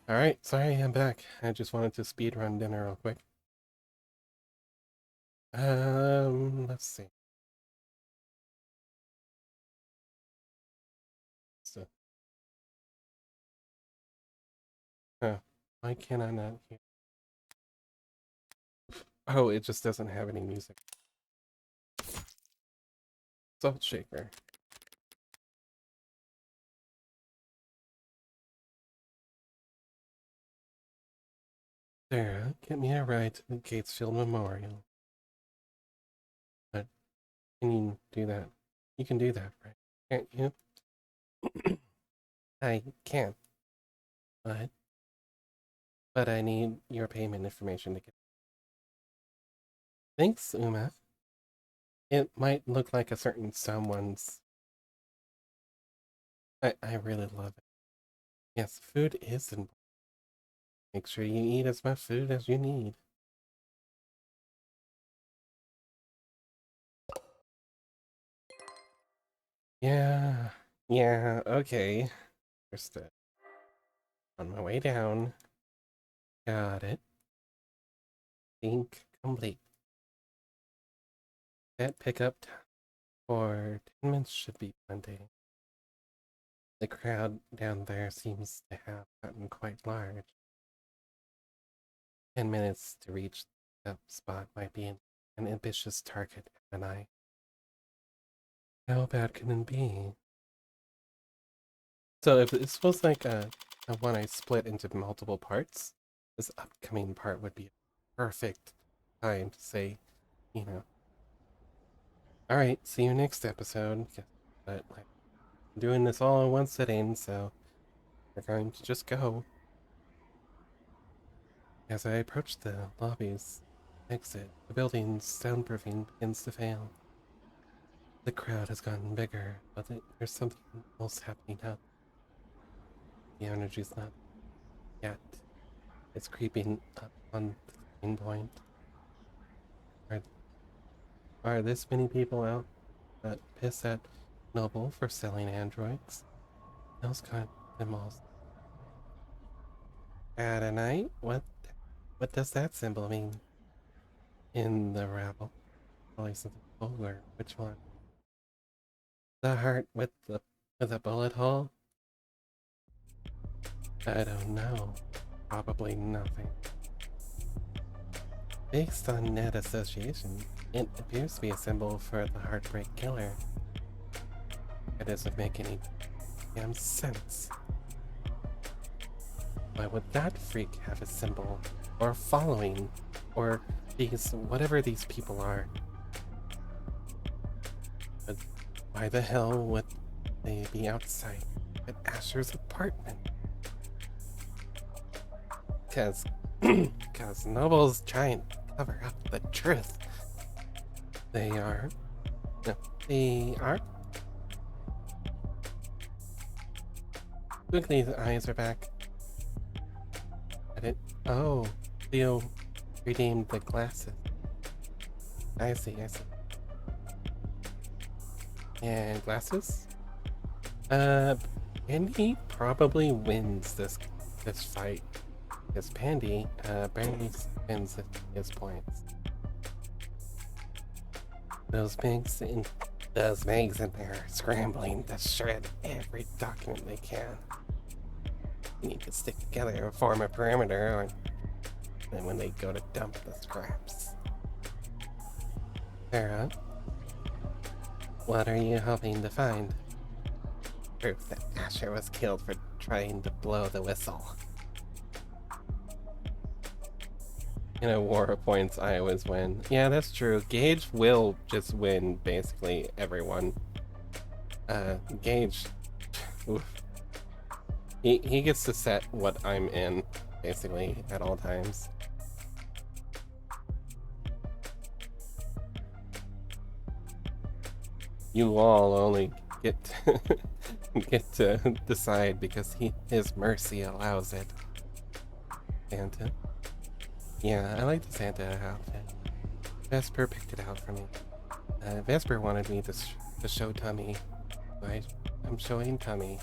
Alright, sorry, I'm back. I just wanted to speed run dinner real quick. Let's see. So, why can I not hear? Oh, it just doesn't have any music. Salt shaker. Sarah, get me a ride to the Gatesfield Memorial. But can you do that? You can do that, right? Can't you? I can. But I need your payment information to get. Thanks, Uma. It might look like a certain someone's. I really love it. Yes, food is important. Make sure you eat as much food as you need. Yeah, yeah, okay. Understood. On my way down. Got it. Think complete. That pickup for 10 minutes should be plenty. The crowd down there seems to have gotten quite large. 10 minutes to reach the spot might be an ambitious target, Adonai. How bad can it be? So if this was like a one I split into multiple parts, this upcoming part would be a perfect time to say, you know, all right, see you next episode. But like, I'm doing this all in one sitting, so we're going to just go. As I approach the lobby's exit, the building's soundproofing begins to fail. The crowd has gotten bigger, but there's something else happening up. The energy's not yet. It's creeping up on the same point. Are, are this many people out that piss at Noble for selling androids? Those got them all. Adonai? What does that symbol mean? In the rabble. Probably something cooler. Which one? The heart with a bullet hole? I don't know. Probably nothing. Based on net association, it appears to be a symbol for the Heartbreak Killer. It doesn't make any damn sense. Why would that freak have a symbol? Or following? Or these, whatever these people are? But why the hell would they be outside at Asher's apartment? Cause Noble's trying to cover up the truth. They are. No, they are. Quigley's eyes are back. Oh, Theo redeemed the glasses. I see. And glasses? Pandy probably wins this fight. Because Pandy, barely spends his points. Those pigs in there scrambling to shred every document they can. You need to stick together and form a perimeter, or then when they go to dump the scraps. Sarah, what are you hoping to find? Proof that Asher was killed for trying to blow the whistle. In a war of points, I always win. Yeah, that's true. Gage will just win basically everyone. Gage, oof. He gets to set what I'm in, basically, at all times. You all only get to decide because his mercy allows it. Santa? Yeah, I like the Santa outfit. Vesper picked it out for me. Vesper wanted me to show Tummy. I'm showing Tummy.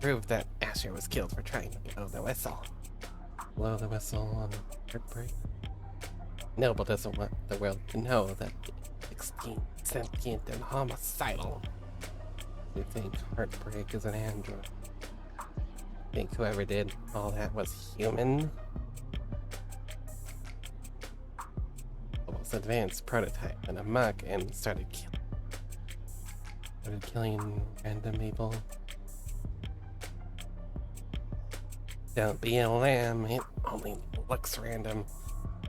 prove that Asher was killed for trying to blow the whistle. Blow the whistle on heartbreak? Noble doesn't want the world to know that 16 sentient and homicidal. You think heartbreak is an android? Think whoever did all that was human? Most advanced prototype and a muck and started killing random people. Don't be a lamb, it only looks random.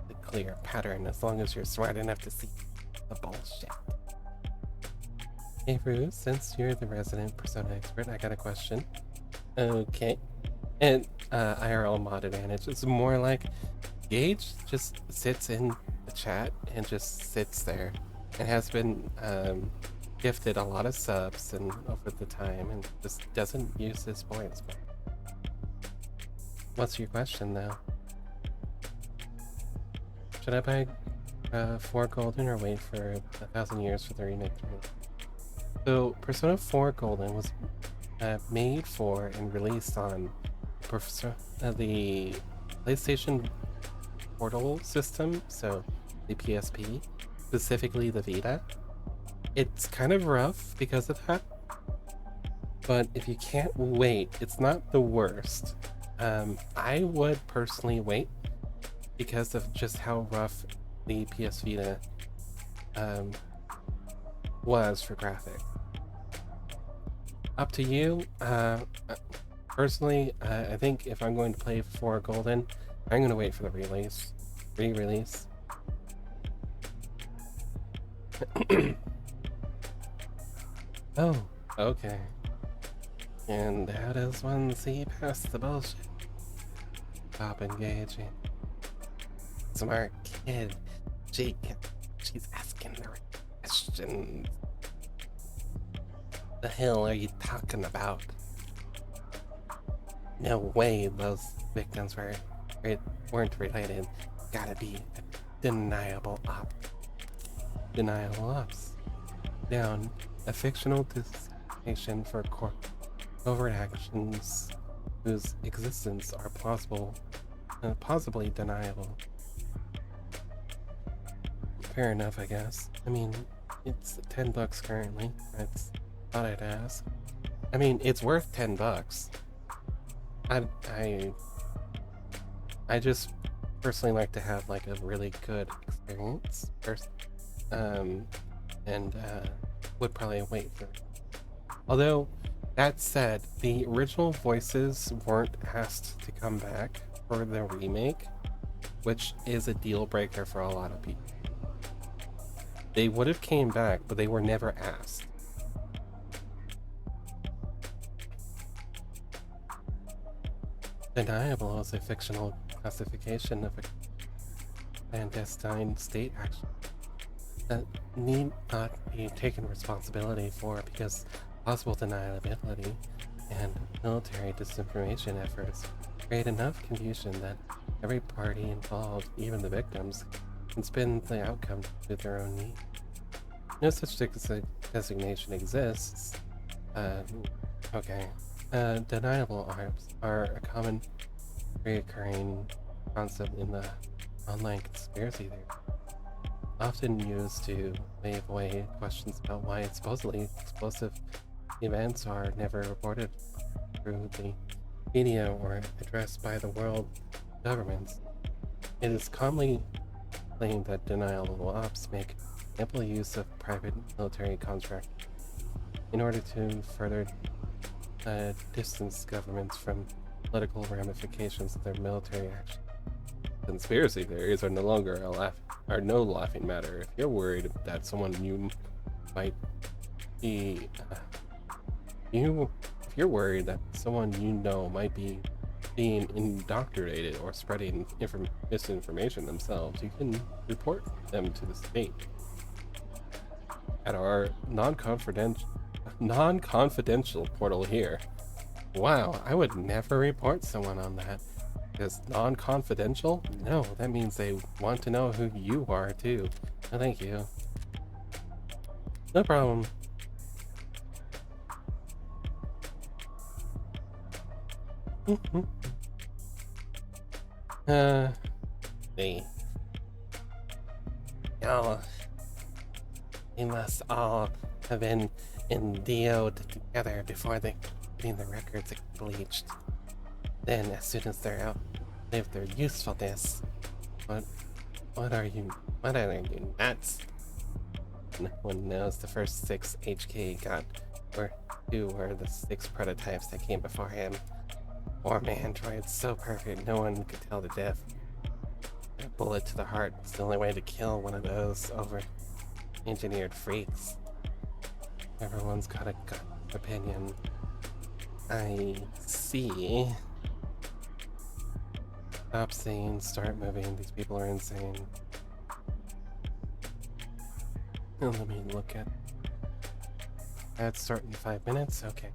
The clear pattern as long as you're smart enough to see the bullshit. Hey Rue, since you're the resident persona expert, I got a question. Okay. And IRL mod advantage. It's more like Gage just sits in the chat and just sits there and has been gifted a lot of subs and over the time and just doesn't use his points. What's your question though? Should I buy 4 Golden or wait for 1,000 years for the remake? So Persona 4 Golden was made for and released on the PlayStation Portal system, so the PSP, specifically the Vita. It's kind of rough because of that, but if you can't wait, it's not the worst. I would personally wait because of just how rough the PS Vita was for graphic. Up to you. Personally, I think if I'm going to play for Golden, I'm going to wait for the re-release. Oh, okay. And how does one see past the bullshit? Stop engaging. Smart kid. She's asking the right questions. The hell are you talking about? No way those victims weren't related. Gotta be a deniable ops. Down. A fictional designation for covert actions whose existence are possibly deniable. Fair enough, I guess. I mean, it's $10 currently. That's thought I'd ask. I mean, it's worth $10. I just personally like to have like a really good experience first, and would probably wait for. Although that said, the original voices weren't asked to come back for the remake, which is a deal breaker for a lot of people. They would have came back, but they were never asked. Deniable is a fictional classification of a clandestine state action that need not be taken responsibility for because possible deniability and military disinformation efforts create enough confusion that every party involved, even the victims, can spin the outcome to their own need. No such designation exists. Okay. Deniable arms are a common reoccurring concept in the online conspiracy theory, often used to wave away questions about why supposedly explosive events are never reported through the media or addressed by the world governments. It is commonly claimed that deniable ops make ample use of private military contracts in order to further distance governments from political ramifications of their military action. Conspiracy theories are no laughing matter. If you're worried that someone you might be, if you're worried that someone you know might be being indoctrinated or spreading misinformation themselves, you can report them to the state at our non-confidential portal here. Wow, I would never report someone on that. Because non-confidential? No, that means they want to know who you are too. No, thank you. No problem. They all, they must all have been endowed together before they getting the records bleached. Then, as soon as they're outlived their usefulness, what, what are you nuts? No one knows the first 6 HK got were the 6 prototypes that came before him. Poor androids, so perfect, no one could tell the diff. A bullet to the heart was the only way to kill one of those over-engineered freaks. Everyone's got a gut opinion. I see. Stop saying, start moving. These people are insane. Now let me look at ads start in 5 minutes. Okay.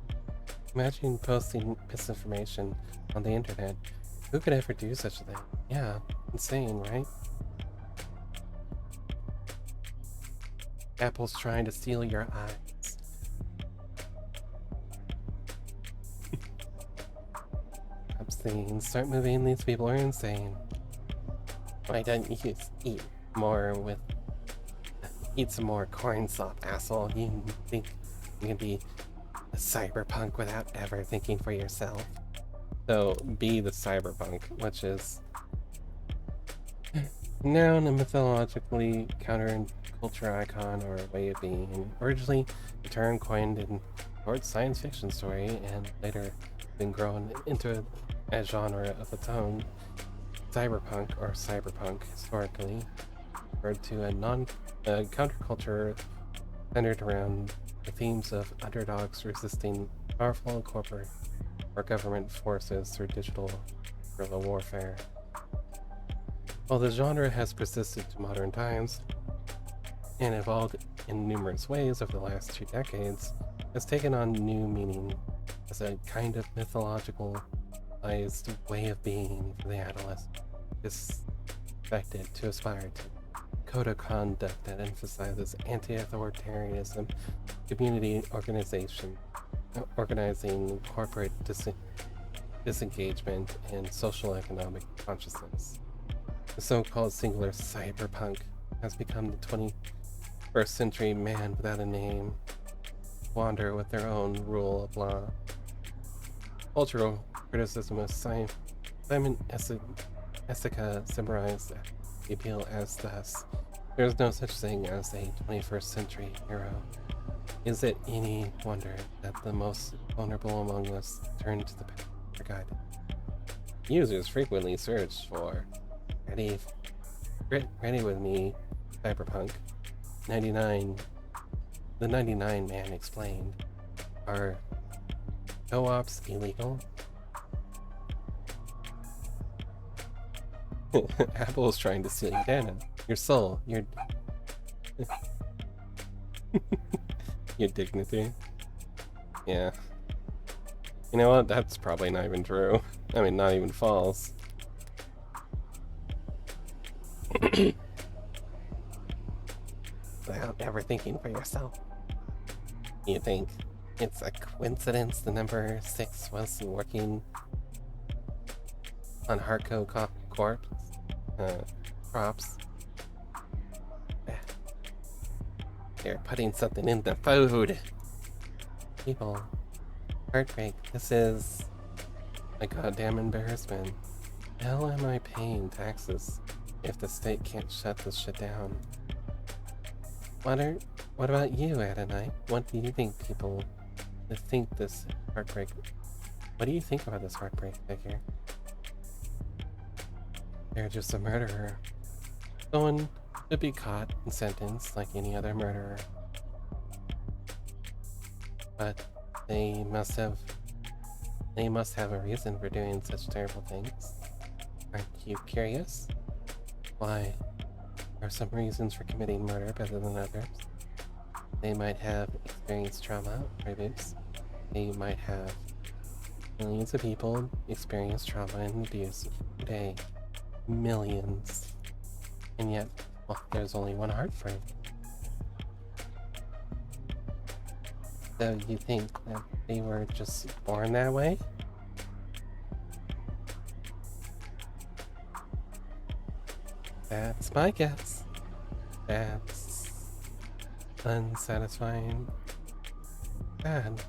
Imagine posting misinformation on the internet. Who could ever do such a thing? Yeah, insane, right? Apple's trying to steal your eyes. I'm saying, start moving. These people are insane. Why don't you eat some more corn slop, asshole? You think you can be a cyberpunk without ever thinking for yourself? So be the cyberpunk, which is noun, a mythologically counterculture icon or a way of being. Originally a term coined in short science fiction story and later been grown into a genre of its own. Cyberpunk or cyberpunk historically referred to a counterculture centered around the themes of underdogs resisting powerful corporate or government forces through digital guerrilla warfare. While the genre has persisted to modern times and evolved in numerous ways over the last 2 decades, it has taken on new meaning as a kind of mythologicalized way of being for the adolescent. It's expected to aspire to code of conduct that emphasizes anti-authoritarianism, community organizing corporate disengagement, and social economic consciousness. The so-called singular cyberpunk has become the 21st century man without a name, wander with their own rule of law. Cultural criticism of Simon Essica summarized the appeal as thus: there is no such thing as a 21st century hero. Is it any wonder that the most vulnerable among us turn to the past for guidance? Users frequently search for ready with me, cyberpunk. 99. The 99 man explained. Are co-ops illegal? Apple is trying to steal your data, your soul, your your dignity. Yeah. You know what? That's probably not even true. I mean, not even false. Without ever thinking for yourself. You think it's a coincidence the number 6 was working on Hardcore Corp's crops? They're putting something in the food. People, heartbreak. This is a goddamn embarrassment. How am I paying taxes if the state can't shut this shit down? What about you, Adonai? What do you think people think this heartbreak? What do you think about this heartbreak figure? They're just a murderer. Someone should be caught and sentenced like any other murderer. But they must have a reason for doing such terrible things. Aren't you curious? Why are some reasons for committing murder better than others? They might have experienced trauma or abuse. They might have millions of people experience trauma and abuse today. Millions. And yet, well, there's only one heart for it. So you think that they were just born that way? That's my guess. That's unsatisfying. Sad.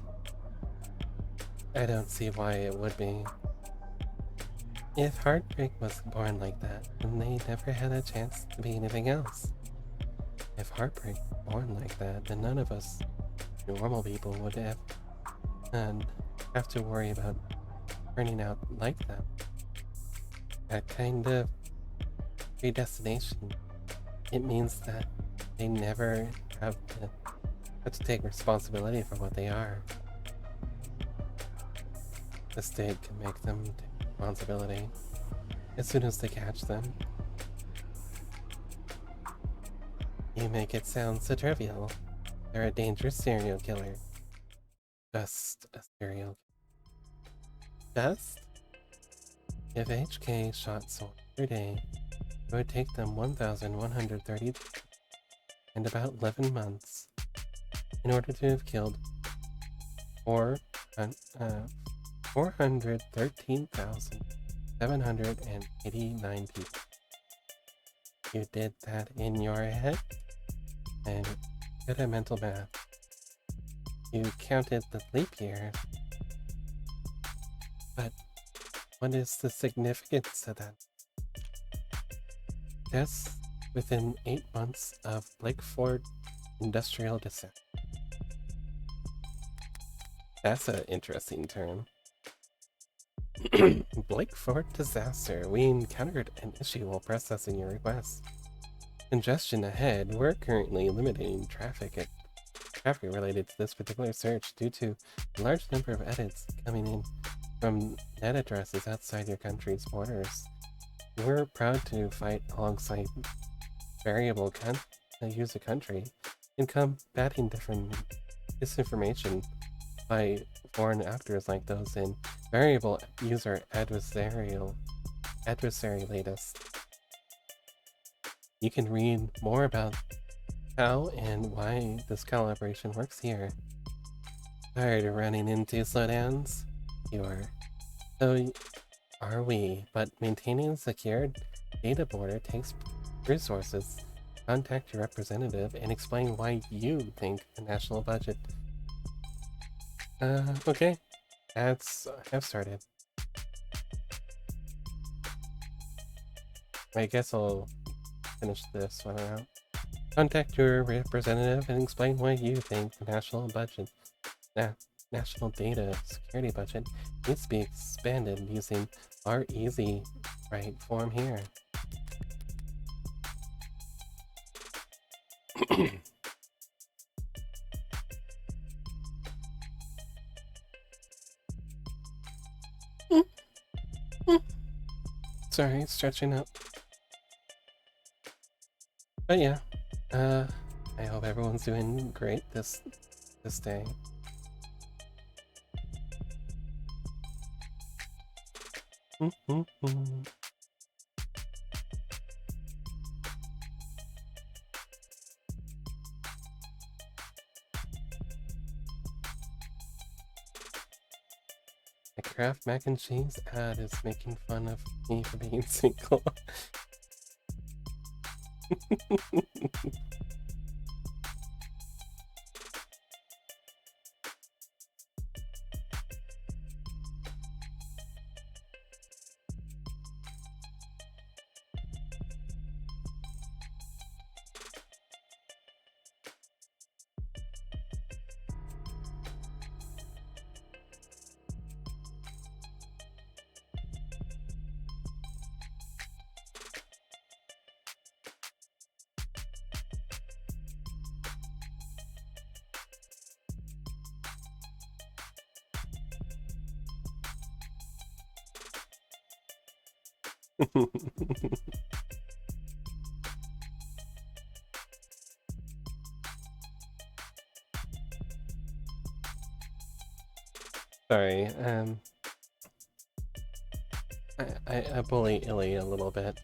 I don't see why it would be. If Heartbreak was born like that, then they never had a chance to be anything else. If Heartbreak was born like that, then none of us normal people would have to worry about turning out like that. That kind of predestination, it means that they never have to take responsibility for what they are. The state can make them take responsibility as soon as they catch them. You make it sound so trivial. They're a dangerous serial killer. Just a serial killer. Just? If HK shot someone every day, it would take them 1,130 and about 11 months in order to have killed 413,789 people. You did that in your head? And good at mental math. You counted the leap years. But what is the significance of that? Just within 8 months of Blakeford industrial disaster. That's an interesting term. Blakeford disaster. We encountered an issue while processing your request. Congestion ahead. We're currently limiting traffic related to this particular search due to a large number of edits coming in from net addresses outside your country's borders. We're proud to fight alongside variable user country in combating disinformation by foreign actors like those in variable user adversary latest. You can read more about how and why this collaboration works here. Tired of running into slowdowns? You are. So are we, but maintaining a secure data border takes resources. Contact your representative and explain why you think the national budget. Okay. Ads have started. I guess I'll finish this one out. Contact your representative and explain why you think the national data security budget needs to be expanded using our easy right form here. Sorry, stretching up. But yeah, I hope everyone's doing great this day. The Kraft mac and cheese ad is making fun of me for being single. Sorry, I bully Illy a little bit.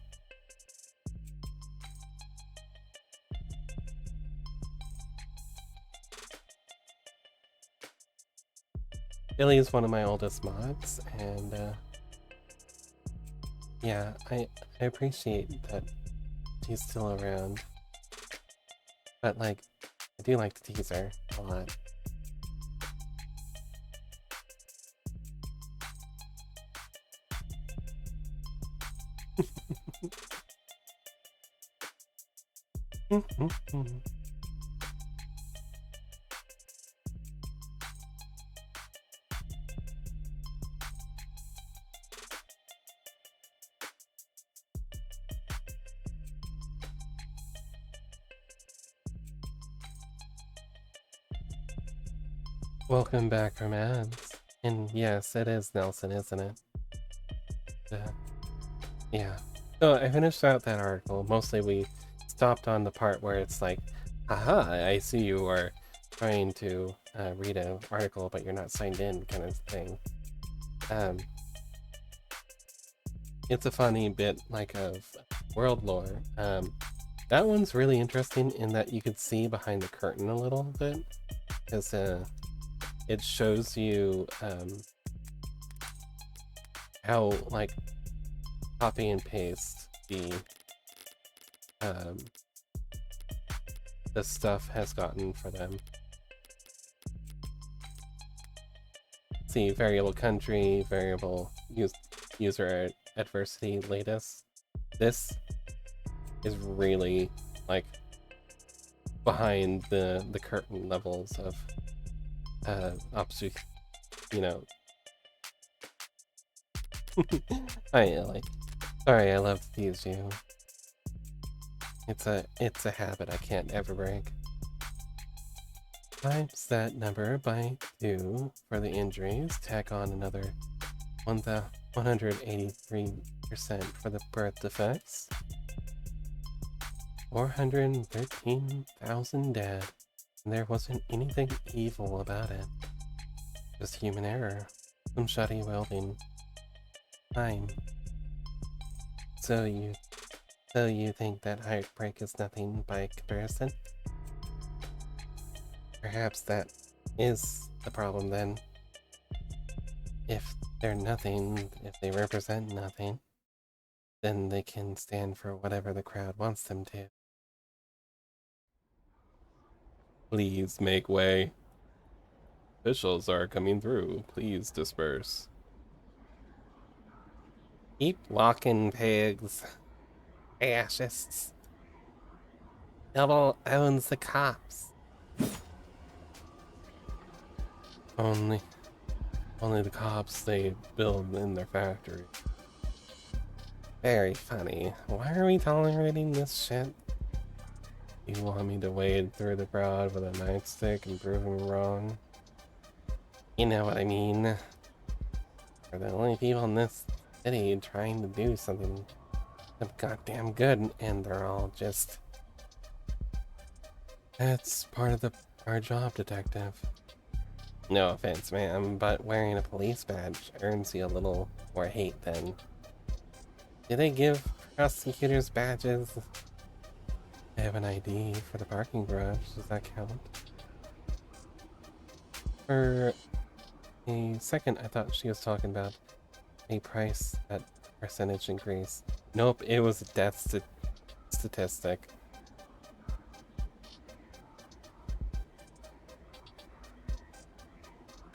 Illy is one of my oldest mods, and yeah, I appreciate that he's still around. But, like, I do like the teaser a lot. Welcome back from ads. And yes, it is Nelson, isn't it? Yeah. So I finished out that article. Mostly we stopped on the part where it's like, haha, I see you are trying to read an article, but you're not signed in kind of thing. It's a funny bit like of world lore. That one's really interesting in that you could see behind the curtain a little bit, because it shows you how like copy and paste the stuff has gotten for them. See, variable country, variable user adversity latest. This is really like behind the curtain levels of you know. Sorry, I love to tease you. It's a habit I can't ever break. Times that number by 2 for the injuries, tack on another 183% for the birth defects. 413,000 dead, and there wasn't anything evil about it. Just human error. Some shoddy welding. Time. So you think that heartbreak is nothing by comparison? Perhaps that is the problem then. If they're nothing, if they represent nothing, then they can stand for whatever the crowd wants them to. Please make way. Officials are coming through. Please disperse. Keep walking, pigs. Fascists. Devil owns the cops. Only the cops they build in their factory. Very funny. Why are we tolerating this shit? You want me to wade through the crowd with a nightstick and prove him wrong? You know what I mean. We're the only people in this city trying to do something goddamn good, and they're all just... That's part of our job, detective. No offense, ma'am, but wearing a police badge earns you a little more hate then. Do they give prosecutors badges? I have an ID for the parking garage. Does that count? For a second, I thought she was talking about a price at percentage increase. Nope, it was a death statistic.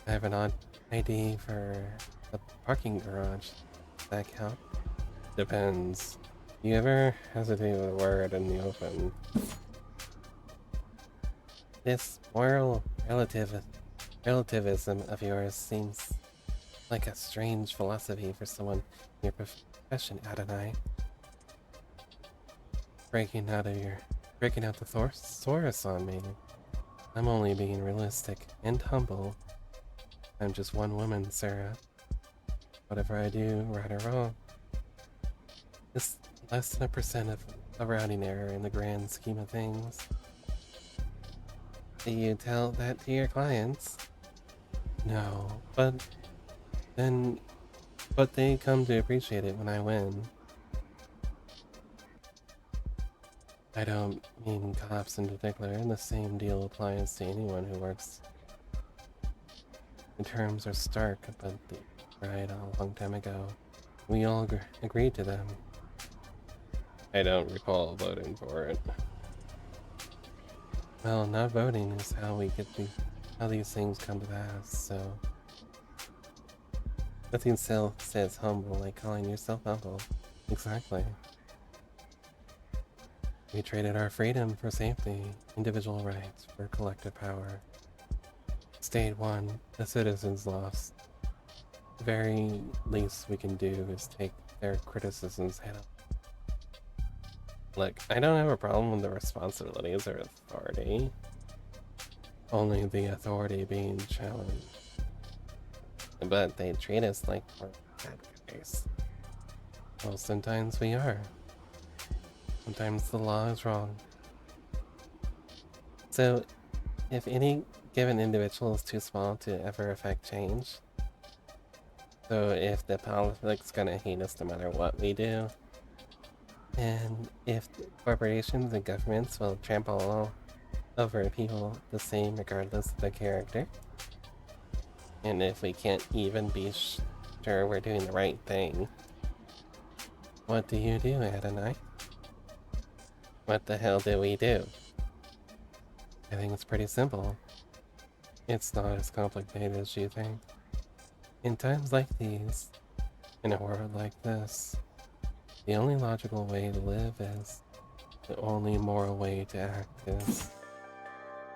I have an odd ID for the parking garage. Does that count? Depends. You ever hesitate with a word in the open? This moral relativism of yours seems like a strange philosophy for someone in your profession, Adonai. Breaking out the thesaurus on me. I'm only being realistic and humble. I'm just one woman, Sarah. Whatever I do, right or wrong, it's less than 1% of a rounding error in the grand scheme of things. Do you tell that to your clients? No, but they come to appreciate it when I win. I don't mean cops in particular, and the same deal applies to anyone who works. The terms are stark, but they tried a long time ago. We all agreed to them. I don't recall voting for it. Well, not voting is how we get how these things come to pass, so... Nothing says humble like calling yourself humble. Exactly. We traded our freedom for safety, individual rights for collective power. State won, the citizens lost. The very least we can do is take their criticisms head on. Look, I don't have a problem with the responsibilities or authority. Only the authority being challenged. But they treat us like we're bad guys. Well, sometimes we are. Sometimes the law is wrong. So, if any given individual is too small to ever affect change, so if the public's gonna hate us no matter what we do, and if corporations and governments will trample all over people the same regardless of the character, and if we can't even be sure we're doing the right thing, what do you do, Adonai? What the hell do we do? I think it's pretty simple. It's not as complicated as you think. In times like these, in a world like this, the only logical way to live is, the only moral way to act is,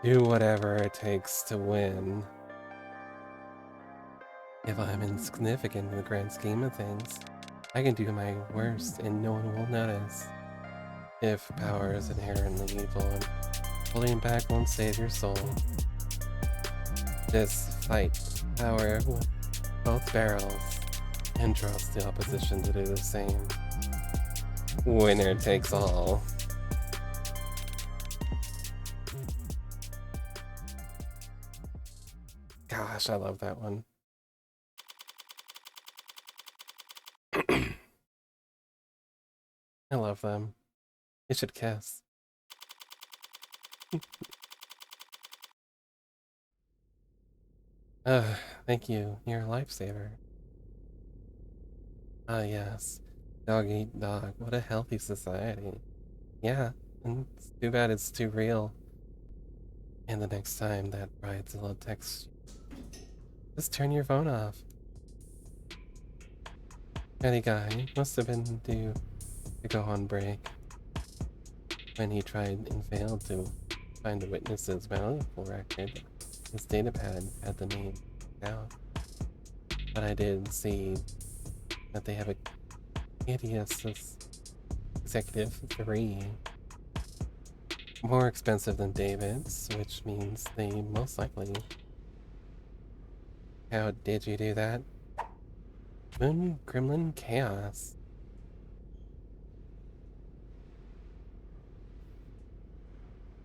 do whatever it takes to win. If I'm insignificant in the grand scheme of things, I can do my worst and no one will notice. If power is inherently evil and holding back won't save your soul, just fight power with both barrels and trust the opposition to do the same. Winner takes all. Gosh, I love that one. I love them. You should kiss. Thank you. You're a lifesaver. Ah, yes. Dog eat dog. What a healthy society. Yeah, and it's too bad it's too real. And the next time that bridezilla texts you, just turn your phone off. Petty guy must have been due to go on break when he tried and failed to find the witness's medical record. His datapad had the name out, but I did see that they have a hideous executive 3. More expensive than David's, which means they most likely... How did you do that? Moon Gremlin Chaos.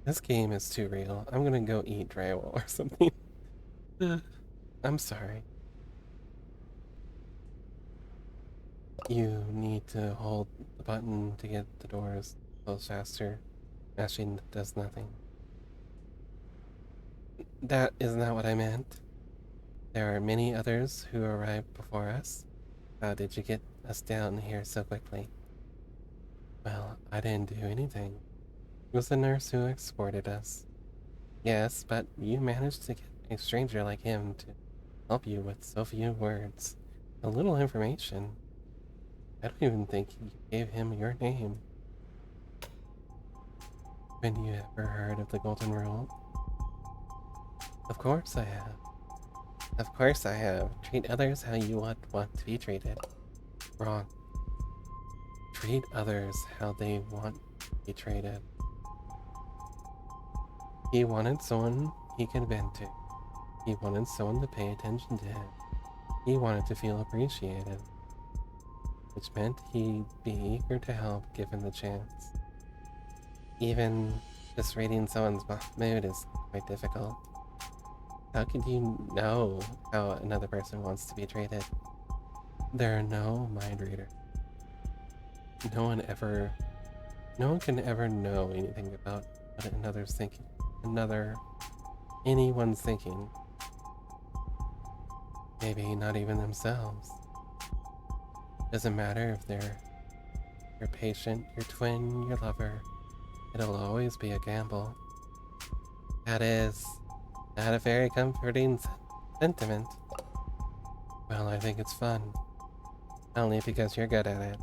This game is too real. I'm gonna go eat drywall or something. I'm sorry. You need to hold the button to get the doors closed faster. Mashing does nothing. That is not what I meant. There are many others who arrived before us. How did you get us down here so quickly? Well, I didn't do anything. It was the nurse who escorted us. Yes, but you managed to get a stranger like him to help you with so few words. A little information. I don't even think you gave him your name. Have you ever heard of the Golden Rule? Of course I have. Of course I have. Treat others how you want to be treated. Wrong. Treat others how they want to be treated. He wanted someone he could vent to. He wanted someone to pay attention to him. He wanted to feel appreciated, which meant he'd be eager to help given the chance. Even just reading someone's mood is quite difficult. How could you know how another person wants to be treated? There are no mind readers. No one can ever know anything about what anyone's thinking. Maybe not even themselves. Doesn't matter if they're your patient, your twin, your lover. It'll always be a gamble. That is not a very comforting sentiment. Well, I think it's fun. Only because you're good at it.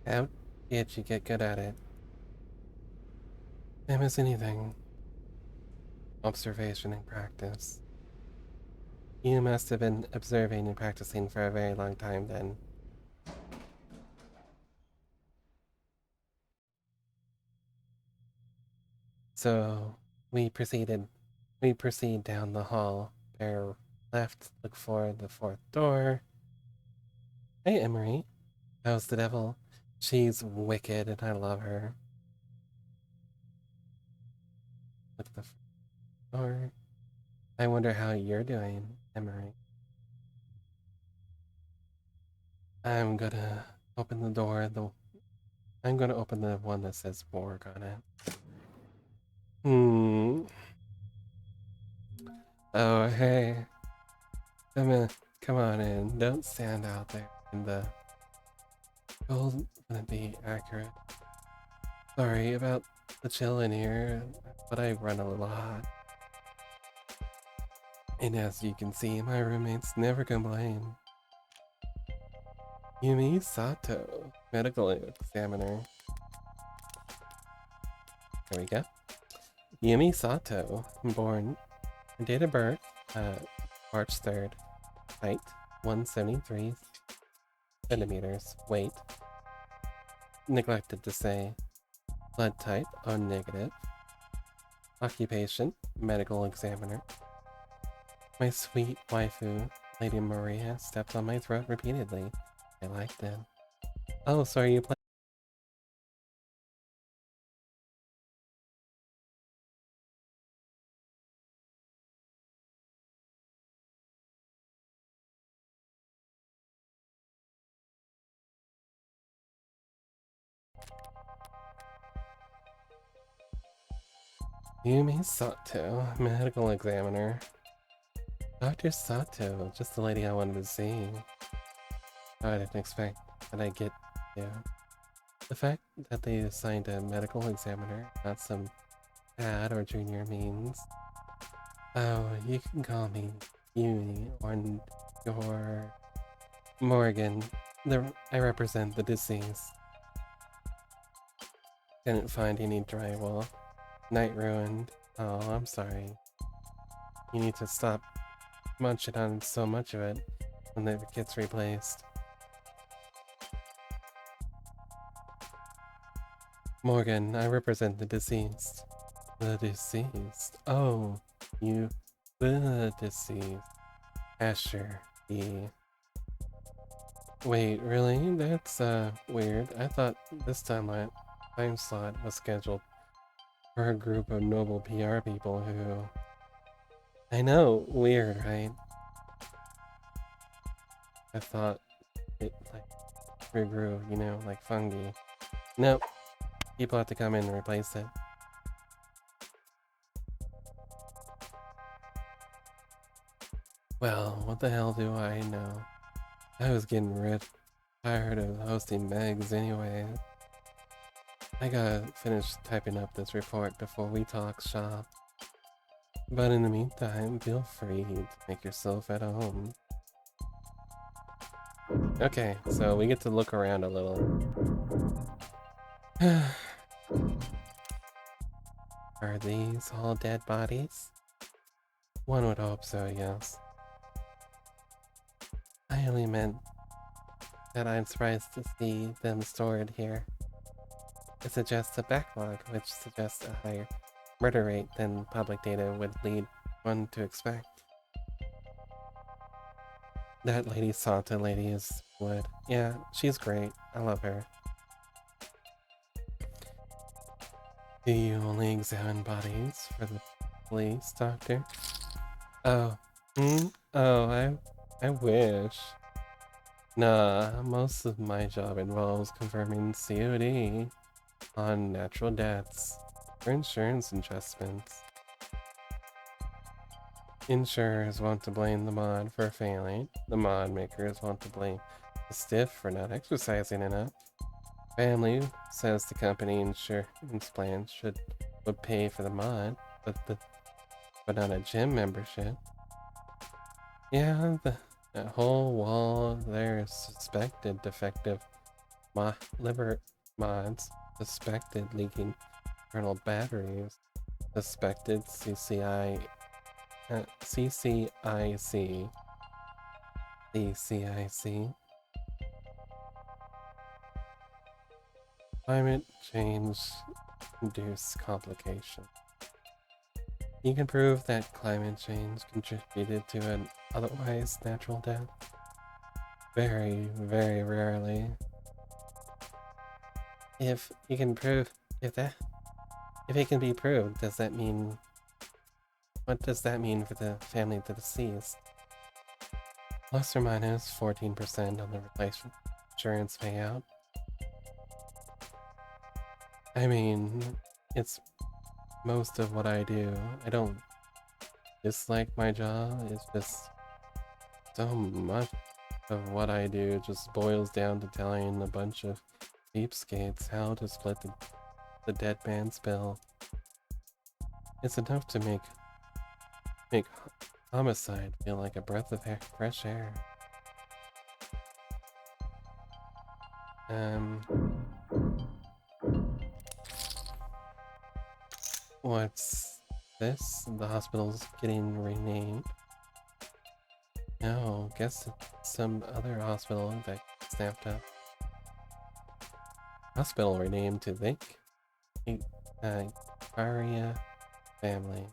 How did you get good at it? Same as anything. Observation and practice. You must have been observing and practicing for a very long time then. So we proceed down the hall. Bear left, look for the fourth door. Hey Emery, how's the devil? She's wicked and I love her. Look at the front door. I wonder how you're doing, Emery. I'm gonna open the door. I'm gonna open the one that says Borg on it. Oh hey, come on in. Don't stand out there in the cold. Wouldn't be accurate. Sorry about the chill in here, but I run a little hot. And as you can see, my roommates never complain. Yumi Sato, medical examiner. There we go. Yumi Sato, born, date of birth, March 3rd, height 173 centimeters, weight, neglected to say, blood type O negative, occupation, medical examiner. My sweet waifu, Lady Maria, stepped on my throat repeatedly. I liked it. Oh, sorry, you play. Yumi Sato, medical examiner. Dr. Sato, just the lady I wanted to see. Oh, I didn't expect that I'd get to. The fact that they assigned a medical examiner, not some dad or junior means. Oh, you can call me Yumi or your Morgan. I represent the deceased. Didn't find any drywall. Night ruined. Oh, I'm sorry. You need to stop munching on so much of it when it gets replaced. Morgan, I represent the deceased. The deceased. Oh, you. The deceased. Asher. Wait, really? That's, weird. I thought this time slot was scheduled for a group of noble PR people who... I know, weird, right? I thought it, like, regrew, you know, like fungi. Nope. People have to come in and replace it. Well, what the hell do I know? I was getting tired of hosting Megs anyway. I gotta finish typing up this report before we talk shop. But in the meantime, feel free to make yourself at home. Okay, so we get to look around a little. Are these all dead bodies? One would hope so, yes. I only meant that I'm surprised to see them stored here. It suggests a backlog, which suggests a higher murder rate than public data would lead one to expect. That Lady Santa lady is wood. Yeah, she's great. I love her. Do you only examine bodies for the police, Doctor? Oh. Oh, I wish. Nah, most of my job involves confirming COD on natural deaths for insurance adjustments. Insurers want to blame the mod for failing. The mod makers want to blame stiff for not exercising enough. Family says the company insurance plan would pay for the mod, but not a gym membership. Yeah, that whole wall there is suspected defective liver mods, suspected leaking internal batteries, suspected CCIC, climate change induced complication. You can prove that climate change contributed to an otherwise natural death? Very, very rarely. If you can prove if it can be proved, does that mean what does that mean for the family of the deceased? Plus or minus 14% on the replacement insurance payout. I mean, it's most of what I do. I don't dislike my job, it's just so much of what I do just boils down to telling a bunch of cheapskates how to split the dead man's bill. It's enough to make homicide feel like a breath of fresh air. What's this? The hospital's getting renamed. No, guess it's some other hospital that snapped up. Hospital renamed to Vic Aria Family.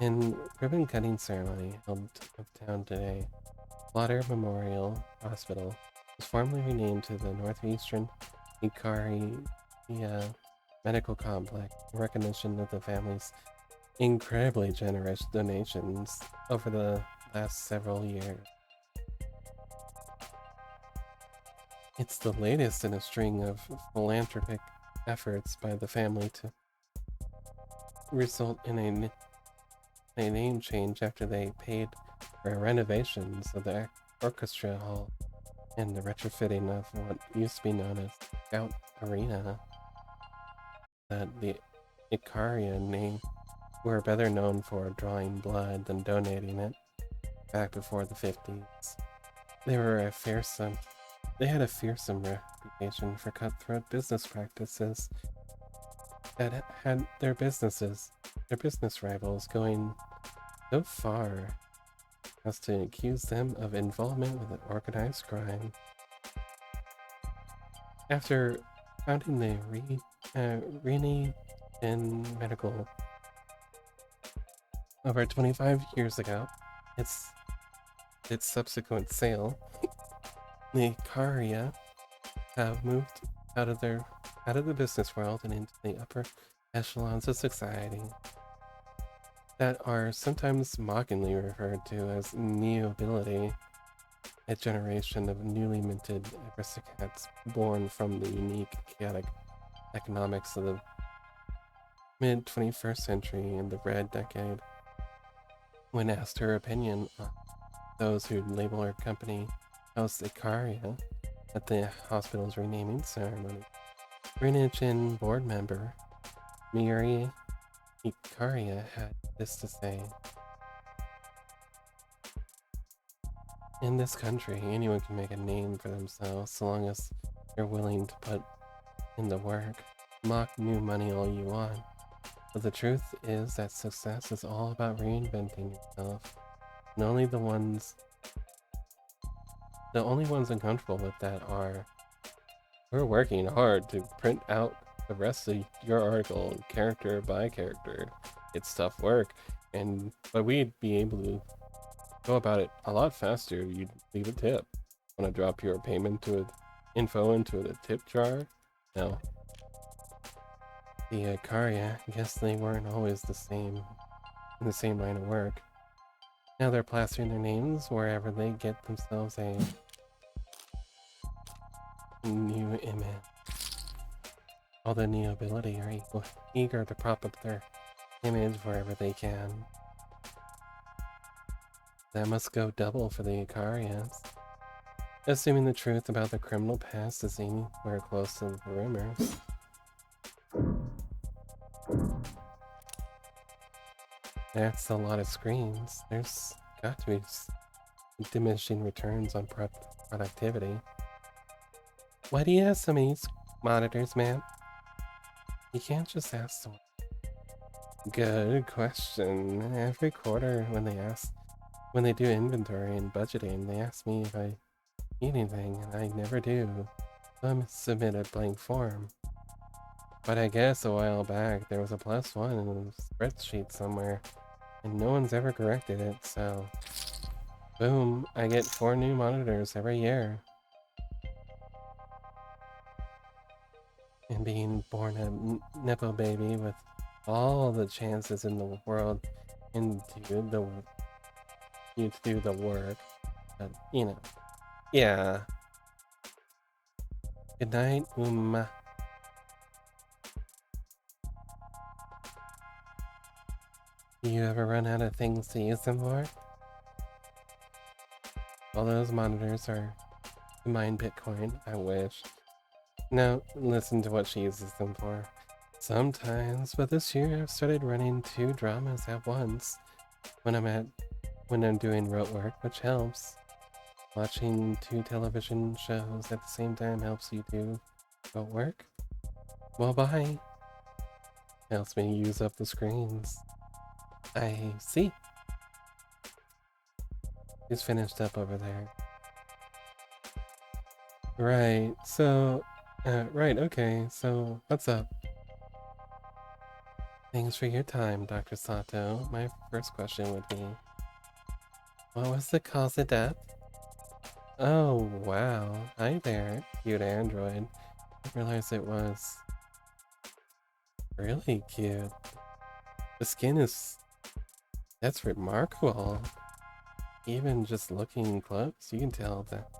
In ribbon cutting ceremony held uptown today, Slaughter Memorial Hospital was formally renamed to the Northeastern Ikari Medical Complex in recognition of the family's incredibly generous donations over the last several years. It's the latest in a string of philanthropic efforts by the family to result in a name change after they paid for renovations of the orchestra hall and the retrofitting of what used to be known as Scout Arena. The Icaria name were better known for drawing blood than donating it back before the 50s. They had a fearsome reputation for cutthroat business practices that had their business rivals going so far as to accuse them of involvement with organized crime. After founding the Rini in Medical over 25 years ago, its subsequent sale, the Caria have moved out of the business world and into the upper echelons of society that are sometimes mockingly referred to as neo-ability, a generation of newly minted aristocrats born from the unique, chaotic economics of the mid-21st century and the Red Decade. When asked her opinion on those who label her company House Icaria at the hospital's renaming ceremony, Greenwich board member Miri Icaria had this to say. In this country, anyone can make a name for themselves so long as they're willing to put in the work. Mock new money all you want. But the truth is that success is all about reinventing yourself. And only the only ones uncomfortable with that are, we're working hard to print out the rest of your article character by character. It's tough work, but we'd be able to go about it a lot faster. You'd leave a tip. Want to drop your payment info into the tip jar? No. The Caria, I guess they weren't always in the same line of work. Now they're plastering their names wherever they get themselves a new image. All the neo-ability are eager to prop up their image wherever they can. That must go double for the Icarians. Assuming the truth about the criminal past is anywhere close to the rumors. That's a lot of screens. There's got to be diminishing returns on productivity. Why do you have so many monitors, man? You can't just ask someone. Good question. Every quarter when they do inventory and budgeting, they ask me if I need anything, and I never do. So I submit a blank form. But I guess a while back there was a +1 in a spreadsheet somewhere, and no one's ever corrected it, so boom, I get 4 new monitors every year. And being born a Nepo baby with all the chances in the world and you to do the work, but you know, yeah. Good night, Do you ever run out of things to use them for? All those monitors are to mine Bitcoin, I wish. Now, listen to what she uses them for. Sometimes, but this year I've started running 2 dramas at once when I'm doing rote work, which helps. Watching 2 television shows at the same time helps you do rote work. Well, bye. Helps me use up the screens. I see. He's finished up over there. Right, so... right, okay, so what's up? Thanks for your time, Dr. Sato. My first question would be... what was the cause of death? Oh, wow. Hi there, cute android. I didn't realize it was... really cute. The skin is... that's remarkable. Even just looking close, you can tell that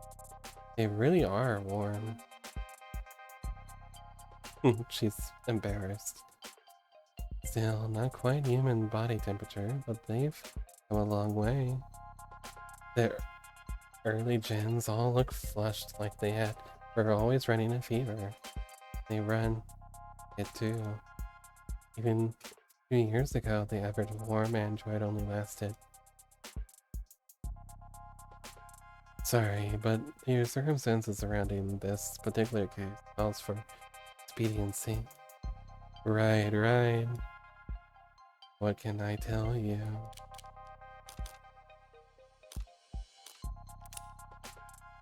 they really are warm. She's embarrassed. Still, not quite human body temperature, but they've come a long way. The early gens all look flushed like were always running a fever. They run it too. Even 2 years ago, the average warm android only lasted. Sorry, but your circumstances surrounding this particular case calls for expediency. Right. What can I tell you?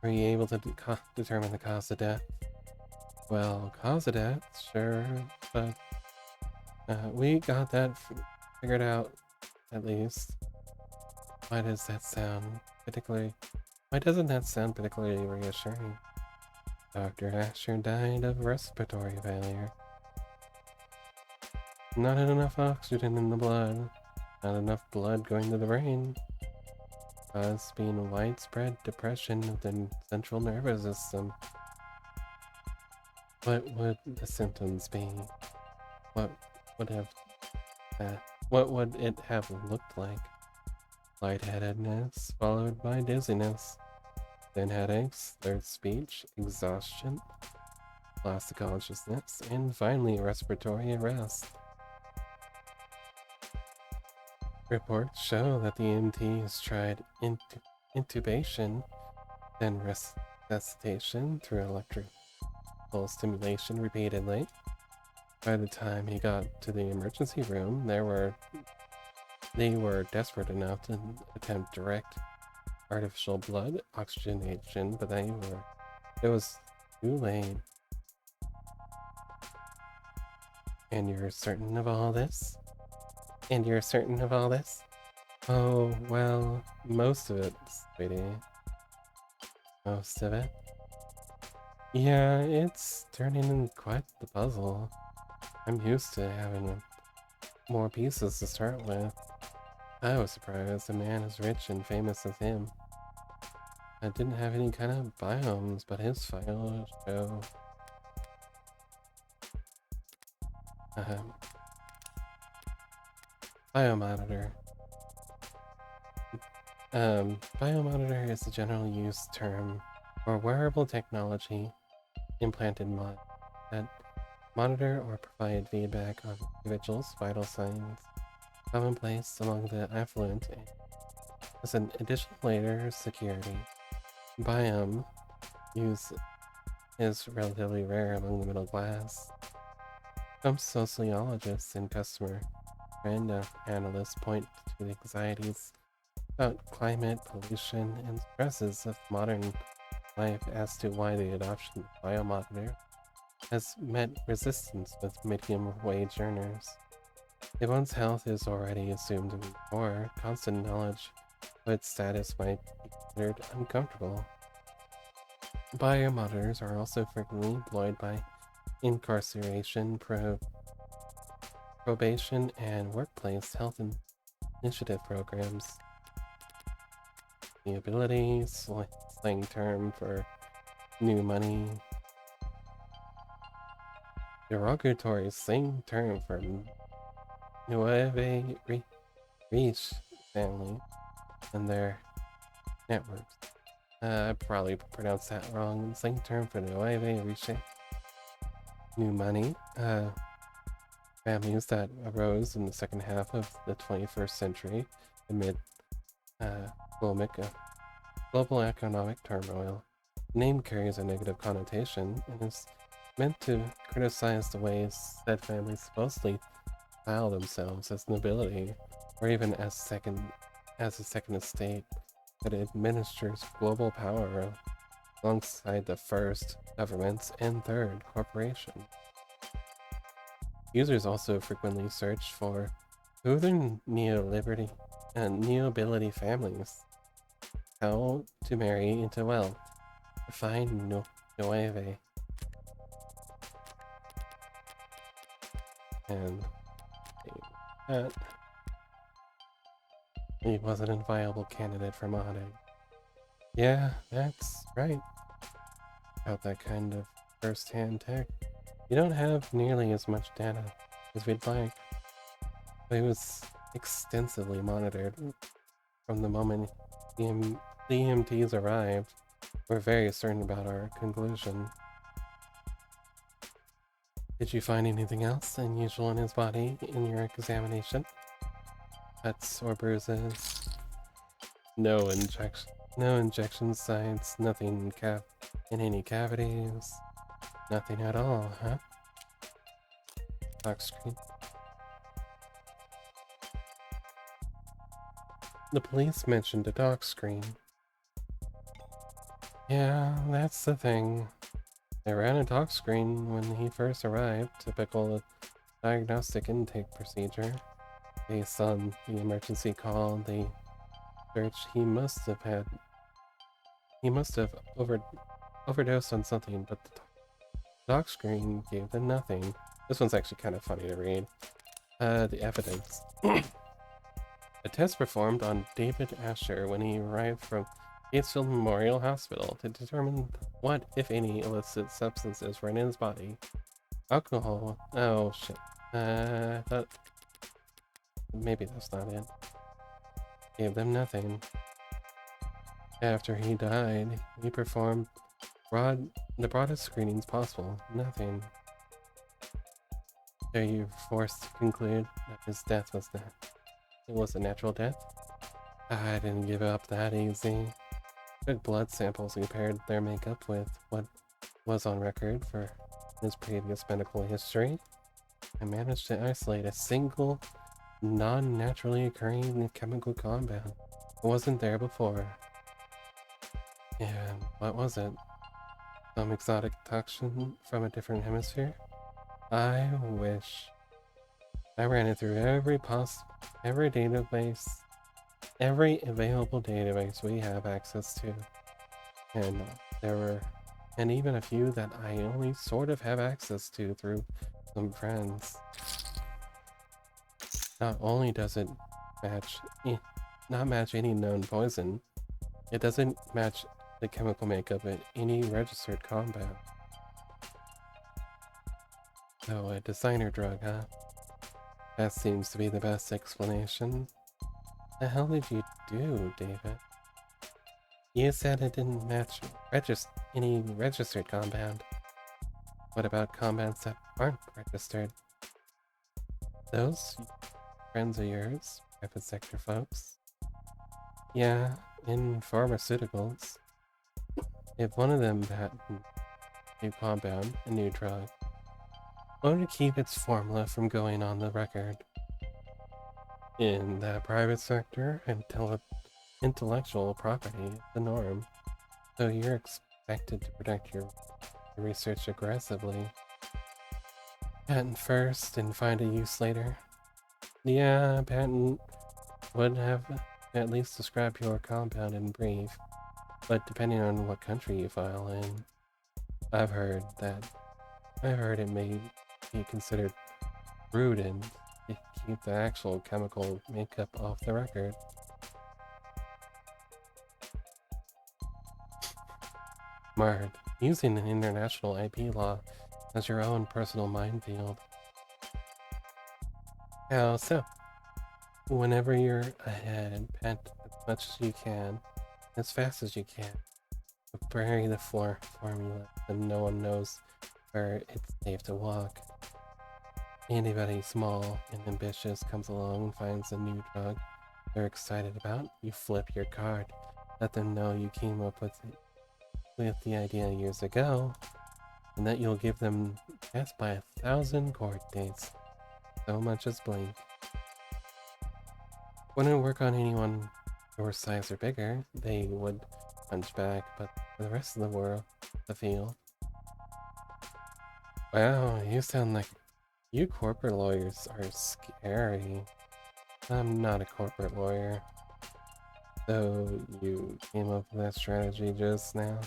Were you able to determine the cause of death? Well, cause of death, sure, but we got that figured out, at least. Why doesn't that sound particularly reassuring? Dr. Asher died of respiratory failure. Not enough oxygen in the blood. Not enough blood going to the brain. Causing widespread depression of the central nervous system. What would the symptoms be? What would it have looked like? Lightheadedness, followed by dizziness. Then headaches, slurred speech, exhaustion, loss of consciousness, and finally respiratory arrest. Reports show that the EMTs tried intubation, then resuscitation through electrical stimulation repeatedly. By the time he got to the emergency room, they were desperate enough to attempt direct artificial blood oxygenation, but it was too late. And you're certain of all this? Oh, well, most of it, sweetie. Most of it? Yeah, it's turning into quite the puzzle. I'm used to having more pieces to start with. I was surprised a man as rich and famous as him. I didn't have any kind of biomes, but his files show... biomonitor. Biomonitor is a general use term or wearable technology implanted that monitor or provide feedback on individuals' vital signs, commonplace among the affluent, and as an additional layer of security. Biome use is relatively rare among the middle class. Some sociologists and customer trend analysts point to the anxieties about climate, pollution, and stresses of modern life as to why the adoption of biomonitor has met resistance with medium wage earners. If one's health is already assumed to be poor, constant knowledge of its status might be considered uncomfortable. Biomonitors are also frequently employed by incarceration, probation, and workplace health initiative programs. The ability, slang term for new money. Derogatory slang term for Nueve Reach family and their networks. I probably pronounced that wrong. Slang term for Nueve Reach new money. Families that arose in the second half of the 21st century amid global economic turmoil. The name carries a negative connotation and is meant to criticize the ways said families supposedly style themselves as nobility, or even as a second estate that administers global power alongside the first governments and third corporation. Users also frequently search for who the neobility families, how to marry into wealth, define nueve, and that he wasn't a viable candidate for modding. Yeah, that's right. About that kind of first-hand tech. You don't have nearly as much data as we'd like, but it was extensively monitored from the moment the EMTs arrived. We're very certain about our conclusion. Did you find anything else unusual in his body in your examination? Cuts or bruises? No injection sites, nothing in any cavities. Nothing at all, huh? Lock screen. The police mentioned a dock screen. Yeah, that's the thing. They ran a dock screen when he first arrived, typical diagnostic intake procedure. Based on the emergency call, the search, he must have overdosed on something, but the dock screen gave them nothing. This one's actually kind of funny to read. The evidence. A test performed on David Asher when he arrived from Gatesville Memorial Hospital to determine what, if any, illicit substances were in his body. Alcohol. Oh shit. That maybe that's not it. Gave them nothing. After he died, he performed the broadest screenings possible. Nothing. So you're forced to conclude that his death was it was a natural death? I didn't give up that easy. Took blood samples and compared their makeup with what was on record for his previous medical history. I managed to isolate a single non-naturally occurring chemical compound. It wasn't there before. And what was it? Some exotic toxin from a different hemisphere? I wish. I ran it through every database, every available database we have access to. And and even a few that I only sort of have access to through some friends. Not only does it not match any known poison, it doesn't match the chemical makeup of any registered compound. So a designer drug, huh? That seems to be the best explanation. The hell did you do, David? You said it didn't match any registered compound. What about compounds that aren't registered? Those friends of yours, private sector folks? Yeah, in pharmaceuticals. If one of them patent a new compound, a new drug, or to keep its formula from going on the record. In the private sector, intellectual property is the norm, so you're expected to protect your research aggressively. Patent first and find a use later. Yeah, patent would have at least described your compound in brief, but depending on what country you file in, I've heard it may be considered prudent to keep the actual chemical makeup off the record. Smart. Using an international IP law as your own personal minefield. How so? Whenever you're ahead, pant as much as you can, as fast as you can. Bury the formula so no one knows where it's safe to walk. Anybody small and ambitious comes along and finds a new drug they're excited about, you flip your card. Let them know you came up with the idea years ago, and that you'll give them death by 1,000 court dates. So much as blink. Wouldn't work on anyone your size or bigger, they would punch back, but for the rest of the world, the field. Wow, you sound like you corporate lawyers are scary. I'm not a corporate lawyer. So you came up with that strategy just now?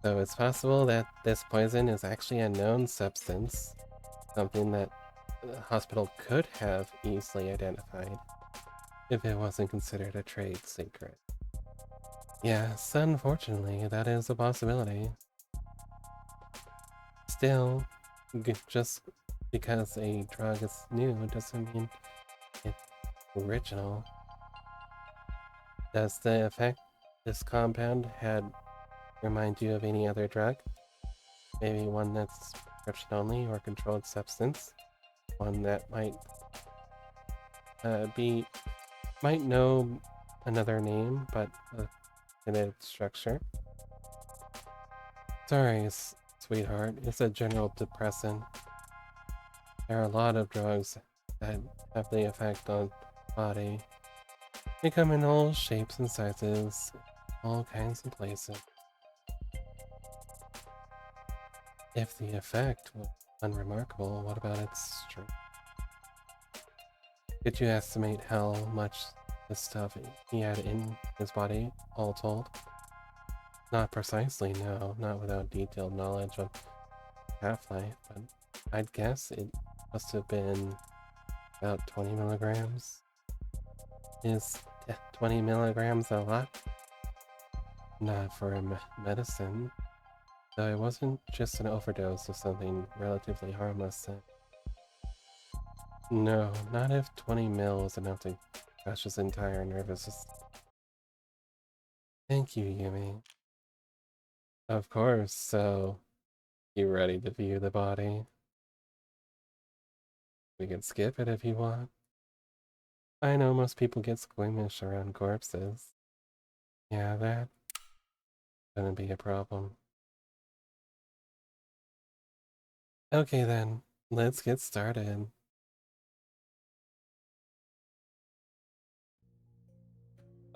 So it's possible that this poison is actually a known substance, something that the hospital could have easily identified if it wasn't considered a trade secret. Yes, unfortunately, that is a possibility. Still, just because a drug is new doesn't mean it's original. Does the effect this compound had remind you of any other drug? Maybe one that's prescription only or controlled substance? One that might know another name, but in its structure. Sorry, sweetheart, it's a general depressant. There are a lot of drugs that have the effect on the body. They come in all shapes and sizes, all kinds of places. If the effect was unremarkable, what about its strength? Could you estimate how much the stuff he had in his body, all told? Not precisely, no, not without detailed knowledge of half-life, but I'd guess it must have been about 20 milligrams. Is 20 milligrams a lot? Not for a medicine. Though it wasn't just an overdose of something relatively harmless. No, not if 20 mil is enough to crush his entire nervous system. Thank you, Yumi. Of course, so you ready to view the body? We can skip it if you want. I know most people get squeamish around corpses. Yeah, that shouldn't be a problem. Okay then, let's get started.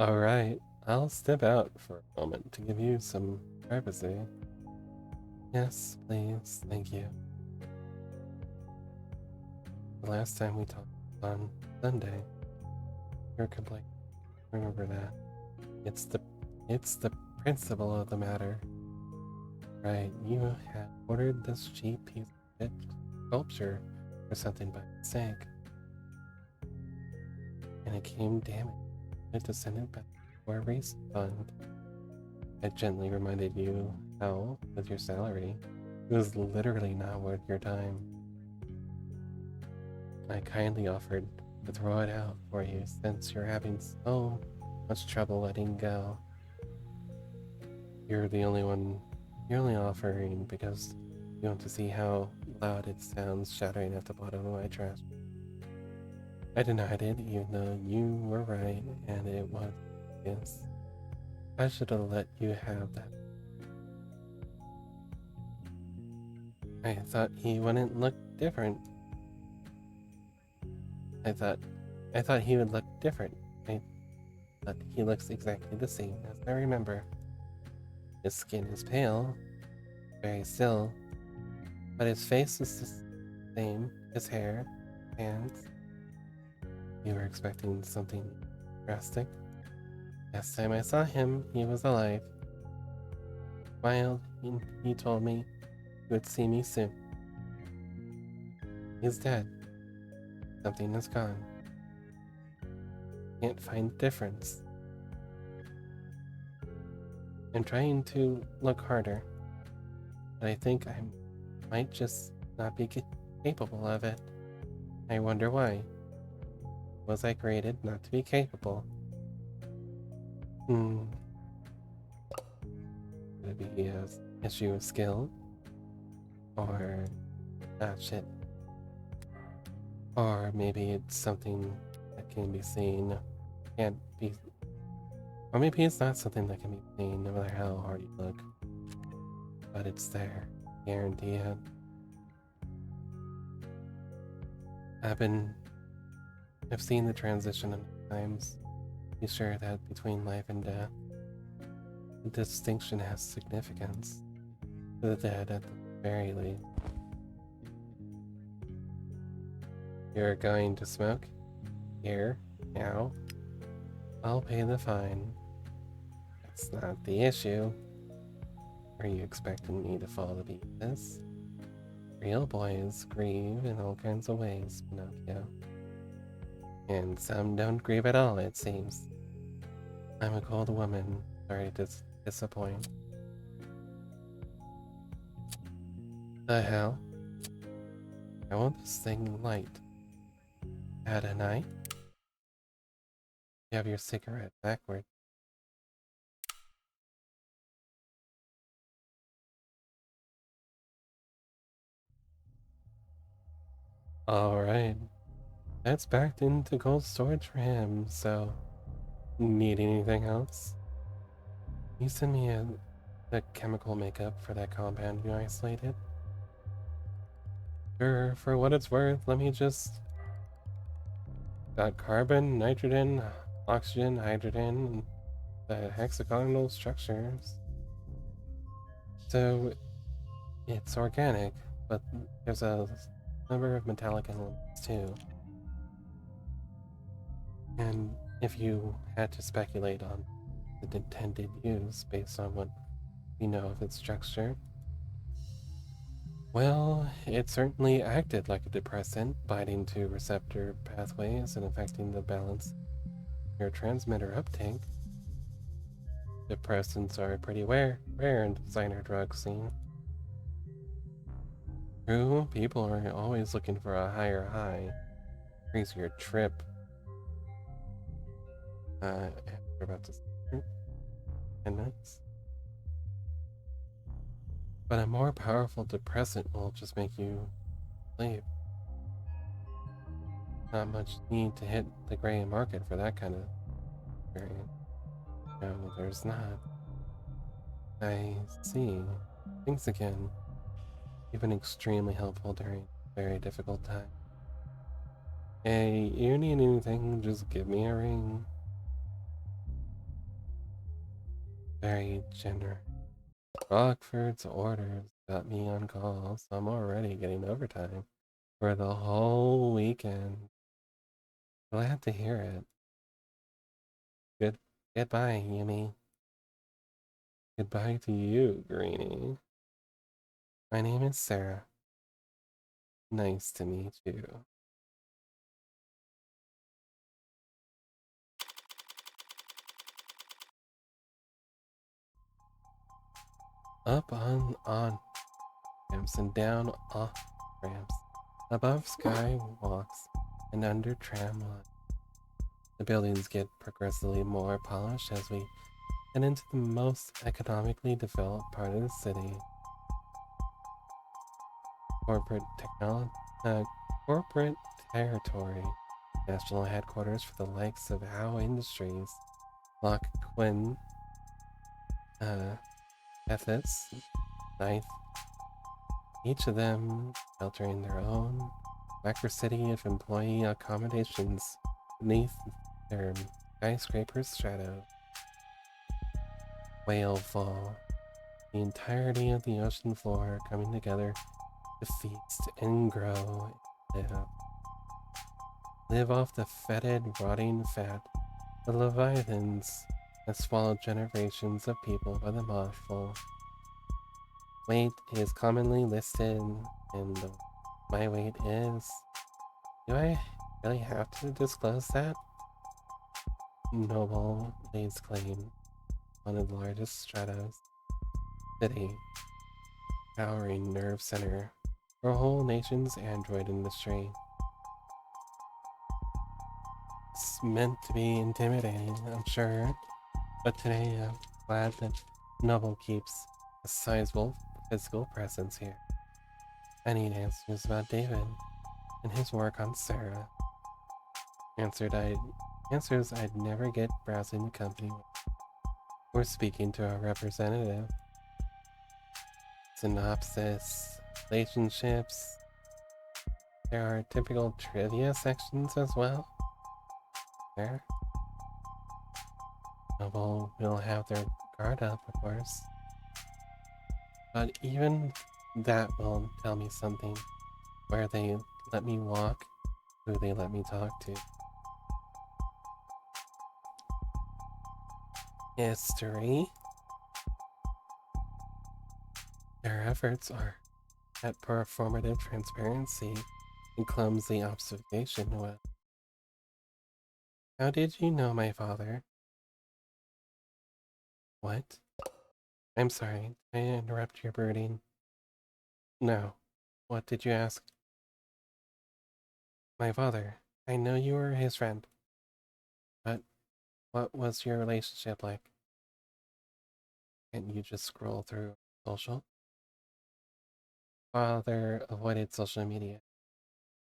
Alright, I'll step out for a moment to give you some privacy. Yes, please, thank you. The last time we talked on Sunday, your complaint. Remember that. It's the principle of the matter. Right, you had ordered this cheap piece of sculpture or something by mistake. And it came damaged. I had to send it back for a refund. I gently reminded you how, with your salary, it was literally not worth your time. I kindly offered to throw it out for you since you're having so much trouble letting go. You're only offering because you want to see how loud it sounds shattering at the bottom of my trash. I denied it, even though you were right, and it was yes. I should have let you have that. I thought he wouldn't look different. I thought he would look different. I thought he looks exactly the same as I remember. His skin is pale, very still, but his face is the same, his hair, hands. You were expecting something drastic? Last time I saw him, he was alive. Smiled, he told me he would see me soon. He's dead. Something is gone. Can't find the difference. I'm trying to look harder, but I think I might just not be capable of it. I wonder why. Was I created not to be capable? Could it be an issue of skill? Or... shit. Or maybe it's something that can be seen, can't be... Or maybe it's not something that can be seen no matter how hard you look. But it's there. Guarantee it. I've seen the transition many times. Be sure that between life and death, the distinction has significance. To the dead at the very least. You're going to smoke? Here? Now? I'll pay the fine. That's not the issue. Are you expecting me to fall to pieces? Real boys grieve in all kinds of ways, Pinocchio. And some don't grieve at all, it seems. I'm a cold woman, sorry to disappoint. The hell? I want this thing light. Adonai? You have your cigarette backward. Alright. That's backed into cold storage for him, so... Need anything else? You send me the chemical makeup for that compound you isolated? Sure, for what it's worth, let me just... Got carbon, nitrogen, oxygen, hydrogen, the hexagonal structures. So, it's organic, but there's a number of metallic elements too. And if you had to speculate on the intended use based on what we know of its structure, well, it certainly acted like a depressant, binding to receptor pathways and affecting the balance neurotransmitter uptake. Depressants are pretty rare in the designer drug scene. True, people are always looking for a higher high, crazier trip. We're about to start. 10 minutes. But a more powerful depressant will just make you sleep. Not much need to hit the gray market for that kind of variant. No, there's not. I see. Thanks again. You've been extremely helpful during a very difficult time. Hey, you need anything, just give me a ring. Very generous. Rockford's orders got me on call, so I'm already getting overtime for the whole weekend. Glad to hear it. Goodbye, Yumi. Goodbye to you, Greenie. My name is Sarah. Nice to meet you. Up on ramps and down off ramps. Above skywalks and under tram lines. The buildings get progressively more polished as we head into the most economically developed part of the city. Corporate technology, corporate territory, national headquarters for the likes of Howe Industries, Lock Quinn, Ethis, Ninth, each of them sheltering their own macro city of employee accommodations beneath their skyscraper's shadow. Whale Fall, the entirety of the ocean floor coming together to feast and grow and live off the fetid, rotting fat of leviathans that swallowed generations of people by the mouthful. Weight is commonly listed, and my weight is. Do I really have to disclose that? Noble lays claim, one of the largest stratas, city, towering nerve center for a whole nation's android industry. It's meant to be intimidating, I'm sure, but today I'm glad that Noble keeps a sizable physical presence here. I need answers about David and his work on Sarah. Answers I'd never get browsing the company or speaking to a representative. Synopsis, relationships. There are typical trivia sections as well. There. Noble will have their guard up, of course. But even that will tell me something. Where they let me walk, who they let me talk to. History. Their efforts are at performative transparency and clumsy obfuscation. Well, how did you know my father? What? I'm sorry, did I interrupt your brooding? No. What did you ask? My father. I know you were his friend. But what was your relationship like? Can't you just scroll through social? Father avoided social media.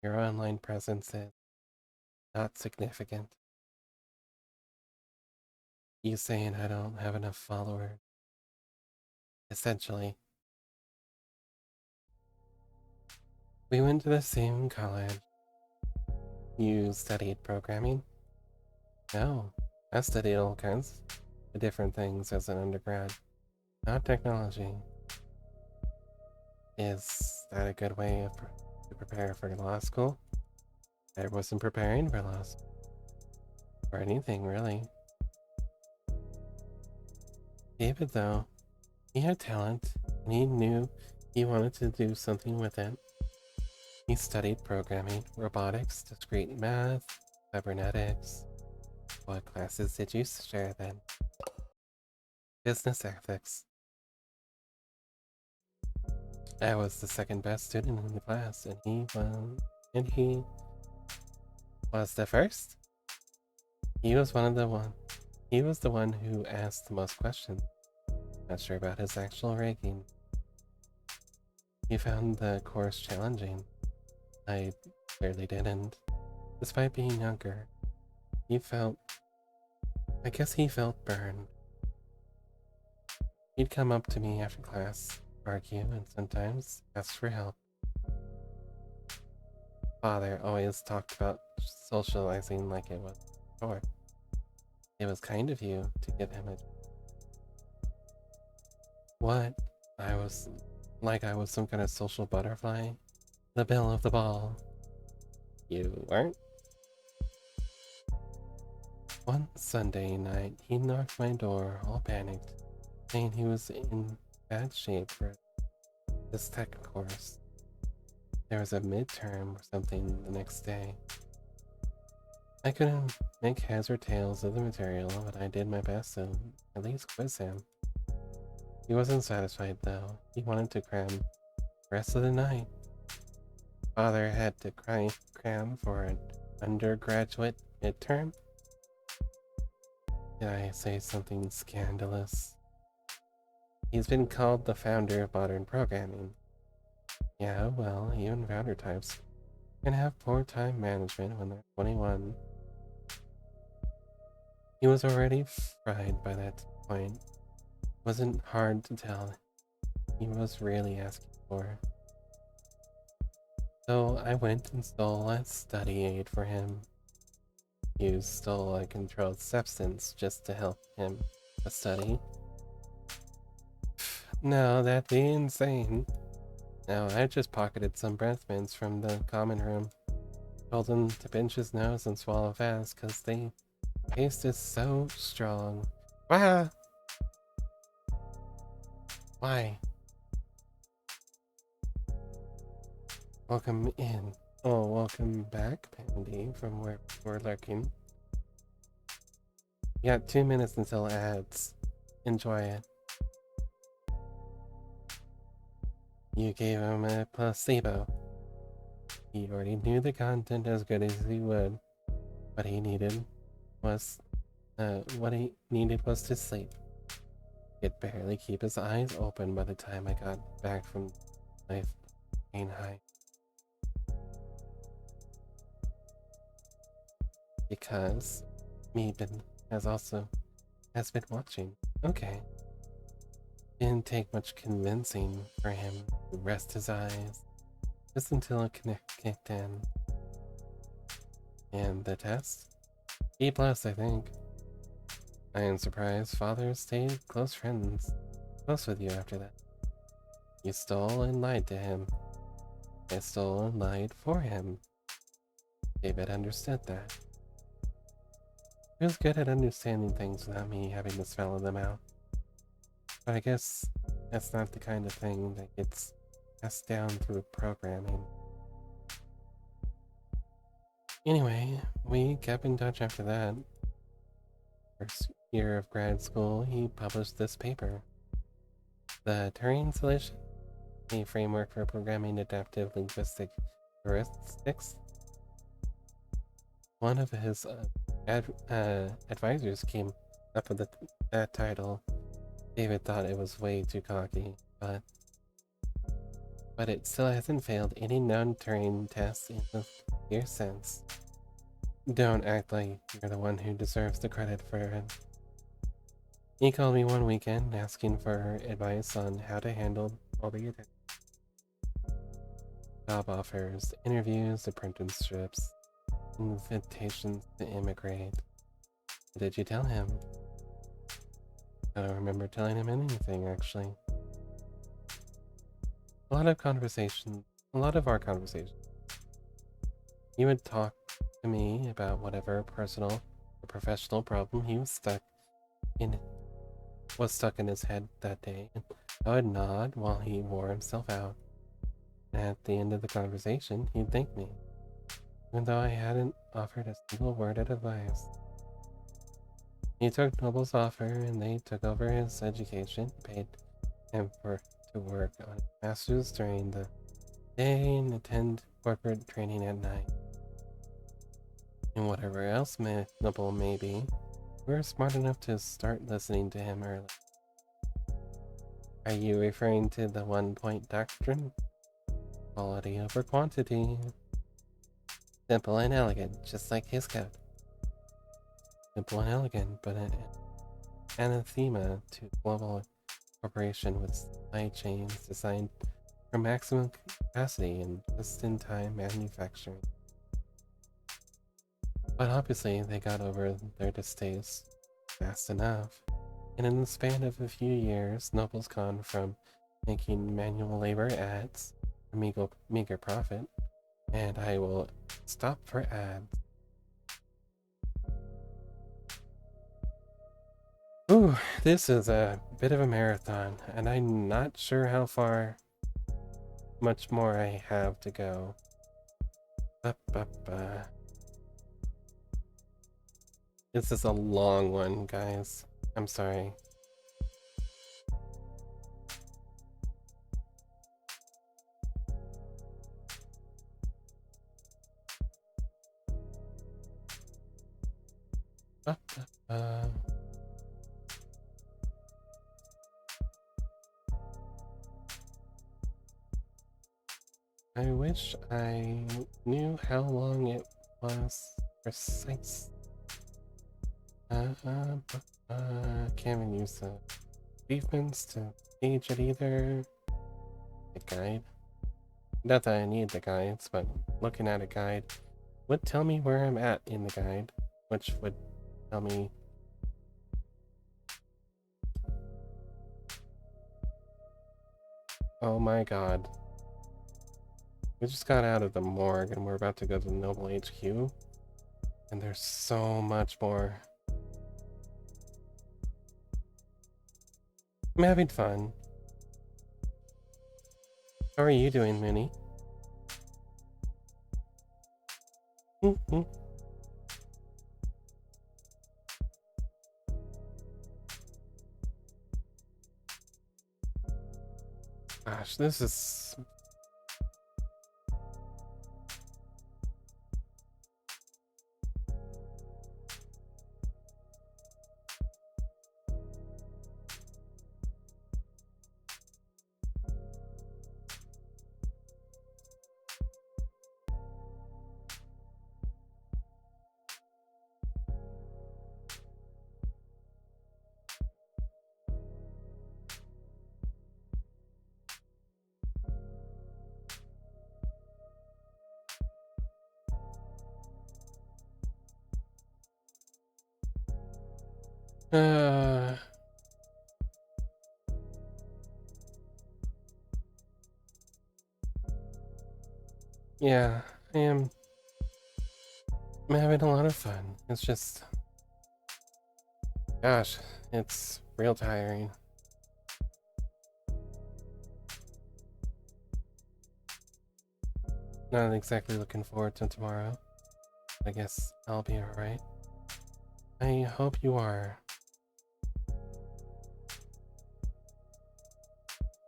Your online presence is not significant. You saying I don't have enough followers. Essentially. We went to the same college. You studied programming? No. I studied all kinds of different things as an undergrad. Not technology. Is that a good way to prepare for law school? I wasn't preparing for law school. Or anything, really. David, though, he had talent, and he knew he wanted to do something with it. He studied programming, robotics, discrete math, cybernetics. What classes did you share then? Business ethics. I was the second best student in the class, and he was the first. He was He was the one who asked the most questions. Not sure about his actual ranking. He found the course challenging. I clearly didn't. Despite being younger, I guess he felt burned. He'd come up to me after class, argue, and sometimes ask for help. Father always talked about socializing like it was a chore. It was kind of you to give him a... What? I was some kind of social butterfly? The belle of the ball. You weren't? One Sunday night, he knocked my door, all panicked, saying he was in bad shape for this tech course. There was a midterm or something the next day. I couldn't make heads or tails of the material, but I did my best to at least quiz him. He wasn't satisfied though. He wanted to cram the rest of the night. Father had to cram for an undergraduate midterm. Did I say something scandalous? He's been called the founder of modern programming. Yeah, well, even founder types can have poor time management when they're 21. He was already fried by that point. It wasn't hard to tell he was really asking for. So I went and stole a study aid for him. You stole a controlled substance just to help him study. No, that'd be insane. No, I just pocketed some breath mints from the common room. Told him to pinch his nose and swallow fast, cause they tasted so strong. Wah! Why? Welcome in. Oh, welcome back, Pandy, from where we're lurking. You got 2 minutes until ads. Enjoy it. You gave him a placebo. He already knew the content as good as he would. What he needed was to sleep. He could barely keep his eyes open by the time I got back from my pain high. Because Meebin has been watching. Okay. Didn't take much convincing for him to rest his eyes, just until it kicked in. And the test? E+, I think. I am surprised Father stayed close with you after that. You stole and lied to him. I stole and lied for him. David understood that. He was good at understanding things without me having to spell them out. But I guess that's not the kind of thing that gets passed down through programming. Anyway, we kept in touch after that. First year of grad school, he published this paper. The Turing Solution, a framework for programming adaptive linguistic heuristics. One of his advisors came up with that title. David thought it was way too cocky, but it still hasn't failed any known Turing tests in the year since. Don't act like you're the one who deserves the credit for it. He called me one weekend asking for advice on how to handle all the job offers, interviews, apprenticeships, invitations to immigrate. What did you tell him? I don't remember telling him anything, actually. A lot of our conversations. He would talk to me about whatever personal or professional problem he was stuck in his head that day. I would nod while he wore himself out. At the end of the conversation, he'd thank me, even though I hadn't offered a single word of advice. He took Noble's offer and they took over his education, paid him to work on his master's during the day and attend corporate training at night. And whatever else Noble may be, we were smart enough to start listening to him early. Are you referring to the 1-point doctrine? Quality over quantity. Simple and elegant, just like his code. Simple and elegant, but an anathema to global corporation with supply chains designed for maximum capacity and just-in-time manufacturing. But obviously they got over their distaste fast enough, and in the span of a few years, Noble's gone from making manual labor ads a meager profit, and I will stop for ads. Ooh, this is a bit of a marathon, and I'm not sure how much more I have to go. This is a long one, guys. I'm sorry. I wish I knew how long it was precise. Can't even use the achievements to gauge it either. The guide. Not that I need the guides, but looking at a guide would tell me where I'm at in the guide, which would tell me. Oh my god. We just got out of the morgue and we're about to go to Noble HQ. And there's so much more. I'm having fun. How are you doing, Minnie? Gosh, this is... Yeah, I am... I'm having a lot of fun. It's just... Gosh, it's real tiring. Not exactly looking forward to tomorrow. I guess I'll be alright. I hope you are.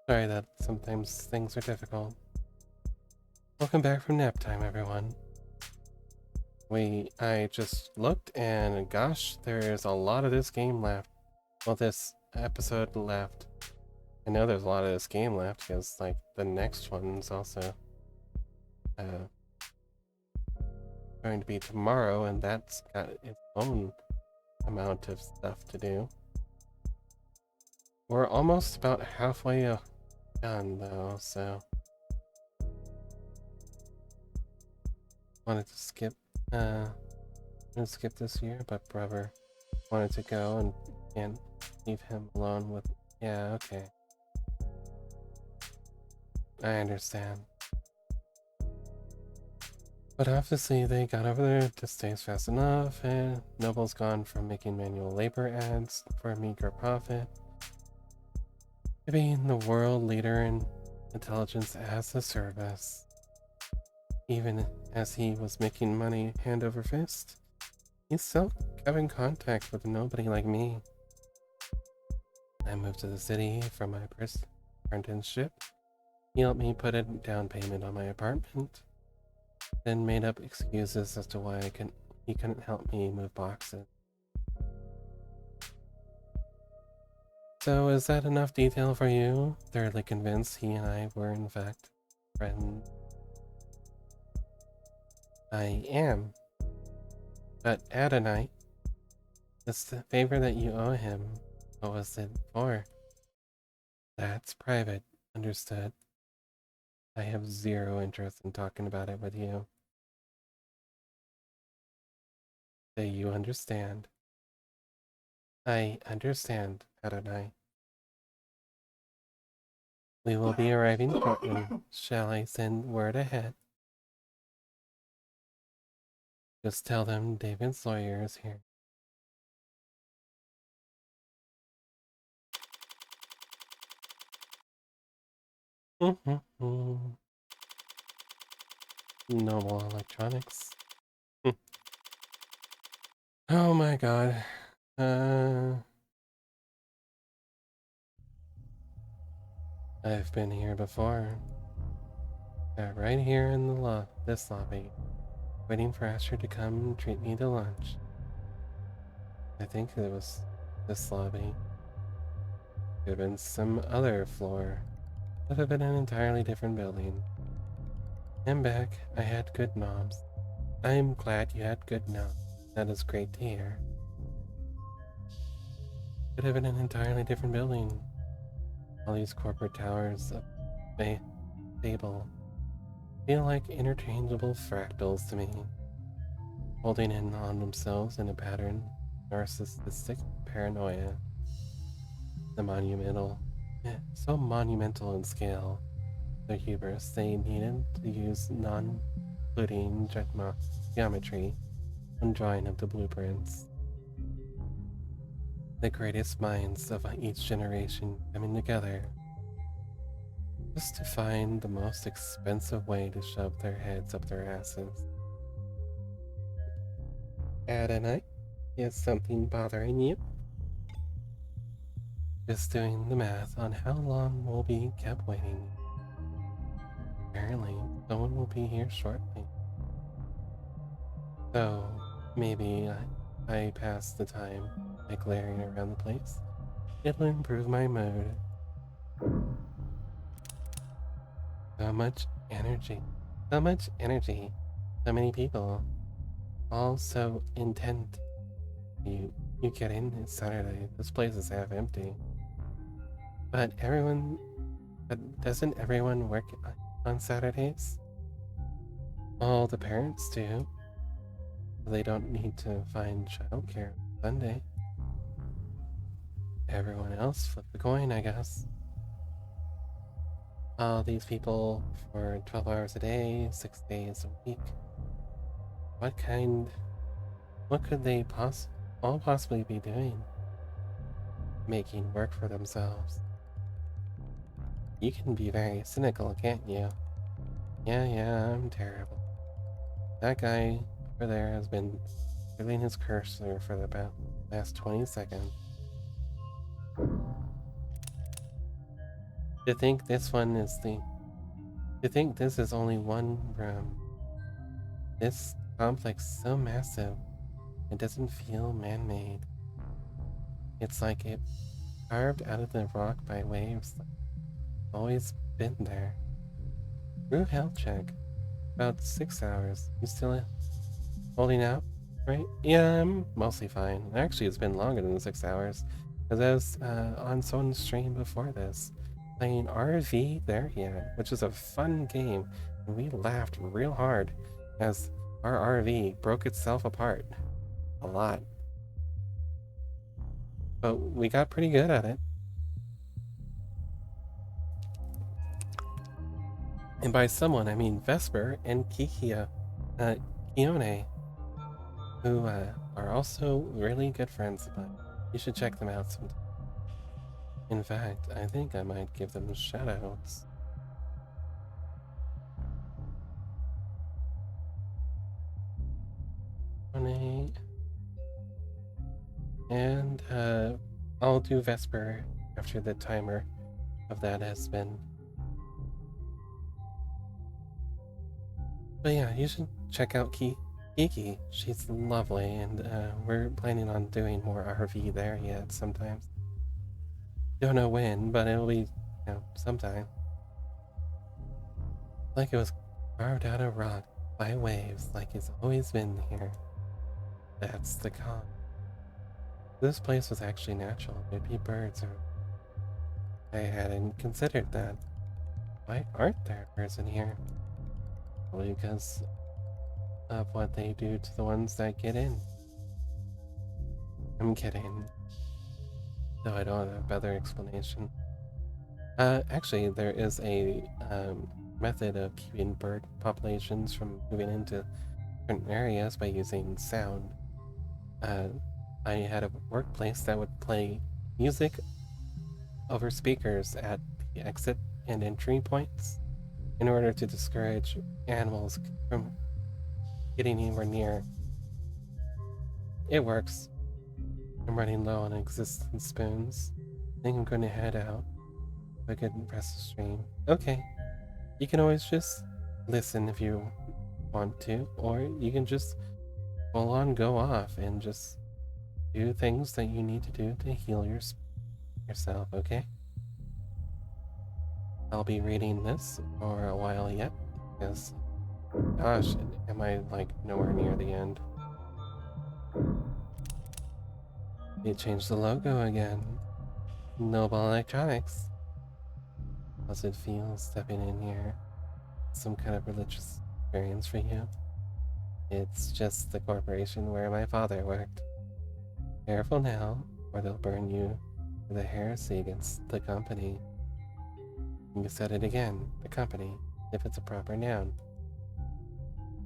Sorry that sometimes things are difficult. Welcome back from nap time, everyone. I just looked and gosh, there's a lot of this game left. Well, this episode left. I know there's a lot of this game left because, like, the next one's also going to be tomorrow, and that's got its own amount of stuff to do. We're almost about halfway done, though, so... Wanted to skip, this year, but brother wanted to go and can't leave him alone with... Yeah, okay. I understand. But obviously they got over their distaste fast enough, and Noble's gone from making manual labor ads for a meager profit to being the world leader in intelligence as a service. Even as he was making money hand over fist, he still kept in contact with nobody like me. I moved to the city for my apprenticeship. He helped me put a down payment on my apartment, then made up excuses as to why he couldn't help me move boxes. So is that enough detail for you? Thoroughly convinced he and I were in fact friends. I am. But Adonai, it's the favor that you owe him. What was it for? That's private. Understood. I have zero interest in talking about it with you. Do you understand? I understand, Adonai. We will be arriving shortly. Shall I send word ahead? Just tell them David's lawyer is here. Noble Electronics. Oh my god. I've been here before. Right here in the this lobby, waiting for Asher to come and treat me to lunch. I think it was this lobby. Could have been some other floor. Could have been an entirely different building. I'm back. I had good noms. I'm glad you had good noms. That is great to hear. Could have been an entirely different building. All these corporate towers of Fable feel like interchangeable fractals to me, holding in on themselves in a pattern narcissistic paranoia. So monumental in scale, the hubris they needed to use non-Euclidean geometry when drawing up the blueprints. The greatest minds of each generation coming together just to find the most expensive way to shove their heads up their asses. Adonai, is something bothering you? Just doing the math on how long we'll be kept waiting. Apparently, someone will be here shortly. So, maybe I pass the time by glaring around the place. It'll improve my mood. So much energy. So much energy. So many people. All so intent. You get in, it's Saturday. This place is half empty. But doesn't everyone work on Saturdays? All the parents do. They don't need to find childcare on Sunday. Everyone else flip the coin, I guess. All these people for 12 hours a day, 6 days a week. What could they all possibly be doing? Making work for themselves. You can be very cynical, can't you? Yeah, I'm terrible. That guy over there has been moving his cursor for the last 20 seconds. To think this is only one room. This complex so massive, it doesn't feel man-made. It's like it carved out of the rock by waves. Always been there. Through health check. About 6 hours. You still holding out? Right? Yeah, I'm mostly fine. Actually, it's been longer than 6 hours. Because I was on someone's stream before this, playing RV There Yet, which is a fun game. And we laughed real hard as our RV broke itself apart. A lot. But we got pretty good at it. And by someone, I mean Vesper and Kione, who are also really good friends of mine. You should check them out sometime. In fact, I think I might give them shoutouts. And I'll do Vesper after the timer of that has been. But yeah, you should check out Kiki. She's lovely, and we're planning on doing more RV There Yet sometimes. Don't know when, but it'll be, sometime. Like it was carved out of rock by waves, like it's always been here. That's the con. This place was actually natural. There'd be birds. I hadn't considered that. Why aren't there birds in here? Probably because of what they do to the ones that get in. I'm kidding. No, I don't have a better explanation. Actually, there is a method of keeping bird populations from moving into different areas by using sound. I had a workplace that would play music over speakers at the exit and entry points in order to discourage animals from getting anywhere near. It works. I'm running low on existing spoons. I think I'm going to head out. I could press the stream. Okay. You can always just listen if you want to, or you can just full on go off and just do things that you need to do to heal yourself, okay? I'll be reading this for a while yet, because Gosh, am I like nowhere near the end? They changed the logo again. Noble Electronics. How's it feel stepping in here? Some kind of religious experience for you? It's just the corporation where my father worked. Careful now, or they'll burn you for the heresy against the company. You said it again, the company, if it's a proper noun.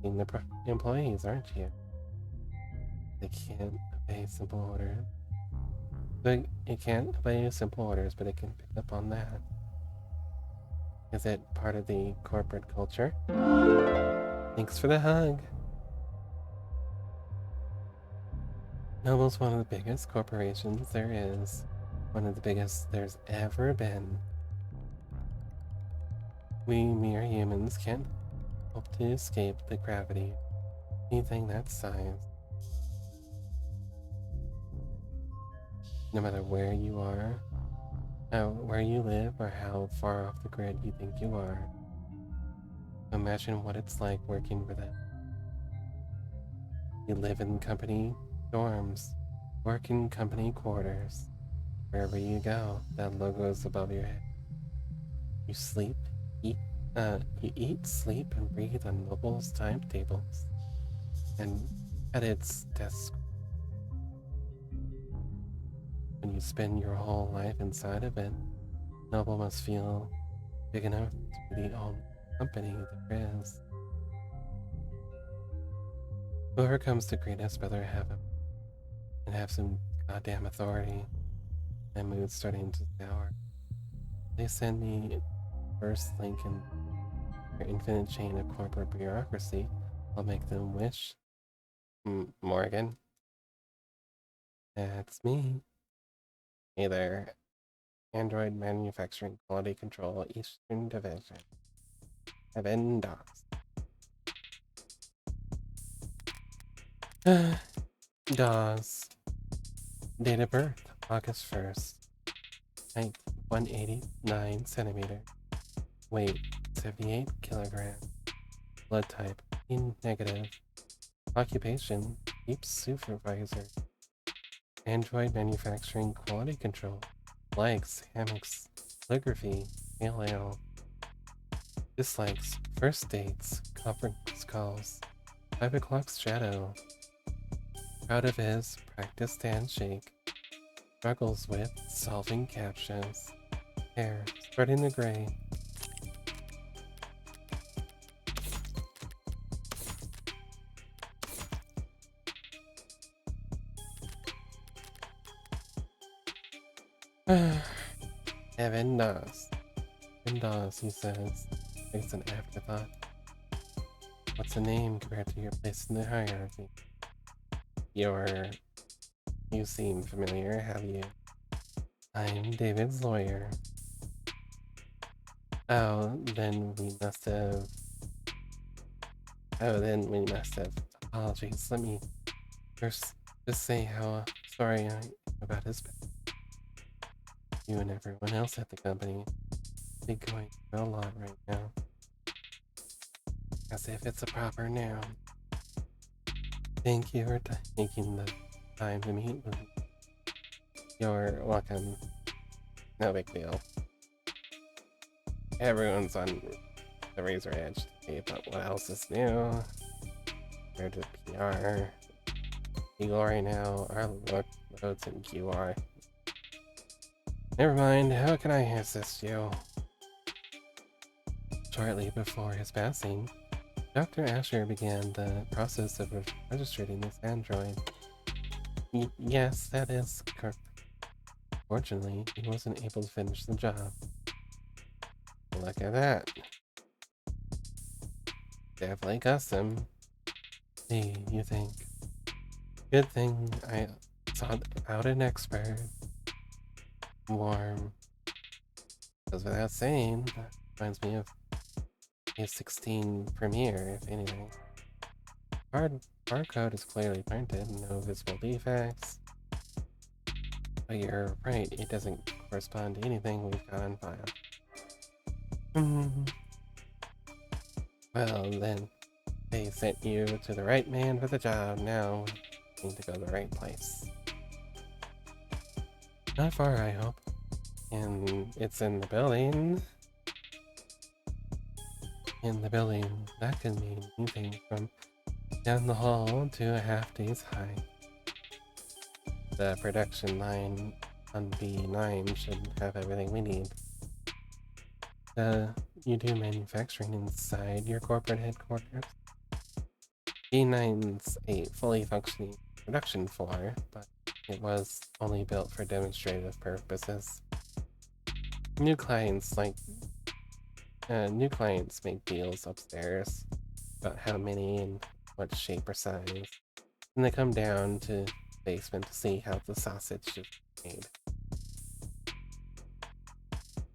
Being the employees, aren't you? They can't obey simple orders. But it can't obey simple orders, but it can pick up on that. Is it part of the corporate culture? Thanks for the hug. Noble's one of the biggest corporations there is. One of the biggest there's ever been. We mere humans can't hope to escape the gravity of anything that size. No matter where you are, where you live, or how far off the grid you think you are. Imagine what it's like working for them. You live in company dorms, work in company quarters. Wherever you go, that logo is above your head. You sleep, eat, you eat, sleep, and breathe on Noble's timetables, and at its desk. When you spend your whole life inside of it, Noble must feel big enough to be the only company there is. Whoever comes to greet us better have him, and have some goddamn authority. My mood's starting to sour. They send me first link in their infinite chain of corporate bureaucracy. I'll make them wish. Morgan. That's me. Hey there. Android Manufacturing Quality Control Eastern Division. Evan Docs. DAWS. Date of birth, August 1st. Height, 189 centimeter. Weight, 78 kilograms. Blood type, E negative. Occupation, deep supervisor. Android Manufacturing Quality Control. Likes, hammocks, calligraphy, ale. Dislikes, first dates, conference calls. 5 o'clock's shadow. Proud of his practiced handshake. Struggles with solving captchas. Hair, spreading the gray. Evan Doss. Evan Doss, he says. It's an afterthought. What's a name compared to your place in the hierarchy? You seem familiar, have you? I'm David's lawyer. Oh, then we must have... Apologies, let me first just say how sorry I am about his past. You and everyone else at the company be going through a lot right now. As if it's a proper noun. Thank you for taking the time to meet with me. You're welcome. No big deal. Everyone's on the razor edge today, but what else is new? Where to PR? Glory now, our loads in QR. Never mind, how can I assist you? Shortly before his passing, Dr. Asher began the process of registering his android. Yes, that is correct. Fortunately, he wasn't able to finish the job. Look at that. Definitely custom. See, you think. Good thing I sought out an expert. Warm. Goes without saying, that reminds me of a 16 Premiere, if anything. Barcode is clearly printed, no visible defects. But you're right, it doesn't correspond to anything we've got on file. Well then, They sent you to the right man for the job. Now you need to go to the right place. Not far, I hope. And it's in the building. In the building, that could mean anything from down the hall to a half day's hike. The production line on B9 should have everything we need. You do manufacturing inside your corporate headquarters. B9's a fully functioning production floor, but it was only built for demonstrative purposes. New clients make deals upstairs about how many and what shape or size, and they come down to the basement to see how the sausage is made.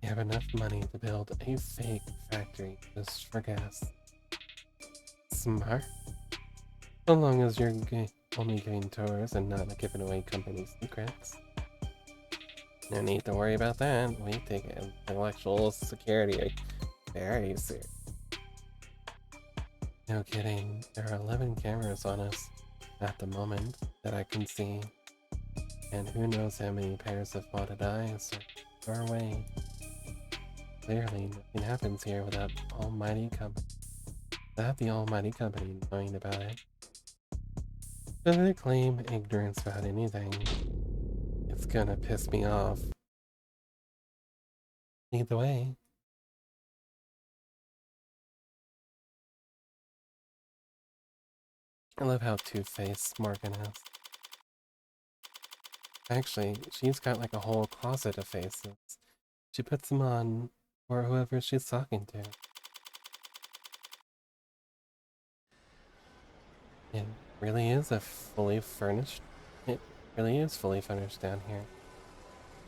You have enough money to build a fake factory just for gas. Smart. So long as you're only giving tours and not giving away company secrets. No need to worry about that. We take intellectual security very serious. No kidding. There are 11 cameras on us at the moment that I can see. And who knows how many pairs of spotted eyes are our way. Clearly, nothing happens here without the almighty company knowing about it. So they claim ignorance about anything. It's gonna piss me off. Either way. I love how two-faced Morgan is. Actually, she's got like a whole closet of faces. She puts them on for whoever she's talking to. It really is fully furnished down here.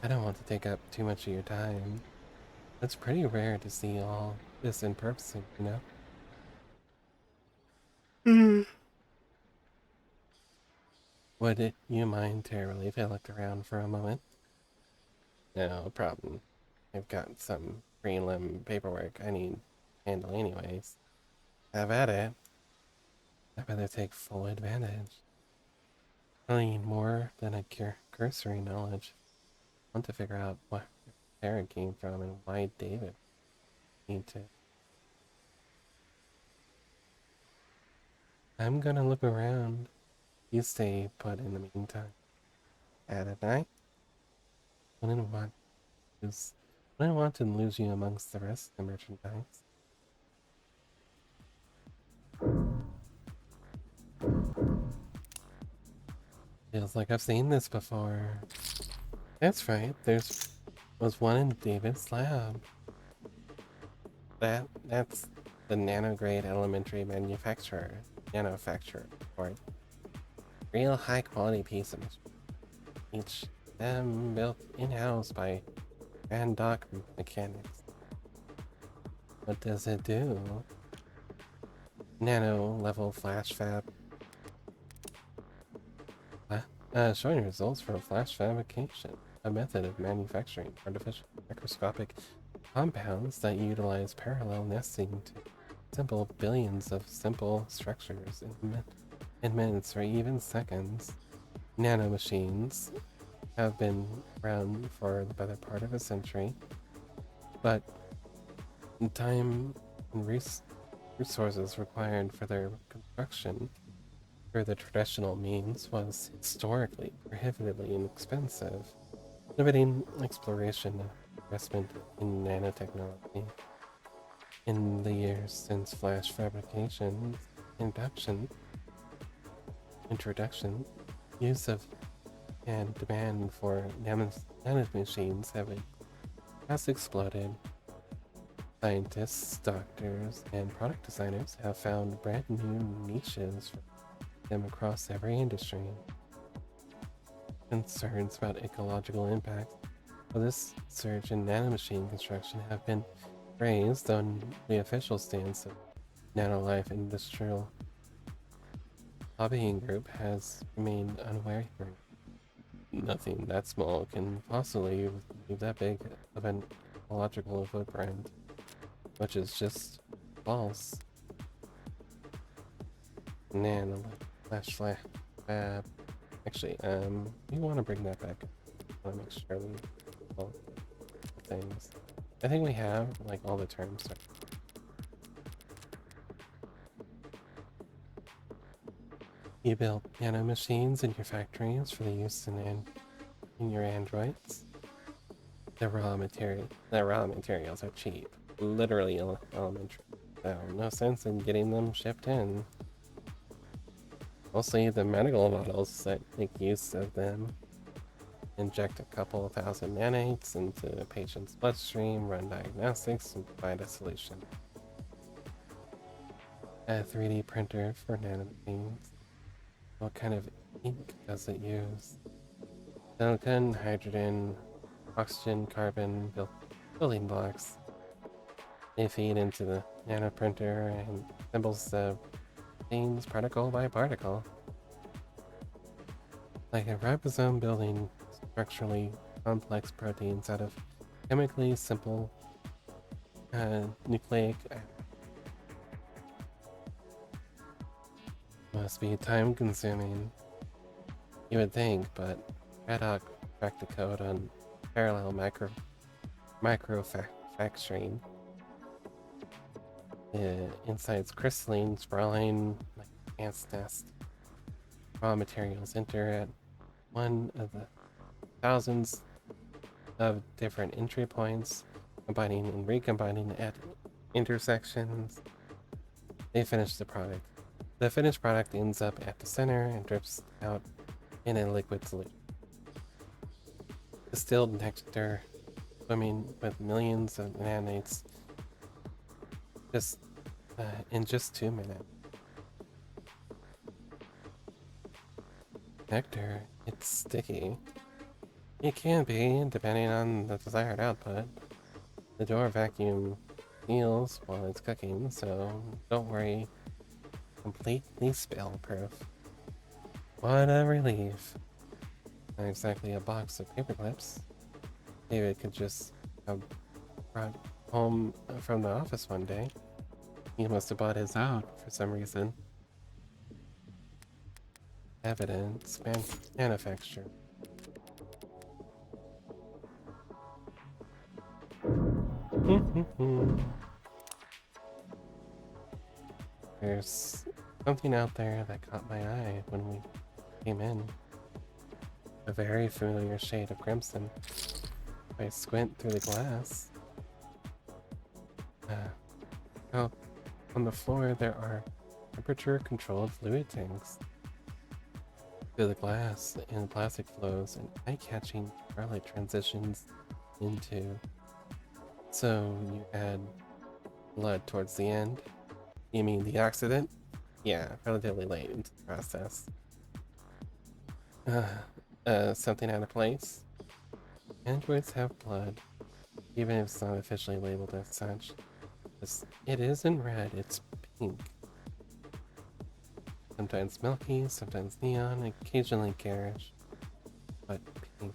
I don't want to take up too much of your time. It's pretty rare to see all this in person, you know? Would you mind terribly if I looked around for a moment? No problem. I've got some prelim paperwork I need to handle anyways. Have at it. I better take full advantage. I need more than a cursory knowledge. I want to figure out where Sarah came from and why David need to. I'm gonna look around. You stay put in the meantime. Adonai? Wouldn't want to lose you amongst the rest of the merchandise. Feels like I've seen this before. That's right, was one in David's lab. That's the nanograde elementary manufacturer report. Real high quality pieces. Each them built in-house by Grand Dock Mechanics. What does it do? Nano level flash fab. Showing results for flash fabrication, a method of manufacturing artificial microscopic compounds that utilize parallel nesting to assemble billions of simple structures in minutes or even seconds. Nanomachines have been around for the better part of a century, but the time and resources required for their construction through the traditional means was historically prohibitively inexpensive, limiting exploration and investment in nanotechnology. In the years since flash fabrication's introduction, use of and demand for nanomachines has exploded. Scientists, doctors, and product designers have found brand new niches for them across every industry. Concerns about ecological impact of this surge in nanomachine construction have been raised on the official stance of Nanolife Industrial Lobbying Group has remained unwavering. Nothing that small can possibly leave that big of an ecological footprint, which is just false. nano flash fab. Actually, we want to bring that back. I want to make sure we all the things. I think we have like all the terms. You build nano machines in your factories for the use in your androids. The raw materials are cheap, literally elementary. So no sense in getting them shipped in. Mostly the medical models that make use of them inject a couple thousand nanites into a patient's bloodstream, run diagnostics, and provide a solution. A 3D printer for nanomachines. What kind of ink does it use? Silicon, hydrogen, oxygen, carbon, building blocks. They feed into the nanoprinter and assembles the genes particle by particle. Like a ribosome building structurally complex proteins out of chemically simple nucleic acids. Must be time consuming. You would think, but Haddock cracked the code on parallel microfactoring. Inside's crystalline, sprawling like an ant's nest. Raw materials enter at one of the thousands of different entry points, combining and recombining at intersections. They finish the product. The finished product ends up at the center and drips out in a liquid solution. Distilled nectar swimming with millions of nanites in just 2 minutes. Nectar, it's sticky. It can be, depending on the desired output. The door vacuum seals while it's cooking, so don't worry. Completely spill-proof. What a relief. Not exactly a box of paper clips. David could just have brought home from the office one day. He must have bought his out for some reason. Evidence manufacture. There's something out there that caught my eye when we came in. A very familiar shade of crimson. If I squint through the glass. Oh, on the floor there are temperature-controlled fluid tanks. Through the glass and plastic flows and eye-catching starlight transitions into. So you add blood towards the end. You mean the accident? Yeah, relatively late into the process. Something out of place? Androids have blood, even if it's not officially labeled as such. It isn't red, it's pink. Sometimes milky, sometimes neon, occasionally garish, but pink.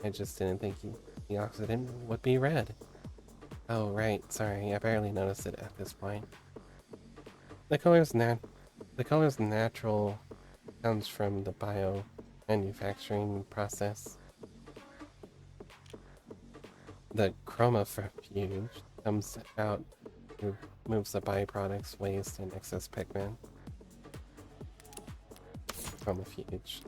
I just didn't think the oxidant would be red. Oh right, sorry, I barely noticed it at this point. The color's natural comes from the manufacturing process. The chromafuge comes out, removes the byproducts, waste, and excess pigment. Chromafuge.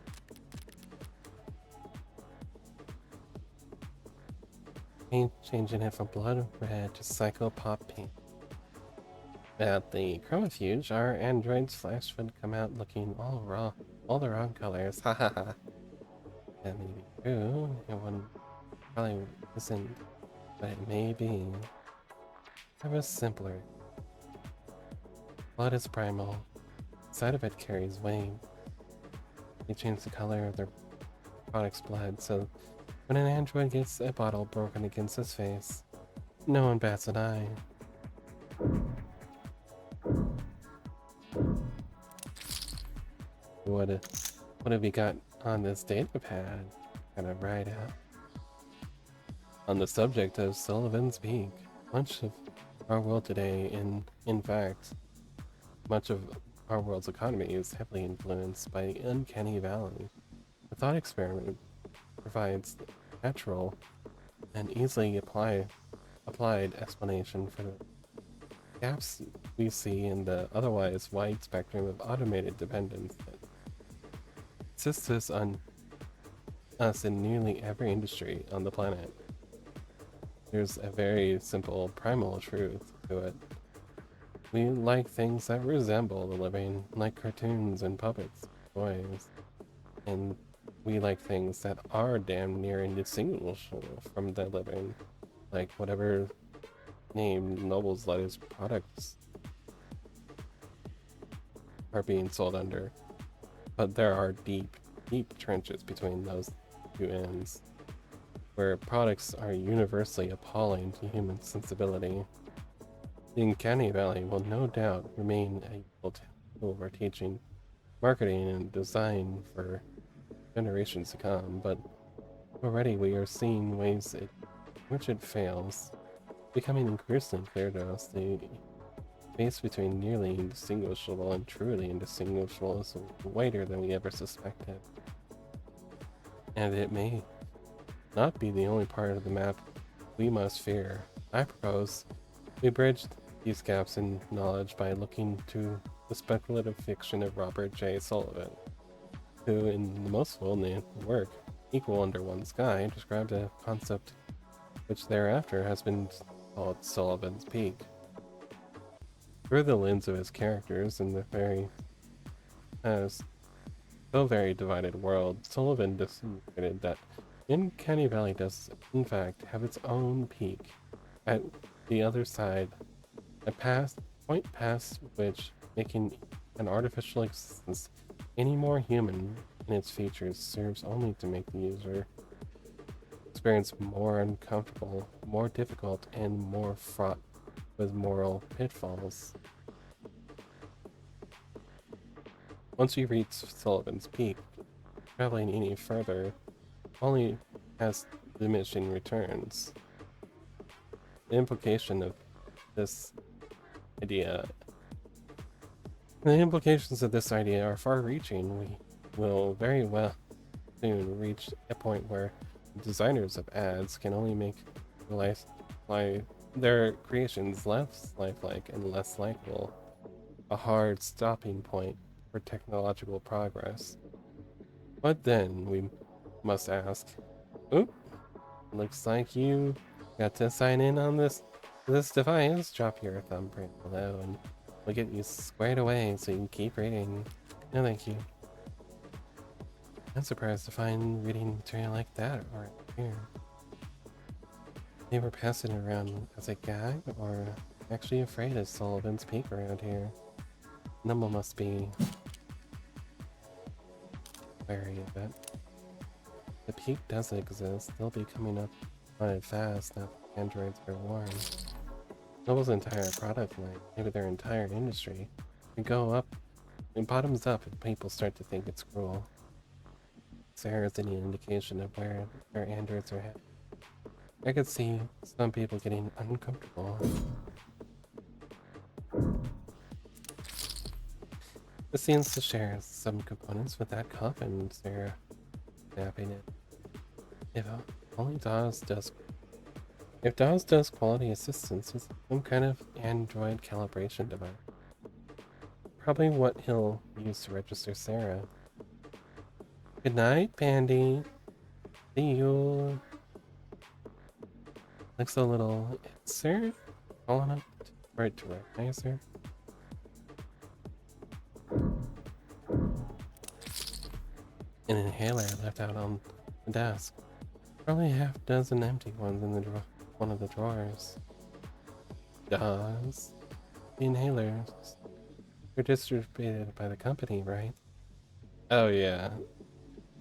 Changing it from blood red to psycho pop pink. At the chromafuge, our android's flash would come out looking all the wrong colors. Ha ha ha. That may be true. It wouldn't probably isn't, but it may be. It was simpler. Blood is primal. Inside of it carries weight. They change the color of their product's blood, so when an android gets a bottle broken against his face, no one bats an eye. What have we got on this data pad? Kind of right out. On the subject of Sullivan's Peak, much of our world today, in fact, much of our world's economy is heavily influenced by the uncanny valley. The thought experiment provides natural and easily applied explanation for the gaps we see in the otherwise wide spectrum of automated dependence that assists us in nearly every industry on the planet. There's a very simple primal truth to it. We like things that resemble the living, like cartoons and puppets, toys, and we like things that are damn near indistinguishable from the living, like whatever name Noble's latest products are being sold under. But there are deep, deep trenches between those two ends, where products are universally appalling to human sensibility. The Uncanny Valley will no doubt remain a useful tool for teaching marketing and design for generations to come, but already we are seeing ways in which it fails, becoming increasingly clear to us the space between nearly indistinguishable and truly indistinguishable is wider than we ever suspected. And it may not be the only part of the map we must fear. I propose we bridge these gaps in knowledge by looking to the speculative fiction of Robert J. Sullivan, who, in the most well-known work, Equal Under One Sky, described a concept which thereafter has been called Sullivan's Peak. Through the lens of his characters in the very divided world, Sullivan demonstrated that Uncanny Valley does, in fact, have its own peak at the other side, a point past which making an artificial existence any more human in its features serves only to make the user experience more uncomfortable, more difficult, and more fraught with moral pitfalls. Once you reach Sullivan's Peak, traveling any further only has diminishing returns. The implication of this idea The implications of this idea are far-reaching. We will very well soon reach a point where designers of ads can only make their creations less lifelike and less likable, a hard stopping point for technological progress. But then we must ask, oop, looks like you got to sign in on this device. Drop your thumbprint below and we'll get you squared away so you can keep reading. No thank you. I'm surprised to find reading material like that right here. They were passing it around as a gag or actually afraid of Sullivan's Peak around here. Numble must be wary of it. The peak does exist. They'll be coming up on it fast now that androids are warned. Noble's entire product line, maybe their entire industry, can go up and bottoms up if people start to think it's cruel. If there is any indication of where their androids are headed, I could see some people getting uncomfortable. It seems to share some components with that coffin, Sarah, snapping it. If DAWS does quality assistance with some kind of Android calibration device. Probably what he'll use to register Sarah. Good night, Pandy. See you. Looks a little answer. Calling up right to recognize her. An inhaler left out on the desk. Probably half a dozen empty ones in one of the drawers. DAWS. The inhalers. They're distributed by the company, right? Oh yeah.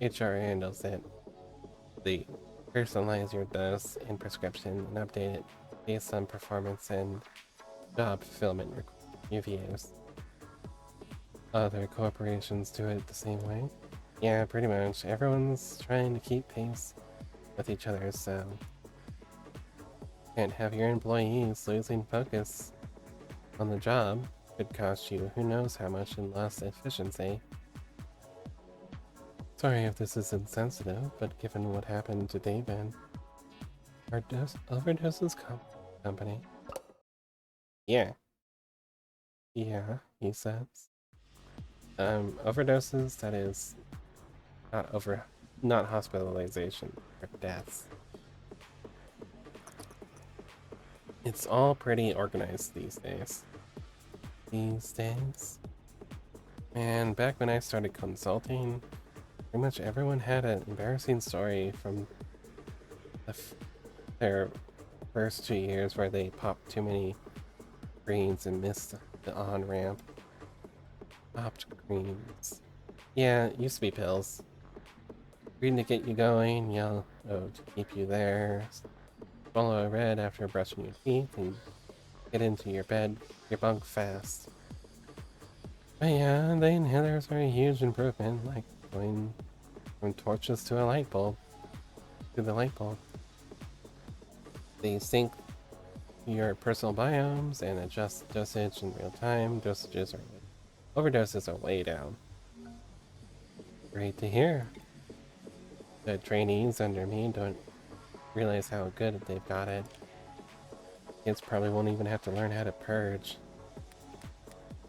HR handles it. They personalize your dose and prescription and update it based on performance and job fulfillment reviews. Other corporations do it the same way. Yeah, pretty much. Everyone's trying to keep pace with each other, so can't have your employees losing focus on the job. could cost you who knows how much in lost efficiency. Sorry if this is insensitive, but given what happened to David, our overdoses company. Yeah, yeah, he says. Overdoses, that is not hospitalization or deaths. It's all pretty organized these days. And back when I started consulting, pretty much everyone had an embarrassing story from their first 2 years where they popped too many greens and missed the on-ramp. Popped greens. Yeah, it used to be pills. Green to get you going, yellow to keep you there. Swallow a red after brushing your teeth and get into your bunk fast. But yeah, the inhalers are a huge improvement, like going from torches to a light bulb. To the light bulb. They sync your personal biomes and adjust dosage in real time. Overdoses are way down. Great to hear. The trainees under me don't realize how good they've got it. Kids probably won't even have to learn how to purge.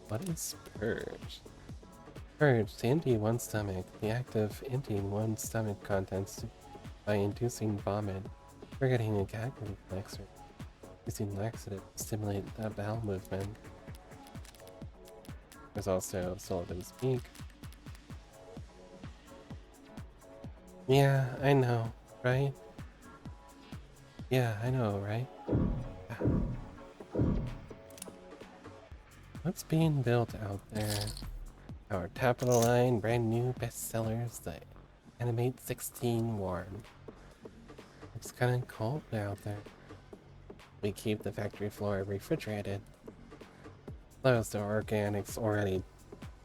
What is purge? Purge, to empty one's stomach. The act of emptying one's stomach contents by inducing vomit, triggering a gag reflex, or using laxative to stimulate a bowel movement. There's also Sullivan's Peak. Yeah, I know, right? Yeah, I know, right? What's being built out there? Our top-of-the-line, brand new bestsellers, the Animate 16 Warm. It's kinda cold out there. We keep the factory floor refrigerated. Close the organics already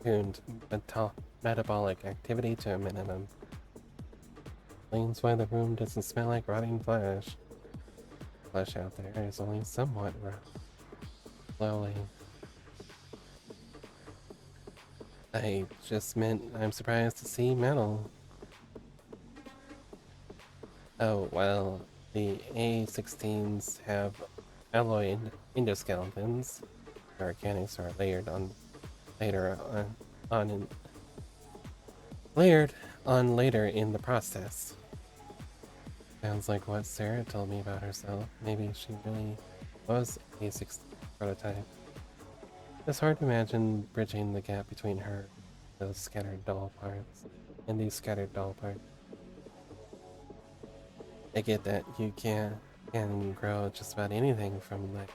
tuned metabolic activity to a minimum. Explains why the room doesn't smell like rotting flesh. Flesh out there is only somewhat rough. Slowly. I just meant I'm surprised to see metal. Oh, well, the A16s have alloyed endoskeletons. The organics are layered on later in the process. Sounds like what Sarah told me about herself. Maybe she really was a A16 prototype. It's hard to imagine bridging the gap between her and these scattered doll parts. I get that you can grow just about anything from like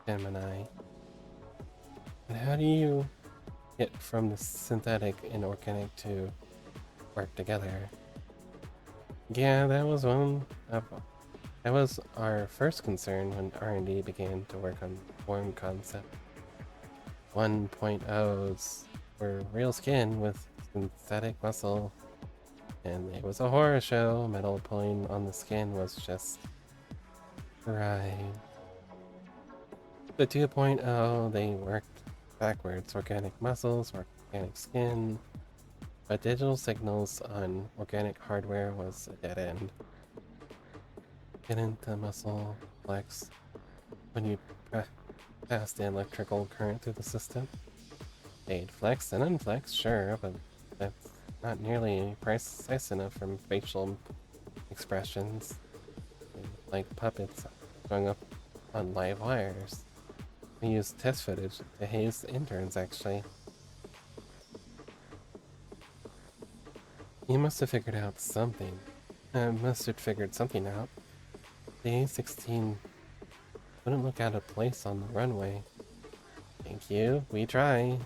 Gemini. But how do you get from the synthetic and organic to work together? Yeah, that was our first concern when R&D began to work on Worm concept. 1.0s were real skin with synthetic muscle, and it was a horror show. Metal pulling on the skin was just right. The 2.0, they worked backwards. Organic muscles, organic skin, but digital signals on organic hardware was a dead end. Didn't the muscle flex when you pass the electrical current through the system? They'd flex and unflex, sure, but that's not nearly precise enough from facial expressions. Like puppets going up on live wires. We used test footage to haze interns, actually. You must have figured out something. Must have figured something out. The A16 wouldn't look out of place on the runway. Thank you, we try.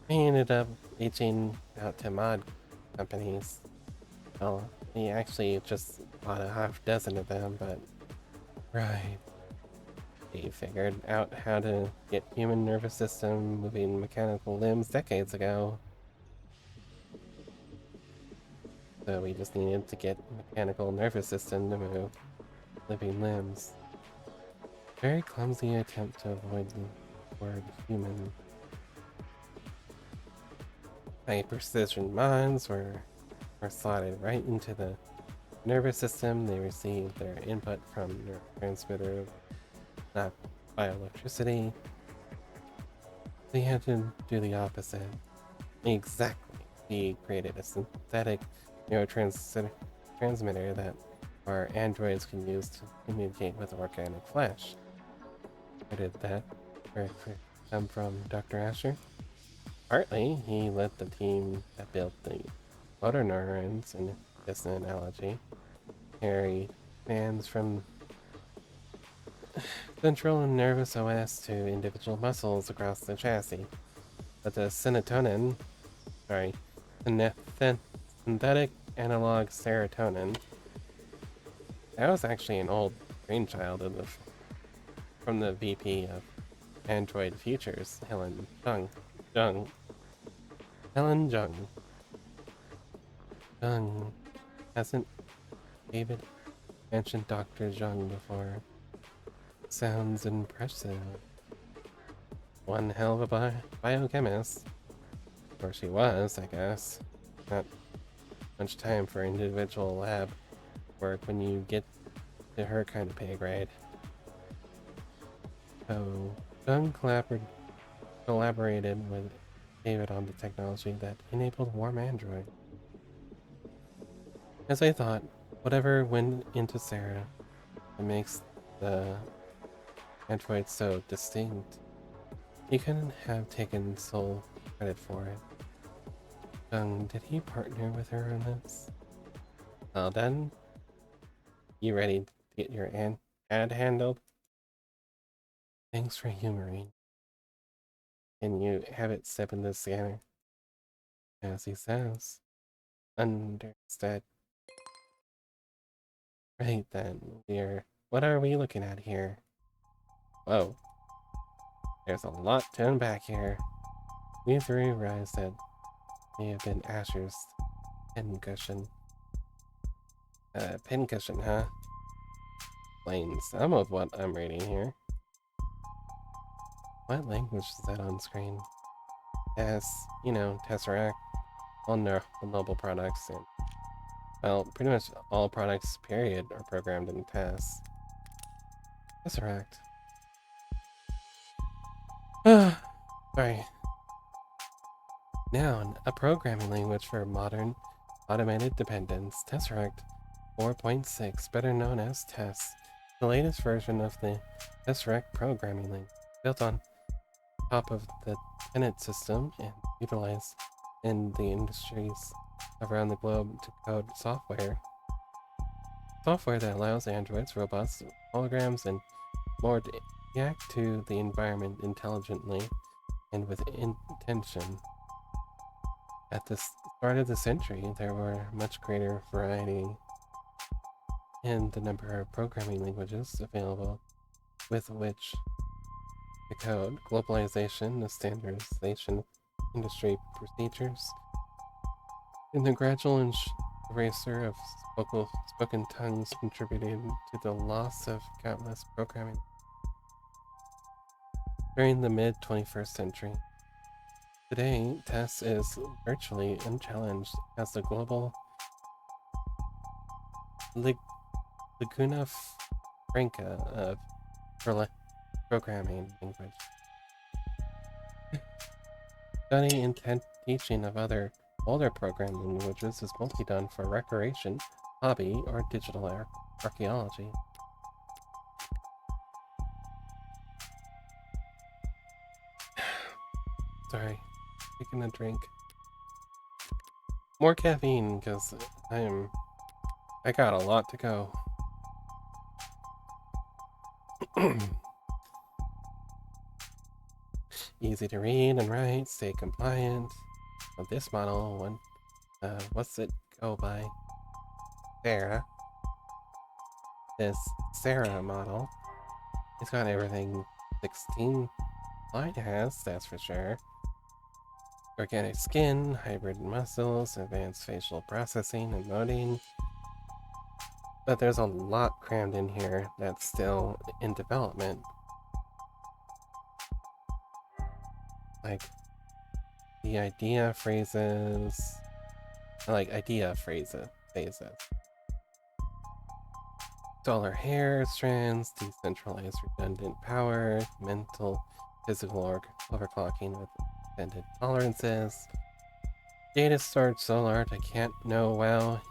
I ended up reaching out to mod companies. Well, we actually just bought a half dozen of them, but... Right. They figured out how to get human nervous system moving mechanical limbs decades ago. So we just needed to get mechanical nervous system to move living limbs. Very clumsy attempt to avoid toward human. High precision minds were slotted right into the nervous system. They received their input from neurotransmitter, not bioelectricity. They had to do the opposite. Exactly. He created a synthetic neurotransmitter that our androids can use to communicate with organic flesh. Where did that come from, Dr. Asher? Partly, he led the team that built the motor neurons in this analogy. Carry bands from central nervous OS to individual muscles across the chassis. But the synthetic analog serotonin, that was actually an old brainchild from the VP of Android Futures, Helen Jung. Hasn't David mentioned Dr. Jung before? Sounds impressive. One hell of a biochemist. Or she was, I guess. Not much time for individual lab work when you get to her kind of pay grade. So, Jung collaborated with David on the technology that enabled Warm Android. As I thought, whatever went into Sarah that makes the android so distinct, he couldn't have taken sole credit for it. Jung, did he partner with her on this? Well done. You ready to get your ad handled? Thanks for humoring. Can you have it step in the scanner? As he says. Understood. Right then, what are we looking at here? Whoa. There's a lot to unpack here. We've realized that may have been Asher's pincushion. Pincushion, huh? Explain some of what I'm reading here. What language is that on screen? Tesseract, all noble products, and, well, pretty much all products, period, are programmed in TESS. Tesseract. Sorry. Noun, a programming language for modern automated dependence. Tesseract 4.6, better known as TESS, the latest version of the Tesseract programming language, built on top of the Tenet system and utilized in the industries around the globe to code software. Software that allows androids, robots, holograms, and more to react to the environment intelligently and with intention. At the start of the century, there were much greater variety in the number of programming languages available with which to code. Globalization, the standardization of industry procedures, and the gradual erasure of spoken tongues contributed to the loss of countless programming during the mid-21st century. Today, TESS is virtually unchallenged as the global Laguna Franca of programming language. Study and teaching of other older programming languages is mostly done for recreation, hobby, or digital archaeology. Sorry, taking a drink. More caffeine, because I got a lot to go. Easy to read and write, stay compliant. Of this model, what's it go by? Sarah. This Sarah model. It's got everything 16 line has, that's for sure. Organic skin, hybrid muscles, advanced facial processing and loading. But there's a lot crammed in here that's still in development. like the idea phrases, phases. Solar hair strands, decentralized redundant power, mental, physical overclocking with extended tolerances. Data stored solar, I can't know. Well,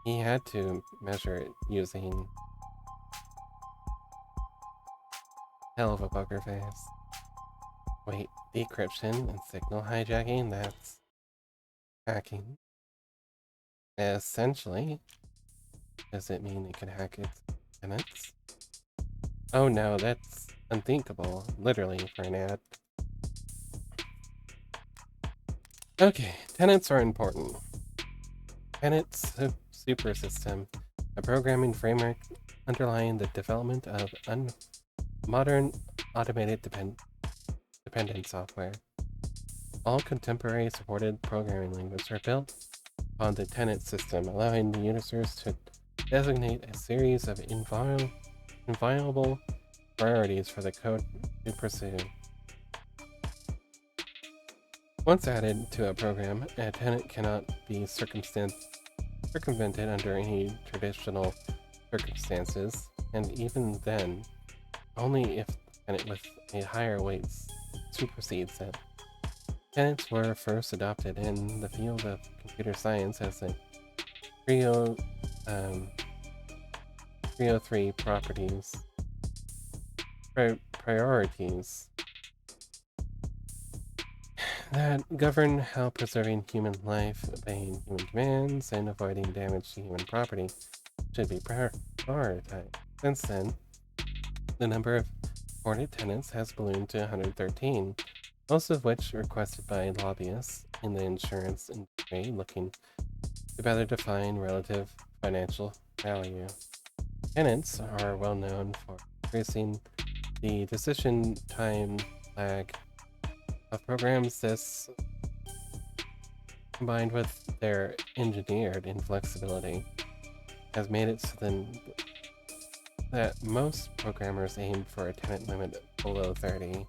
he had to measure it using hell of a poker face. Wait, decryption and signal hijacking? That's hacking. Essentially, does it mean it can hack its tenants? Oh no, that's unthinkable, literally, for an ad. Okay, tenants are important. Tenants super system, a programming framework underlying the development of modern automated dependent software. All contemporary supported programming languages are built on the tenant system, allowing the users to designate a series of inviolable priorities for the code to pursue. Once added to a program, a tenant cannot be circumvented under any traditional circumstances, and even then, only if the tenant with a higher weight supersedes it. Tenants were first adopted in the field of computer science as a 303 priorities that govern how preserving human life, obeying human commands, and avoiding damage to human property should be prioritized. Since then, the number of supported tenants has ballooned to 113, most of which requested by lobbyists in the insurance industry looking to better define relative financial value. Tenants are well known for increasing the decision time lag of programs. This, combined with their engineered inflexibility, has made it so that most programmers aim for a tenant limit below 30.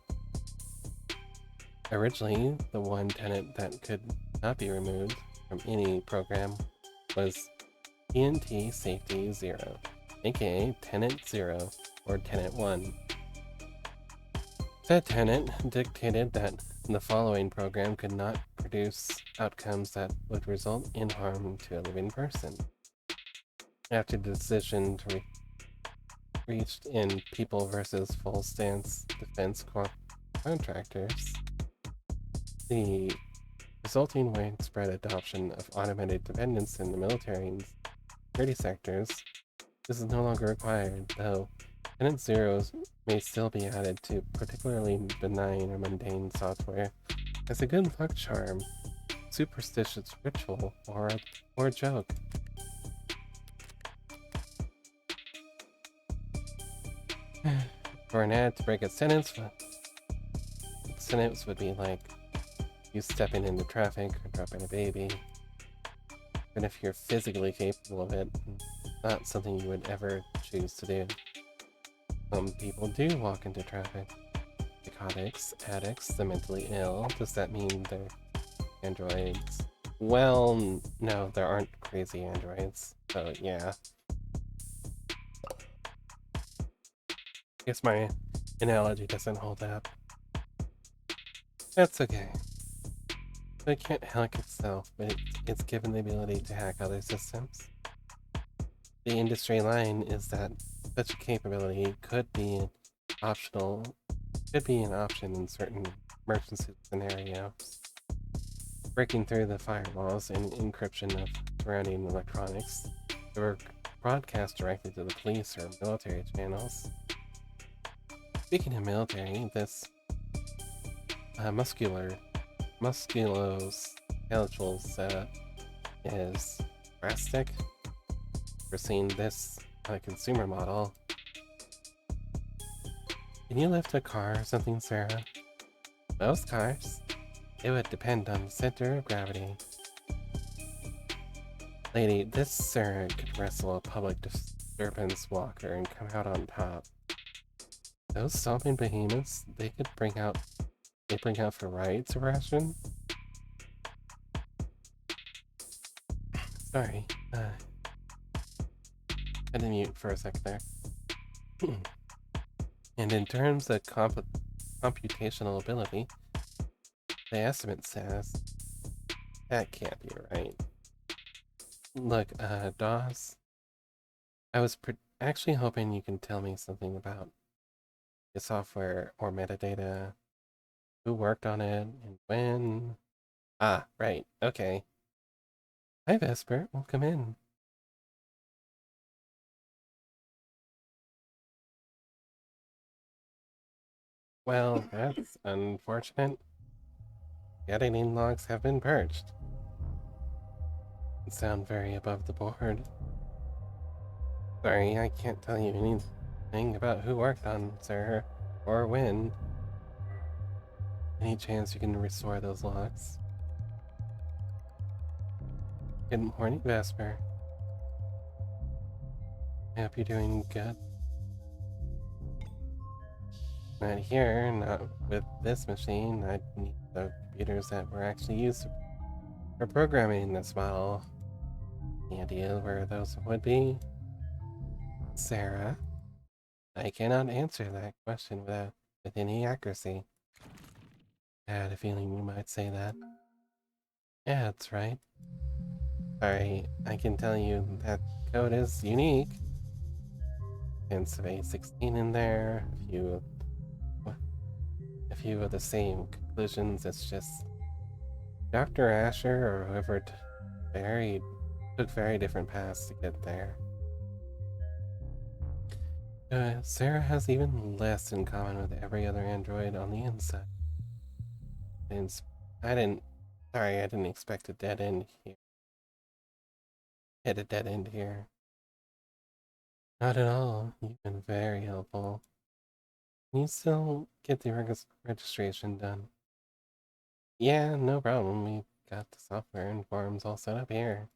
Originally, the one tenant that could not be removed from any program was TNT Safety 0, aka Tenant 0 or Tenant 1. That tenant dictated that the following program could not produce outcomes that would result in harm to a living person. After the decision to reached in People versus Full Stance Defense Contractors, the resulting widespread adoption of automated dependence in the military and security sectors, this is no longer required, though tenant zeros may still be added to particularly benign or mundane software as a good luck charm, superstitious ritual, or a joke. For an ad to break a sentence would be like you stepping into traffic or dropping a baby. Even if you're physically capable of it, not something you would ever choose to do. Some people do walk into traffic. Psychotics, addicts, the mentally ill. Does that mean they're androids? Well, no, there aren't crazy androids. So yeah. Guess my analogy doesn't hold up. That's okay. It can't hack itself, but it's given the ability to hack other systems. The industry line is that such a capability could be an option in certain emergency scenarios. Breaking through the firewalls and encryption of surrounding electronics to broadcast directly to the police or military channels. Speaking of military, this musculoskeletal setup is drastic. We're seeing this on a consumer model. Can you lift a car or something, Sarah? Most cars. It would depend on the center of gravity. Lady, this Sarah could wrestle a public disturbance walker and come out on top. Those stomping behemoths, they could bring out Aping out for riot suppression? Sorry, had to mute for a sec there. And in terms of computational ability, the estimate says that can't be right. Look, Dawes, I was actually hoping you can tell me something about the software or metadata, who worked on it, and when. Ah, right, okay. Hi, Vesper, welcome in. Well, that's unfortunate. The editing logs have been purged. Sound very above the board. Sorry, I can't tell you anything about who worked on Sarah or when. Any chance you can restore those logs? Good morning, Vesper. I hope you're doing good. Not here, not with this machine. I need the computers that were actually used for programming this model. Any idea where those would be? Sarah, I cannot answer that question with any accuracy. I had a feeling you might say that. Yeah, that's right. Sorry, I can tell you that code is unique. Hints of A16 in there, a few of the same conclusions. It's just Dr. Asher or whoever took very different paths to get there. Sarah has even less in common with every other android on the inside. And I didn't. Sorry, I didn't expect a dead end here. Hit a dead end here. Not at all. You've been very helpful. Can you still get the registration done? Yeah, no problem. We've got the software and forms all set up here.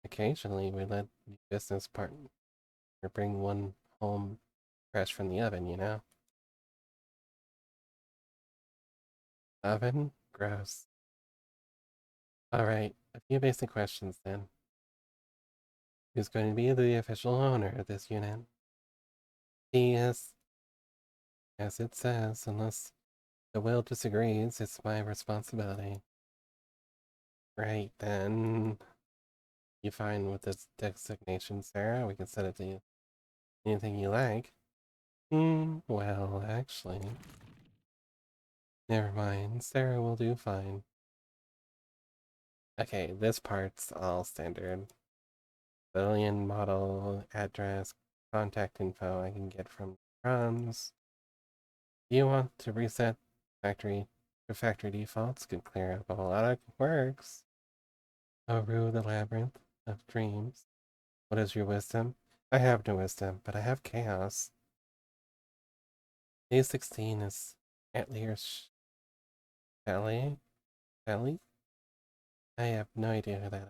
Occasionally, we let the business partner bring one home fresh from the oven, you know? Oven? Gross. Alright, a few basic questions then. Who's going to be the official owner of this unit? Yes, as it says, unless the will disagrees, it's my responsibility. Right then. You fine with this designation, Sarah? We can set it to anything you like. Well, actually. Never mind, Sarah will do fine. Okay, this part's all standard. Civilian model, address, contact info I can get from crumbs. Do you want to reset factory to factory defaults? Could clear up a lot of works. Rue the labyrinth of dreams. What is your wisdom? I have no wisdom, but I have chaos. A16 is Atlier Shelley? Shelley? I have no idea who that is.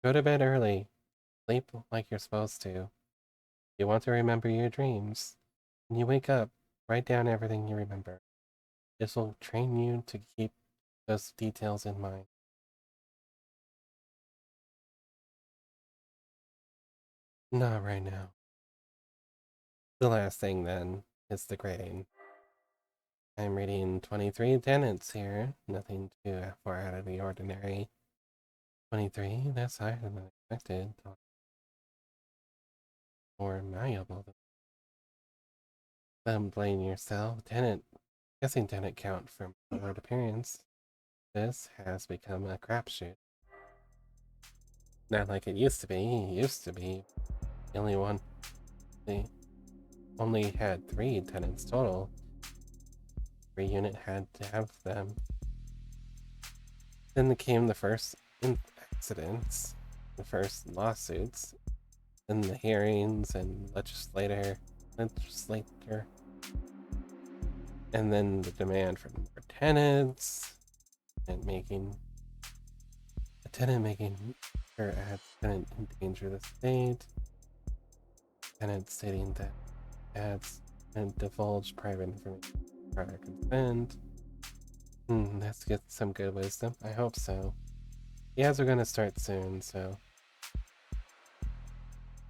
Go to bed early. Sleep like you're supposed to. You want to remember your dreams. When you wake up, write down everything you remember. This will train you to keep those details in mind. Not right now. The last thing, then, is the grading. I'm reading 23 tenants here. Nothing too far out of the ordinary. 23? That's higher than I expected. More malleable. Don't blame yourself. Guessing tenant count from word appearance. This has become a crapshoot. Not like it used to be. It used to be the only one. They only had 3 tenants total. Every unit had to have them. Then came the first accidents, the first lawsuits, then the hearings and legislator, and then the demand for more tenants, and making a tenant making sure a tenant endanger the state, tenant stating that ads and divulge private information prior consent. Let's get some good wisdom. I hope so. The ads are gonna start soon, so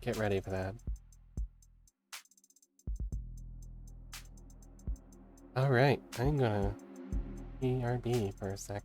get ready for that. Alright, I'm gonna BRB for a sec.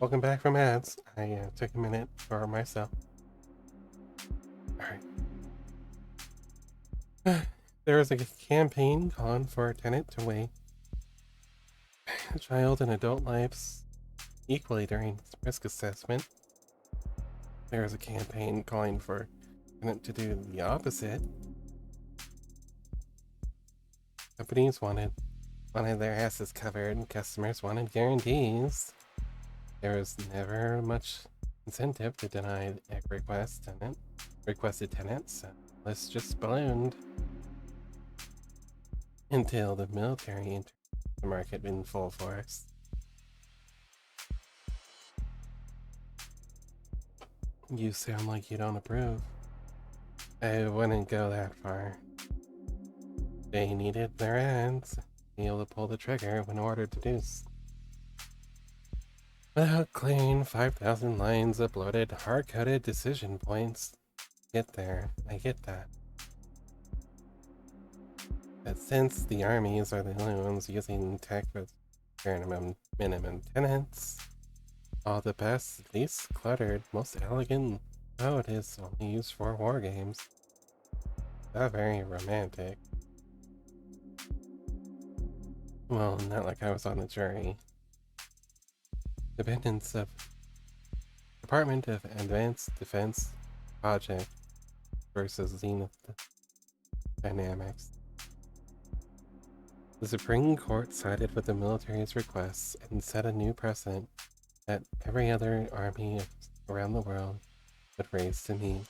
Welcome back from ads. I took a minute for myself. Alright. There is a campaign calling for a tenant to weigh child and adult lives equally during risk assessment. There is a campaign calling for a tenant to do the opposite. Companies wanted their asses covered, and customers wanted guarantees. There was never much incentive to deny requested tenants. Lists just ballooned until the military entered the market in full force. You sound like you don't approve. I wouldn't go that far. They needed their ads to be able to pull the trigger when ordered to do so. Without clean 5,000 lines uploaded, hard-coded decision points. Get there, I get that. But since the armies are the only ones using tech with minimum tenants, all the best, least cluttered, most elegant code is only used for war games. Not very romantic. Well, not like I was on the jury. Department of Advanced Defense project versus Zenith dynamics. The Supreme Court sided with the military's requests and set a new precedent that every other army around the world would raise to meet,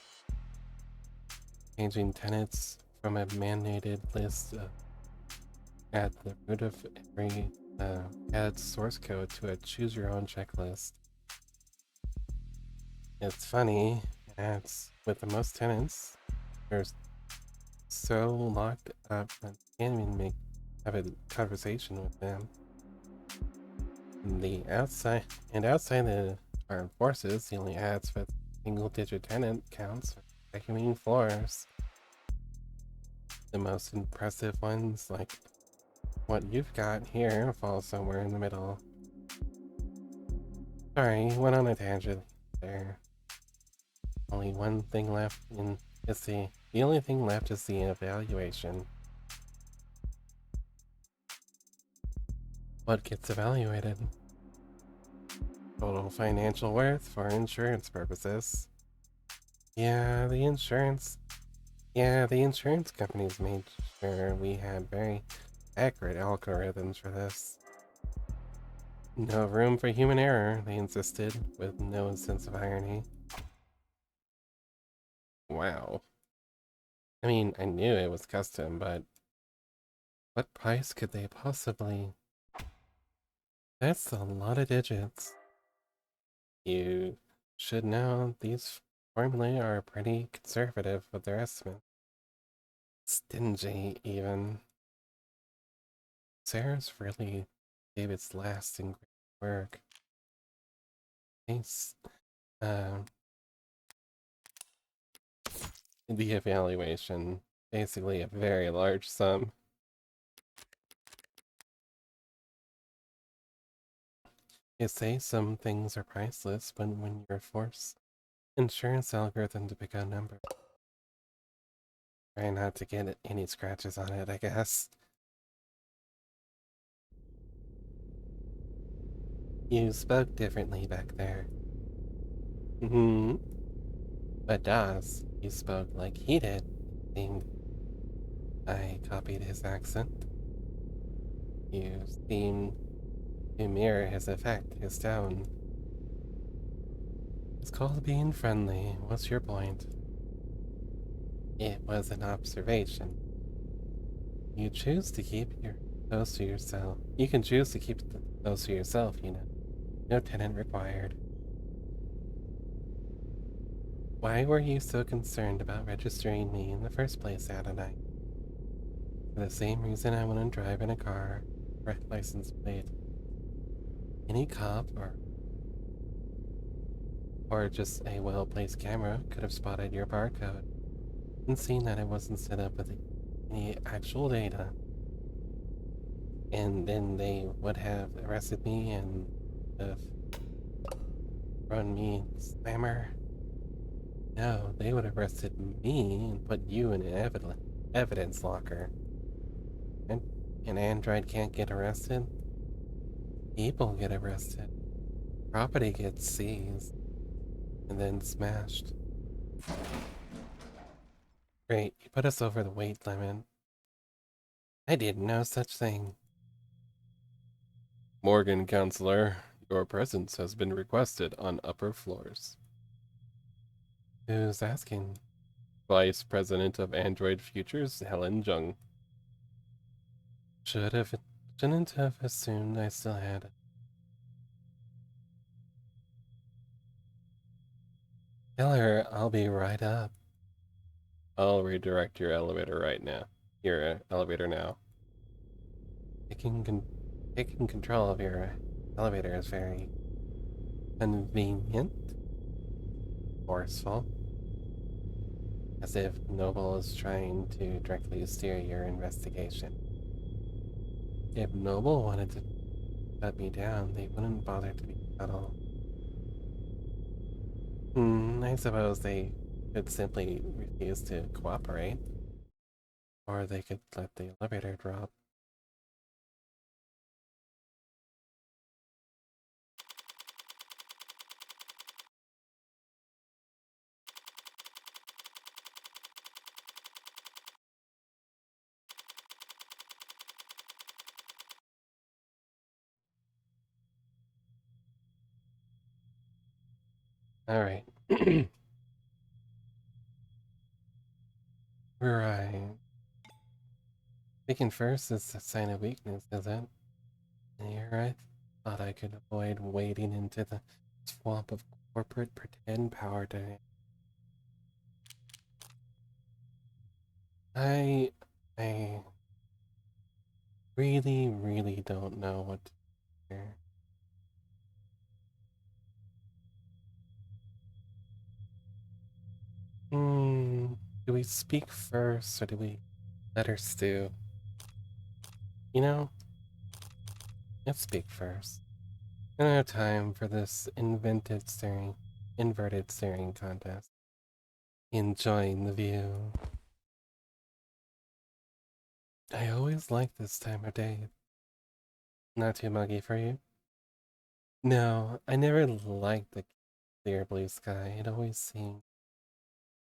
changing tenets from a mandated list at the root of every add source code to a choose your own checklist. It's funny, as with the most tenants, they're so locked up that you can't even have a conversation with them. Outside the armed forces, the only ads with single-digit tenant counts are vacuuming floors. The most impressive ones, like what you've got here, fall somewhere in the middle. Sorry, went on a tangent there. Only one thing left the only thing left is the evaluation. What gets evaluated? Total financial worth for insurance purposes. Yeah, the insurance companies made sure we had very accurate algorithms for this. No room for human error, they insisted, with no sense of irony. Wow. I mean, I knew it was custom, but what price could they possibly... That's a lot of digits. You should know these formulae are pretty conservative with their estimates. Stingy, even. Sarah's really gave its last and great work. Thanks. The evaluation, basically a very large sum. You say some things are priceless when you're forced insurance algorithm to pick a number. Try not to get any scratches on it, I guess. You spoke differently back there. Hmm. But Das, you spoke like he did. Seemed I copied his accent. You seem to mirror his effect, his tone. It's called being friendly. What's your point? It was an observation. You choose to keep those to yourself. You can choose to keep those to yourself, you know. No tenant required. Why were you so concerned about registering me in the first place, Adonai? For the same reason I wouldn't drive in a car, license plate. Any cop or just a well-placed camera could have spotted your barcode and seen that it wasn't set up with any actual data. And then they would have arrested me and have run me slammer. No, they would have arrested me and put you in an evidence locker. And an android can't get arrested. People get arrested. Property gets seized and then smashed. Great, you put us over the weight limit. I did no such thing. Morgan, counselor, your presence has been requested on upper floors. Who's asking? Vice President of Android Futures, Helen Jung. Shouldn't have assumed I still had it. Tell her I'll be right up. I'll redirect your elevator right now. Your elevator now. Taking control of your elevator is very convenient, forceful, as if Noble is trying to directly steer your investigation. If Noble wanted to shut me down, they wouldn't bother to be subtle. I suppose they could simply refuse to cooperate, or they could let the elevator drop. Alright. Right. Speaking first is a sign of weakness, is it? Here I thought I could avoid wading into the swamp of corporate pretend power today. I I really don't know what to do here. Do we speak first or do we let her stew? You know, let's speak first. I don't have time for this inverted staring contest. Enjoying the view. I always like this time of day. Not too muggy for you? No, I never liked the clear blue sky. It always seemed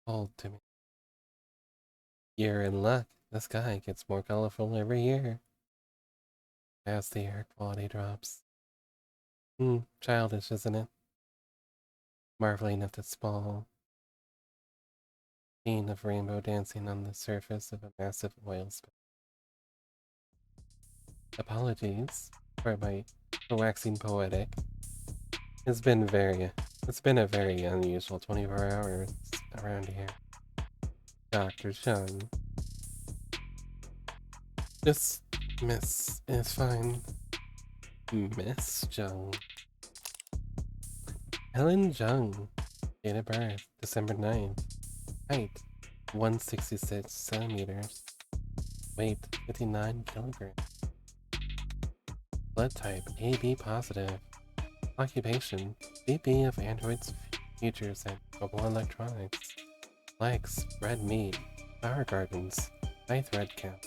cold to me. You're in luck. The sky gets more colorful every year as the air quality drops. Childish, isn't it? Marveling at the small scene of rainbow dancing on the surface of a massive oil spill. Apologies for my waxing poetic. It's been very, it's been a very unusual 24 hours around here. Dr. Chung. Just Miss, it's fine. Miss Jung. Helen Jung. Date of birth, December 9th. Height, 166 centimeters. Weight, 59 kilograms. Blood type, AB positive. Occupation, VP of Android's Futures and Mobile Electronics. Likes, red meat, flower gardens, high thread count.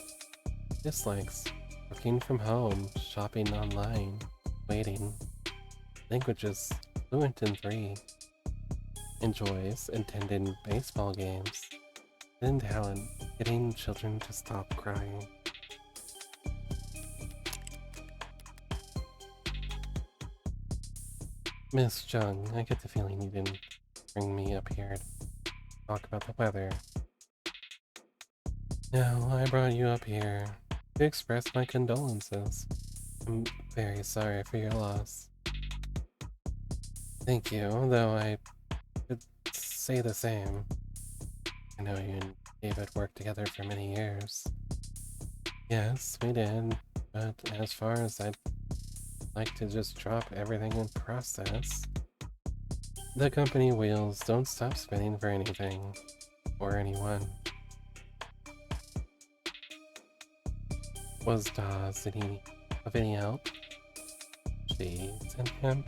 Dislikes, working from home, shopping online, waiting. Languages, fluent in 3. Enjoys attending baseball games. Hidden talent, getting children to stop crying. Miss Jung, I get the feeling you didn't bring me up here to talk about the weather. No, I brought you up here to express my condolences. I'm very sorry for your loss. Thank you, though I could say the same. I know you and David worked together for many years. Yes, we did, but as far as I'd like to just drop everything and process, the company wheels don't stop spinning for anything or anyone. Was Dawes of any help? She and him?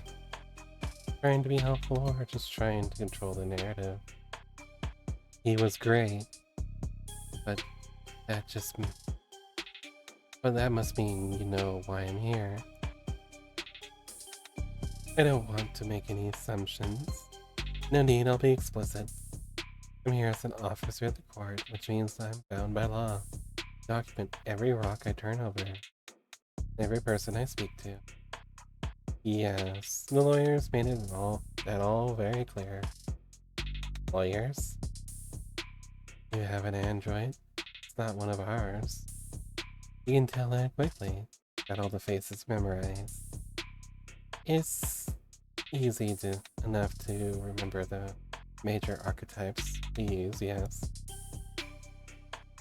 Trying to be helpful or just trying to control the narrative? He was great, but that just... But that must mean you know why I'm here. I don't want to make any assumptions. No need, I'll be explicit. I'm here as an officer of the court, which means I'm bound by law. Document every rock I turn over, every person I speak to. Yes, the lawyers made it all very clear. Lawyers? You have an android? It's not one of ours. You can tell that quickly. Got all the faces memorized. It's easy enough to remember the major archetypes we use, yes.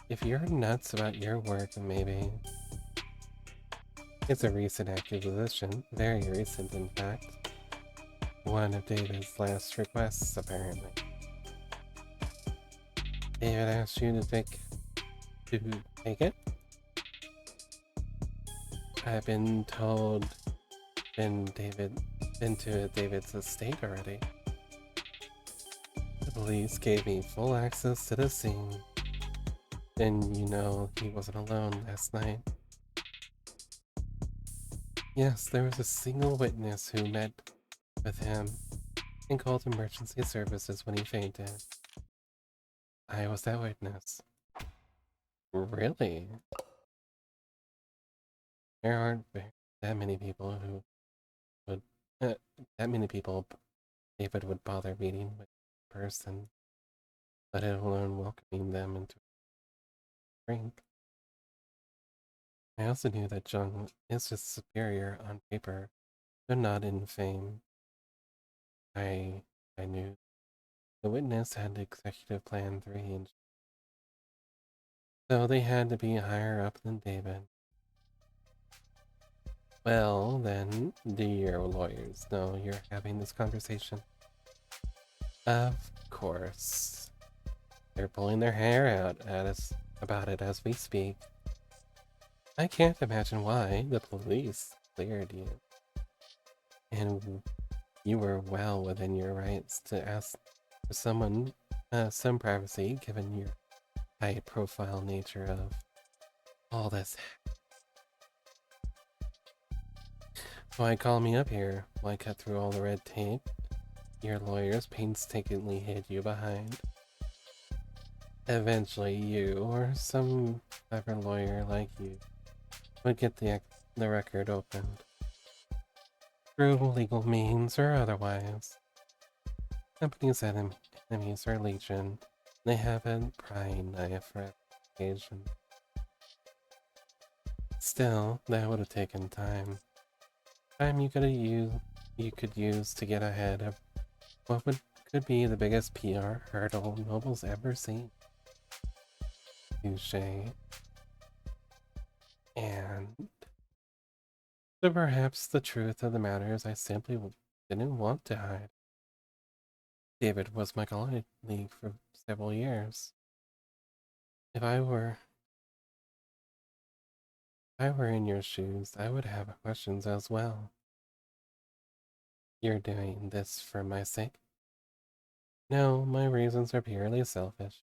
If you're nuts about your work, maybe. It's a recent acquisition, very recent in fact. One of David's last requests, apparently. David asked you to take it? I've been told been to David's estate already. The police gave me full access to the scene. And you know he wasn't alone last night. Yes, there was a single witness who met with him and called emergency services when he fainted. I was that witness. Really? There aren't that many people who would... that many people David would bother meeting with a person, let alone welcoming them into a drink. I also knew that Jung is his superior on paper, though not in fame. I I knew the witness had executive plan 3, and so they had to be higher up than David. Well, then, do your lawyers know you're having this conversation? Of course. They're pulling their hair out at us about it as we speak. I can't imagine why the police cleared you. And you were well within your rights to ask for some privacy given your high-profile nature of all this. Why call me up here? Why cut through all the red tape your lawyers painstakingly hid you behind? Eventually you, or some clever lawyer like you, would get the record opened. Through legal means or otherwise. Companies' enemies are legion. They have a prying knife for occasion. Still, that would have taken time. Time you could use to get ahead of what could be the biggest PR hurdle Noble's ever seen. Touché. And so perhaps the truth of the matter is I simply didn't want to hide. David was my colleague for several years. If I were in your shoes, I would have questions as well. You're doing this for my sake? No, my reasons are purely selfish.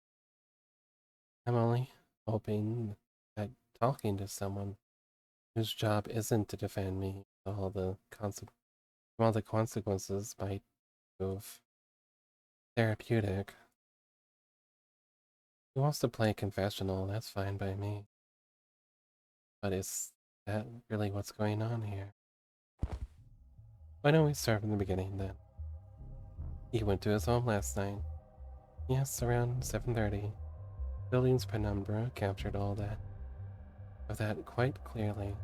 I'm only hoping that talking to someone whose job isn't to defend me all the consequences might prove therapeutic. Who wants to play confessional? That's fine by me. But is that really what's going on here? Why don't we start from the beginning then? He went to his home last night. Yes, around 7:30. Building's penumbra captured all of that quite clearly.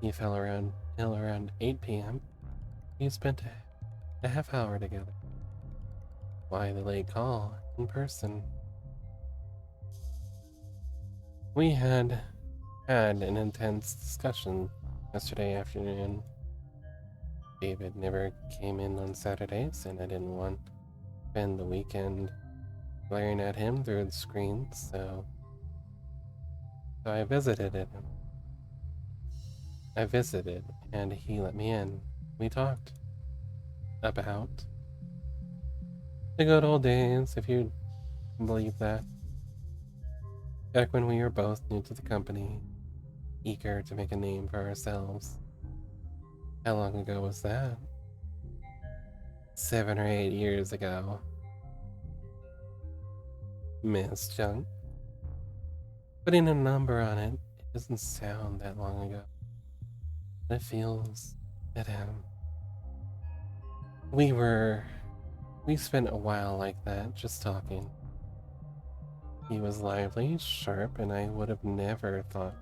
He fell around ill around 8 p.m. We spent a half hour together. Why the late call in person? We had an intense discussion yesterday afternoon. David never came in on Saturdays, and I didn't want to spend the weekend glaring at him through the screen, so I visited him. I visited, and he let me in. We talked about the good old days, if you believe that. Back when we were both new to the company, eager to make a name for ourselves. How long ago was that? 7 or 8 years ago. Miss Jung. Putting a number on it, it doesn't sound that long ago. But it feels at him. We spent a while like that, just talking. He was lively, sharp, and I would have never thought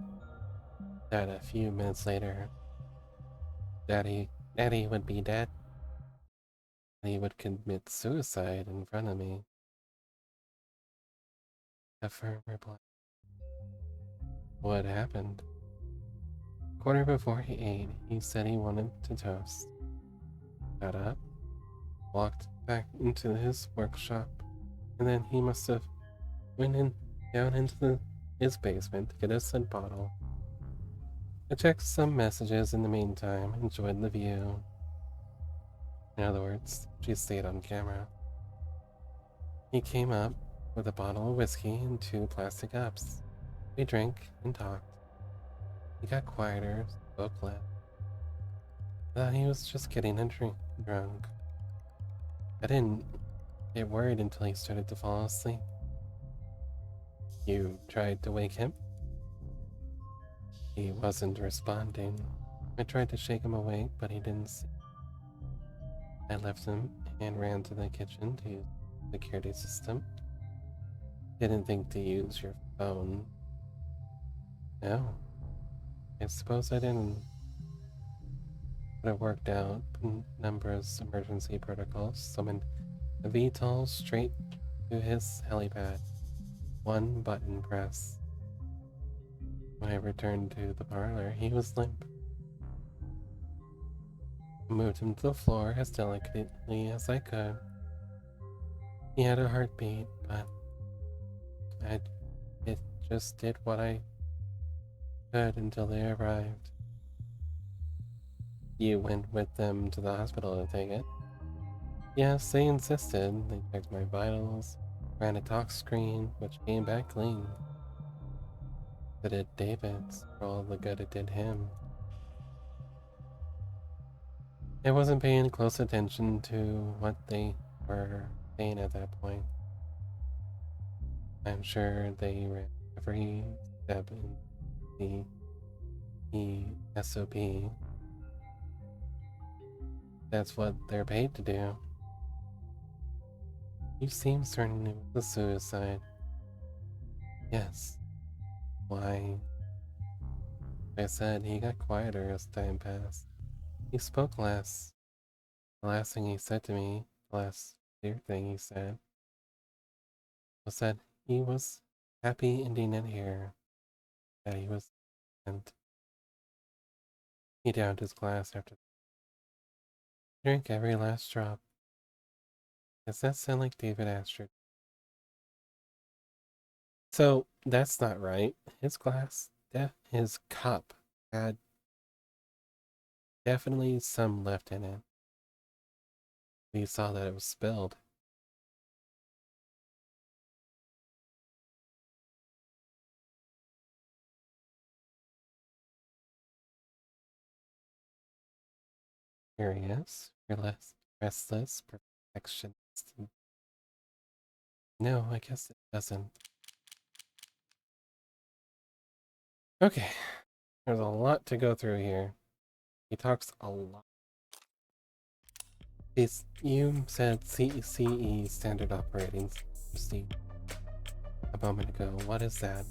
that a few minutes later, Daddy would be dead. And he would commit suicide in front of me. A firm reply. What happened? Quarter before he ate, he said he wanted to toast. Got up, walked back into his workshop, and then he must have went down into his basement to get a scent bottle. I checked some messages in the meantime, enjoyed the view. In other words, she stayed on camera. He came up with a bottle of whiskey and 2 plastic cups. We drank and talked. He got quieter, spoke less. I thought he was just getting drunk. I didn't get worried until he started to fall asleep. You tried to wake him? He wasn't responding. I tried to shake him awake, but he didn't see. I left him and ran to the kitchen to use the security system. Didn't think to use your phone. No. I suppose I didn't. But it worked out. Numbers emergency protocols summoned a VTOL straight to his helipad. One button press. When I returned to the parlor, he was limp. I moved him to the floor as delicately as I could. He had a heartbeat, but it just did what I could until they arrived. You went with them to the hospital to take it? Yes, they insisted. They checked my vitals, ran a tox screen, which came back clean. It did David's for all the good it did him. I wasn't paying close attention to what they were saying at that point. I'm sure they ran every step in the SOP. That's what they're paid to do. You seem certain it was a suicide. Yes. Why? I said he got quieter as time passed. He spoke less. The last thing he said to me, the last clear thing he said, was that he was happy and didn't hear that he was, and he downed his glass after drank every last drop. Does that sound like David Astrid? So that's not right. His glass, his cup had definitely some left in it. We saw that it was spilled. Curious, restless, perfectionist. No, I guess it doesn't. Okay, there's a lot to go through here. He talks a lot. You said CE, Standard Operating Procedure, a moment ago. What is that?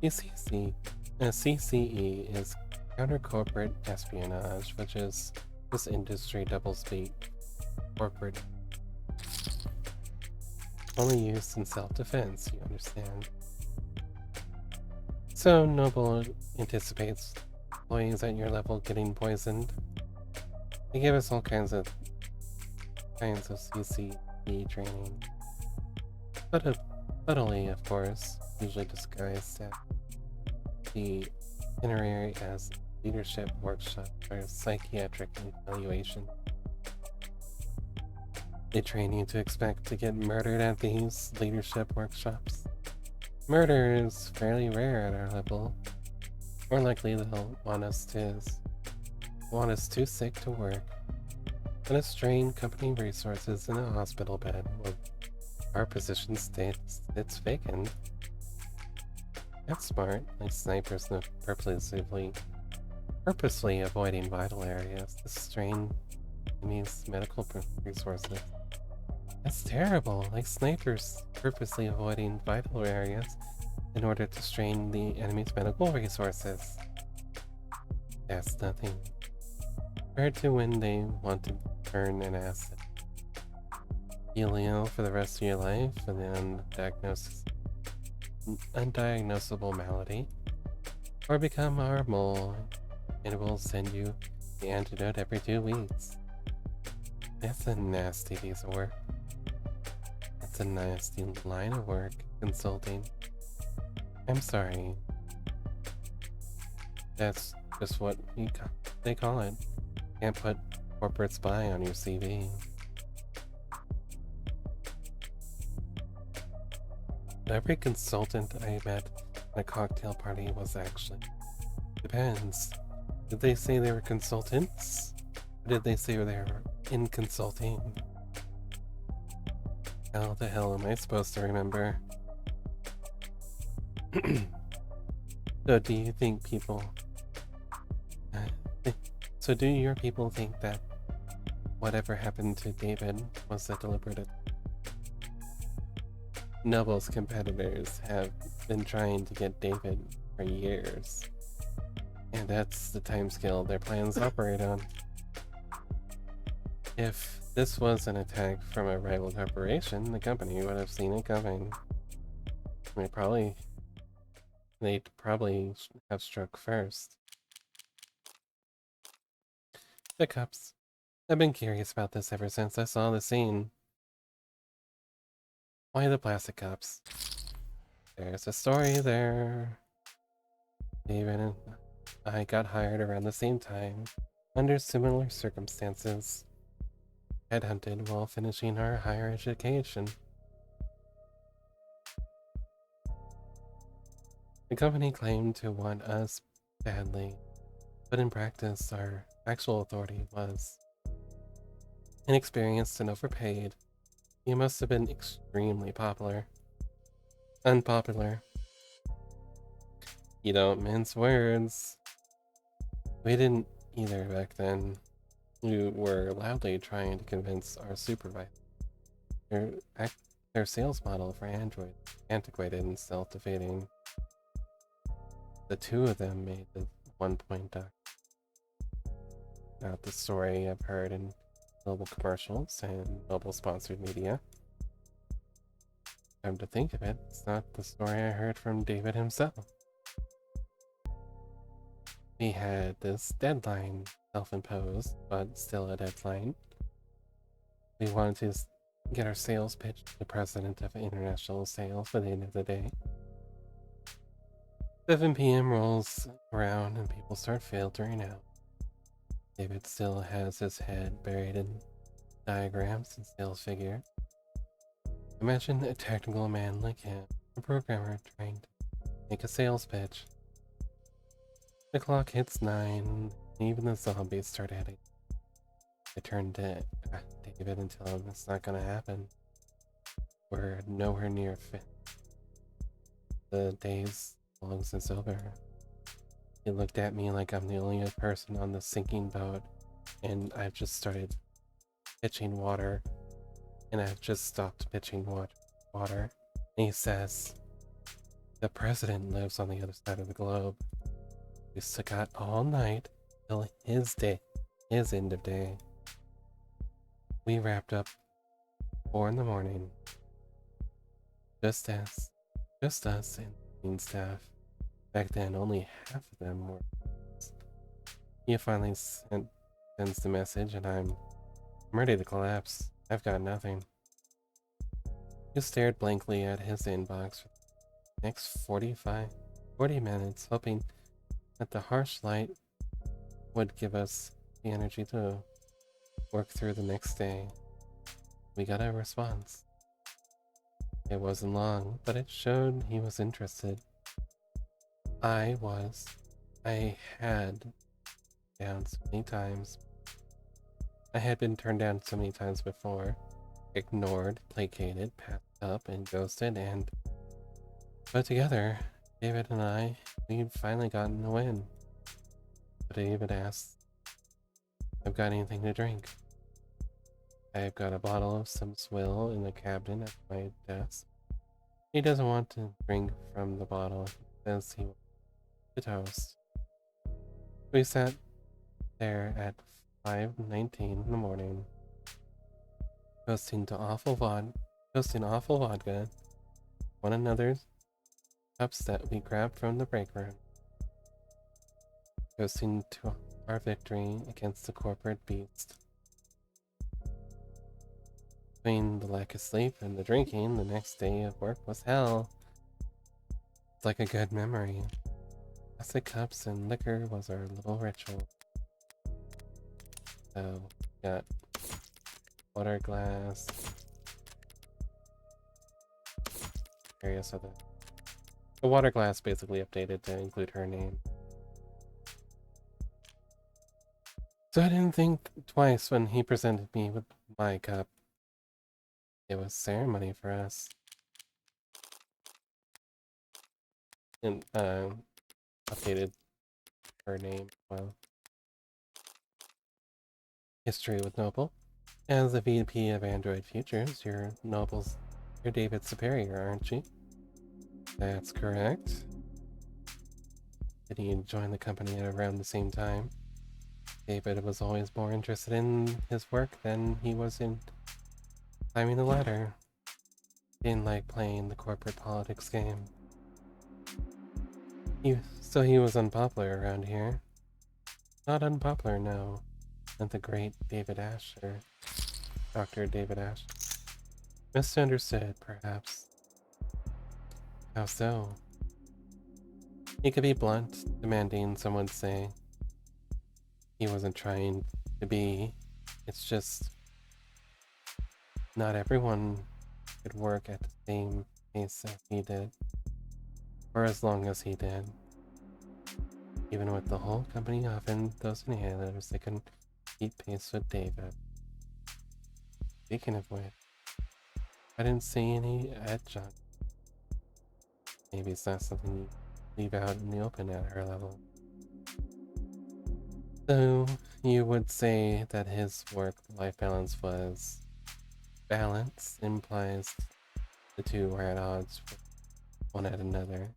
CCE is counter corporate espionage, which is this industry doublespeak corporate. Only used in self-defense, you understand. So Noble anticipates employees at your level getting poisoned. They give us all kinds of CCE training. Subtly, of course, usually disguised at the itinerary as leadership workshop or psychiatric evaluation. They train you to expect to get murdered at these leadership workshops. Murder is fairly rare at our level. More likely they'll want us too sick to work. And it's strain company resources in a hospital bed where our position states it's vacant. That's smart, like snipers purposely avoiding vital areas to strain enemies' medical resources. That's terrible, like snipers purposely avoiding vital areas in order to strain the enemy's medical resources. That's nothing. Compared to when they want to burn an asset. Feel ill for the rest of your life and then undiagnosable malady, or become our mole, and we'll send you the antidote every 2 weeks. That's a nasty piece of work. That's a nasty line of work, consulting. I'm sorry. That's just what they call it. Can't put corporate spy on your CV. Every consultant I met at a cocktail party was actually. Depends. Did they say they were consultants? Or did they say they were in consulting? How the hell am I supposed to remember? So do you think people... So do your people think that whatever happened to David was a deliberate attack. Noble's competitors have been trying to get David for years. And that's the timescale their plans operate on. If this was an attack from a rival corporation, the company would have seen it coming. They'd probably have struck first. The cups. I've been curious about this ever since I saw the scene. Why the plastic cups? There's a story there. David and I got hired around the same time, under similar circumstances. Headhunted while finishing our higher education. The company claimed to want us badly, but in practice our actual authority was inexperienced and overpaid. You must have been extremely popular. Unpopular. You don't mince words. We didn't either back then. We were loudly trying to convince our supervisor. Their sales model for Android antiquated and self-defeating. The two of them made the 1 point duck. Not the story I've heard in Noble commercials and Noble sponsored media. Come to think of it, it's not the story I heard from David himself. We had this deadline, self-imposed, but still a deadline. We wanted to get our sales pitch to the president of international sales by the end of the day. 7 p.m. rolls around and people start filtering out. David still has his head buried in diagrams and sales figures. Imagine a technical man like him, a programmer trying to make a sales pitch. The clock hits 9, and even the zombies start heading. I turn to David and tell him it's not gonna happen. We're nowhere near fit. The day's long since over. He looked at me like I'm the only person on the sinking boat, and I've just started pitching water, and I've just stopped pitching water. And he says, the president lives on the other side of the globe. We stuck out all night till his end of day. We wrapped up 4 in the morning. Just us and staff. Back then, only half of them were. He finally sends the message, and I'm ready to collapse. I've got nothing. He stared blankly at his inbox for the next 40 minutes, hoping that the harsh light would give us the energy to work through the next day. We got a response. It wasn't long, but it showed he was interested. I had down so many times. I had been turned down so many times before. Ignored, placated, passed up, and ghosted, but together, David and I, we'd finally gotten the win. But David asked, I've got anything to drink? I've got a bottle of some swill in the cabinet at my desk. He doesn't want to drink from the bottle. He says he wants to toast. We sat there at 5:19 in the morning, toasting awful vodka, one another's cups that we grabbed from the break room, toasting to our victory against the corporate beast. Between the lack of sleep and the drinking, the next day of work was hell. It's like a good memory. Plastic cups and liquor was our little ritual. So, got water glass, various other. The water glass basically updated to include her name. So I didn't think twice when he presented me with my cup. It was ceremony for us. And updated her name. Well, history with Noble. As the VP of Android Futures, you're David's superior, aren't you? That's correct. Did he join the company at around the same time? David was always more interested in his work than he was in climbing the ladder. Didn't like playing the corporate politics game. So he was unpopular around here. Not unpopular, no. And the great David Ash, or Dr. David Ash. Misunderstood, perhaps. How so? He could be blunt, demanding someone say. He wasn't trying to be. It's just not everyone could work at the same pace that he did. For as long as he did. Even with the whole company offering those inhalers, they couldn't keep pace with David. Speaking of which, I didn't see any adjunct. Maybe it's not something you leave out in the open at her level. So, you would say that his work-life balance was... Balance implies the two are at odds with one at another.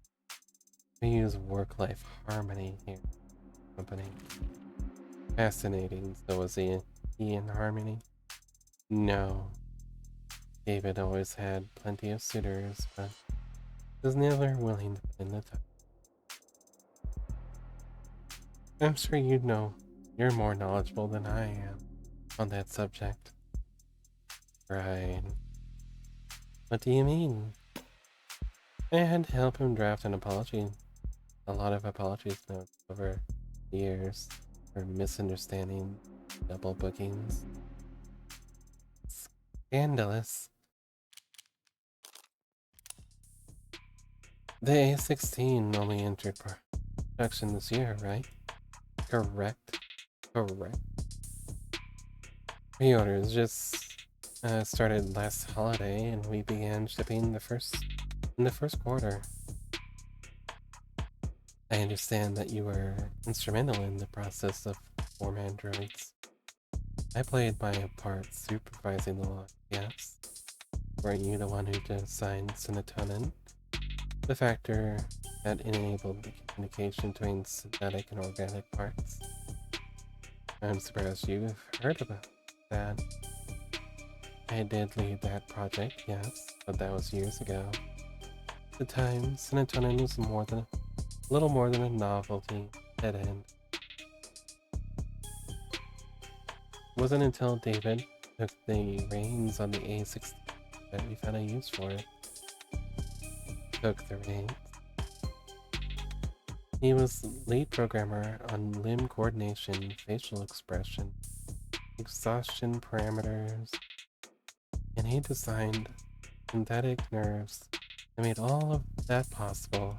We use work-life harmony here in the company. Fascinating. So was he in harmony? No. David always had plenty of suitors, but was never willing to put in the time. I'm sure you know you're more knowledgeable than I am on that subject. Right. What do you mean? I had to help him draft an apology. A lot of apologies notes over the years for misunderstanding, double bookings. Scandalous. The A16 only entered production this year, right? Correct. Correct. Pre-orders just started last holiday, and we began shipping in the first quarter. I understand that you were instrumental in the process of form androids. I played my part supervising the launch, yes? Weren't you the one who designed serotonin? The factor that enabled the communication between synthetic and organic parts? I'm surprised you've heard about that. I did lead that project, yes, but that was years ago. At the time, serotonin was a little more than a novelty dead end. It wasn't until David took the reins on the A16 that we found a use for it. Took the reins. He was lead programmer on limb coordination, facial expression, exhaustion parameters, and he designed synthetic nerves that made all of that possible.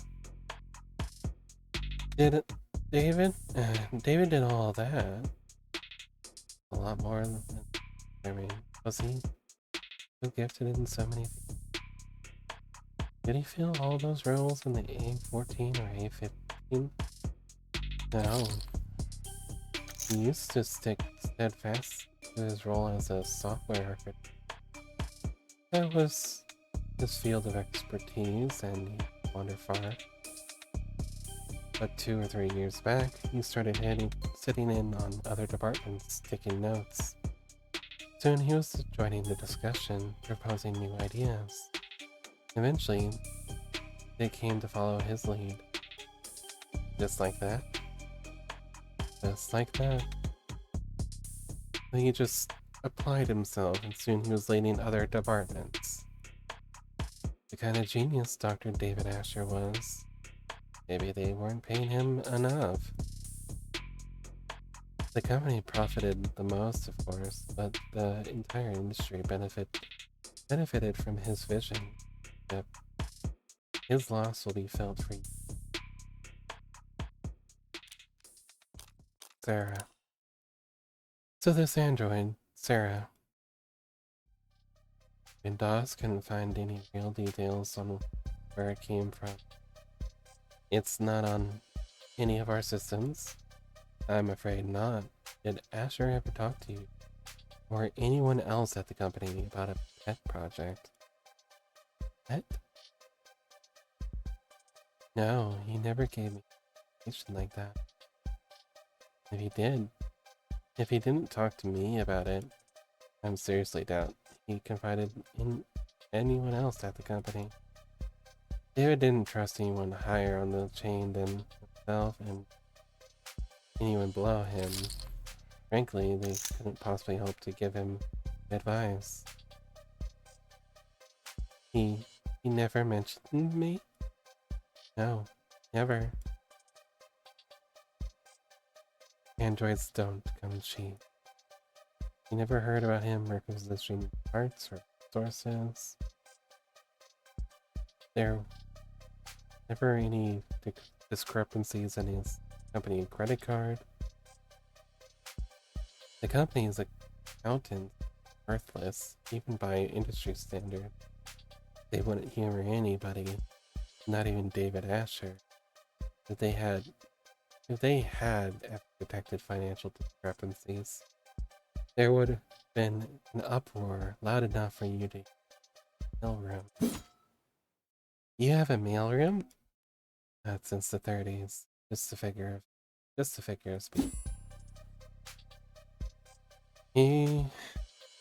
Did David? David did all that. A lot more than... I mean, was he so gifted in so many things? Did he fill all those roles in the A14 or A15? No. He used to stick steadfast to his role as a software architect. That was his field of expertise, and he wandered far. But 2 or 3 years back, he started sitting in on other departments, taking notes. Soon he was joining the discussion, proposing new ideas. Eventually, they came to follow his lead. Just like that. Just like that. He just applied himself, and soon he was leading other departments. The kind of genius Dr. David Asher was. Maybe they weren't paying him enough. The company profited the most, of course, but the entire industry benefited from his vision. Yep. His loss will be felt for you. Sarah. So this android, Sarah. And DOS couldn't find any real details on where it came from. It's not on any of our systems. I'm afraid not. Did Asher ever talk to you? or anyone else at the company about a pet project. Pet? No, he never gave me information like that. If he did, if he didn't talk to me about it, I'm seriously doubt he confided in anyone else at the company. David didn't trust anyone higher on the chain than himself and anyone below him. Frankly, they couldn't possibly hope to give him advice. He never mentioned me? No, never. Androids don't come cheap. You never heard about him requisitioning parts or sources. There never any discrepancies in his company credit card. The company's accountant worthless, even by industry standard. They wouldn't humor anybody, not even David Asher. If they had detected financial discrepancies, there would have been an uproar loud enough for you to mailroom. You have a mailroom? Not since the 30s. Just a figure of speech. He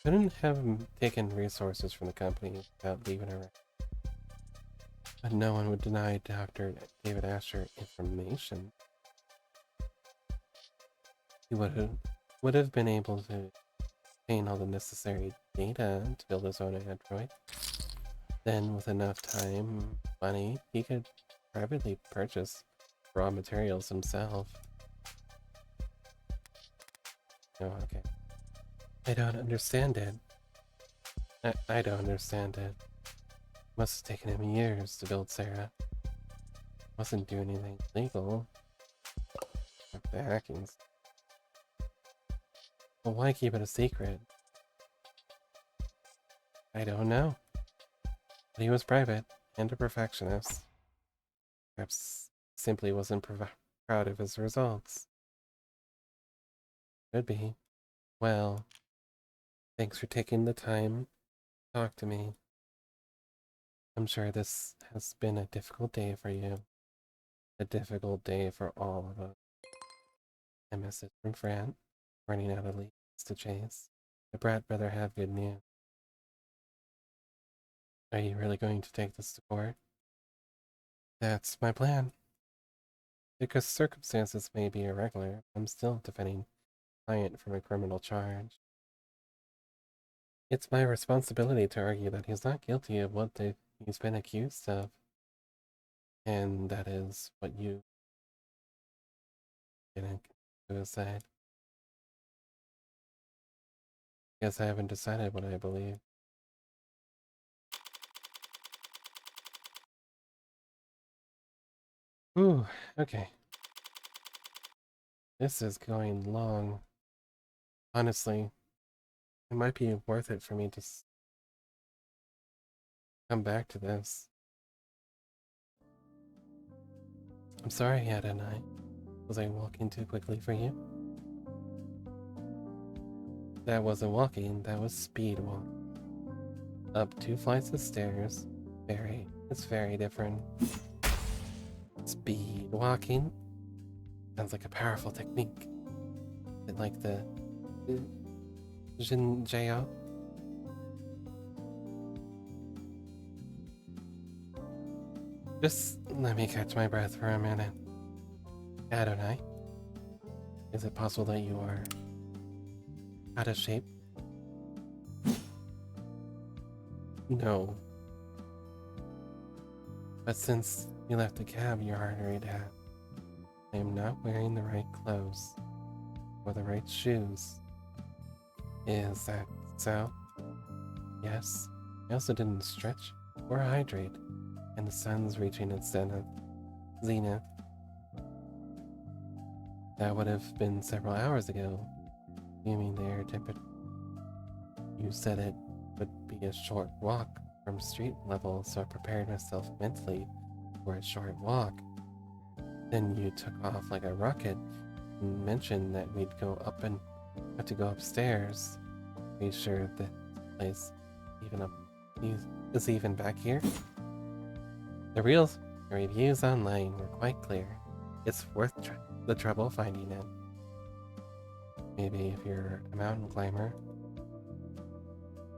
couldn't have taken resources from the company without leaving a record. But no one would deny Dr. David Asher information. He would have been able to obtain all the necessary data to build his own android. Then, with enough time, money, he could privately purchase raw materials himself. Oh, okay. I don't understand it. I don't understand it. Must have taken him years to build Sarah. Wasn't doing anything illegal. Like the hackings. Well, why keep it a secret? I don't know. But he was private and a perfectionist. Perhaps simply wasn't proud of his results. Could be. Well, thanks for taking the time to talk to me. I'm sure this has been a difficult day for you. A difficult day for all of us. A message from Fran, running out of leads to chase. The brat better have good news. Are you really going to take this to court? That's my plan. Because circumstances may be irregular, I'm still defending client from a criminal charge. It's my responsibility to argue that he's not guilty of what he's been accused of. And that is what you didn't suicide. Guess I haven't decided what I believe. Ooh, okay. This is going long. Honestly, it might be worth it for me to come back to this. I'm sorry, Adonai. Was I walking too quickly for you? That wasn't walking, that was speed walk. Up 2 flights of stairs. It's very different. Speed walking sounds like a powerful technique. Bit like the Jinjao. Just let me catch my breath for a minute. Adonai, is it possible that you are out of shape? No. But since you left the cab, your heart rate has. I am not wearing the right clothes or the right shoes. Is that so? Yes. I also didn't stretch or hydrate, and the sun's reaching its zenith. That would have been several hours ago. You mean the air temperature? You said it would be a short walk from street level, so I prepared myself mentally for a short walk. Then you took off like a rocket and mentioned that we'd go up and have to go upstairs. Are you sure that place is even back here? The reviews online were quite clear. It's worth the trouble finding it. Maybe if you're a mountain climber.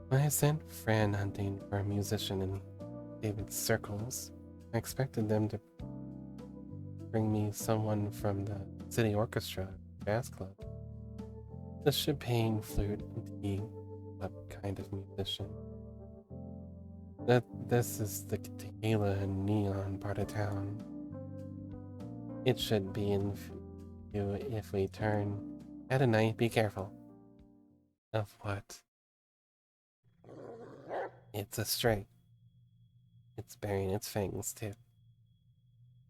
When I sent Fran hunting for a musician in David's circles, I expected them to bring me someone from the city orchestra jazz club. The champagne, flute, and tea club kind of musician. This is the tequila and neon part of town. It should be in view if we turn. Adonai, be careful. Of what? It's a stray. It's burying its fangs too.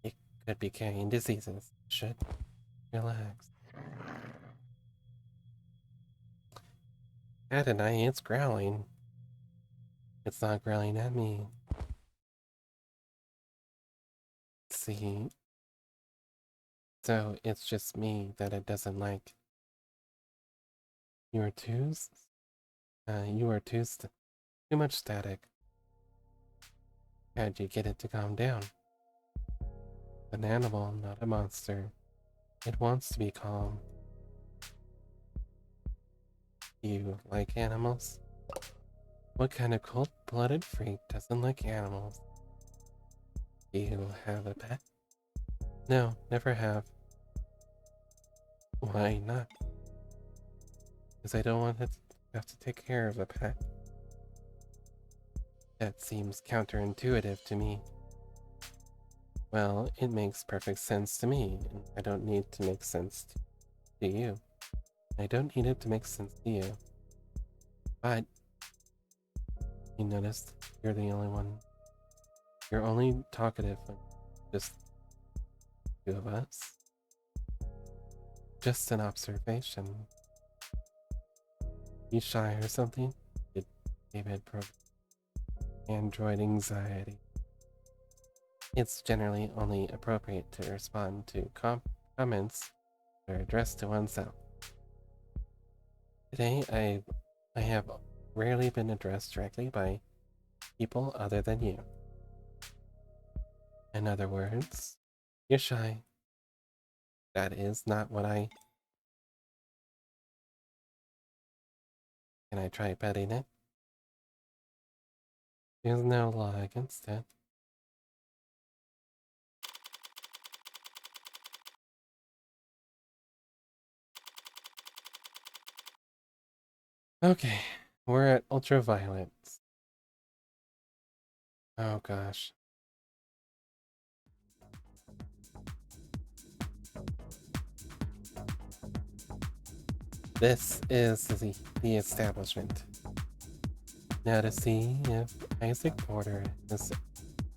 It could be carrying diseases. Should relax. Adonai, it's growling. It's not growling at me. See? So it's just me that it doesn't like. You are too too much static. How'd you get it to calm down? An animal, not a monster. It wants to be calm. Do you like animals? What kind of cold-blooded freak doesn't like animals? Do you have a pet? No, never have. Why not? Because I don't want to have to take care of a pet. That seems counterintuitive to me. Well, it makes perfect sense to me, and I don't need to make sense to you. I don't need it to make sense to you. But you noticed you're the only one. You're only talkative when just two of us. Just an observation. You shy or something? Did David android anxiety? It's generally only appropriate to respond to comments that are addressed to oneself. Today, I have rarely been addressed directly by people other than you. In other words, you're shy. That is not what I... Can I try petting it? There's no law against it. Okay, we're at ultraviolet. Oh gosh. This is the establishment. Now to see if Isaac Porter is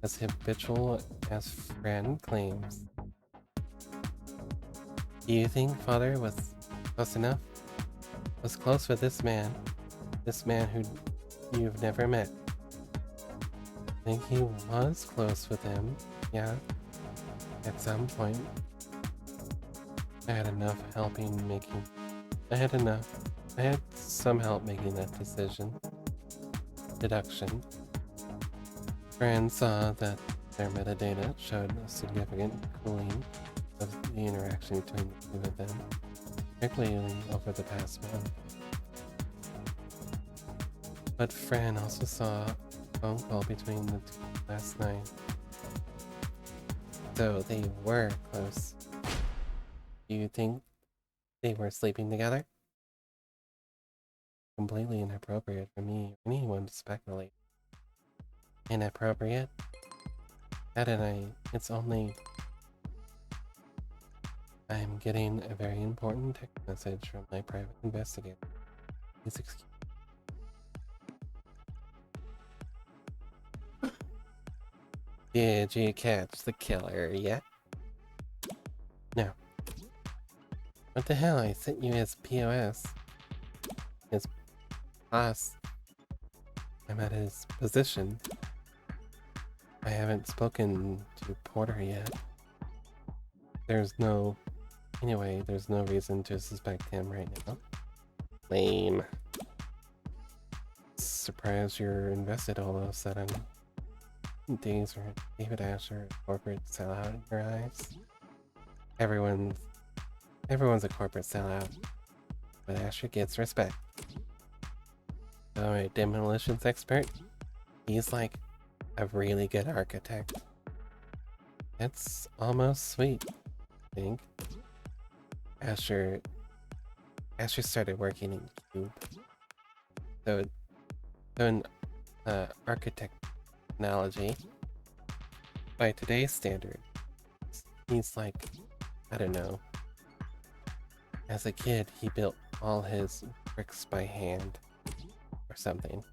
as habitual as Fran claims. Do you think Father was close enough? Was close with this man who you've never met? I think he was close with him, yeah, at some point. I had some help making that deduction. Fran saw that their metadata showed a significant cooling of the interaction between the two of them, particularly over the past month. But Fran also saw a phone call between the two last night. So they were close. Do you think they were sleeping together? Completely inappropriate for me or anyone to speculate. Inappropriate? Adonai, it's only... I'm getting a very important text message from my private investigator. Please excuse me. Did you catch the killer yet? No. What the hell? I sent you his POS. His boss. I'm at his position. I haven't spoken to Porter yet. There's no reason to suspect him right now. Lame. surprised you're invested all of a sudden. Days where David Asher, corporate sellout in your eyes. Everyone's a corporate sellout, but Asher gets respect. So a demolitions expert, he's like a really good architect. That's almost sweet, I think. Asher started working in Cube. So in architect analogy, by today's standard, he's like, I don't know. As a kid, he built all his bricks by hand or something.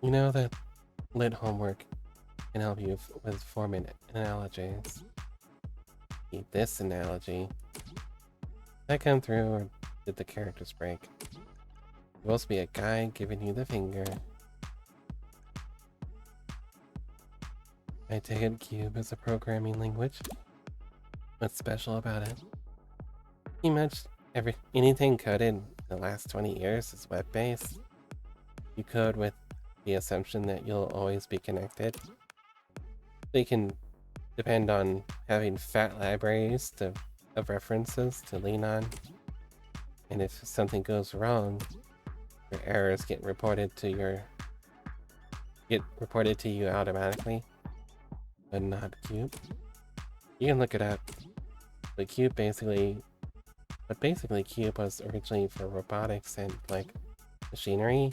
You know that lit homework can help you with forming analogies. Need this analogy. Did that come through, or did the characters break? It's supposed to be a guy giving you the finger. I take it Cube is a programming language. What's special about it? Pretty much anything coded in the last 20 years is web-based. You code with the assumption that you'll always be connected. They can depend on having fat libraries of references to lean on. And if something goes wrong, your errors get reported to you automatically, but not Cube. You can look it up. But basically Cube was originally for robotics and like machinery,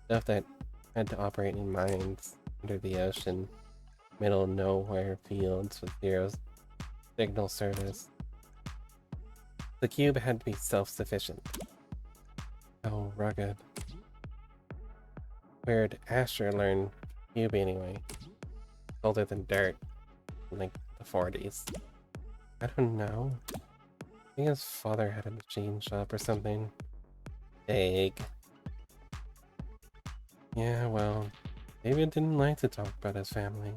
stuff that had to operate in mines under the ocean, middle of nowhere fields with zero signal service. The Cube had to be self-sufficient. Oh, rugged. Where'd Asher learn Cube anyway? Older than dirt, in like the 40s. I don't know. I think his father had a machine shop or something. Egg. Yeah, well, David didn't like to talk about his family.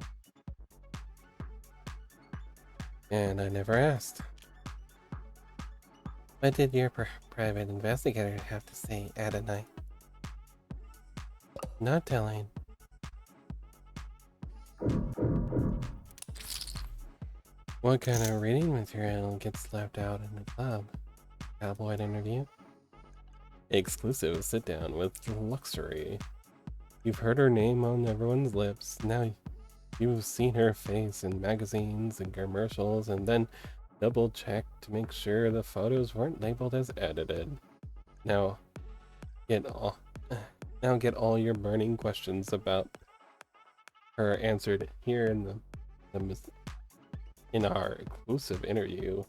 And I never asked. What did your private investigator have to say, Adonai? Not telling. What kind of reading material gets left out in the club? Tabloid interview? Exclusive sit-down with Luxury. You've heard her name on everyone's lips. Now you've seen her face in magazines and commercials, and then double-check to make sure the photos weren't labeled as edited. Now get all your burning questions about her answered here in our exclusive interview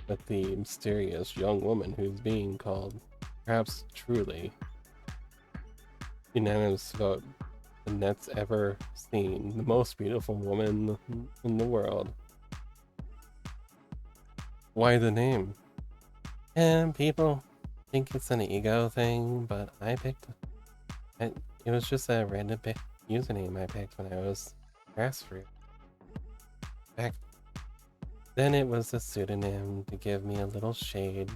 with the mysterious young woman who's being called, perhaps truly, unanimous vote, the net's ever seen, the most beautiful woman in the world. Why the name? And people think it's an ego thing, but it was just a random username I picked when I was grassroots. Back then it was a pseudonym to give me a little shade,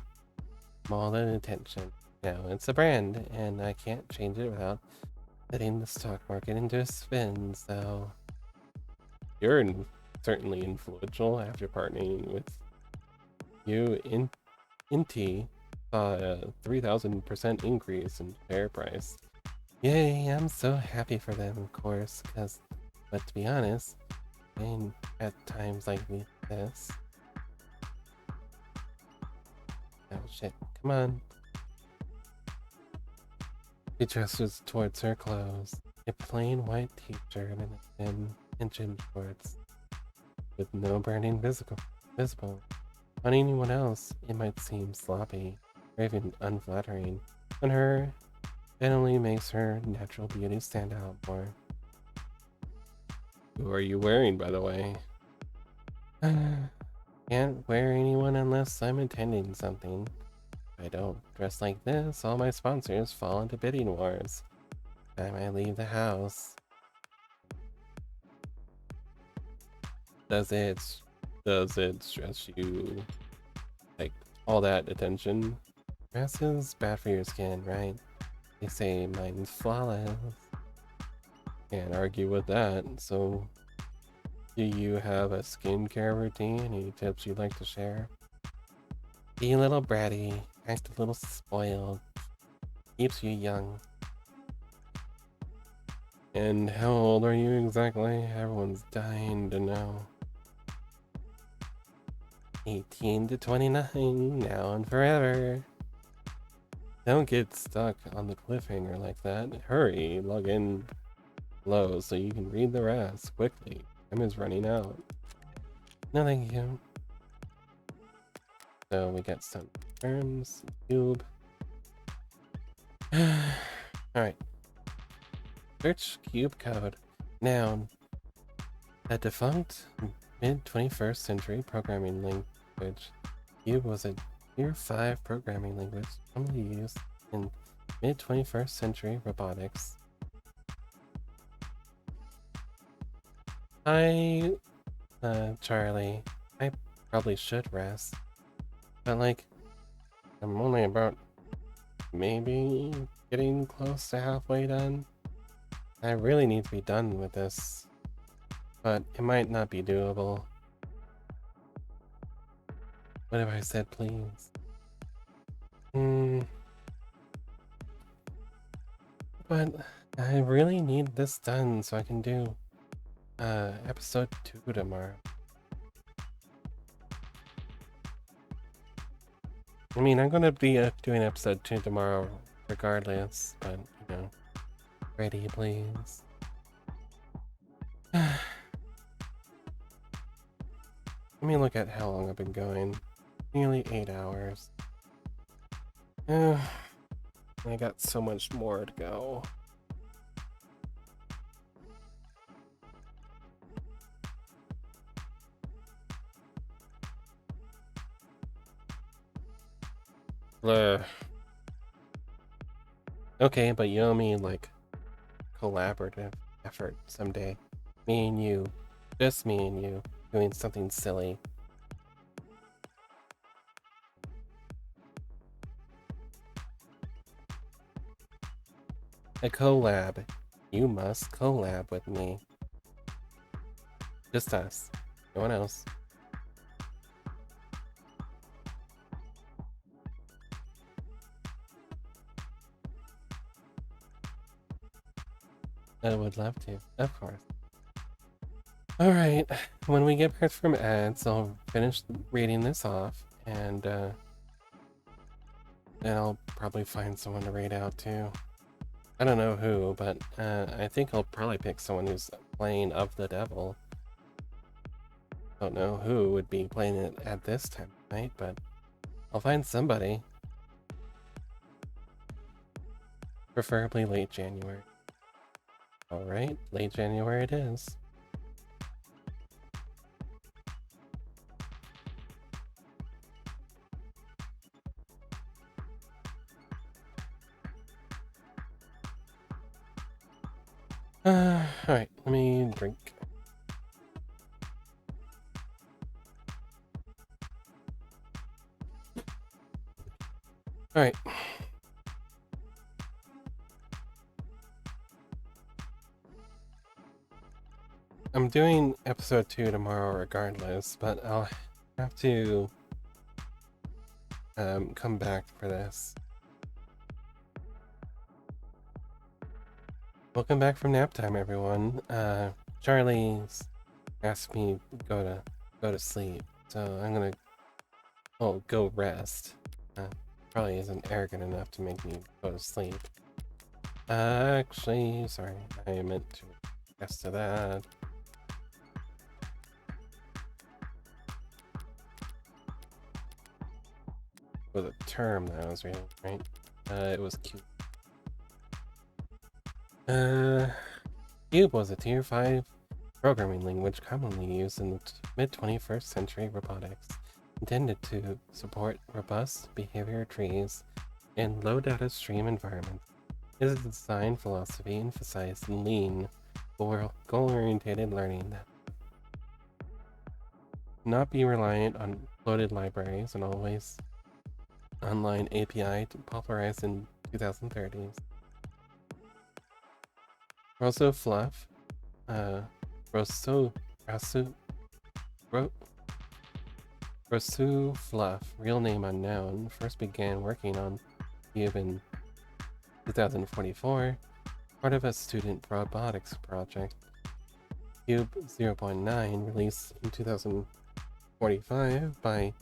more than attention. Now it's a brand, and I can't change it without letting the stock market into a spin, so... You're certainly influential after partnering with you. Inti saw a 3,000% increase in share price. Yay, I'm so happy for them, of course, but to be honest, and at times like this... Oh shit, come on. She gestures towards her clothes. A plain white t-shirt and a thin engine shorts with no branding visible. On anyone else, it might seem sloppy or even unflattering. On her, it only makes her natural beauty stand out more. Who are you wearing, by the way? Can't wear anyone unless I'm attending something. If I don't dress like this, all my sponsors fall into bidding wars. Time I leave the house. Does it stress you? Like, all that attention? Grass is bad for your skin, right? They say mine's flawless. Can't argue with that. So, do you have a skincare routine? Any tips you'd like to share? Be a little bratty, act a little spoiled, keeps you young. And how old are you exactly? Everyone's dying to know. 18 to 29, now and forever. Don't get stuck on the cliffhanger like that. Hurry, log in low so you can read the rest quickly. Time is running out. No, thank you. So we got some terms, cube. Alright. Search cube code. Noun. A defunct mid-21st century programming language. Cube was a Tier 5 programming language commonly used in mid-21st century robotics. Hi, Charlie. I probably should rest. But like, I'm only about maybe getting close to halfway done. I really need to be done with this, but it might not be doable. What have I said, please? But I really need this done so I can do episode 2 tomorrow. I mean, I'm gonna be doing episode 2 tomorrow regardless, but you know, ready please. Let me look at how long I've been going. Nearly 8 hours. I got so much more to go. Okay, but you owe me like collaborative effort someday. Me and you, just me and you, doing something silly. A collab. You must collab with me. Just us. No one else. I would love to, of course. Alright, when we get back from ads, I'll finish reading this off, and then I'll probably find someone to raid out too. I don't know who, but I think I'll probably pick someone who's playing Of the Devil. Don't know who would be playing it at this time of night, but I'll find somebody. Preferably late January. Alright, late January it is. Alright, let me drink. Alright. I'm doing episode 2 tomorrow regardless, but I'll have to come back for this. Welcome back from nap time, everyone. Charlie's asked me to go to sleep, so I'm gonna go rest. Probably isn't arrogant enough to make me go to sleep. Actually, sorry, I meant to rest to that. Was a term that I was reading, right? It was cute. Cube was a Tier 5 programming language commonly used in the mid-21st century robotics, intended to support robust behavior trees in low data stream environments. Its design philosophy emphasized lean, goal-oriented learning that not be reliant on loaded libraries and always online API popularized in 2030s. Rosso Fluff, Rosso, Rosso, Ro, Rosu Fluff, real name unknown, first began working on Cube in 2044, part of a student robotics project. Cube 0.9, released in 2045 by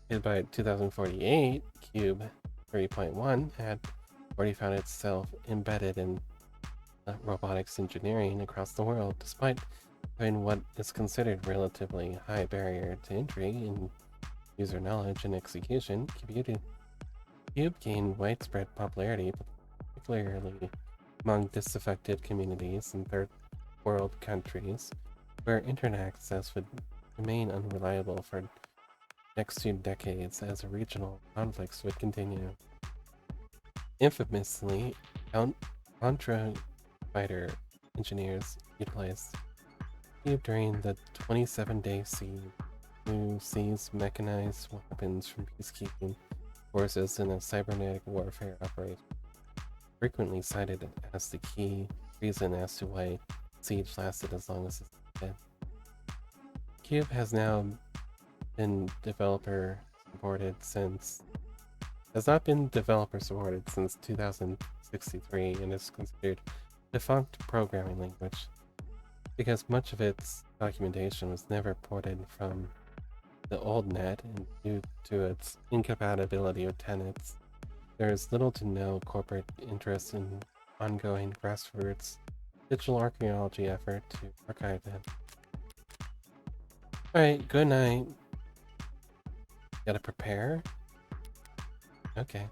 2048, Cube 3.1 had already found itself embedded in robotics engineering across the world, despite having what is considered relatively high barrier to entry in user knowledge and execution. Cube gained widespread popularity, particularly among disaffected communities in third world countries, where internet access would remain unreliable for next 2 decades as regional conflicts would continue. Infamously, Contra fighter engineers utilized Cube during the 27-day siege to seize mechanized weapons from peacekeeping forces in a cybernetic warfare operation, frequently cited as the key reason as to why siege lasted as long as it did. Cube has now been developer supported since 2063 and is considered defunct programming language because much of its documentation was never ported from the old net, and due to its incompatibility with tenets, there is little to no corporate interest in ongoing grassroots digital archaeology effort to archive it. Alright, good night. Gotta prepare? Okay.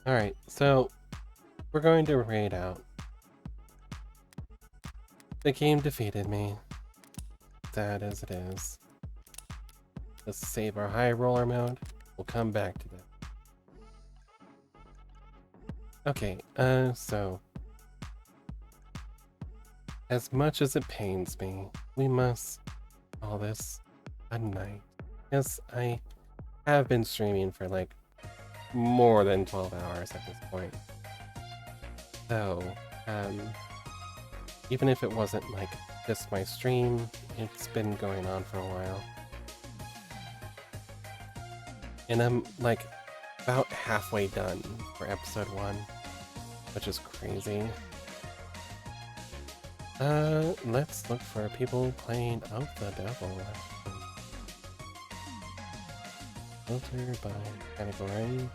Alright, so we're going to raid out. The game defeated me. Sad as it is. Let's save our high roller mode. We'll come back to that. Okay, so as much as it pains me, we must call this a night. Yes, I have been streaming for like more than 12 hours at this point. So, even if it wasn't like just my stream, it's been going on for a while. And I'm like about halfway done for episode 1, which is crazy. Let's look for people playing Of the Devil. Filter by category.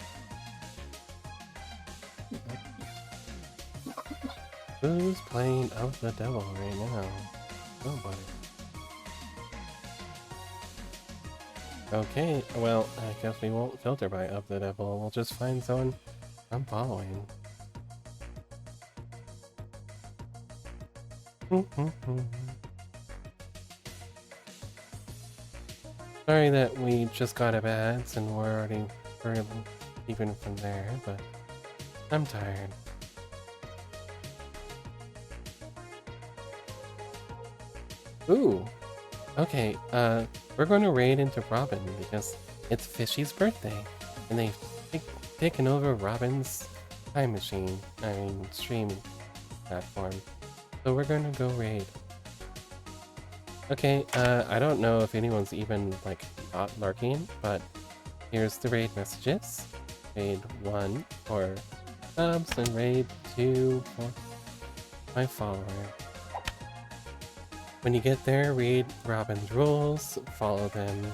Who's playing Of the Devil right now? Nobody. Okay, well, I guess we won't filter by Of the Devil. We'll just find someone I'm following. Sorry that we just got ads and we're already even from there, but I'm tired. Ooh, okay, we're going to raid into Robin because it's Fishy's birthday, and they've taken over Robin's time machine, stream platform. So we're going to go raid. Okay, I don't know if anyone's even, like, not lurking, but here's the raid messages. Raid 1 for subs, and raid 2 for my follower. When you get there, read Robin's rules, follow them,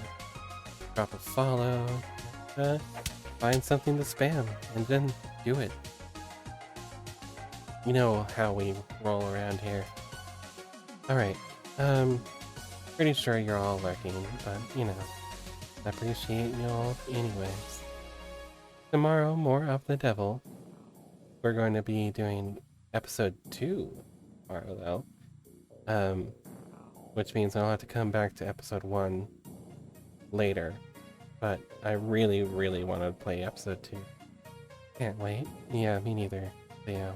drop a follow, find something to spam, and then do it. You know how we roll around here. Alright, pretty sure you're all lurking, but, you know, I appreciate you all anyways. Tomorrow, more Of the Devil. We're going to be doing episode 2 tomorrow, though. Which means I'll have to come back to episode 1 later. But I really, really want to play episode 2. Can't wait. Yeah, me neither. Yeah.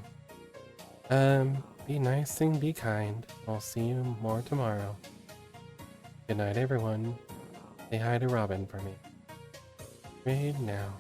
Be nice and be kind. I'll see you more tomorrow. Good night, everyone. Say hi to Robin for me. Right now.